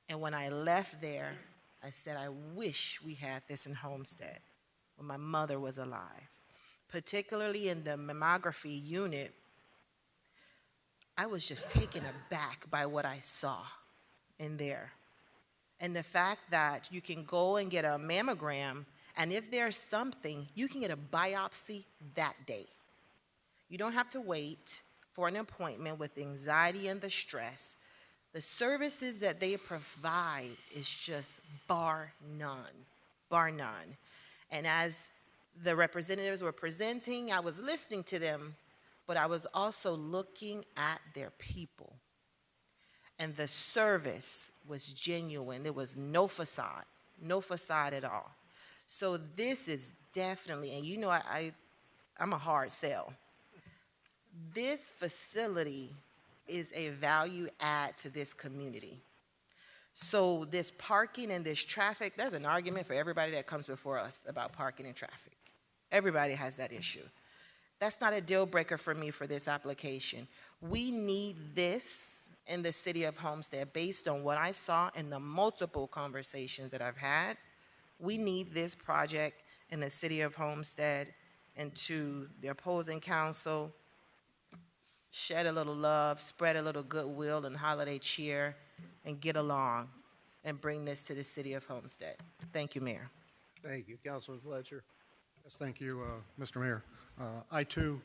And when I left there, I said, I wish we had this in Homestead when my mother was alive. Particularly in the mammography unit, I was just taken aback by what I saw in there. And the fact that you can go and get a mammogram, and if there's something, you can get a biopsy that day. You don't have to wait for an appointment with the anxiety and the stress. The services that they provide is just bar none, bar none. And as the representatives were presenting, I was listening to them, but I was also looking at their people. And the service was genuine. There was no facade at all. So this is definitely, and you know I'm a hard sell. This facility is a value add to this community. So this parking and this traffic, there's an argument for everybody that comes before us about parking and traffic. Everybody has that issue. That's not a deal breaker for me for this application. We need this in the city of Homestead based on what I saw in the multiple conversations that I've had. We need this project in the city of Homestead, and to the opposing council, shed a little love, spread a little goodwill and holiday cheer, and get along and bring this to the city of Homestead. Thank you, Mayor. Thank you. Councilman Fletcher. Yes, thank you, Mr. Mayor. I, too,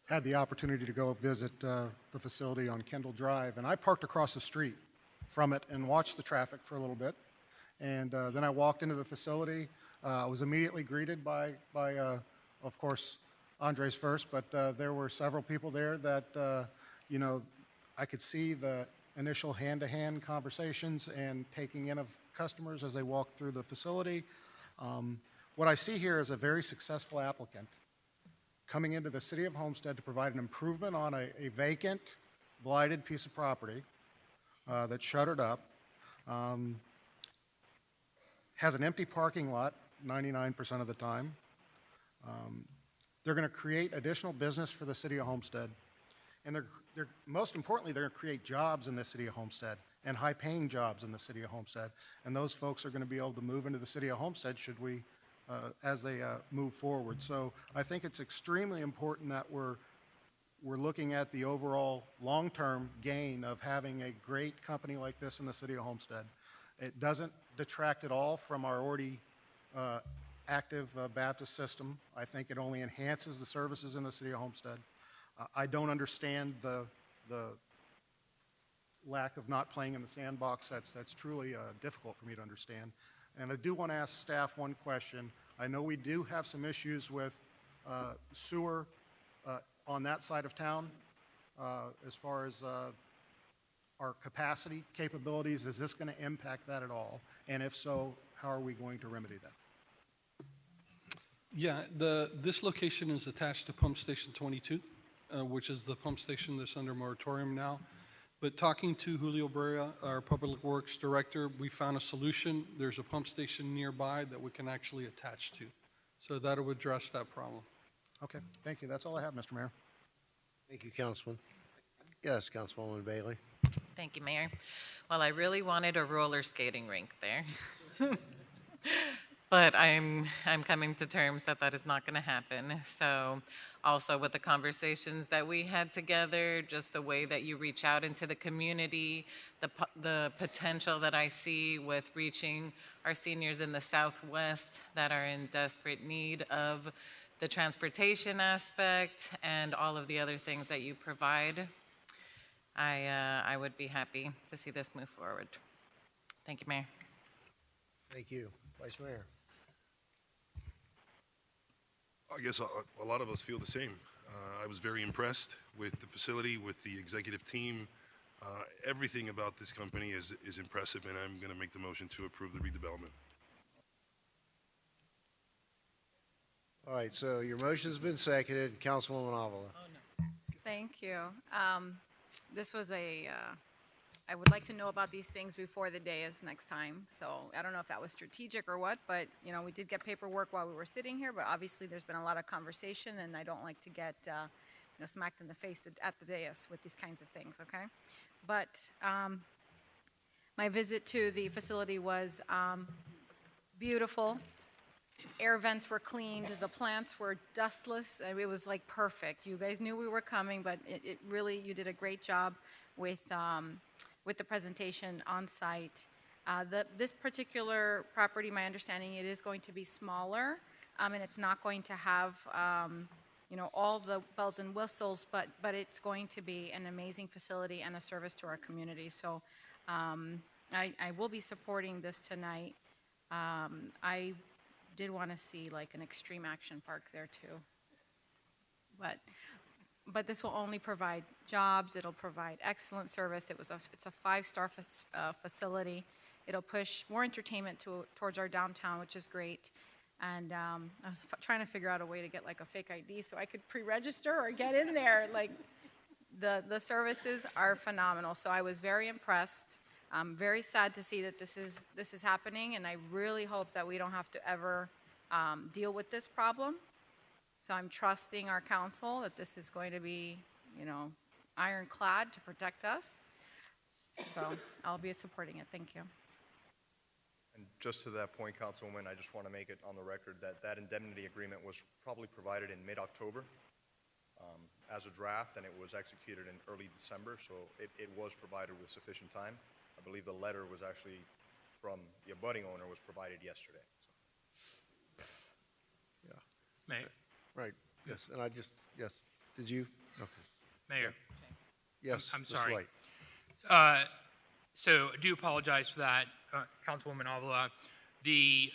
had the opportunity to go visit the facility on Kendall Drive, and I parked across the street from it and watched the traffic for a little bit. And then I walked into the facility. I was immediately greeted by of course, Andres first, but there were several people there that, you know, I could see the initial hand-to-hand conversations and taking in of customers as they walked through the facility. What I see here is a very successful applicant coming into the city of Homestead to provide an improvement on a vacant, blighted piece of property that's shuttered up, has an empty parking lot 99% of the time. They're going to create additional business for the city of Homestead. And they're most importantly, they're going to create jobs in the city of Homestead and high-paying jobs in the city of Homestead. And those folks are going to be able to move into the city of Homestead should we, as they move forward. So I think it's extremely important that we're looking at the overall long-term gain of having a great company like this in the city of Homestead. It doesn't detract at all from our already active Baptist system. I think it only enhances the services in the city of Homestead. I don't understand the lack of not playing in the sandbox. That's truly difficult for me to understand. And I do want to ask staff one question. I know we do have some issues with sewer on that side of town as far as our capacity capabilities. Is this going to impact that at all? And if so, how are we going to remedy that? Yeah, this location is attached to Pump Station 22, which is the pump station that's under moratorium now. But talking to Julio Brea, our Public Works Director, we found a solution. There's a pump station nearby that we can actually attach to. So that'll address that problem. Okay, thank you. That's all I have, Mr. Mayor. Thank you, Councilman. Yes, Councilwoman Bailey. Thank you, Mayor. Well, I really wanted a roller skating rink there. But I'm coming to terms that that is not going to happen. So also with the conversations that we had together, just the way that you reach out into the community, the potential that I see with reaching our seniors in the Southwest that are in desperate need of the transportation aspect and all of the other things that you provide, I would be happy to see this move forward. Thank you, Mayor. Thank you. Vice Mayor. I guess a lot of us feel the same. I was very impressed with the facility, with the executive team. Everything about this company is impressive, and I'm going to make the motion to approve the redevelopment. All right, so your motion's been seconded. Councilwoman Avila. Thank you. This was I would like to know about these things before the day is next time. So I don't know if that was strategic or what, but, you know, we did get paperwork while we were sitting here, but obviously there's been a lot of conversation, and I don't like to get, you know, smacked in the face at the dais with these kinds of things, okay? But my visit to the facility was beautiful. Air vents were cleaned. The plants were dustless. It was like perfect. You guys knew we were coming, but it really, you did a great job with the presentation on site. This particular property, my understanding, it is going to be smaller, and it's not going to have, you know, all the bells and whistles, but it's going to be an amazing facility and a service to our community. So I will be supporting this tonight. I did want to see like an extreme action park there too. But this will only provide jobs. It'll provide excellent service. It's a 5-star facility. It'll push more entertainment towards our downtown, which is great. And I was trying to figure out a way to get like a fake ID so I could pre-register or get in there. Like the services are phenomenal. So I was very impressed. I'm very sad to see that this is happening, and I really hope that we don't have to ever deal with this problem. So I'm trusting our council that this is going to be, ironclad to protect us. So I'll be supporting it. Thank you. And just to that point, Councilwoman, I just want to make it on the record that that indemnity agreement was probably provided in mid-October as a draft, and it was executed in early December, so it was provided with sufficient time. I believe the letter was actually from the abutting owner was provided yesterday. Yeah. Mayor, Right, yes, and yes, did you? Okay. Mayor. Yes, I'm Mr. sorry. White. So I do apologize for that, Councilwoman Avila. The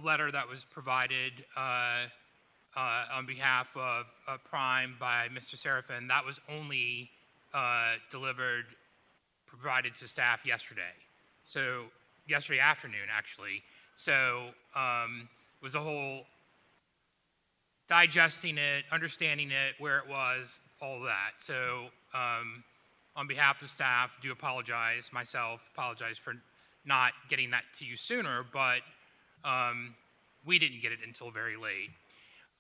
letter that was provided on behalf of Prime by Mr. Seraphin, that was only provided to staff yesterday. So yesterday afternoon, actually. So it was a whole digesting it, understanding it, where it was, all of that. So on behalf of staff, do apologize, apologize for not getting that to you sooner, but we didn't get it until very late.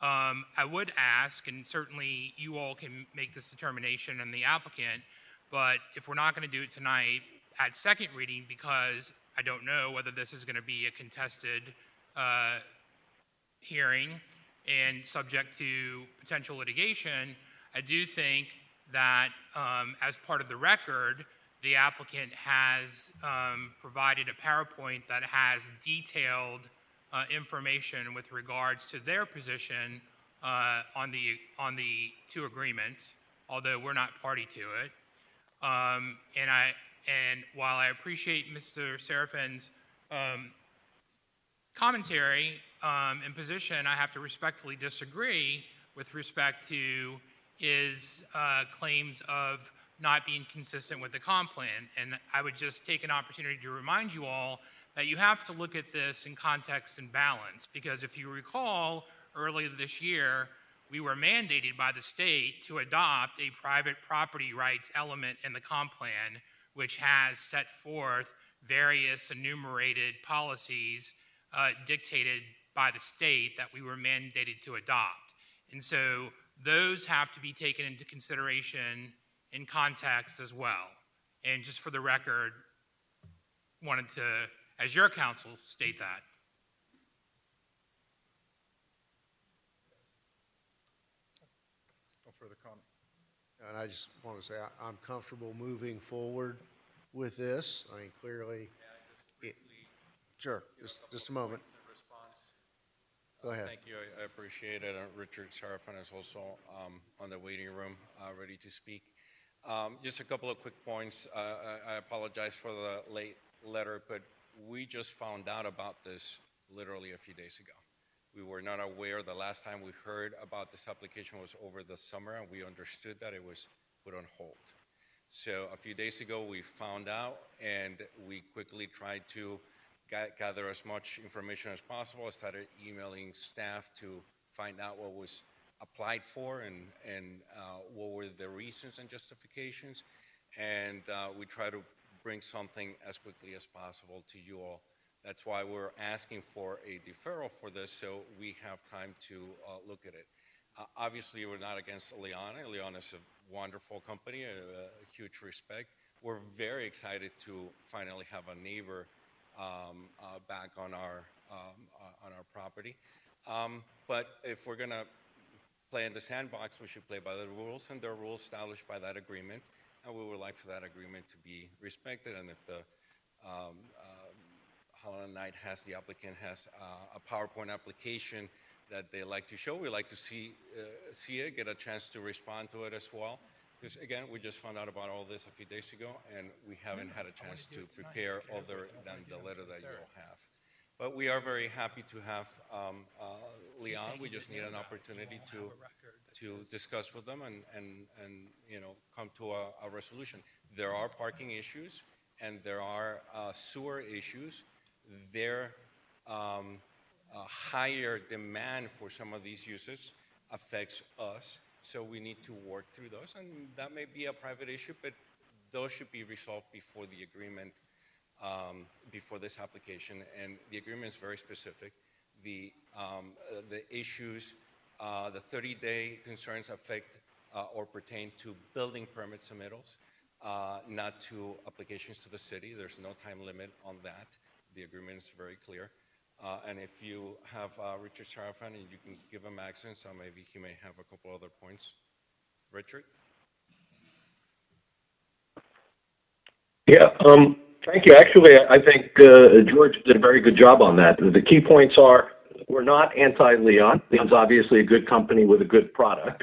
I would ask, and certainly you all can make this determination and the applicant, but if we're not going to do it tonight at second reading, because I don't know whether this is going to be a contested hearing and subject to potential litigation, I do think that as part of the record, the applicant has provided a PowerPoint that has detailed information with regards to their position on the two agreements, although we're not party to it. And while I appreciate Mr. Seraphin's commentary and position, I have to respectfully disagree with respect to his claims of not being consistent with the comp plan. And I would just take an opportunity to remind you all that you have to look at this in context and balance, because if you recall, earlier this year, we were mandated by the state to adopt a private property rights element in the comp plan, which has set forth various enumerated policies dictated by the state that we were mandated to adopt. And so those have to be taken into consideration in context as well. And just for the record, wanted to, as your counsel, state that. No further comment. And I just want to say, I'm comfortable moving forward with this. I mean, clearly. Sure, just a moment. Go ahead. Thank you, I appreciate it. Richard Seraphin is also on the waiting room, ready to speak. Just a couple of quick points. I apologize for the late letter, but we just found out about this literally a few days ago. We were not aware. The last time we heard about this application was over the summer, and we understood that it was put on hold. So a few days ago, we found out, and we quickly tried to gather as much information as possible. I started emailing staff to find out what was applied for and what were the reasons and justifications. And we try to bring something as quickly as possible to you all. That's why we're asking for a deferral for this, so we have time to look at it. Obviously, we're not against Ileana. Ileana is a wonderful company, a huge respect. We're very excited to finally have a neighbor back on our property. But if we're gonna play in the sandbox, we should play by the rules, and there are rules established by that agreement, and we would like for that agreement to be respected. And if the Holland Knight the applicant has a PowerPoint application that they like to show, we like to see it, get a chance to respond to it as well. Because again, we just found out about all this a few days ago, and we haven't had a chance to prepare other than the letter that you all have. But we are very happy to have Leon. We just need an opportunity to discuss with them and come to a resolution. There are parking issues, and there are sewer issues. Their higher demand for some of these uses affects us. So we need to work through those, and that may be a private issue, but those should be resolved before the agreement, before this application, and the agreement is very specific. The issues, the 30-day concerns affect or pertain to building permit submittals, not to applications to the city. There's no time limit on that. The agreement is very clear. And if you have Richard Sarafan and you can give him access, maybe he may have a couple other points. Richard? Yeah, thank you. Actually, I think George did a very good job on that. The key points are we're not anti-Leon. Leon's obviously a good company with a good product.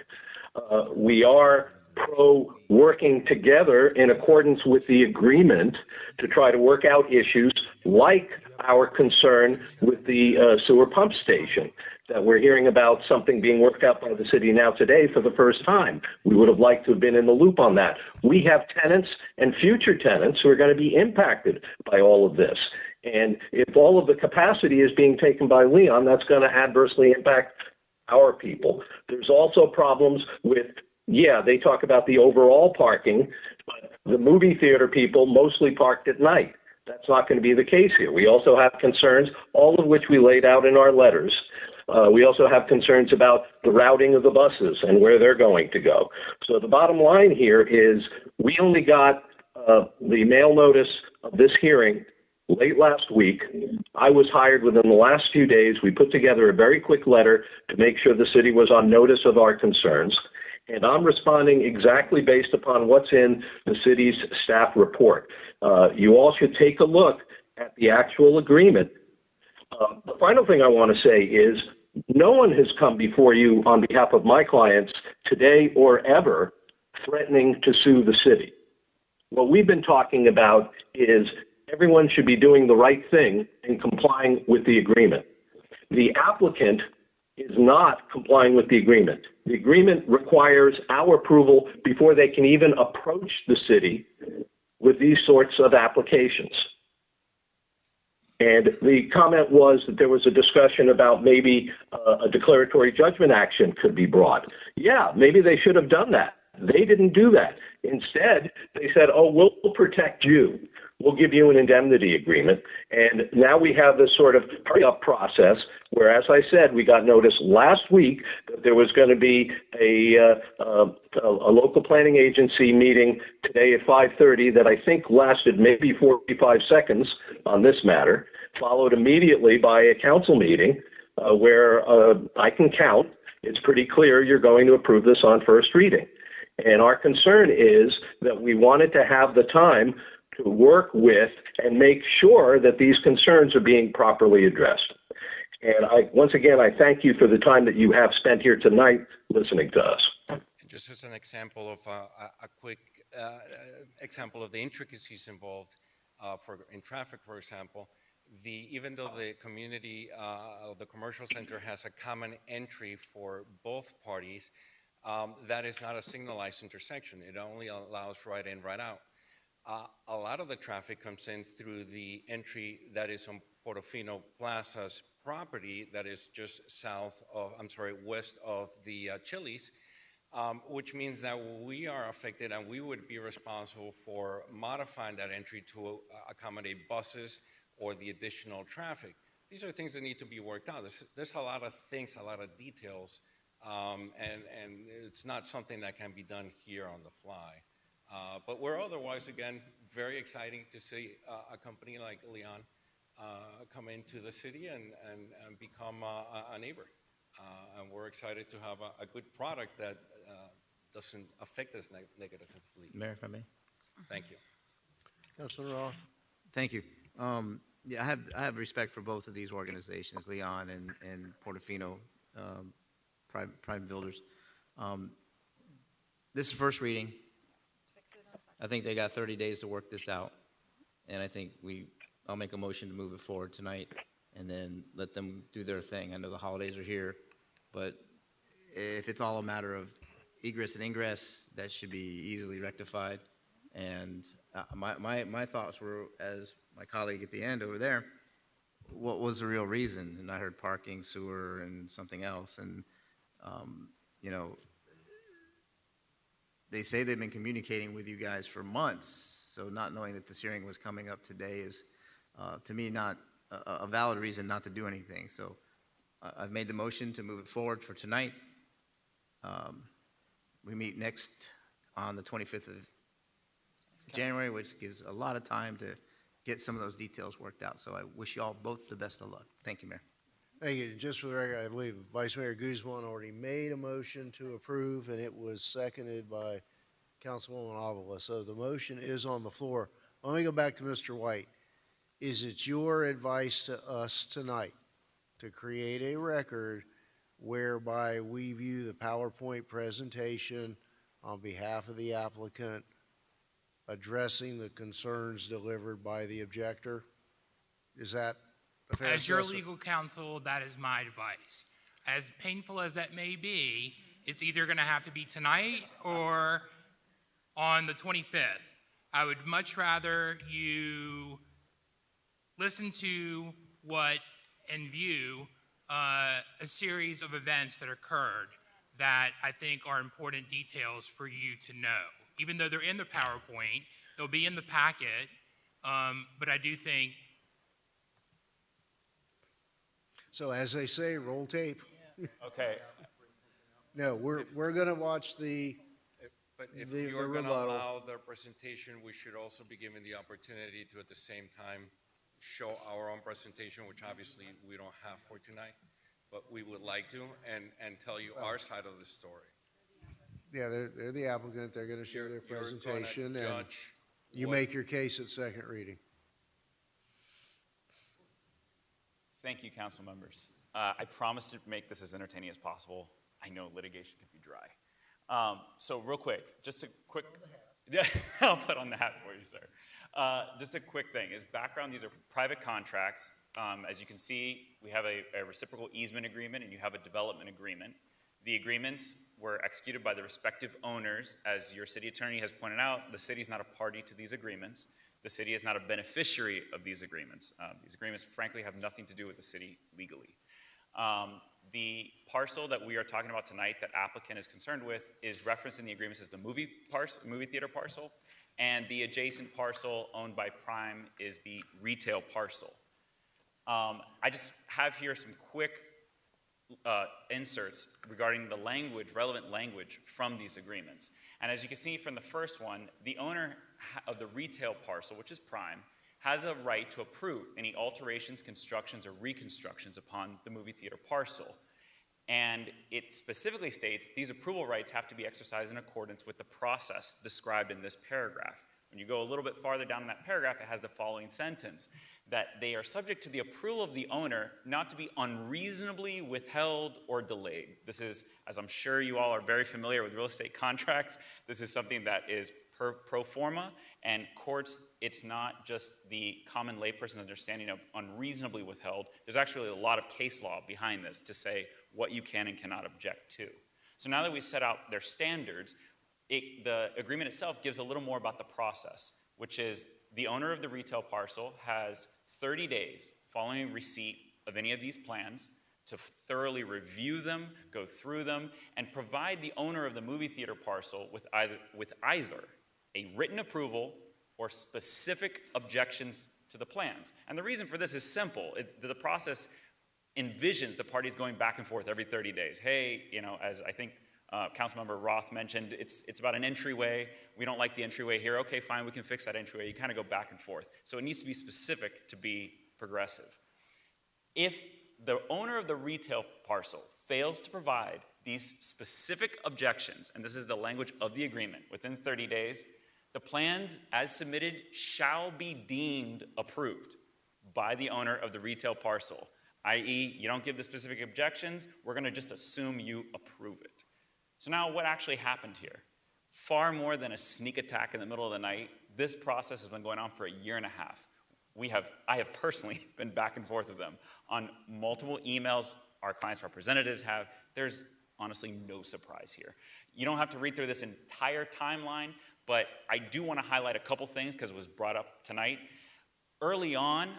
We are pro working together in accordance with the agreement to try to work out issues like our concern with the sewer pump station, that we're hearing about something being worked out by the city now today for the first time. We would have liked to have been in the loop on that. We have tenants and future tenants who are going to be impacted by all of this. And if all of the capacity is being taken by Leon, that's going to adversely impact our people. There's also problems with, they talk about the overall parking, but the movie theater people mostly parked at night. That's not going to be the case here. We also have concerns, all of which we laid out in our letters. We also have concerns about the routing of the buses and where they're going to go. So the bottom line here is we only got the mail notice of this hearing late last week. I was hired within the last few days. We put together a very quick letter to make sure the city was on notice of our concerns. And I'm responding exactly based upon what's in the city's staff report. You all should take a look at the actual agreement. The final thing I want to say is no one has come before you on behalf of my clients today or ever threatening to sue the city. What we've been talking about is everyone should be doing the right thing and complying with the agreement. The applicant is not complying with the agreement. The agreement requires our approval before they can even approach the city with these sorts of applications. And the comment was that there was a discussion about maybe a declaratory judgment action could be brought. Yeah, maybe they should have done that. They didn't do that. Instead, they said, oh, we'll protect you. We'll give you an indemnity agreement. And now we have this sort of hurry-up process where, as I said, we got notice last week that there was going to be a local planning agency meeting today at 5:30 that I think lasted maybe 45 seconds on this matter, followed immediately by a council meeting where I can count. It's pretty clear you're going to approve this on first reading. And our concern is that we wanted to have the time to work with and make sure that these concerns are being properly addressed. And once again, I thank you for the time that you have spent here tonight listening to us. Just as an example of a quick example of the intricacies involved in traffic, for example, even though the community, the commercial center has a common entry for both parties, that is not a signalized intersection. It only allows right in, right out. A lot of the traffic comes in through the entry that is on Portofino Plaza's property that is just west of the Chili's, which means that we are affected and we would be responsible for modifying that entry to accommodate buses or the additional traffic. These are things that need to be worked out. There's a lot of things, a lot of details, and it's not something that can be done here on the fly. But we're otherwise, again, very exciting to see a company like Leon come into the city and become a neighbor. And we're excited to have a good product that doesn't affect us negatively. Mayor, if I may. Thank you. Councilor Roth. Thank you. I have respect for both of these organizations, Leon and Portofino, private builders. This is first reading. I think they got 30 days to work this out, and I think I'll make a motion to move it forward tonight and then let them do their thing. I know the holidays are here, but if it's all a matter of egress and ingress, that should be easily rectified. And my thoughts were, as my colleague at the end over there, what was the real reason? And I heard parking, sewer, and something else. And, they say they've been communicating with you guys for months, so not knowing that this hearing was coming up today is, to me, not a valid reason not to do anything. So I've made the motion to move it forward for tonight. We meet next on the 25th of January, which gives a lot of time to get some of those details worked out. So I wish you all both the best of luck. Thank you, Mayor. Thank you. Just for the record, I believe Vice Mayor Guzman already made a motion to approve, and it was seconded by Councilwoman Avila. So the motion is on the floor. Let me go back to Mr. White. Is it your advice to us tonight to create a record whereby we view the PowerPoint presentation on behalf of the applicant addressing the concerns delivered by the objector? Is that a fair As your assessment? legal counsel, that is my advice. As painful as that may be, it's either going to have to be tonight or on the 25th. I would much rather you listen to what and view a series of events that occurred that I think are important details for you to know. Even though they're in the PowerPoint, they'll be in the packet, but I do think. So as they say, roll tape. Okay. No, we're gonna watch the, But if the you're going to rebuttal. allow the presentation, we should also be given the opportunity to, at the same time, show our own presentation, which obviously we don't have for tonight, but we would like to, and tell you our side of the story. Yeah, they're the applicant, they're gonna share their You're gonna presentation, and judge you what- make your case at second reading. Thank you, council members. I promise to make this as entertaining as possible. I know litigation can be dry. So real quick, just a quick, yeah, I'll put on the hat for you, sir. Just a quick thing is background. These are private contracts. As you can see, we have a reciprocal easement agreement and you have a development agreement. The agreements were executed by the respective owners. As your city attorney has pointed out, the city is not a party to these agreements. The city is not a beneficiary of these agreements. These agreements, frankly, have nothing to do with the city legally. The parcel that we are talking about tonight that applicant is concerned with is referenced in the agreements as the movie theater parcel, and the adjacent parcel owned by Prime is the retail parcel. I just have here some quick inserts regarding the language, relevant language from these agreements. And as you can see from the first one, the owner of the retail parcel, which is Prime, has a right to approve any alterations, constructions, or reconstructions upon the movie theater parcel. And it specifically states these approval rights have to be exercised in accordance with the process described in this paragraph. When you go a little bit farther down in that paragraph, it has the following sentence, that they are subject to the approval of the owner not to be unreasonably withheld or delayed. This is, as I'm sure you all are very familiar with real estate contracts, this is something that is pro forma, and courts, it's not just the common layperson's understanding of unreasonably withheld. There's actually a lot of case law behind this to say what you can and cannot object to. So now that we set out their standards, the agreement itself gives a little more about the process, which is the owner of the retail parcel has 30 days following receipt of any of these plans to thoroughly review them, go through them, and provide the owner of the movie theater parcel with either a written approval or specific objections to the plans. And the reason for this is simple. The process envisions the parties going back and forth every 30 days. Hey, you know, as I think Councilmember Roth mentioned, it's about an entryway. We don't like the entryway here. Okay, fine, we can fix that entryway. You kind of go back and forth. So it needs to be specific to be progressive. If the owner of the retail parcel fails to provide these specific objections, and this is the language of the agreement, within 30 days, the plans as submitted shall be deemed approved by the owner of the retail parcel, i.e., you don't give the specific objections, we're going to just assume you approve it. So now what actually happened here? Far more than a sneak attack in the middle of the night, this process has been going on for a year and a half. I have personally been back and forth with them on multiple emails. Our clients' representatives have. There's honestly no surprise here. You don't have to read through this entire timeline, but I do want to highlight a couple things because it was brought up tonight. Early on,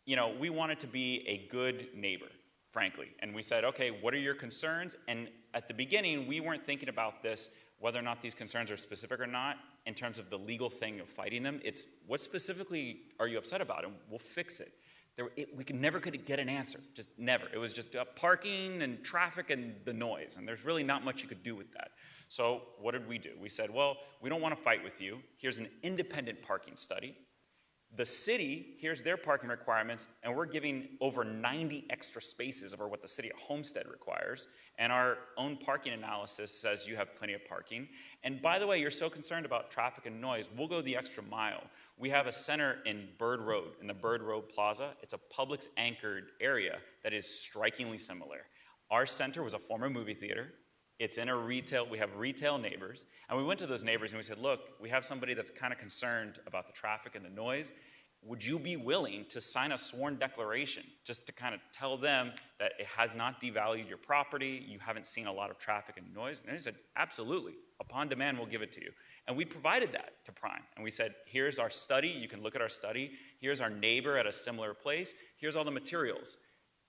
you know, we wanted to be a good neighbor, frankly. And we said, okay, what are your concerns? And at the beginning, we weren't thinking about this whether or not these concerns are specific or not, in terms of the legal thing of fighting them. It's what specifically are you upset about, and we'll fix it. We never could get an answer, just never. It was just parking and traffic and the noise, and there's really not much you could do with that. So what did we do? We said, well, we don't want to fight with you. Here's an independent parking study. The city, here's their parking requirements, and we're giving over 90 extra spaces over what the city of Homestead requires. And our own parking analysis says you have plenty of parking. And by the way, you're so concerned about traffic and noise, we'll go the extra mile. We have a center in Bird Road, in the Bird Road Plaza. It's a Publix-anchored area that is strikingly similar. Our center was a former movie theater. It's in a retail, we have retail neighbors, and we went to those neighbors and we said, look, we have somebody that's kind of concerned about the traffic and the noise. Would you be willing to sign a sworn declaration just to kind of tell them that it has not devalued your property, you haven't seen a lot of traffic and noise? And they said, absolutely, upon demand, we'll give it to you. And we provided that to Prime. And we said, here's our study, you can look at our study, here's our neighbor at a similar place, here's all the materials.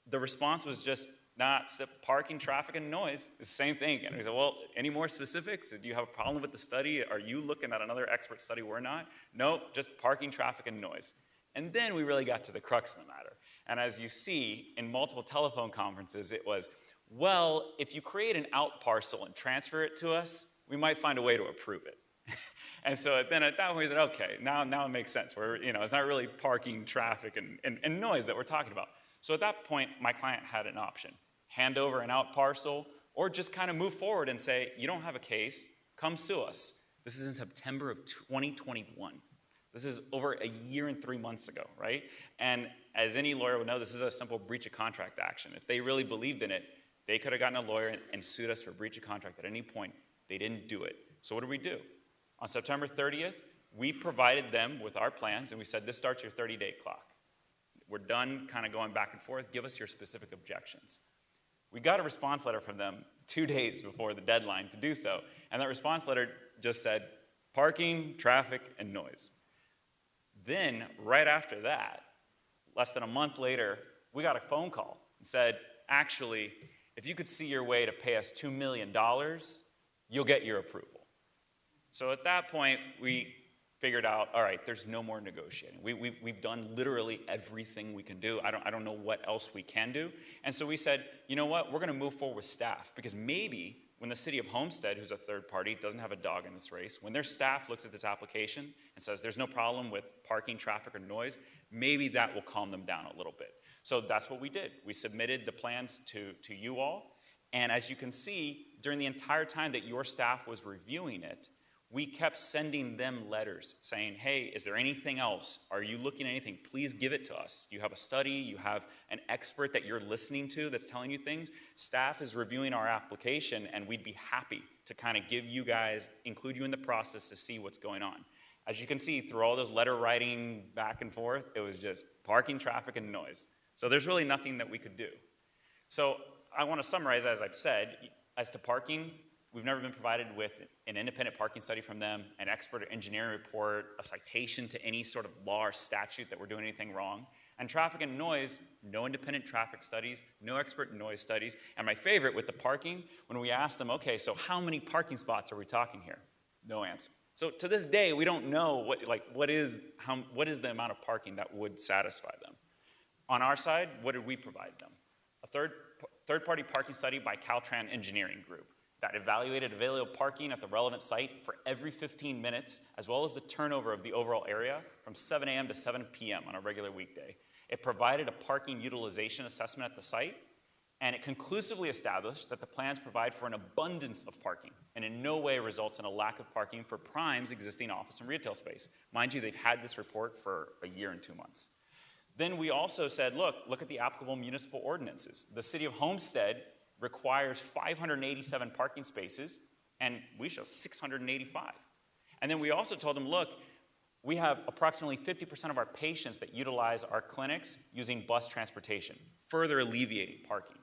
The response was just, nah, parking, traffic, and noise is the same thing. And we said, well, any more specifics? Do you have a problem with the study? Are you looking at another expert study we're not? No, just parking, traffic, and noise. And then we really got to the crux of the matter. And as you see, in multiple telephone conferences, it was, well, if you create an out parcel and transfer it to us, we might find a way to approve it. And so then at that point, we said, okay, now it makes sense. It's not really parking, traffic, and noise that we're talking about. So at that point, my client had an option. Hand over an out parcel, or just kind of move forward and say, you don't have a case, come sue us. This is in September of 2021. This is over a year and 3 months ago, right? And as any lawyer would know, this is a simple breach of contract action. If they really believed in it, they could have gotten a lawyer and sued us for breach of contract at any point. They didn't do it. So what did we do? On September 30th, we provided them with our plans, and we said, this starts your 30-day clock. We're done kind of going back and forth. Give us your specific objections. We got a response letter from them 2 days before the deadline to do so, and that response letter just said, parking, traffic, and noise. Then, right after that, less than a month later, we got a phone call and said, actually, if you could see your way to pay us $2 million, you'll get your approval. So at that point, we figured out, all right, there's no more negotiating. We've done literally everything we can do. I don't know what else we can do. And so we said, you know what, we're going to move forward with staff, because maybe when the city of Homestead, who's a third party, doesn't have a dog in this race, when their staff looks at this application and says there's no problem with parking, traffic, or noise, maybe that will calm them down a little bit. So that's what we did. We submitted the plans to you all, and as you can see, during the entire time that your staff was reviewing it, we kept sending them letters saying, hey, is there anything else? Are you looking at anything? Please give it to us. You have a study, you have an expert that you're listening to that's telling you things. Staff is reviewing our application, and we'd be happy to kind of give you guys, include you in the process to see what's going on. As you can see, through all those letter writing back and forth, it was just parking, traffic, and noise. So there's really nothing that we could do. So I want to summarize, as I've said, as to parking, we've never been provided with an independent parking study from them, an expert or engineering report, a citation to any sort of law or statute that we're doing anything wrong. And traffic and noise, no independent traffic studies, no expert noise studies. And my favorite with the parking, when we asked them, okay, so how many parking spots are we talking here? No answer. So to this day, we don't know what is the amount of parking that would satisfy them. On our side, what did we provide them? A third-party parking study by Caltran Engineering Group that evaluated available parking at the relevant site for every 15 minutes, as well as the turnover of the overall area from 7 a.m. to 7 p.m. on a regular weekday. It provided a parking utilization assessment at the site, and it conclusively established that the plans provide for an abundance of parking and in no way results in a lack of parking for Prime's existing office and retail space. Mind you, they've had this report for a year and 2 months. Then we also said, look at the applicable municipal ordinances. The city of Homestead requires 587 parking spaces, and we show 685. And then we also told them, look, we have approximately 50% of our patients that utilize our clinics using bus transportation, further alleviating parking.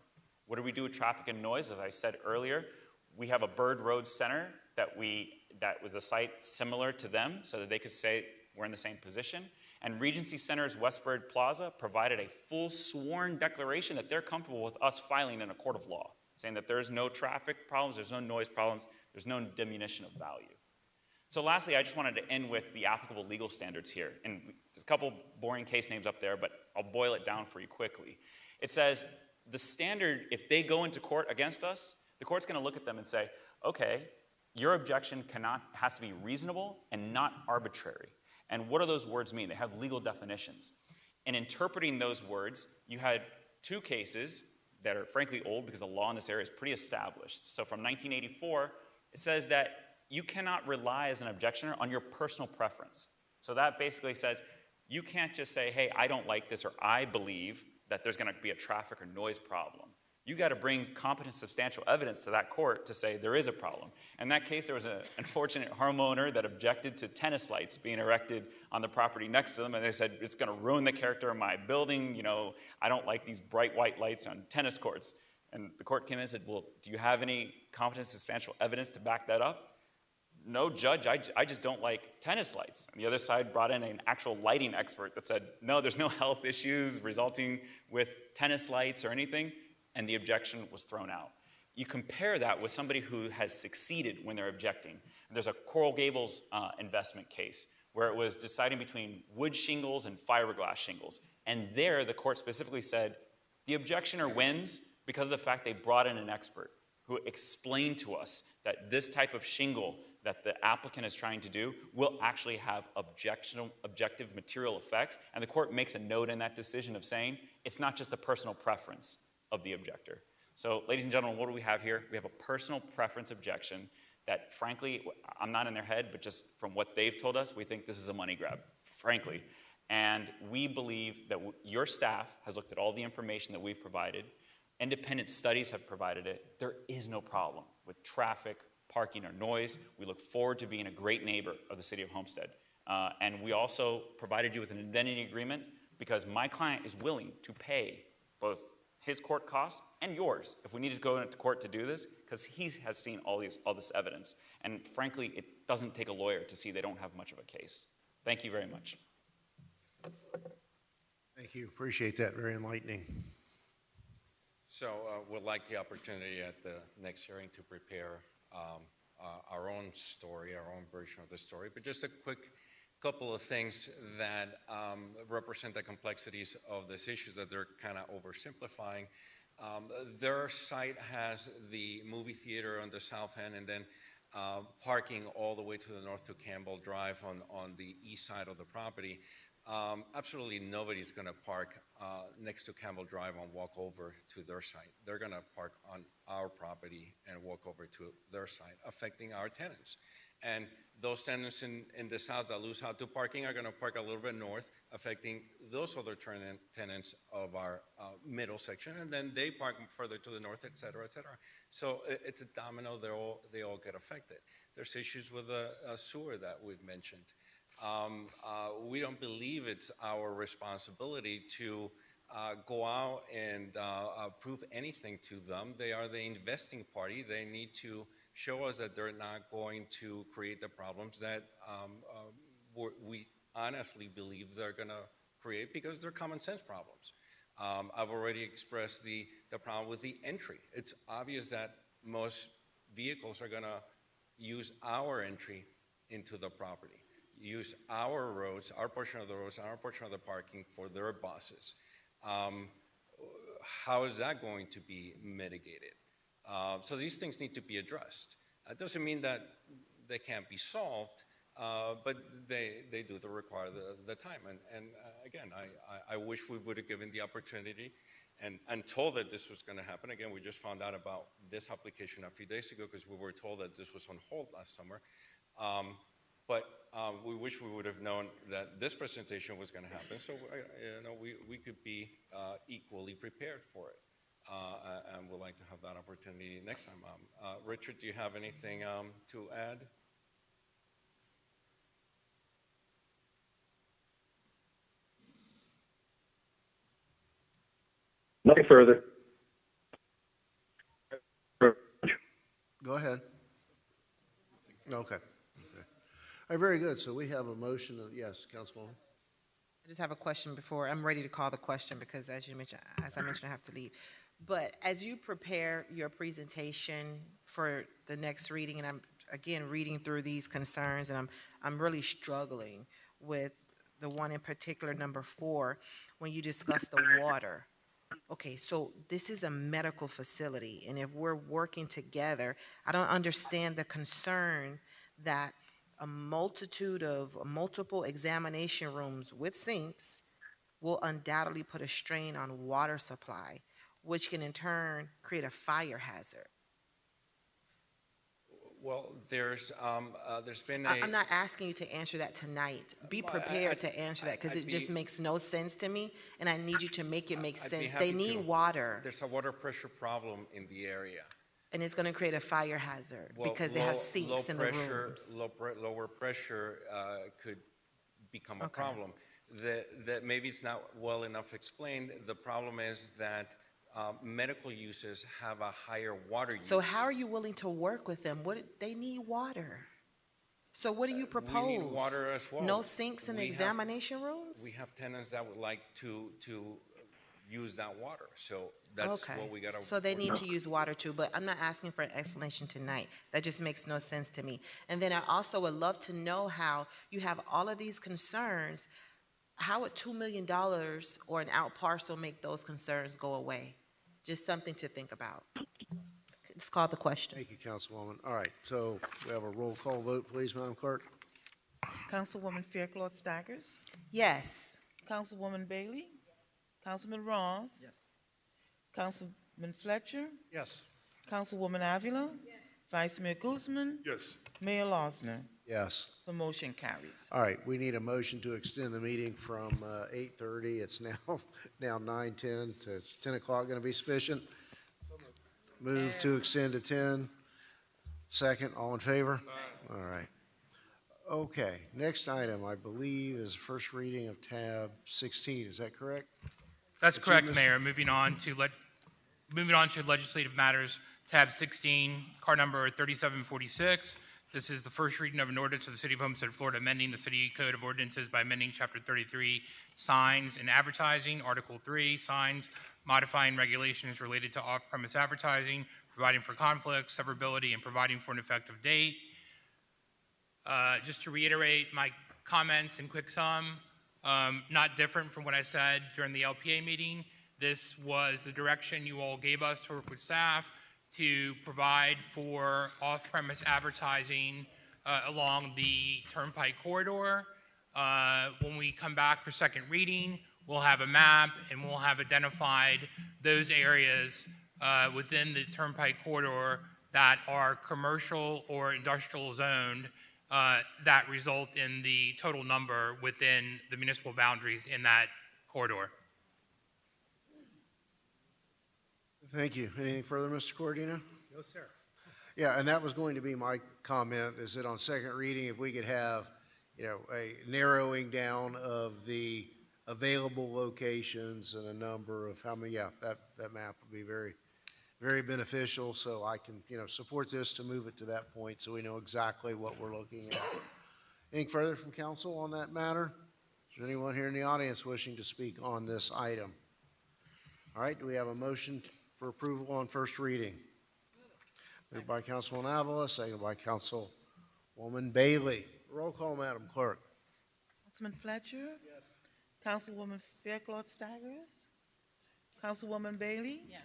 What do we do with traffic and noise? As I said earlier, we have a Bird Road Center that was a site similar to them so that they could say we're in the same position. And Regency Center's West Bird Plaza provided a full sworn declaration that they're comfortable with us filing in a court of law, saying that there's no traffic problems, there's no noise problems, There's no diminution of value. So lastly, I just wanted to end with the applicable legal standards here. And there's a couple boring case names up there, but I'll boil it down for you quickly. It says the standard, if they go into court against us, the court's going to look at them and say, okay, your objection has to be reasonable and not arbitrary. And what do those words mean? They have legal definitions. In interpreting those words, you had two cases that are frankly old because the law in this area is pretty established. So from 1984, it says that you cannot rely as an objectioner on your personal preference. So that basically says you can't just say, hey, I don't like this, or I believe that there's going to be a traffic or noise problem. You got to bring competent, substantial evidence to that court to say there is a problem. In that case, there was an unfortunate homeowner that objected to tennis lights being erected on the property next to them, and they said, it's going to ruin the character of my building. You know, I don't like these bright white lights on tennis courts. And the court came in and said, well, do you have any competent, substantial evidence to back that up? No, judge, I just don't like tennis lights. And the other side brought in an actual lighting expert that said, no, there's no health issues resulting with tennis lights or anything. And the objection was thrown out. You compare that with somebody who has succeeded when they're objecting. There's a Coral Gables investment case where it was deciding between wood shingles and fiberglass shingles. And there, the court specifically said, the objectioner wins because of the fact they brought in an expert who explained to us that this type of shingle that the applicant is trying to do will actually have objective material effects. And the court makes a note in that decision of saying, it's not just the personal preference of the objector. So, ladies and gentlemen, what do we have here? We have a personal preference objection that, frankly, I'm not in their head, but just from what they've told us, we think this is a money grab, frankly. And we believe that your staff has looked at all the information that we've provided. Independent studies have provided it. There is no problem with traffic, parking, or noise. We look forward to being a great neighbor of the city of Homestead. And we also provided you with an indemnity agreement because my client is willing to pay both his court costs and yours if we need to go into court to do this, because he has seen all this evidence. And frankly, it doesn't take a lawyer to see they don't have much of a case. Thank you very much. Thank you. Appreciate that. Very enlightening. So we'd like the opportunity at the next hearing to prepare our own story, our own version of the story. But just a quick couple of things that represent the complexities of this issue that they're kind of oversimplifying. Their site has the movie theater on the south end and then parking all the way to the north to Campbell Drive on the east side of the property. Absolutely nobody's going to park next to Campbell Drive and walk over to their site. They're going to park on our property and walk over to their site, affecting our tenants. And those tenants in the south that lose out to parking are going to park a little bit north, affecting those other tenants of our middle section, and then they park further to the north, et cetera, et cetera. So it's a domino. They all get affected. There's issues with the sewer that we've mentioned. We don't believe it's our responsibility to go out and prove anything to them. They are the investing party. They need to show us that they're not going to create the problems that we honestly believe they're going to create because they're common sense problems. I've already expressed the problem with the entry. It's obvious that most vehicles are going to use our entry into the property, use our roads, our portion of the roads, our portion of the parking for their buses. How is that going to be mitigated? So these things need to be addressed. That doesn't mean that they can't be solved, but they do require the time. And again, I wish we would have given the opportunity and told that this was going to happen. Again, we just found out about this application a few days ago because we were told that this was on hold last summer. But we wish we would have known that this presentation was going to happen, so we could be equally prepared for it. And we'd like to have that opportunity next time. Richard, do you have anything to add? Nothing further. Go ahead. Okay. All right, very good. So we have a motion of, yes, Councilwoman. I just have a question before, I'm ready to call the question because as I mentioned, I have to leave. But as you prepare your presentation for the next reading, and I'm, again, reading through these concerns, and I'm really struggling with the one in particular, number 4, when you discuss the water. Okay, so this is a medical facility, and if we're working together, I don't understand the concern that a multitude of multiple examination rooms with sinks will undoubtedly put a strain on water supply, which can in turn create a fire hazard. Well, there's been I'm not asking you to answer that tonight. Be prepared to answer that, because it just makes no sense to me, and I need you to make it make I'd be sense. happy They need to. water, There's a water pressure problem in the area. and it's going to create a fire hazard Well, because they have low sinks in the pressure, rooms. lower pressure could become a Okay. problem. That maybe it's not well enough explained. The problem is that medical uses have a higher water use. So how are you willing to work with them? They need water. So what do you propose? We need water as well. No sinks in the We have- examination rooms? We have tenants that would like to use that water, so that's Okay. what we gotta. So they work need out. to use water too, but I'm not asking for an explanation tonight. That just makes no sense to me. And then I also would love to know how you have all of these concerns. How would $2 million or an out parcel make those concerns go away? Just something to think about. Let's call the question. Thank you, Councilwoman. All right, so we have a roll call vote, please, Madam Clerk. Councilwoman Fairclough Staggers, Yes. Councilwoman Bailey, Councilman Roth. Yes. Councilman Fletcher, Yes. Councilwoman Avila. Vice Mayor Guzman, Yes. Mayor Losner. Yes. The motion carries. All right, we need a motion to extend the meeting from 8:30. It's now 9:10 to 10 o'clock. Going to be sufficient? Move to extend to 10. Second, all in favor? All right. Okay, next item, I believe, is first reading of tab 16. Is that correct? That's That's you, correct, Mr. Mayor. Moving on to legislative matters, tab 16, car number 3746. This is the first reading of an ordinance of the City of Homestead, Florida, amending the City Code of Ordinances by amending Chapter 33, Signs and Advertising, Article 3, Signs, modifying regulations related to off-premise advertising, providing for conflicts, severability, and providing for an effective date. Just to reiterate my comments in quick sum, not different from what I said during the LPA meeting. This was the direction you all gave us to work with staff to provide for off-premise advertising along the Turnpike corridor. When we come back for second reading, we'll have a map and we'll have identified those areas within the Turnpike corridor that are commercial or industrial zoned that result in the total number within the municipal boundaries in that corridor. Thank you. Anything further, Mr. Cordino? No, sir. Yeah, and that was going to be my comment, is that on second reading, if we could have, a narrowing down of the available locations and a number of how many, that map would be very, very beneficial, so I can, support this to move it to that point so we know exactly what we're looking at. Anything further from council on that matter? Is there anyone here in the audience wishing to speak on this item? All right, do we have a motion for approval on first reading? Moved by Councilwoman Avila, seconded by Councilwoman Bailey. Roll call, Madam Clerk. Councilman Fletcher. Yes. Councilwoman Fairclough Staggers. Councilwoman Bailey. Yes.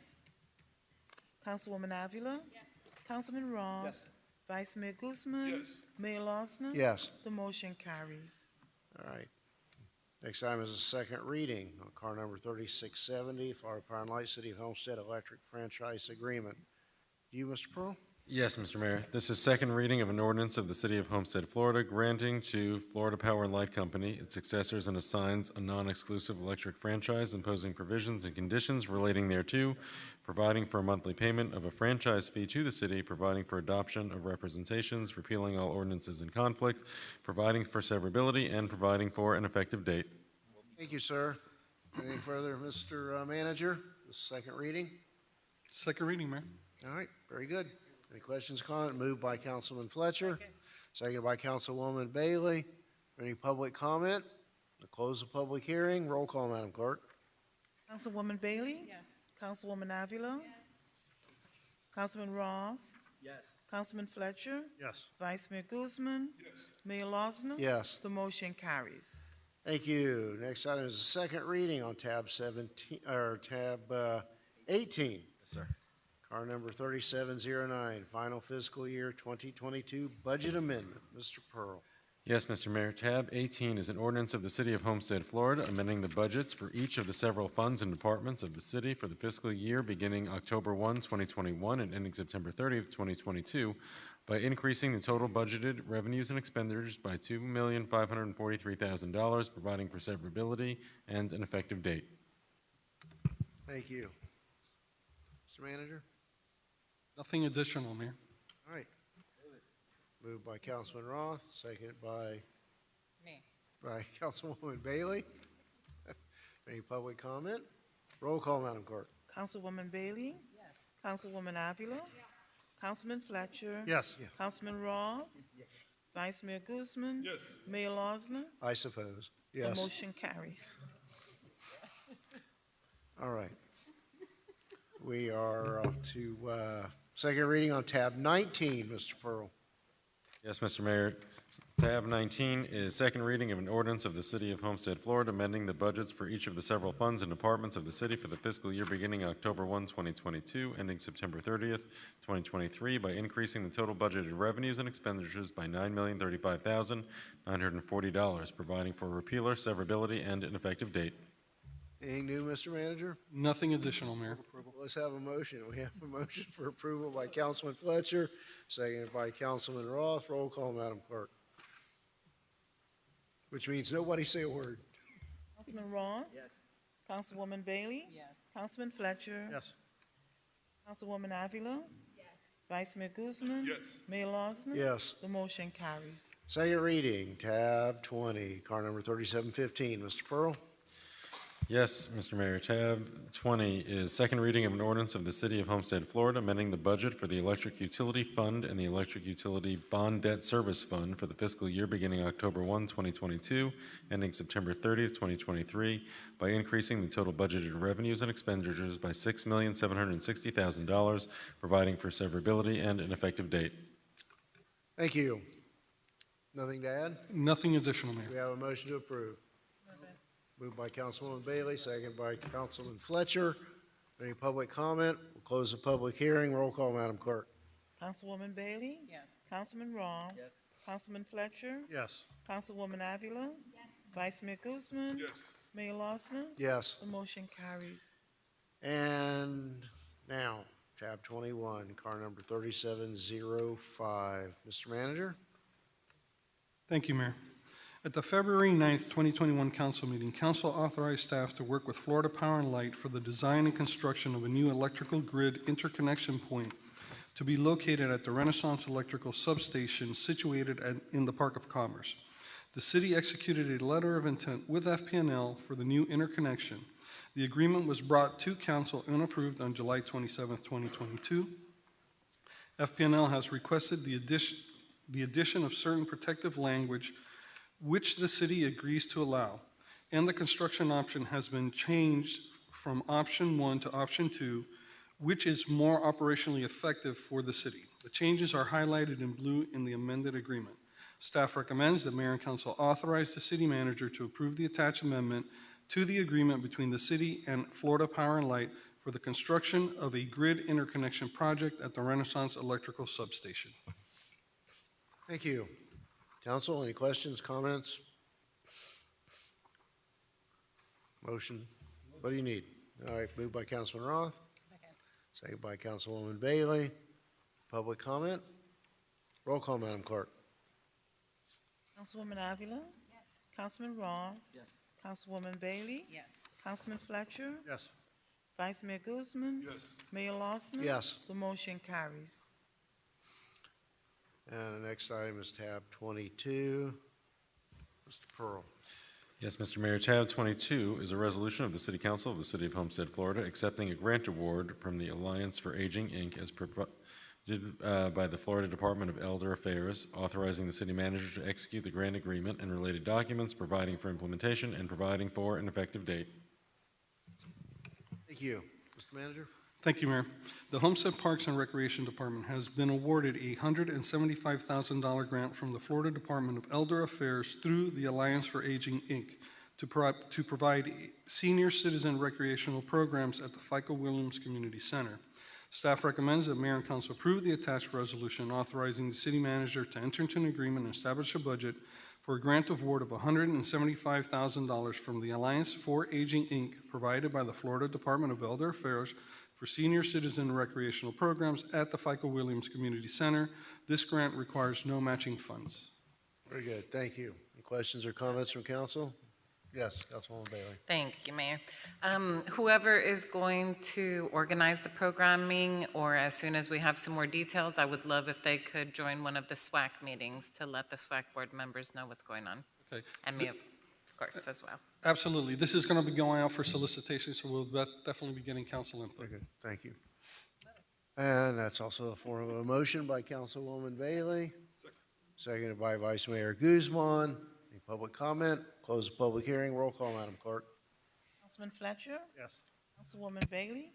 Councilwoman Avila. Yes. Councilman Roth. Yes. Vice Mayor Guzman. Yes. Mayor Losner. Yes. The motion carries. All right. Next item is a second reading on car number 3670, Florida Power and Light City of Homestead Electric Franchise Agreement. You, Mr. Pearl? Yes, Mr. Mayor. This is second reading of an ordinance of the City of Homestead, Florida, granting to Florida Power and Light Company, its successors, and assigns a non-exclusive electric franchise, imposing provisions and conditions relating thereto, providing for a monthly payment of a franchise fee to the city, providing for adoption of representations, repealing all ordinances in conflict, providing for severability, and providing for an effective date. Thank you, sir. Anything further, Mr. Manager? The second reading? Second reading, Mayor. All right, very good. Any questions, comment? Moved by Councilman Fletcher, seconded by Councilwoman Bailey. Any public comment? To close the public hearing, roll call, Madam Clerk. Councilwoman Bailey. Yes. Councilwoman Avila? Councilman Roth? Yes. Councilman Fletcher? Yes. Vice Mayor Guzman? Yes. Mayor Losner? Yes. The motion carries. Thank you. Next item is the second reading on tab 17, or tab 18. Yes, sir. Car number 3709, final fiscal year 2022 budget amendment. Mr. Pearl. Yes, Mr. Mayor. Tab 18 is an ordinance of the City of Homestead, Florida, amending the budgets for each of the several funds and departments of the city for the fiscal year beginning October 1, 2021 and ending September 30th, 2022 by increasing the total budgeted revenues and expenditures by $2,543,000, providing for severability and an effective date. Thank you. Mr. Manager? Nothing additional, Mayor. All right. Moved by Councilman Roth, seconded by Me. Councilwoman Bailey. Any public comment? Roll call, Madam Clerk. Councilwoman Bailey? Yes. Councilwoman Avila? Councilman Fletcher? Yes. Councilman Roth? Vice Mayor Guzman? Yes. Mayor Losner? I suppose. The Yes. motion carries. All right. We are to second reading on tab 19, Mr. Pearl. Yes, Mr. Mayor. Tab 19 is second reading of an ordinance of the City of Homestead, Florida, amending the budgets for each of the several funds and departments of the city for the fiscal year beginning October 1, 2022, ending September 30th, 2023, by increasing the total budgeted revenues and expenditures by $9,035,940, providing for repealer, severability, and an effective date. Anything new, Mr. Manager? Nothing additional, Mayor. Let's have a motion. We have a motion for approval by Councilman Fletcher, seconded by Councilman Roth. Roll call, Madam Clerk. Which means nobody say a word. Councilman Roth? Yes. Councilwoman Bailey? Yes. Councilman Fletcher? Yes. Councilwoman Avila? Yes. Vice Mayor Guzman? Yes. Mayor Losner? Yes. The motion carries. Second reading, tab 20, car number 3715. Mr. Pearl? Yes, Mr. Mayor. Tab 20 is second reading of an ordinance of the City of Homestead, Florida, amending the budget for the Electric Utility Fund and the Electric Utility Bond Debt Service Fund for the fiscal year beginning October 1, 2022, ending September 30th, 2023, by increasing the total budgeted revenues and expenditures by $6,760,000, providing for severability and an effective date. Thank you. Nothing to add? Nothing additional, Mayor. We have a motion to approve. Moved by Councilwoman Bailey, second by Councilman Fletcher. Any public comment? We'll close the public hearing. Roll call, Madam Clerk. Councilwoman Bailey? Yes. Councilman Roth? Yes. Councilman Fletcher? Yes. Councilwoman Avila? Yes. Vice Mayor Guzman? Yes. Mayor Losner? Yes. The motion carries. And now, tab 21, car number 3705. Mr. Manager? Thank you, Mayor. At the February 9th, 2021 council meeting, council authorized staff to work with Florida Power and Light for the design and construction of a new electrical grid interconnection point to be located at the Renaissance Electrical Substation situated in the Park of Commerce. The city executed a letter of intent with FPNL for the new interconnection. The agreement was brought to council and approved on July 27th, 2022. FPNL has requested the addition of certain protective language which the city agrees to allow, and the construction option has been changed from option 1 to option 2, which is more operationally effective for the city. The changes are highlighted in blue in the amended agreement. Staff recommends that Mayor and Council authorize the city manager to approve the attached amendment to the agreement between the city and Florida Power and Light for the construction of a grid interconnection project at the Renaissance Electrical Substation. Thank you. Council, any questions, comments? Motion? What do you need? All right, moved by Councilman Roth. Second by Councilwoman Bailey. Public comment? Roll call, Madam Clerk. Councilwoman Avila? Yes. Councilman Roth? Yes. Councilwoman Bailey? Yes. Councilman Fletcher? Yes. Vice Mayor Guzman? Yes. Mayor Losner? Yes. The motion carries. And the next item is tab 22. Mr. Pearl. Yes, Mr. Mayor. Tab 22 is a resolution of the City Council of the City of Homestead, Florida, accepting a grant award from the Alliance for Aging, Inc. as provided by the Florida Department of Elder Affairs, authorizing the city manager to execute the grant agreement and related documents, providing for implementation, and providing for an effective date. Thank you. Mr. Manager? Thank you, Mayor. The Homestead Parks and Recreation Department has been awarded a $175,000 grant from the Florida Department of Elder Affairs through the Alliance for Aging, Inc. to provide senior citizen recreational programs at the FICO Williams Community Center. Staff recommends that Mayor and Council approve the attached resolution authorizing the city manager to enter into an agreement and establish a budget for a grant award of $175,000 from the Alliance for Aging, Inc., provided by the Florida Department of Elder Affairs for senior citizen recreational programs at the FICO Williams Community Center. This grant requires no matching funds. Very good, thank you. Any questions or comments from council? Yes, Councilwoman Bailey. Thank you, Mayor. Whoever is going to organize the programming, or as soon as we have some more details, I would love if they could join one of the SWAC meetings to let the SWAC board members know what's going on. Okay. And me, of course, as well. Absolutely. This is going to be going out for solicitation, so we'll definitely be getting council input. Very good, thank you. And that's also a form of a motion by Councilwoman Bailey, seconded by Vice Mayor Guzman. Any public comment? Close the public hearing. Roll call, Madam Clerk. Councilman Fletcher? Yes. Councilwoman Bailey?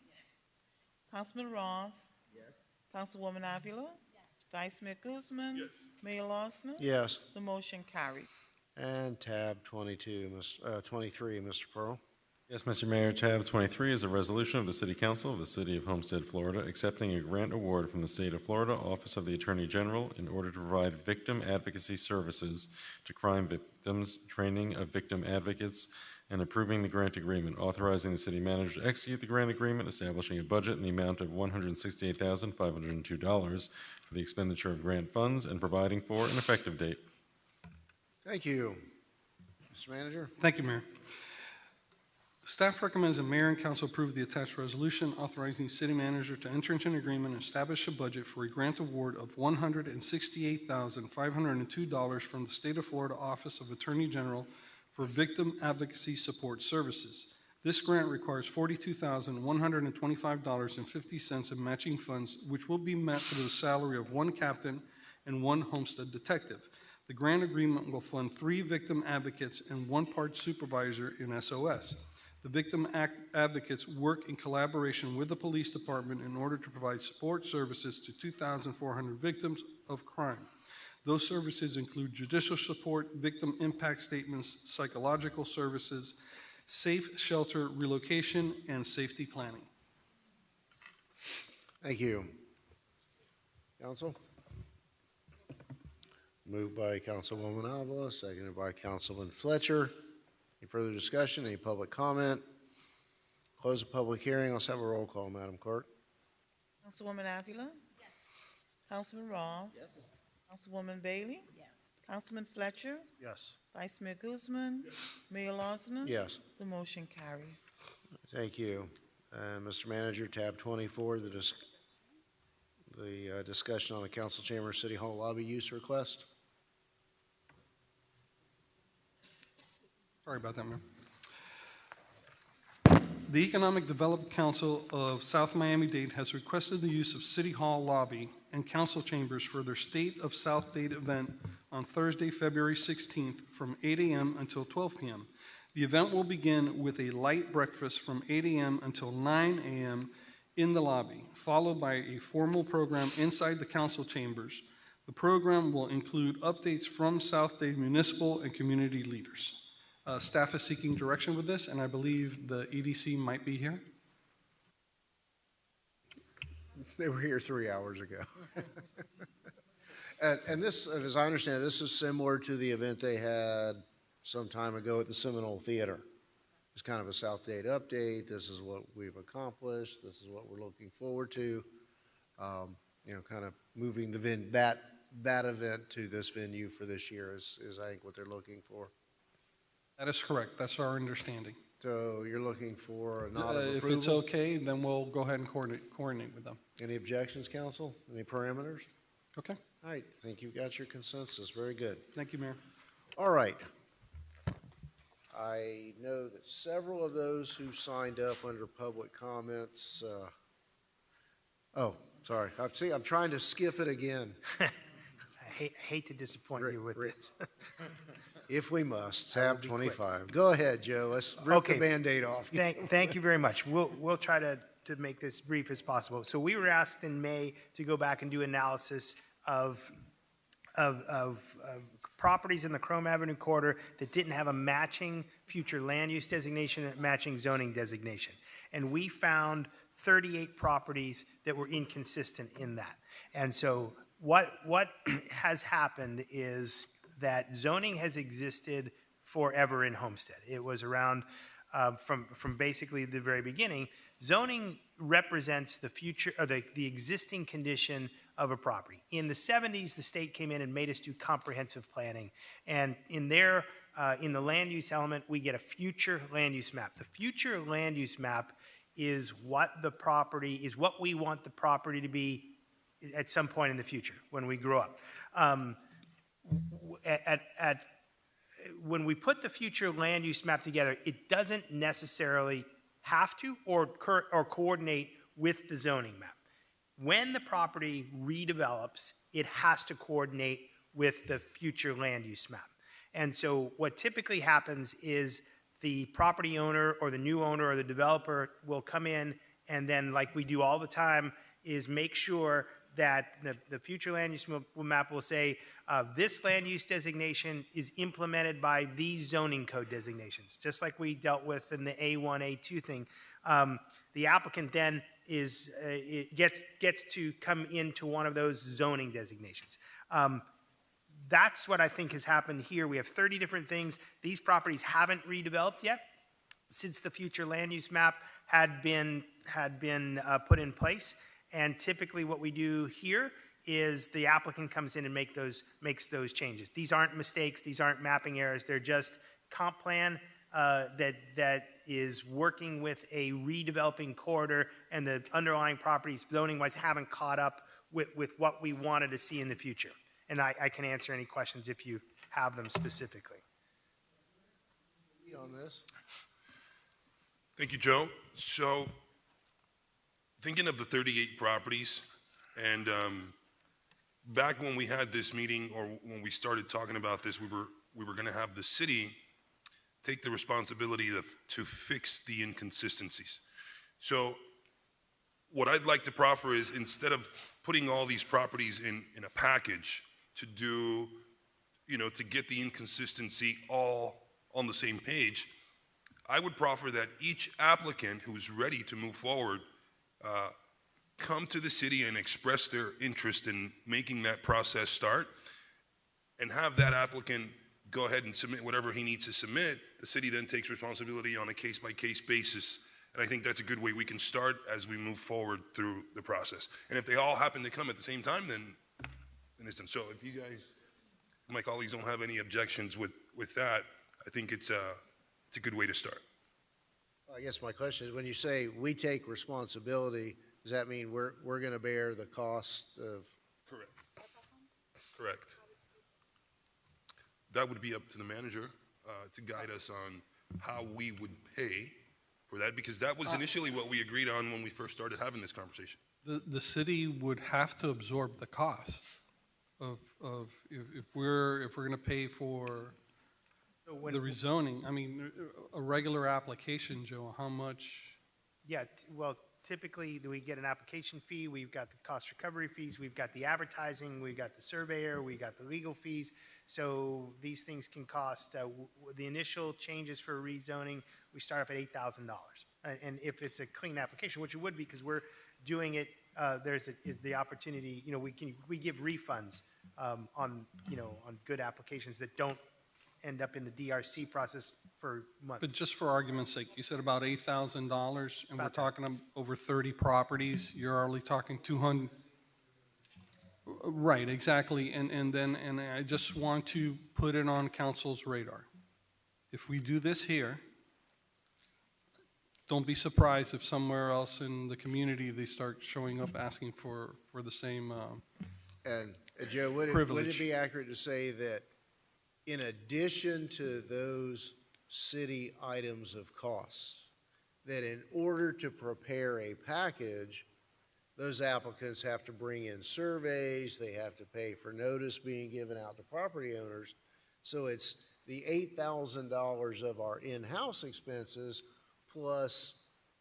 Councilman Roth? Yes. Councilwoman Avila? Vice Mayor Guzman? Yes. Mayor Losner? Yes. The motion carried. And tab 23, Mr. Pearl. Yes, Mr. Mayor, tab 23 is a resolution of the City Council of the City of Homestead, Florida, accepting a grant award from the State of Florida Office of the Attorney General in order to provide victim advocacy services to crime victims, training of victim advocates, and approving the grant agreement, authorizing the city manager to execute the grant agreement, establishing a budget in the amount of $168,502 for the expenditure of grant funds, and providing for an effective date. Thank you. Mr. Manager? Thank you, Mayor. Staff recommends that Mayor and Council approve the attached resolution authorizing city manager to enter into an agreement and establish a budget for a grant award of $168,502 from the State of Florida Office of Attorney General for Victim Advocacy Support Services. This grant requires $42,125.50 in matching funds, which will be met through the salary of one captain and one homestead detective. The grant agreement will fund 3 victim advocates and 1 part supervisor in SOS. The victim advocates work in collaboration with the police department in order to provide support services to 2,400 victims of crime. Those services include judicial support, victim impact statements, psychological services, safe shelter relocation, and safety planning. Thank you. Council? Moved by Councilwoman Avila, seconded by Councilman Fletcher. Any further discussion? Any public comment? Close the public hearing. Let's have a roll call, Madam Clerk. Councilwoman Avila? Yes. Councilman Roth? Yes. Councilwoman Bailey? Yes. Councilman Fletcher? Yes. Vice Mayor Guzman? Yes. Mayor Losner? Yes. The motion carries. Thank you. Mr. Manager, tab 24, the discussion on the council chamber City Hall lobby use request. Sorry about that, Mayor. The Economic Development Council of South Miami-Dade has requested the use of City Hall lobby and council chambers for their State of South Dade event on Thursday, February 16th from 8 a.m. until 12 p.m. The event will begin with a light breakfast from 8 a.m. until 9 a.m. in the lobby, followed by a formal program inside the council chambers. The program will include updates from South Dade municipal and community leaders. Staff is seeking direction with this, and I believe the EDC might be here. They were here 3 hours ago. And this, as I understand it, this is similar to the event they had some time ago at the Seminole Theater. It's kind of a South Dade update. This is what we've accomplished. This is what we're looking forward to. Kind of moving that event to this venue for this year is I think what they're looking for. That is correct. That's our understanding. So you're looking for a nod of If approval? it's okay, then we'll go ahead and coordinate with them. Any objections, council? Any parameters? Okay. All right, I think you've got your consensus. Very good. Thank you, Mayor. All right. I know that several of those who signed up under public comments, sorry. I'm trying to skip it again. I hate to disappoint you with this. If we must, tab 25. Go ahead, Joe. Let's rip the Band-Aid off. Thank you very much. We'll try to to make this brief as possible. So we were asked in May to go back and do analysis of properties in the Chrome Avenue corridor that didn't have a matching future land use designation and matching zoning designation. And we found 38 properties that were inconsistent in that. And so what has happened is that zoning has existed forever in Homestead. It was around from basically the very beginning. Zoning represents the future, or the existing condition of a property. In the 70s, the state came in and made us do comprehensive planning. And in there, in the land use element, we get a future land use map. The future land use map is what we want the property to be at some point in the future when we grow up. When we put the future land use map together, it doesn't necessarily have to or coordinate with the zoning map. When the property redevelops, it has to coordinate with the future land use map. And so what typically happens is the property owner or the new owner or the developer will come in and then, like we do all the time, is make sure that the future land use map will say, this land use designation is implemented by these zoning code designations, just like we dealt with in the A1, A2 thing. The applicant then gets to come into one of those zoning designations. That's what I think has happened here. We have 30 different things. These properties haven't redeveloped yet since the future land use map had been put in place. And typically what we do here is the applicant comes in and makes those changes. These aren't mistakes. These aren't mapping errors. They're just comp plan that is working with a redeveloping corridor, and the underlying properties zoning-wise haven't caught up with what we wanted to see in the future. And I can answer any questions if you have them specifically. On this. Thank you, Joe. So, thinking of the 38 properties, and back when we had this meeting, or when we started talking about this, we were going to have the city take the responsibility to fix the inconsistencies. So, what I'd like to proffer is, instead of putting all these properties in a package to do, to get the inconsistency all on the same page, I would proffer that each applicant who's ready to move forward come to the city and express their interest in making that process start, and have that applicant go ahead and submit whatever he needs to submit. The city then takes responsibility on a case-by-case basis. And I think that's a good way we can start as we move forward through the process. And if they all happen to come at the same time, then it's done. So if you guys, my colleagues, don't have any objections with that, I think it's a good way to start. I guess my question is, when you say we take responsibility, does that mean we're going to bear the cost of? Correct. That would be up to the manager to guide us on how we would pay for that, because that was initially what we agreed on when we first started having this conversation. The city would have to absorb the cost of if we're going to pay for the rezoning. I mean, a regular application, Joe, how much? Yeah, well, typically we get an application fee, we've got the cost recovery fees, we've got the advertising, we've got the surveyor, we got the legal fees. So these things can cost, the initial changes for rezoning, we start off at $8,000. And if it's a clean application, which it would be because we're doing it, is the opportunity, we give refunds on good applications that don't end up in the DRC process for months. But just for argument's sake, you said about $8,000, and we're talking over 30 properties. You're already talking 200. Right, exactly. And I just want to put it on council's radar. If we do this here, don't be surprised if somewhere else in the community they start showing up asking for the same And Joe, would it be accurate to say that in addition to those city items of costs, that in order to prepare a package, those applicants have to bring in surveys, they have to pay for notice being given out to property owners. So it's the $8,000 of our in-house expenses plus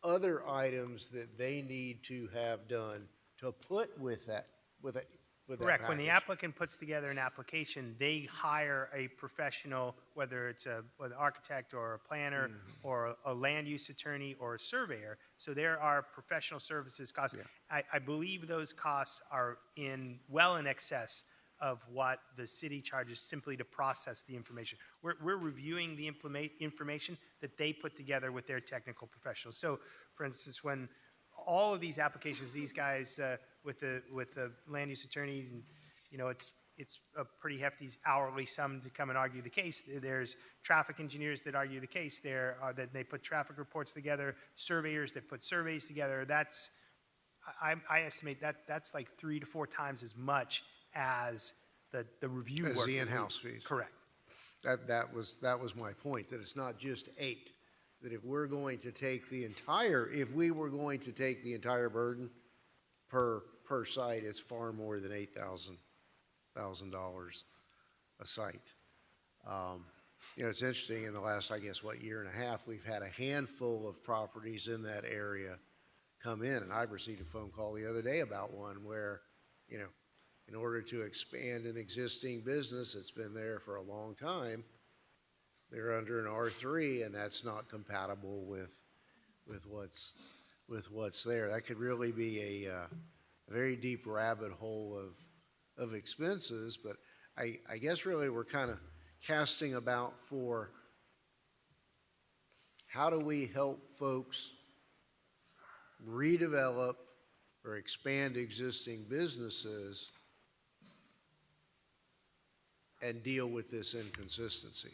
other items that they need to have done to put with that, with that Correct. When the package. applicant puts together an application, they hire a professional, whether it's an architect or a planner or a land use attorney or a surveyor. So there are professional services costs. I believe those costs are well in excess of what the city charges simply to process the information. We're reviewing the information that they put together with their technical professionals. So, for instance, when all of these applications, these guys with the land use attorneys, and it's a pretty hefty hourly sum to come and argue the case. There's traffic engineers that argue the case. There are that they put traffic reports together, surveyors that put surveys together. I estimate that's like 3 to 4 times as much as the review As work. the in-house fees. Correct. That was my point, that it's not just 8. That if we were going to take the entire burden per site, it's far more than $8,000 a site. It's interesting, in the last, I guess, year and a half, we've had a handful of properties in that area come in, and I've received a phone call the other day about one where, in order to expand an existing business that's been there for a long time, they're under an R3, and that's not compatible with what's there. That could really be a very deep rabbit hole of expenses, but I guess really we're kind of casting about for how do we help folks redevelop or expand existing businesses and deal with this inconsistency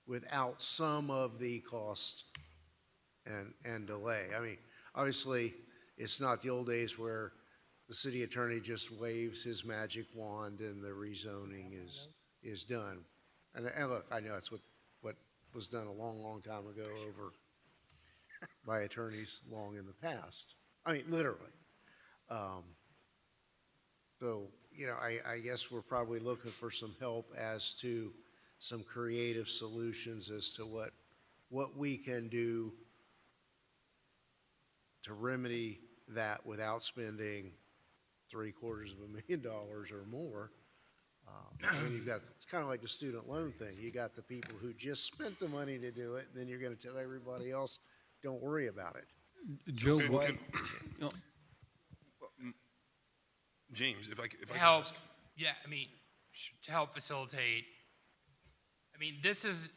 without some of the cost and delay. I mean, obviously, it's not the old days where the city attorney just waves his magic wand and the rezoning is done. And look, I know that's what was done a long, long time ago by attorneys long in the past. I mean, literally. So, I guess we're probably looking for some help as to some creative solutions as to what we can do to remedy that without spending $750,000 or more. And then it's kind of like the student loan thing. You got the people who just spent the money to do it, and then you're going to tell everybody else, don't worry about it. Joe, James, if I could help, ask. yeah, I mean, to help facilitate, I mean, this is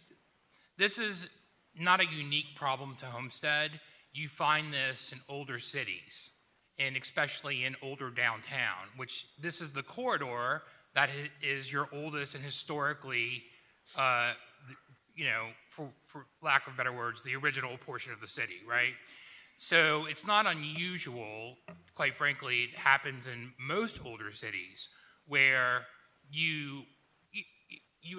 not a unique problem to Homestead. You find this in older cities, and especially in older downtown, which this is the corridor that is your oldest and historically, for lack of better words, the original portion of the city, right? So it's not unusual, quite frankly, it happens in most older cities where you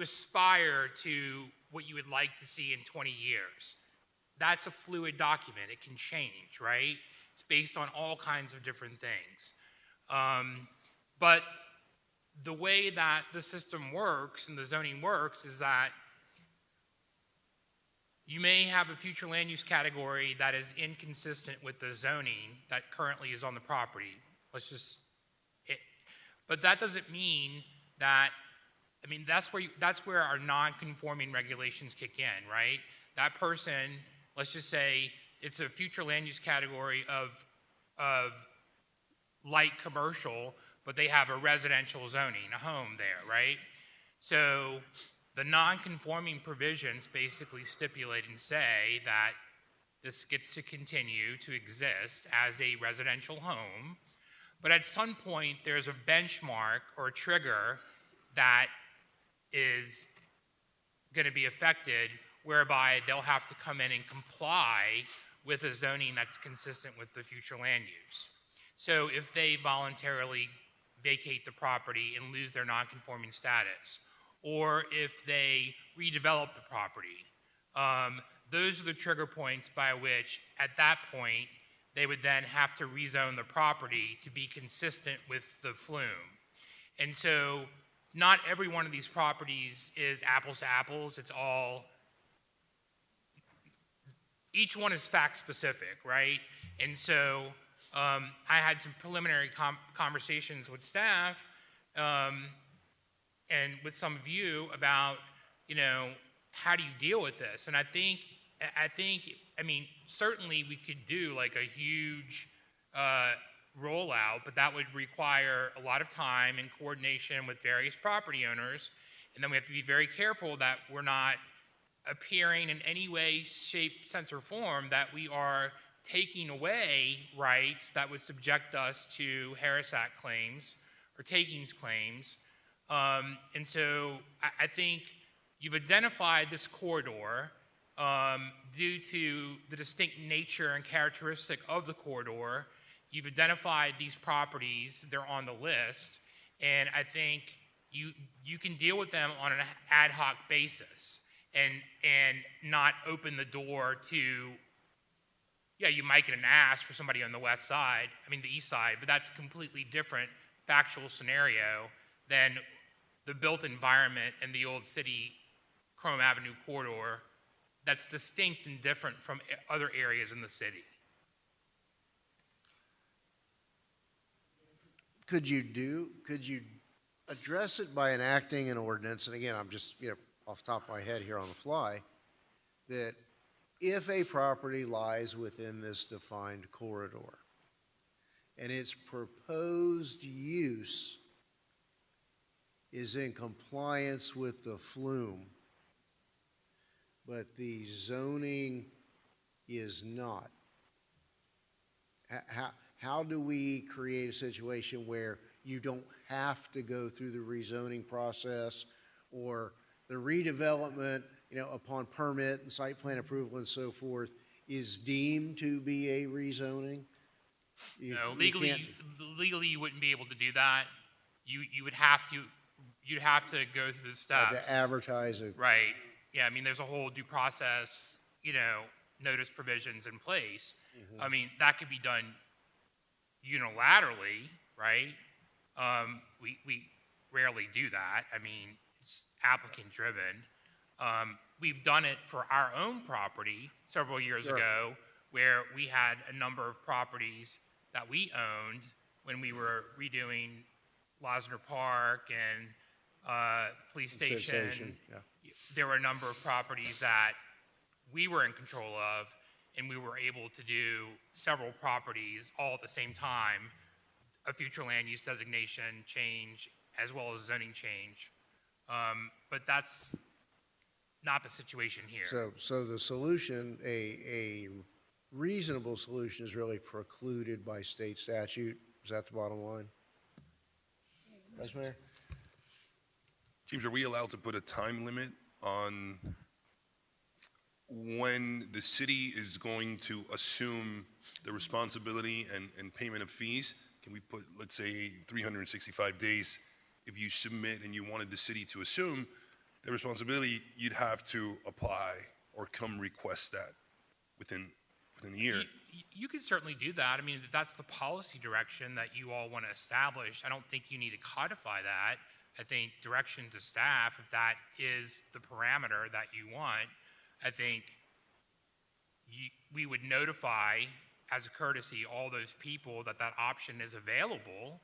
aspire to what you would like to see in 20 years. That's a fluid document. It can change, right? It's based on all kinds of different things. But the way that the system works and the zoning works is that you may have a future land use category that is inconsistent with the zoning that currently is on the property. But that doesn't mean that, I mean, that's where our non-conforming regulations kick in, right? That person, let's just say it's a future land use category of light commercial, but they have a residential zoning, a home there, right? So the non-conforming provisions basically stipulate and say that this gets to continue to exist as a residential home, but at some point there's a benchmark or a trigger that is going to be affected whereby they'll have to come in and comply with a zoning that's consistent with the future land use. So if they voluntarily vacate the property and lose their non-conforming status, or if they redevelop the property, those are the trigger points by which, at that point, they would then have to rezone the property to be consistent with the flume. And so not every one of these properties is apples to apples. It's all each one is fact-specific, right? And so I had some preliminary conversations with staff and with some of you about, how do you deal with this? And I think, I mean, certainly we could do like a huge rollout, but that would require a lot of time and coordination with various property owners. And then we have to be very careful that we're not appearing in any way, shape, sense, or form that we are taking away rights that would subject us to Harris Act claims or takings claims. And so I think you've identified this corridor due to the distinct nature and characteristic of the corridor. You've identified these properties, they're on the list, and I think you can deal with them on an ad hoc basis and not open the door to, yeah, you might get an ask for somebody on the west side, the east side, but that's a completely different factual scenario than the built environment in the old city Chrome Avenue corridor that's distinct and different from other areas in the city. Could you address it by enacting an ordinance? And again, I'm just, off the top of my head here on the fly, that if a property lies within this defined corridor and its proposed use is in compliance with the flume, but the zoning is not, how do we create a situation where you don't have to go through the rezoning process or the redevelopment, upon permit and site plan approval and so forth is deemed to be a rezoning? No, legally you wouldn't be able to do that. You'd have to go through the steps. To advertise it. Right. Yeah, there's a whole due process, notice provisions in place. Mm-hmm. That could be done unilaterally, right? We rarely do that. It's applicant driven. We've done it for our own property several years ago, where we had a number of properties that we owned when we were redoing Losner Park and police station. Yeah. There were a number of properties that we were in control of, and we were able to do several properties all at the same time, a future land use designation change as well as zoning change. But that's not the situation here. So the solution, a reasonable solution, is really precluded by state statute. Is that the bottom line? Vice Mayor? James, are we allowed to put a time limit on when the city is going to assume the responsibility and payment of fees? Can we put, let's say, 365 days? If you submit and you wanted the city to assume the responsibility, you'd have to apply or come request that within a year. You could certainly do that. If that's the policy direction that you all want to establish, I don't think you need to codify that. I think direction to staff, if that is the parameter that you want, I think we would notify as a courtesy all those people that option is available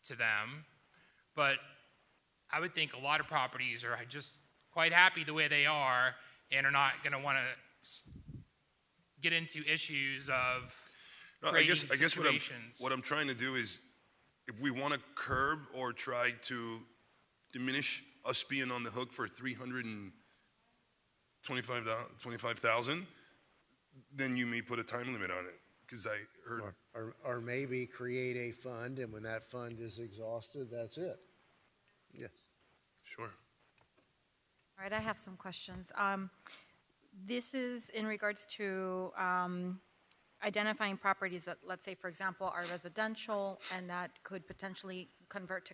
to them. But I would think a lot of properties are just quite happy the way they are and are not going to want to get into issues of creating situations. what I'm trying to do is, if we want to curb or try to diminish us being on the hook for $325,000, then you may put a time limit on it. Because I heard, or maybe create a fund, and when that fund is exhausted, that's it. Yes. Sure. All right, I have some questions. This is in regards to identifying properties that, let's say, for example, are residential and that could potentially convert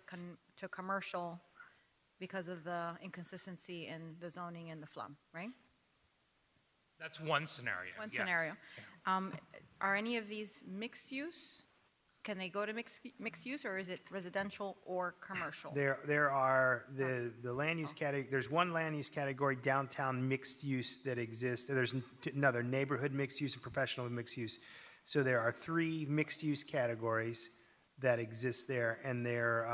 to commercial because of the inconsistency in the zoning and the FLUM, right? That's one scenario. One yes. scenario. Are any of these mixed use? can they go to mixed use, or is it residential or commercial? There are the land use category, there's one land use category, downtown mixed use, that exists. There's another neighborhood mixed use and professional mixed use. So there are 3 mixed use categories that exist there, and they're,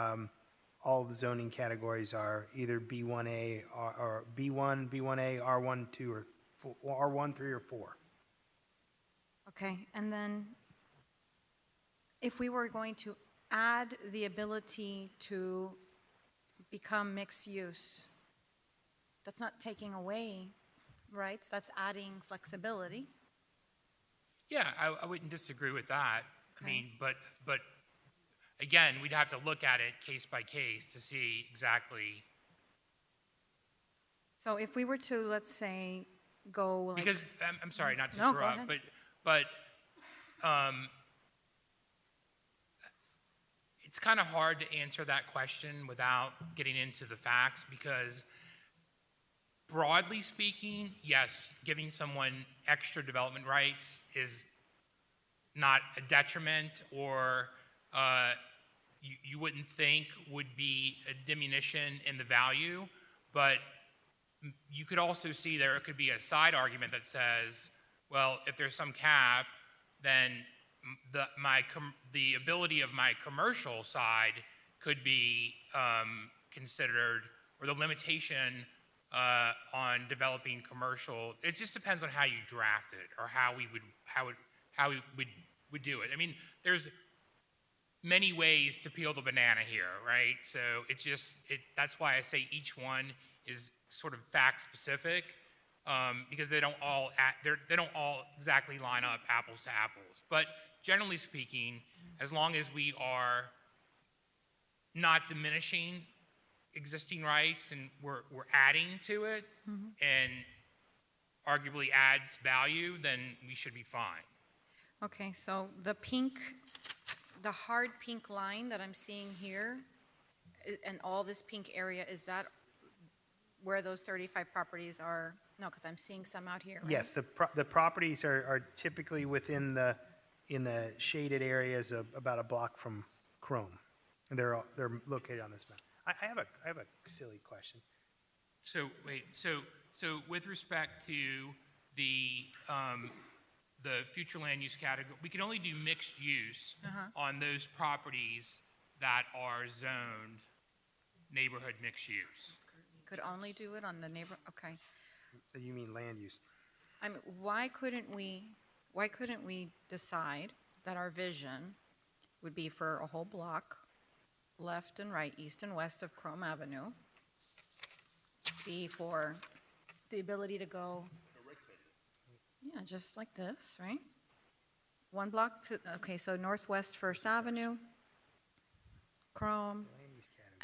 all the zoning categories are either B1A or B1, B1A, R1, 2, or R1, 3, or 4. Okay, and then if we were going to add the ability to become mixed use, that's not taking away rights, that's adding flexibility. Yeah, I wouldn't disagree with that. I Okay. mean, but again, we'd have to look at it case by case to see exactly, So if we were to, let's say, go like. because, I'm sorry, not to No, go interrupt, ahead. but it's kind of hard to answer that question without getting into the facts, because broadly speaking, yes, giving someone extra development rights is not a detriment, or you wouldn't think would be a diminution in the value, but you could also see there could be a side argument that says, well, if there's some cap, then the ability of my commercial side could be considered, or the limitation on developing commercial. It just depends on how you draft it, or how we would do it. I mean, there's many ways to peel the banana here, right? So that's why I say each one is sort of fact specific, because they don't all exactly line up apples to apples. But generally speaking, as long as we are not diminishing existing rights and we're adding to it, and arguably adds value, then we should be fine. Okay, so the hard pink line that I'm seeing here, and all this pink area, is that where those 35 properties are? No, because I'm seeing some out here, right? Yes, the properties are typically in the shaded areas of about a block from Chrome, and they're located on this map. I have a silly question. So wait, so with respect to the future land use category, we can only do mixed use on those properties that are zoned neighborhood mixed use. Could only do it on the okay. So you mean land use? I mean, why couldn't we decide that our vision would be for a whole block, left and right, east and west of Chrome Avenue, be for the ability to go, yeah, just like this, right? One block to, okay, so Northwest First Avenue, Chrome,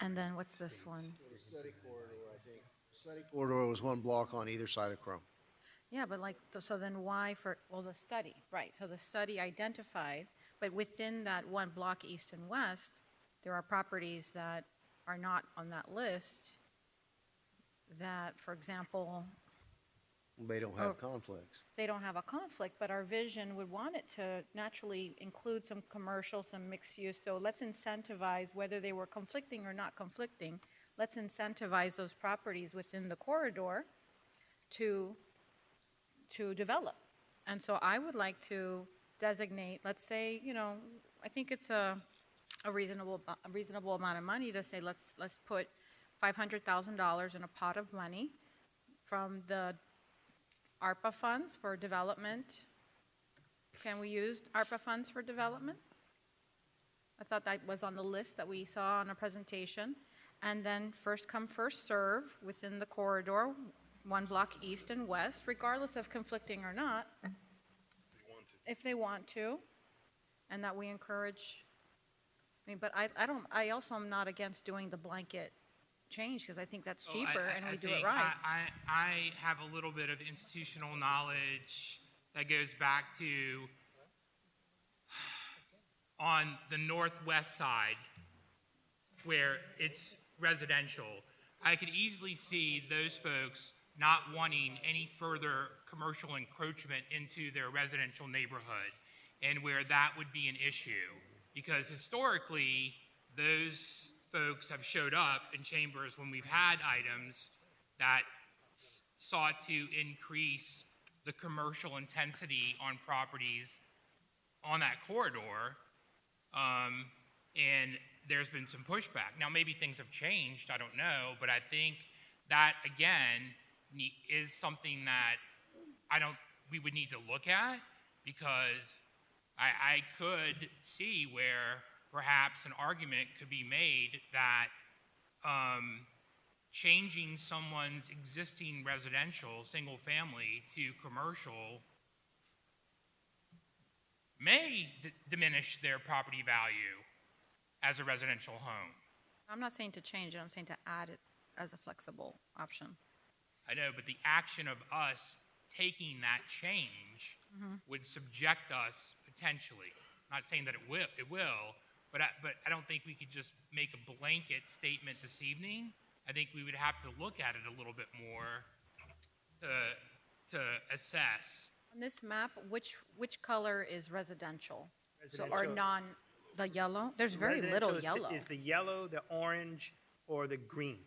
and then what's this one? The study corridor, I think. Study corridor was 1 block on either side of Chrome. Yeah, but like, so then why the study, right, so the study identified, but within that 1 block east and west, there are properties that are not on that list that, for example, They don't have conflicts. they don't have a conflict, but our vision would want it to naturally include some commercial, some mixed use. So let's incentivize, whether they were conflicting or not conflicting, let's incentivize those properties within the corridor to develop. And so I would like to designate, let's say, I think it's a reasonable amount of money to say, let's put $500,000 in a pot of money from the ARPA funds for development. Can we use ARPA funds for development? I thought that was on the list that we saw on a presentation. And then first come, first serve within the corridor, 1 block east and west, regardless of conflicting or not, if they want to, and that we encourage. I mean, but I also am not against doing the blanket change, because I think that's cheaper and we do it right. I have a little bit of institutional knowledge that goes back to on the northwest side where it's residential. I could easily see those folks not wanting any further commercial encroachment into their residential neighborhood, and where that would be an issue. Because historically, those folks have showed up in chambers when we've had items that sought to increase the commercial intensity on properties on that corridor, and there's been some pushback. Now, maybe things have changed, I don't know, but I think that, again, is something that we would need to look at, because I could see where perhaps an argument could be made that changing someone's existing residential, single family, to commercial may diminish their property value as a residential home. I'm not saying to change it, I'm saying to add it as a flexible option. I know, but the action of us taking that change would subject us potentially. I'm not saying that it will, but I don't think we could just make a blanket statement this evening. I think we would have to look at it a little bit more to assess. On this map, which color is residential? So, or Residential. the yellow? There's very little Residential yellow. is the yellow, the orange, or the green.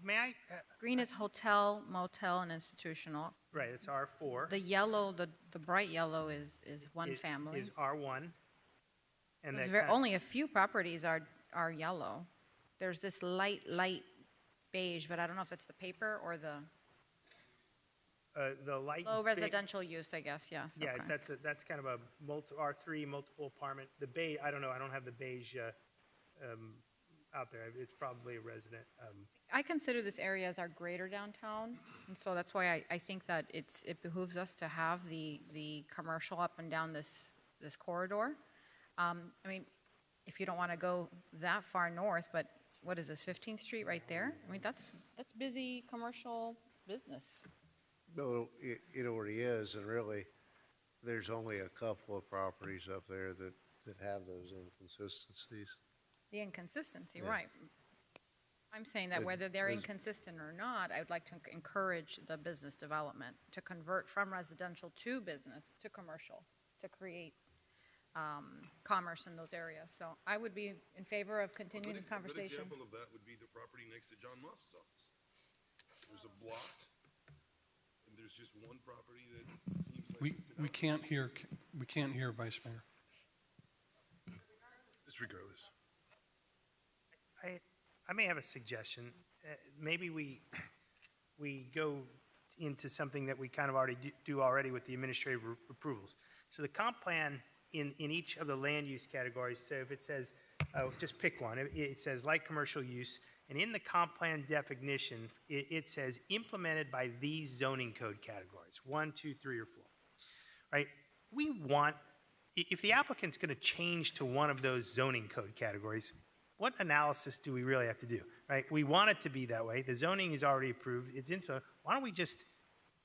May I? Green is hotel, motel, and institutional. Right, it's R4. The yellow, the bright yellow is one family. Is R1. And There's that only a few properties are yellow. There's this light beige, but I don't know if that's the paper or the light low ba- residential use, I guess, yes. Yeah, okay. that's kind of a R3 multiple apartment. The beige, I don't know, I don't have the beige out there. It's probably a resident. I consider this area as our greater downtown, and so that's why I think that it behooves us to have the commercial up and down this corridor. I mean, if you don't want to go that far north, but what is this, 15th Street right there? I mean, that's busy commercial business. No, it already is, and really, there's only a couple of properties up there that have those inconsistencies. The inconsistency, Yeah. right. I'm saying that It whether they're is- inconsistent or not, I would like to encourage the business development to convert from residential to business to commercial, to create commerce in those areas. So I would be in favor of continuing the A good conversation. example of that would be the property next to John Moss's office. There's a block, and there's just one property that seems like it's an We can't hear Vice Mayor. disregardless. I may have a suggestion. Maybe we go into something that we kind of already do already with the administrative approvals. So the comp plan in each of the land use categories, so if it says, just pick one, it says light commercial use, and in the comp plan definition, it says implemented by these zoning code categories, 1, 2, 3, or 4, right? We want, if the applicant's going to change to one of those zoning code categories, what analysis do we really have to do, right? We want it to be that way. The zoning is already approved. It's into. Why don't we just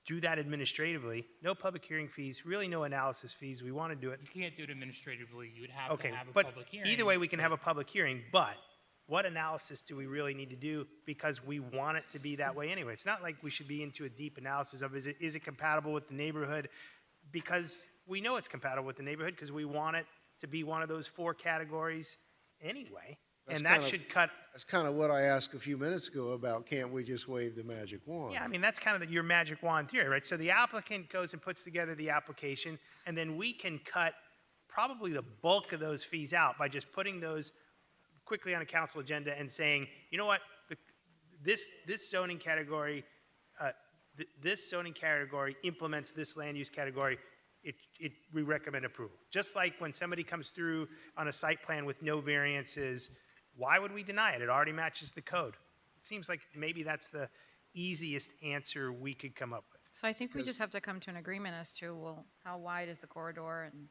do that administratively? No public hearing fees, really no analysis fees. We want to do it. You can't do it administratively. You would have Okay, to have a but public hearing. either way, we can have a public hearing, but what analysis do we really need to do? Because we want it to be that way anyway. It's not like we should be into a deep analysis of is it compatible with the neighborhood? Because we know it's compatible with the neighborhood because we want it to be one of those 4 categories anyway. And that should cut. That's kind of what I asked a few minutes ago about can't we just wave the magic wand? Yeah, I mean, that's kind of your magic wand theory, right? So the applicant goes and puts together the application, and then we can cut probably the bulk of those fees out by just putting those quickly on a council agenda and saying, you know what, this zoning category, this zoning category implements this land use category. We recommend approval. Just like when somebody comes through on a site plan with no variances, why would we deny it? It already matches the code. It seems like maybe that's the easiest answer we could come up with. So I think we just have to come to an agreement as to, well, how wide is the corridor? And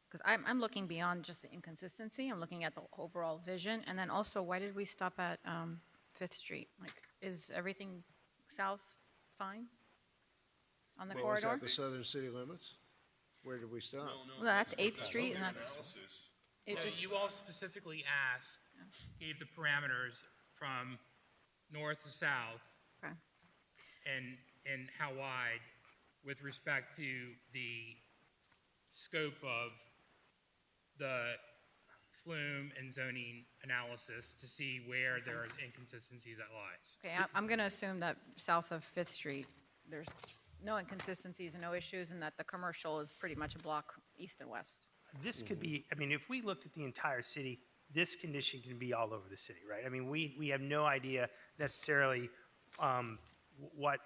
because I'm looking beyond just the inconsistency, I'm looking at the overall vision. And then also, why did we stop at 5th Street? Like, is everything south fine on the Well, corridor? is that the southern city limits? Where did we stop? Well, that's 8th Street, and that's. No, you all specifically asked, gave the parameters from north to south. Okay. And how wide with respect to the scope of the flume and zoning analysis to see where there are inconsistencies that lies. Okay, I'm going to assume that south of Fifth Street, there's no inconsistencies and no issues, and that the commercial is pretty much a block east and west. This could be, I mean, if we looked at the entire city, this condition can be all over the city, right? I mean, we have no idea necessarily what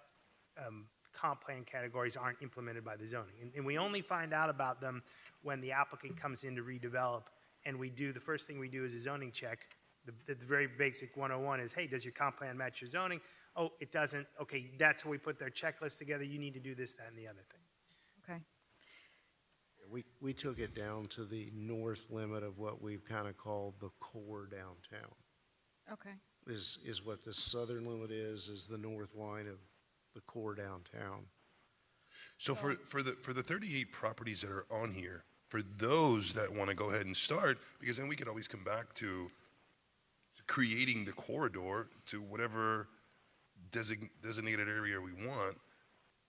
comp plan categories aren't implemented by the zoning. And we only find out about them when the applicant comes in to redevelop, and the first thing we do is a zoning check. The very basic 101 is, hey, does your comp plan match your zoning? Oh, it doesn't. Okay, that's how we put their checklist together. You need to do this, that, and the other thing. Okay. We took it down to the north limit of what we've kind of called the core downtown. Okay. Is what the southern limit is the north line of the core downtown. So for the 38 properties that are on here, for those that want to go ahead and start, because then we could always come back to creating the corridor to whatever designated area we want,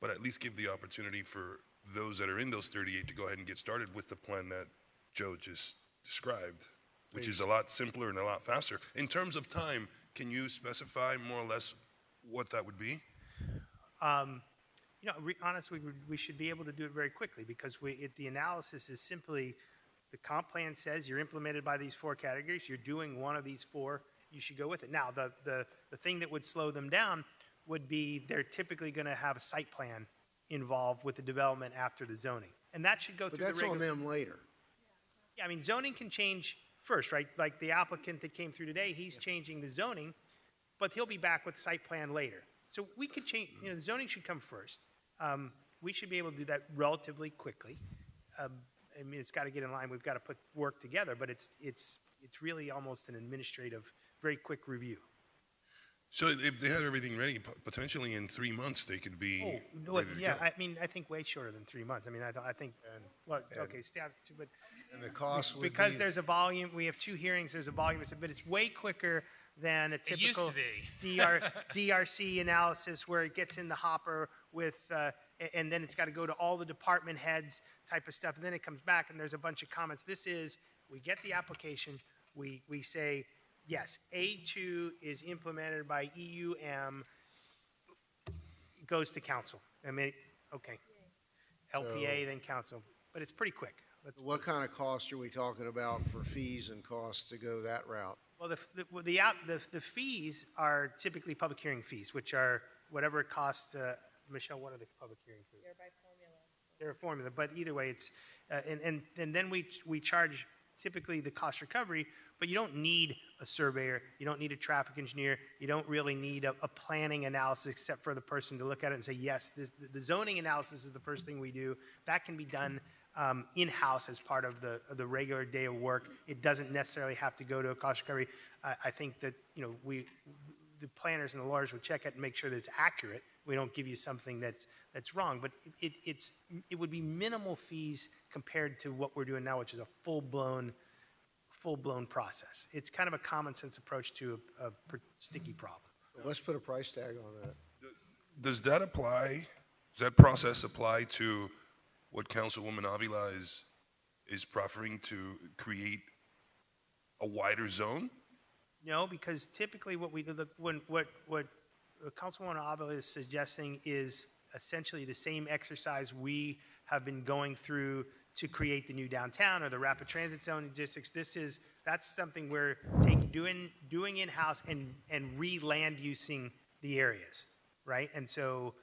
but at least give the opportunity for those that are in those 38 to go ahead and get started with the plan that Joe just described, which is a lot simpler and a lot faster. In terms of time, can you specify more or less what that would be? Honestly, we should be able to do it very quickly because the analysis is simply the comp plan says you're implemented by these 4 categories. You're doing one of these 4. You should go with it. Now, the thing that would slow them down would be they're typically going to have a site plan involved with the development after the zoning. And that should go through the But that's on them later. Yeah, I mean, zoning can change first, right? Like the applicant that came through today, he's changing the zoning, but he'll be back with site plan later. So we could change, the zoning should come first. We should be able to do that relatively quickly. I mean, it's got to get in line. We've got to put work together, but it's really almost an administrative, very quick review. So if they had everything ready, potentially in 3 months, they could be ready to Yeah, go. I mean, I think way shorter than 3 months. I mean, I think, well, okay, staff, but. And the cost would Because be- there's a volume, we have 2 hearings, there's a volume, but it's way quicker than a It used typical to be. DRC analysis where it gets in the hopper with, and then it's got to go to all the department heads type of stuff, and then it comes back and there's a bunch of comments. This is, we get the application, we say, yes, A2 is implemented by EUM, goes to council. I mean, okay. LPA, then council, but it's pretty quick. What kind of cost are we talking about for fees and costs to go that route? Well, the fees are typically public hearing fees, which are whatever it costs. Michelle, what are the public hearing fees? They're by formula. They're a formula, but either way, it's and then we charge typically the cost recovery, but you don't need a surveyor, you don't need a traffic engineer, you don't really need a planning analysis except for the person to look at it and say, yes, the zoning analysis is the first thing we do. That can be done in-house as part of the regular day of work. It doesn't necessarily have to go to a cost recovery. I think that, the planners and the lawyers would check it and make sure that it's accurate. We don't give you something that's wrong, but it would be minimal fees compared to what we're doing now, which is a full-blown process. It's kind of a common sense approach to a sticky problem. Let's put a price tag on that. Does that apply, does that process apply to what Councilwoman Avila is proffering to create a wider zone? No, because typically what we do, what Councilwoman Avila is suggesting is essentially the same exercise we have been going through to create the new downtown or the rapid transit zone districts. That's something we're doing in-house and re-land using the areas, right? And so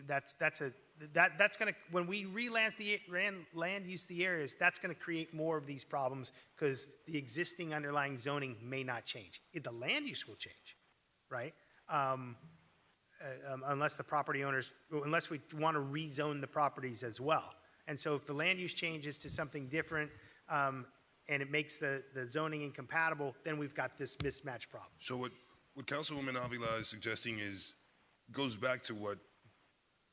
that's going to, when we land use the areas, that's going to create more of these problems because the existing underlying zoning may not change. The land use will change, right? Unless the property owners, unless we want to rezone the properties as well. And so if the land use changes to something different and it makes the zoning incompatible, then we've got this mismatch problem. So what Councilwoman Avila is suggesting goes back to what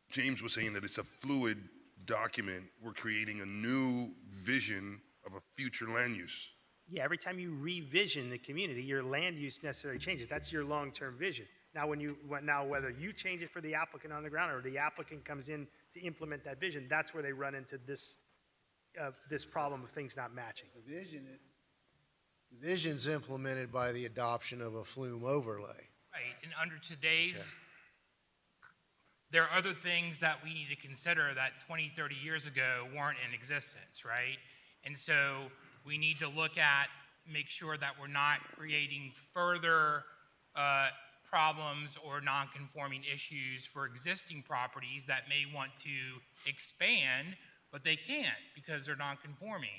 James was saying, that it's a fluid document. We're creating a new vision of a future land use. Yeah, every time you revision the community, your land use necessarily changes. That's your long-term vision. Now, whether you change it for the applicant on the ground or the applicant comes in to implement that vision, that's where they run into this this problem of things not matching. The vision's implemented by the adoption of a flume overlay. Right, and under today's, there are other things that we need to consider that 20, 30 years ago weren't in existence, right? And so we need to look at, make sure that we're not creating further problems or non-conforming issues for existing properties that may want to expand, but they can't because they're non-conforming.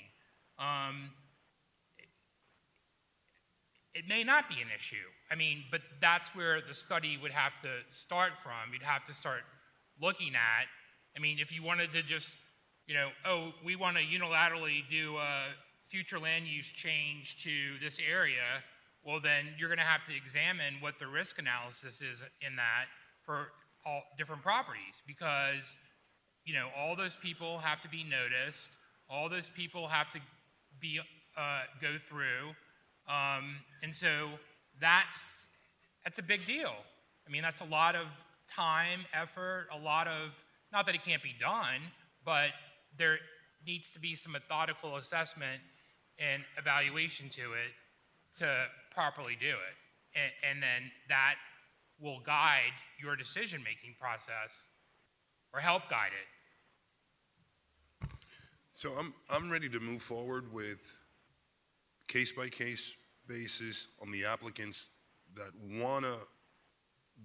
It may not be an issue. I mean, but that's where the study would have to start from. You'd have to start looking at, I mean, if you wanted to just, you know, oh, we want to unilaterally do a future land use change to this area, well, then you're going to have to examine what the risk analysis is in that for all different properties because, you know, all those people have to be noticed. All those people have to be, go through. And so that's a big deal. I mean, that's a lot of time, effort, a lot of, not that it can't be done, but there needs to be some methodical assessment and evaluation to it to properly do it. And then that will guide your decision-making process or help guide it. So I'm ready to move forward with case-by-case basis on the applicants that want to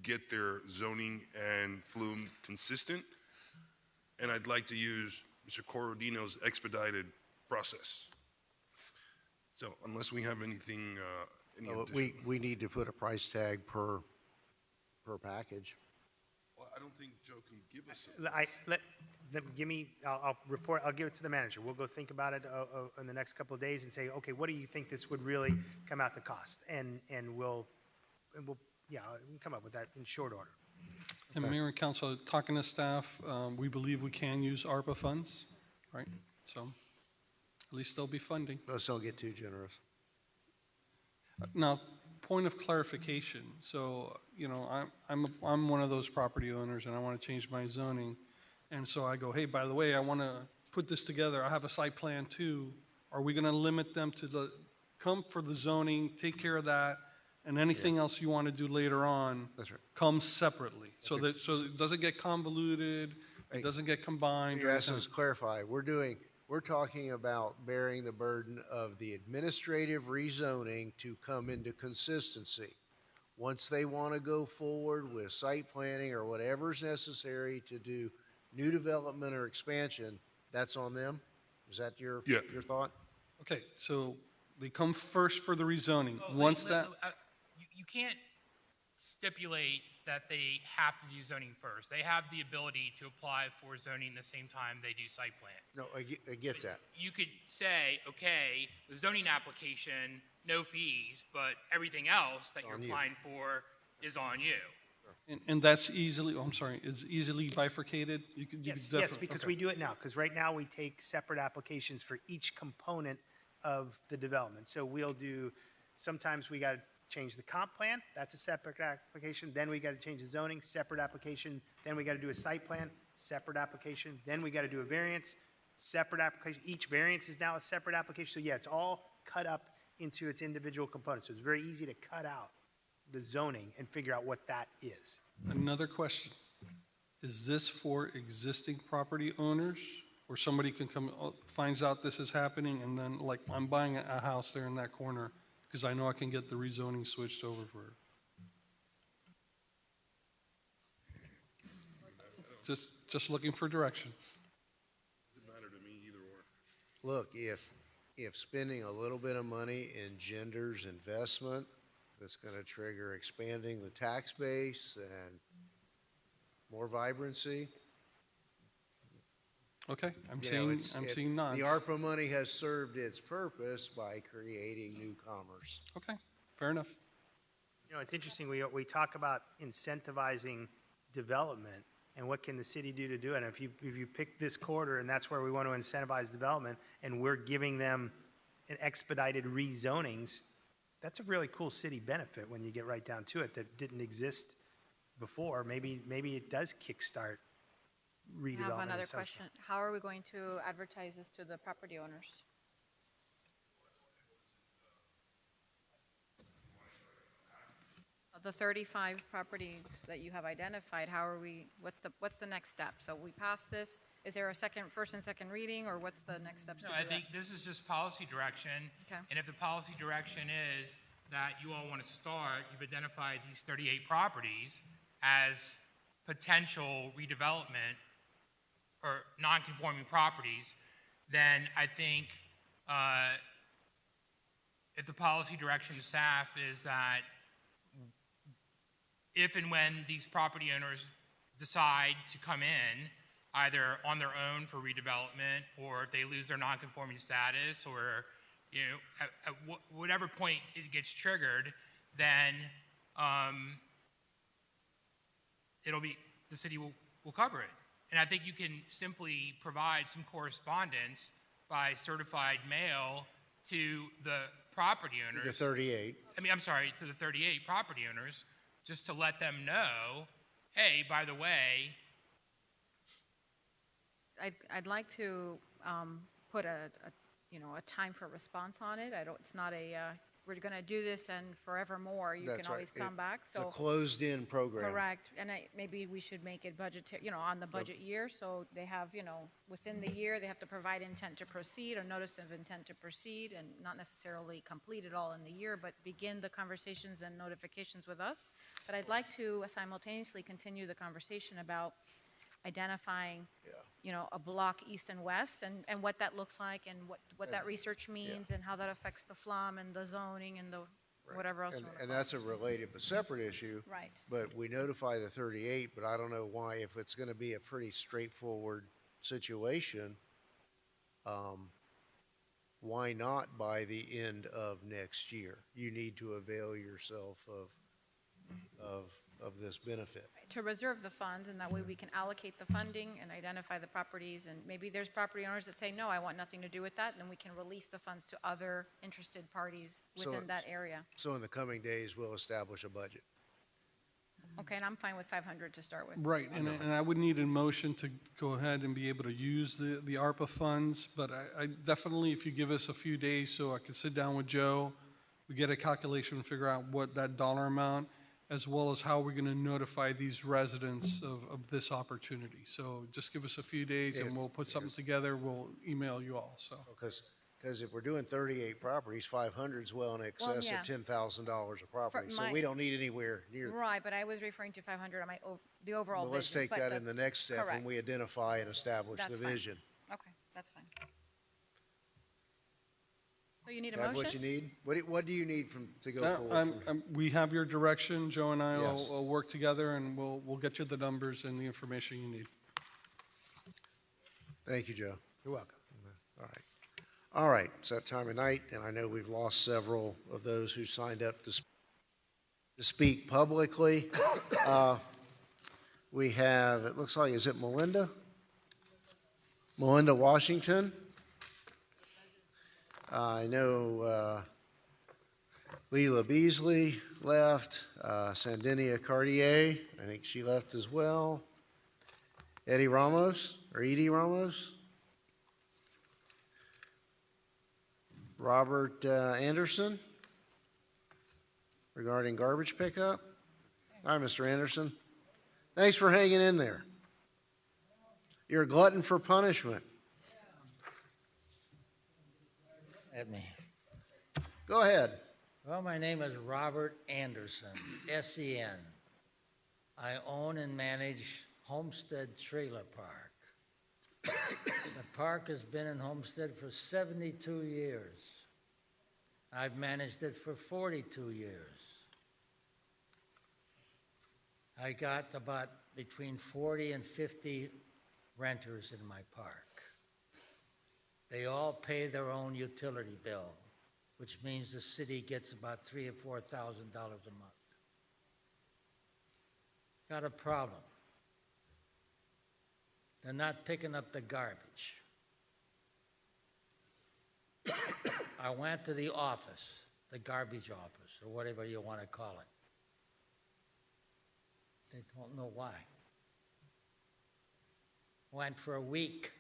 get their zoning and flume consistent. And I'd like to use Mr. Corodino's expedited process. So unless we have anything, any additional. We need to put a price tag per package. Well, I don't think Joe can give us. I'll report, I'll give it to the manager. We'll go think about it in the next couple of days and say, okay, what do you think this would really come out to cost? And we'll we can come up with that in short order. And Mayor and Council, talking to staff, we believe we can use ARPA funds, right? So at least there'll be funding. Let's don't get too generous. Now, point of clarification. So, you know, I'm one of those property owners and I want to change my zoning. And so I go, hey, by the way, I want to put this together. I have a site plan too. Are we going to limit them to come for the zoning, take care of that, and anything else you want to do later on comes separately? So that it doesn't get convoluted, it doesn't get combined. Your essence, clarify. We're talking about bearing the burden of the administrative rezoning to come into consistency. Once they want to go forward with site planning or whatever's necessary to do new development or expansion, that's on them? Is that your thought? Okay, so they come first for the rezoning. You can't stipulate that they have to do zoning first. They have the ability to apply for zoning the same time they do site plan. No, I get that. You could say, okay, the zoning application, no fees, but everything else that you're applying for is on you. And that's easily, is easily bifurcated? Yes, because we do it now, because right now we take separate applications for each component of the development. So we'll do, sometimes we got to change the comp plan, that's a separate application, then we got to change the zoning, separate application, then we got to do a site plan, separate application, then we got to do a variance, separate application. Each variance is now a separate application. So yeah, it's all cut up into its individual components. So it's very easy to cut out the zoning and figure out what that is. Another question. Is this for existing property owners? Or somebody can come, finds out this is happening, and then, like, I'm buying a house there in that corner because I know I can get the rezoning switched over for it. Just looking for direction. Doesn't matter to me either or. Look, if spending a little bit of money engenders investment, that's going to trigger expanding the tax base and more vibrancy. Okay, I'm seeing nods. The ARPA money has served its purpose by creating new commerce. Okay, fair enough. You know, it's interesting, we talk about incentivizing development and what can the city do to do it. And if you pick this corridor and that's where we want to incentivize development and we're giving them an expedited rezonings, that's a really cool city benefit when you get right down to it that didn't exist before. Maybe it does kickstart redevelopment. I have another and such. question. How are we going to advertise this to the property owners? The 35 properties that you have identified, what's the next step? So we pass this, is there a first and second reading, or what's the next steps to No, do I that? think this is just policy direction. Okay. And if the policy direction is that you all want to start, you've identified these 38 properties as potential redevelopment or non-conforming properties, then I think if the policy direction to staff is that if and when these property owners decide to come in, either on their own for redevelopment, or if they lose their non-conforming status, or at whatever point it gets triggered, then the city will cover it. And I think you can simply provide some correspondence by certified mail to the property owners. The 38. I'm sorry, to the 38 property owners, just to let them know, hey, by the way. I'd like to put a time for response on it. It's not we're going to do this and forevermore. You That's can always right. come back. It's a closed-in program. Correct. And maybe we should make it budgetary, on the budget year. So they have, within the year, they have to provide intent to proceed or notice of intent to proceed, and not necessarily complete it all in the year, but begin the conversations and notifications with us. But I'd like to simultaneously continue the conversation about identifying, a block east and west, and what that looks like, and what that research means, and how that affects the FLUM and the zoning and the whatever else. And that's a related but separate issue. Right. But we notify the 38, but I don't know why, if it's going to be a pretty straightforward situation, why not by the end of next year? You need to avail yourself of this benefit. To reserve the funds, and that way we can allocate the funding and identify the properties, and maybe there's property owners that say, no, I want nothing to do with that, and then we can release the funds to other interested parties within that area. So in the coming days, we'll establish a budget. Okay, and I'm fine with 500 to start with. Right, and I would need a motion to go ahead and be able to use the ARPA funds, but I definitely, if you give us a few days so I can sit down with Joe, we get a calculation and figure out what that dollar amount, as well as how we're going to notify these residents of this opportunity. So just give us a few days and we'll put something together. We'll email you all, so. Because if we're doing 38 properties, 500 is well in excess yeah. of $10,000 a property. So my- we don't need anywhere near. Right, but I was referring to 500 on the overall Well, let's vision, take but that in the next step when correct. we identify and establish That's the fine. vision. Okay, that's fine. So you need a Have motion? what you need? What do you need to go forward? We have your direction. Joe and I Yes. will work together and we'll get you the numbers and the information you need. Thank you, Joe. You're welcome. All right. All right, it's that time of night, and I know we've lost several of those who signed up to speak publicly. We have, it looks like, is it Melinda? Melinda Washington? I know Leela Beasley left, Sandinia Cartier, I think she left as well. Edie Ramos? Robert Anderson regarding garbage pickup. Hi, Mr. Anderson. Thanks for hanging in there. You're a glutton for punishment. At me. Go ahead. Well, my name is Robert Anderson, SEN. I own and manage Homestead Trailer Park. The park has been in Homestead for 72 years. I've managed it for 42 years. I got about between 40 and 50 renters in my park. They all pay their own utility bill, which means the city gets about $3,000 or $4,000 a month. Got a problem. They're not picking up the garbage. I went to the office, the garbage office, or whatever you want to call it. They don't know why. went for a week.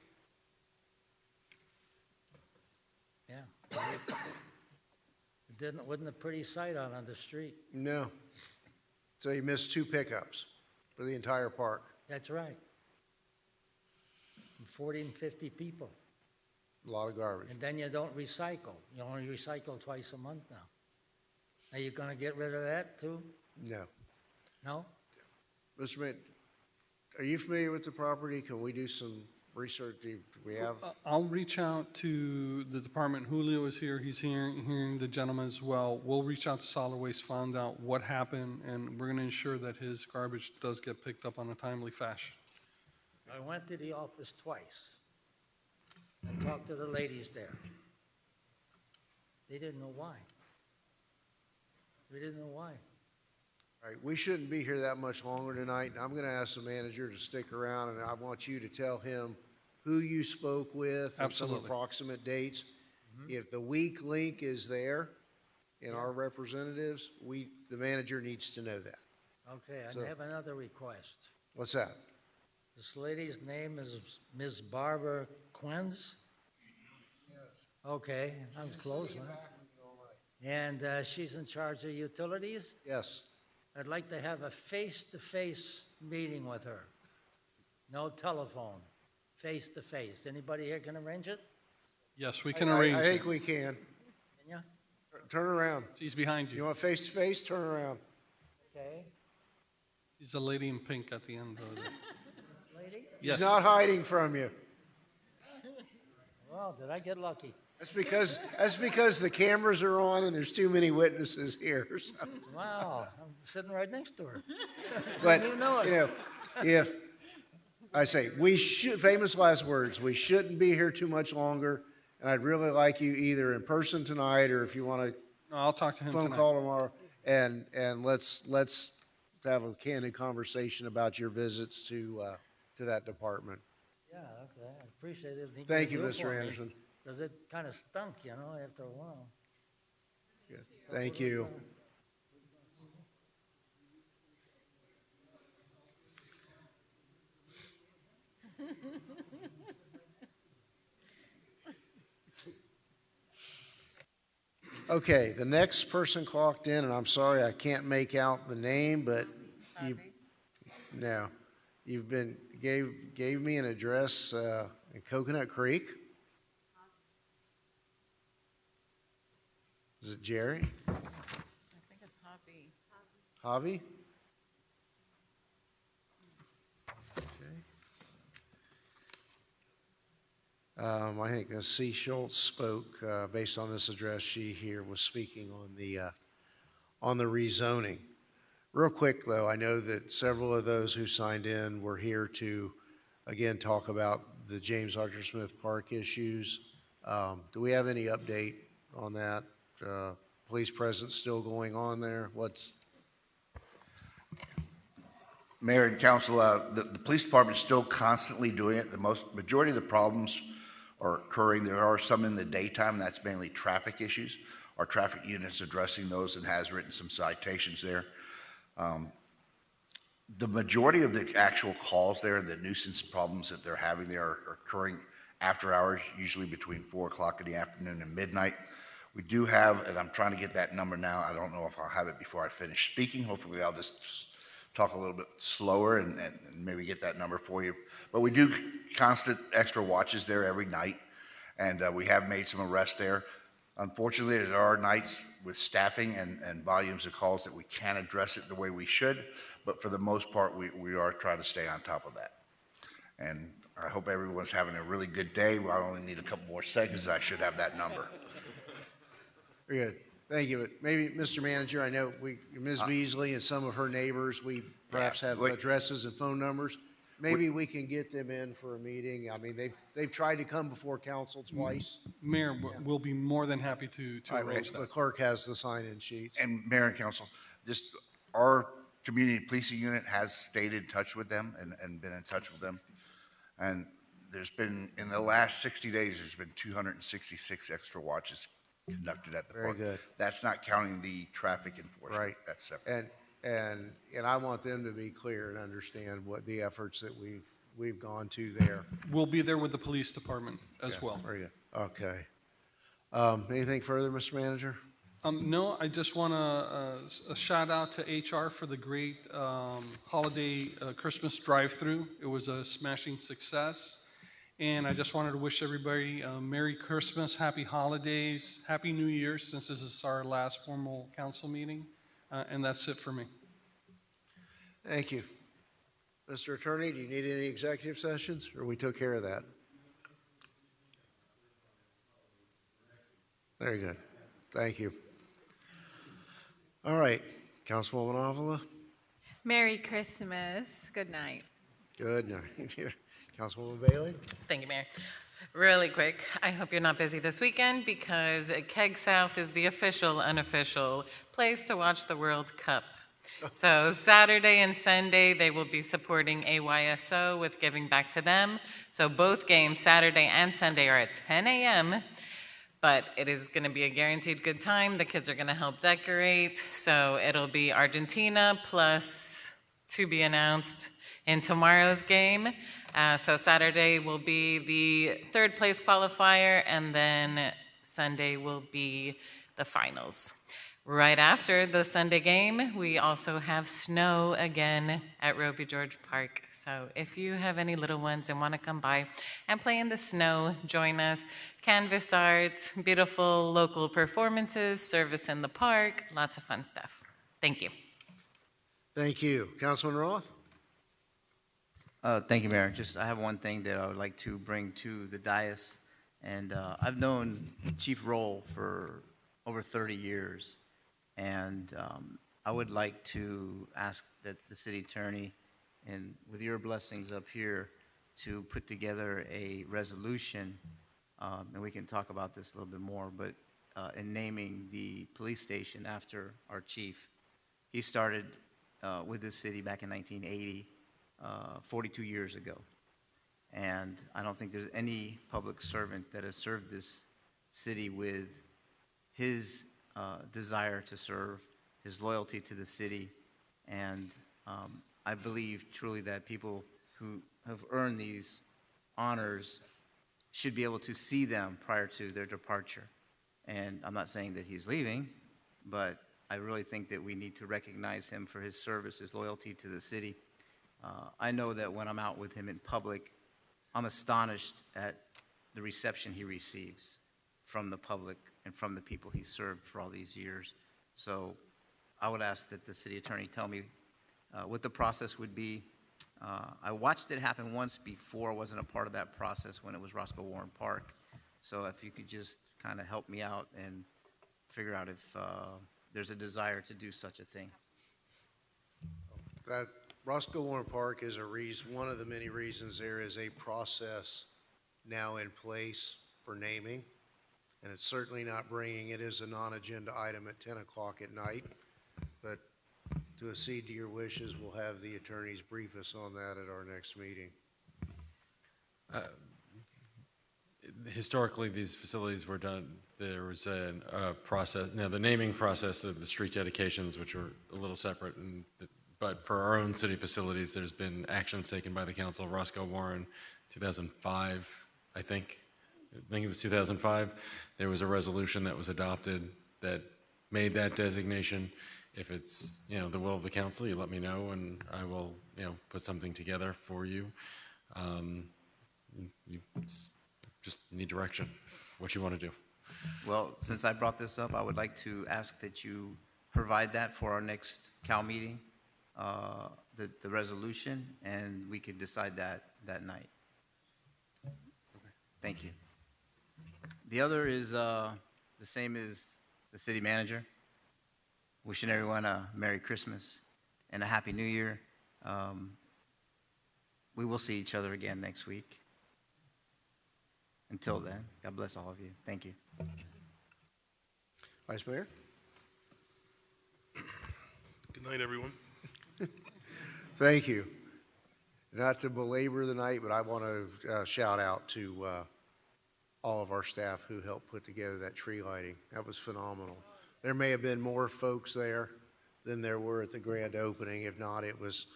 Yeah. A week. Wasn't a pretty sight out on the street. No. So you missed 2 pickups for the entire park. That's right. 40 and 50 people. A lot of garbage. And then you don't recycle. You only recycle twice a month now. Are you going to get rid of that too? No. No? Mr. Mayor, are you familiar with the property? Can we do some research? Do we have? I'll reach out to the department. Julio is here. He's hearing the gentleman as well. We'll reach out to Solid Waste, find out what happened, and we're going to ensure that his garbage does get picked up on a timely fashion. I went to the office twice and talked to the ladies there. They didn't know why. We didn't know why. All right, we shouldn't be here that much longer tonight. I'm going to ask the manager to stick around, and I want you to tell him who you spoke with and some Absolutely. approximate dates. If the weak link is there in our representatives, the manager needs to know that. Okay, So- I have another request. What's that? This lady's name is Ms. Barbara Quenz? Okay, I was close, huh? And she's in charge of utilities? Yes. I'd like to have a face-to-face meeting with her. No telephone, face-to-face. Anybody here can arrange it? Yes, we can arrange I it. think we can. Can you? Turn around. She's behind You you. want face-to-face? Turn around. Okay. She's the lady in pink at the end of it. Lady? Yes. He's not hiding from you. Well, did I get lucky? That's because the cameras are on and there's too many witnesses here. So. Wow, I'm sitting right next to her. But, You know it. you know, if, I say, we should, famous last words, we shouldn't be here too much longer, and I'd really like you either in person tonight, or if you want to No, I'll talk to him phone tonight. call tomorrow, and let's have a candid conversation about your visits to that department. Yeah, okay, I appreciate it. Thank you, Mr. Anderson. Because it kind of stunk, you know, after a while. Good. Thank you. Okay, the next person clocked in, and I'm sorry, I can't make out the name, but you, no, you've been, gave me an address in Coconut Creek. Is it Jerry? I think it's Hoppy. Javi? I think C. Schultz spoke, based on this address, she here was speaking on the rezoning. Real quick, though, I know that several of those who signed in were here to, again, talk about the James Archer Smith Park issues. Do we have any update on that? Police presence still going on there? Mayor and council, the police department is still constantly doing it. The majority of the problems are occurring. There are some in the daytime, and that's mainly traffic issues. Our traffic unit's addressing those and has written some citations there. The majority of the actual calls there, the nuisance problems that they're having there are occurring after hours, usually between 4 o'clock in the afternoon and midnight. We do have, and I'm trying to get that number now. I don't know if I'll have it before I finish speaking. Hopefully I'll just talk a little bit slower and maybe get that number for you. But we do constant extra watches there every night, and we have made some arrests there. Unfortunately, there are nights with staffing and volumes of calls that we can't address it the way we should, but for the most part, we are trying to stay on top of that. And I hope everyone's having a really good day. I only need a couple more seconds, I should have that number. Very good. Thank you. But maybe, Mr. Manager, I know Ms. Beasley and some of her neighbors, we perhaps have addresses and phone numbers. Maybe we can get them in for a meeting. I mean, they've tried to come before council twice. Mayor, we'll be more than happy to All right, arrange The that. clerk has the sign-in sheets. And Mayor and Council, just our community policing unit has stayed in touch with them and been in touch with them. And there's been, in the last 60 days, there's been 266 extra watches conducted at the park. Very good. That's not counting the traffic enforcement. Right. That's separate. And I want them to be clear and understand what the efforts that we've gone to there. We'll be there with the police department as Yeah, well. very good. Okay. Anything further, Mr. Manager? No, I just want a shout out to HR for the great holiday Christmas drive-through. It was a smashing success. And I just wanted to wish everybody Merry Christmas, Happy Holidays, Happy New Year, since this is our last formal council meeting. And that's it for me. Thank you. Mr. Attorney, do you need any executive sessions, or we took care of that? Very good. Thank you. All right, Councilwoman Avila. Merry Christmas. Good night. Good night. Councilwoman Bailey. Thank you, Mayor. Really quick, I hope you're not busy this weekend because Keg South is the official, unofficial place to watch the World Cup. So Saturday and Sunday, they will be supporting AYSO with Giving Back to Them. So both games, Saturday and Sunday, are at 10 a.m., but it is going to be a guaranteed good time. The kids are going to help decorate. So it'll be Argentina plus to be announced in tomorrow's game. So Saturday will be the third place qualifier, and then Sunday will be the finals. Right after the Sunday game, we also have snow again at Roby George Park. So if you have any little ones and want to come by and play in the snow, join us. Canvas art, beautiful local performances, service in the park, lots of fun stuff. Thank you. Thank you. Councilman Roth? Thank you, Mayor. Just, I have one thing that I would like to bring to the dais. And I've known Chief Roll for over 30 years. And I would like to ask that the city attorney, and with your blessings up here, to put together a resolution, and we can talk about this a little bit more, but in naming the police station after our chief. He started with this city back in 1980. 42 years ago. And I don't think there's any public servant that has served this city with his desire to serve, his loyalty to the city. And I believe truly that people who have earned these honors should be able to see them prior to their departure. And I'm not saying that he's leaving, but I really think that we need to recognize him for his service, his loyalty to the city. I know that when I'm out with him in public, I'm astonished at the reception he receives from the public and from the people he served for all these years. So I would ask that the city attorney tell me what the process would be. I watched it happen once before. I wasn't a part of that process when it was Roscoe Warren Park. So if you could just kind of help me out and figure out if there's a desire to do such a thing. That Roscoe Warren Park is one of the many reasons there is a process now in place for naming, and it's certainly not bringing it as a non-agenda item at 10 o'clock at night, but to accede to your wishes, we'll have the attorneys brief us on that at our next meeting. Historically, these facilities were done, there was a process, now the naming process of the street dedications, which were a little separate, but for our own city facilities, there's been actions taken by the council. Roscoe Warren, 2005, I think it was 2005. There was a resolution that was adopted that made that designation. If it's, the will of the council, you let me know, and I will, put something together for you. You just need direction, what you want to do. Well, since I brought this up, I would like to ask that you provide that for our next Cal meeting. The resolution, and we could decide that night. Okay. Thank you. The other is the same as the city manager. Wishing everyone a Merry Christmas and a Happy New Year. We will see each other again next week. Until then, God bless all of you. Thank you. Vice Mayor? Good night, everyone. Thank you. Not to belabor the night, but I want to shout out to all of our staff who helped put together that tree lighting. That was phenomenal. There may have been more folks there than there were at the grand opening. If not, it was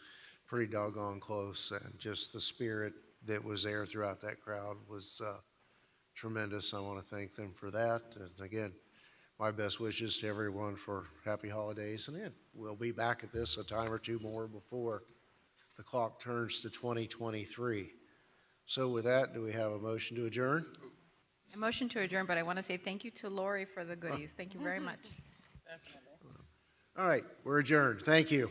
pretty doggone close, and just the spirit that was there throughout that crowd was tremendous. I want to thank them for that. And again, my best wishes to everyone for happy holidays. And then we'll be back at this a time or two more before the clock turns to 2023. So with that, do we have a motion to adjourn? A motion to adjourn, but I want to say thank you to Lori for the goodies. Thank you very much. All right, we're adjourned. Thank you.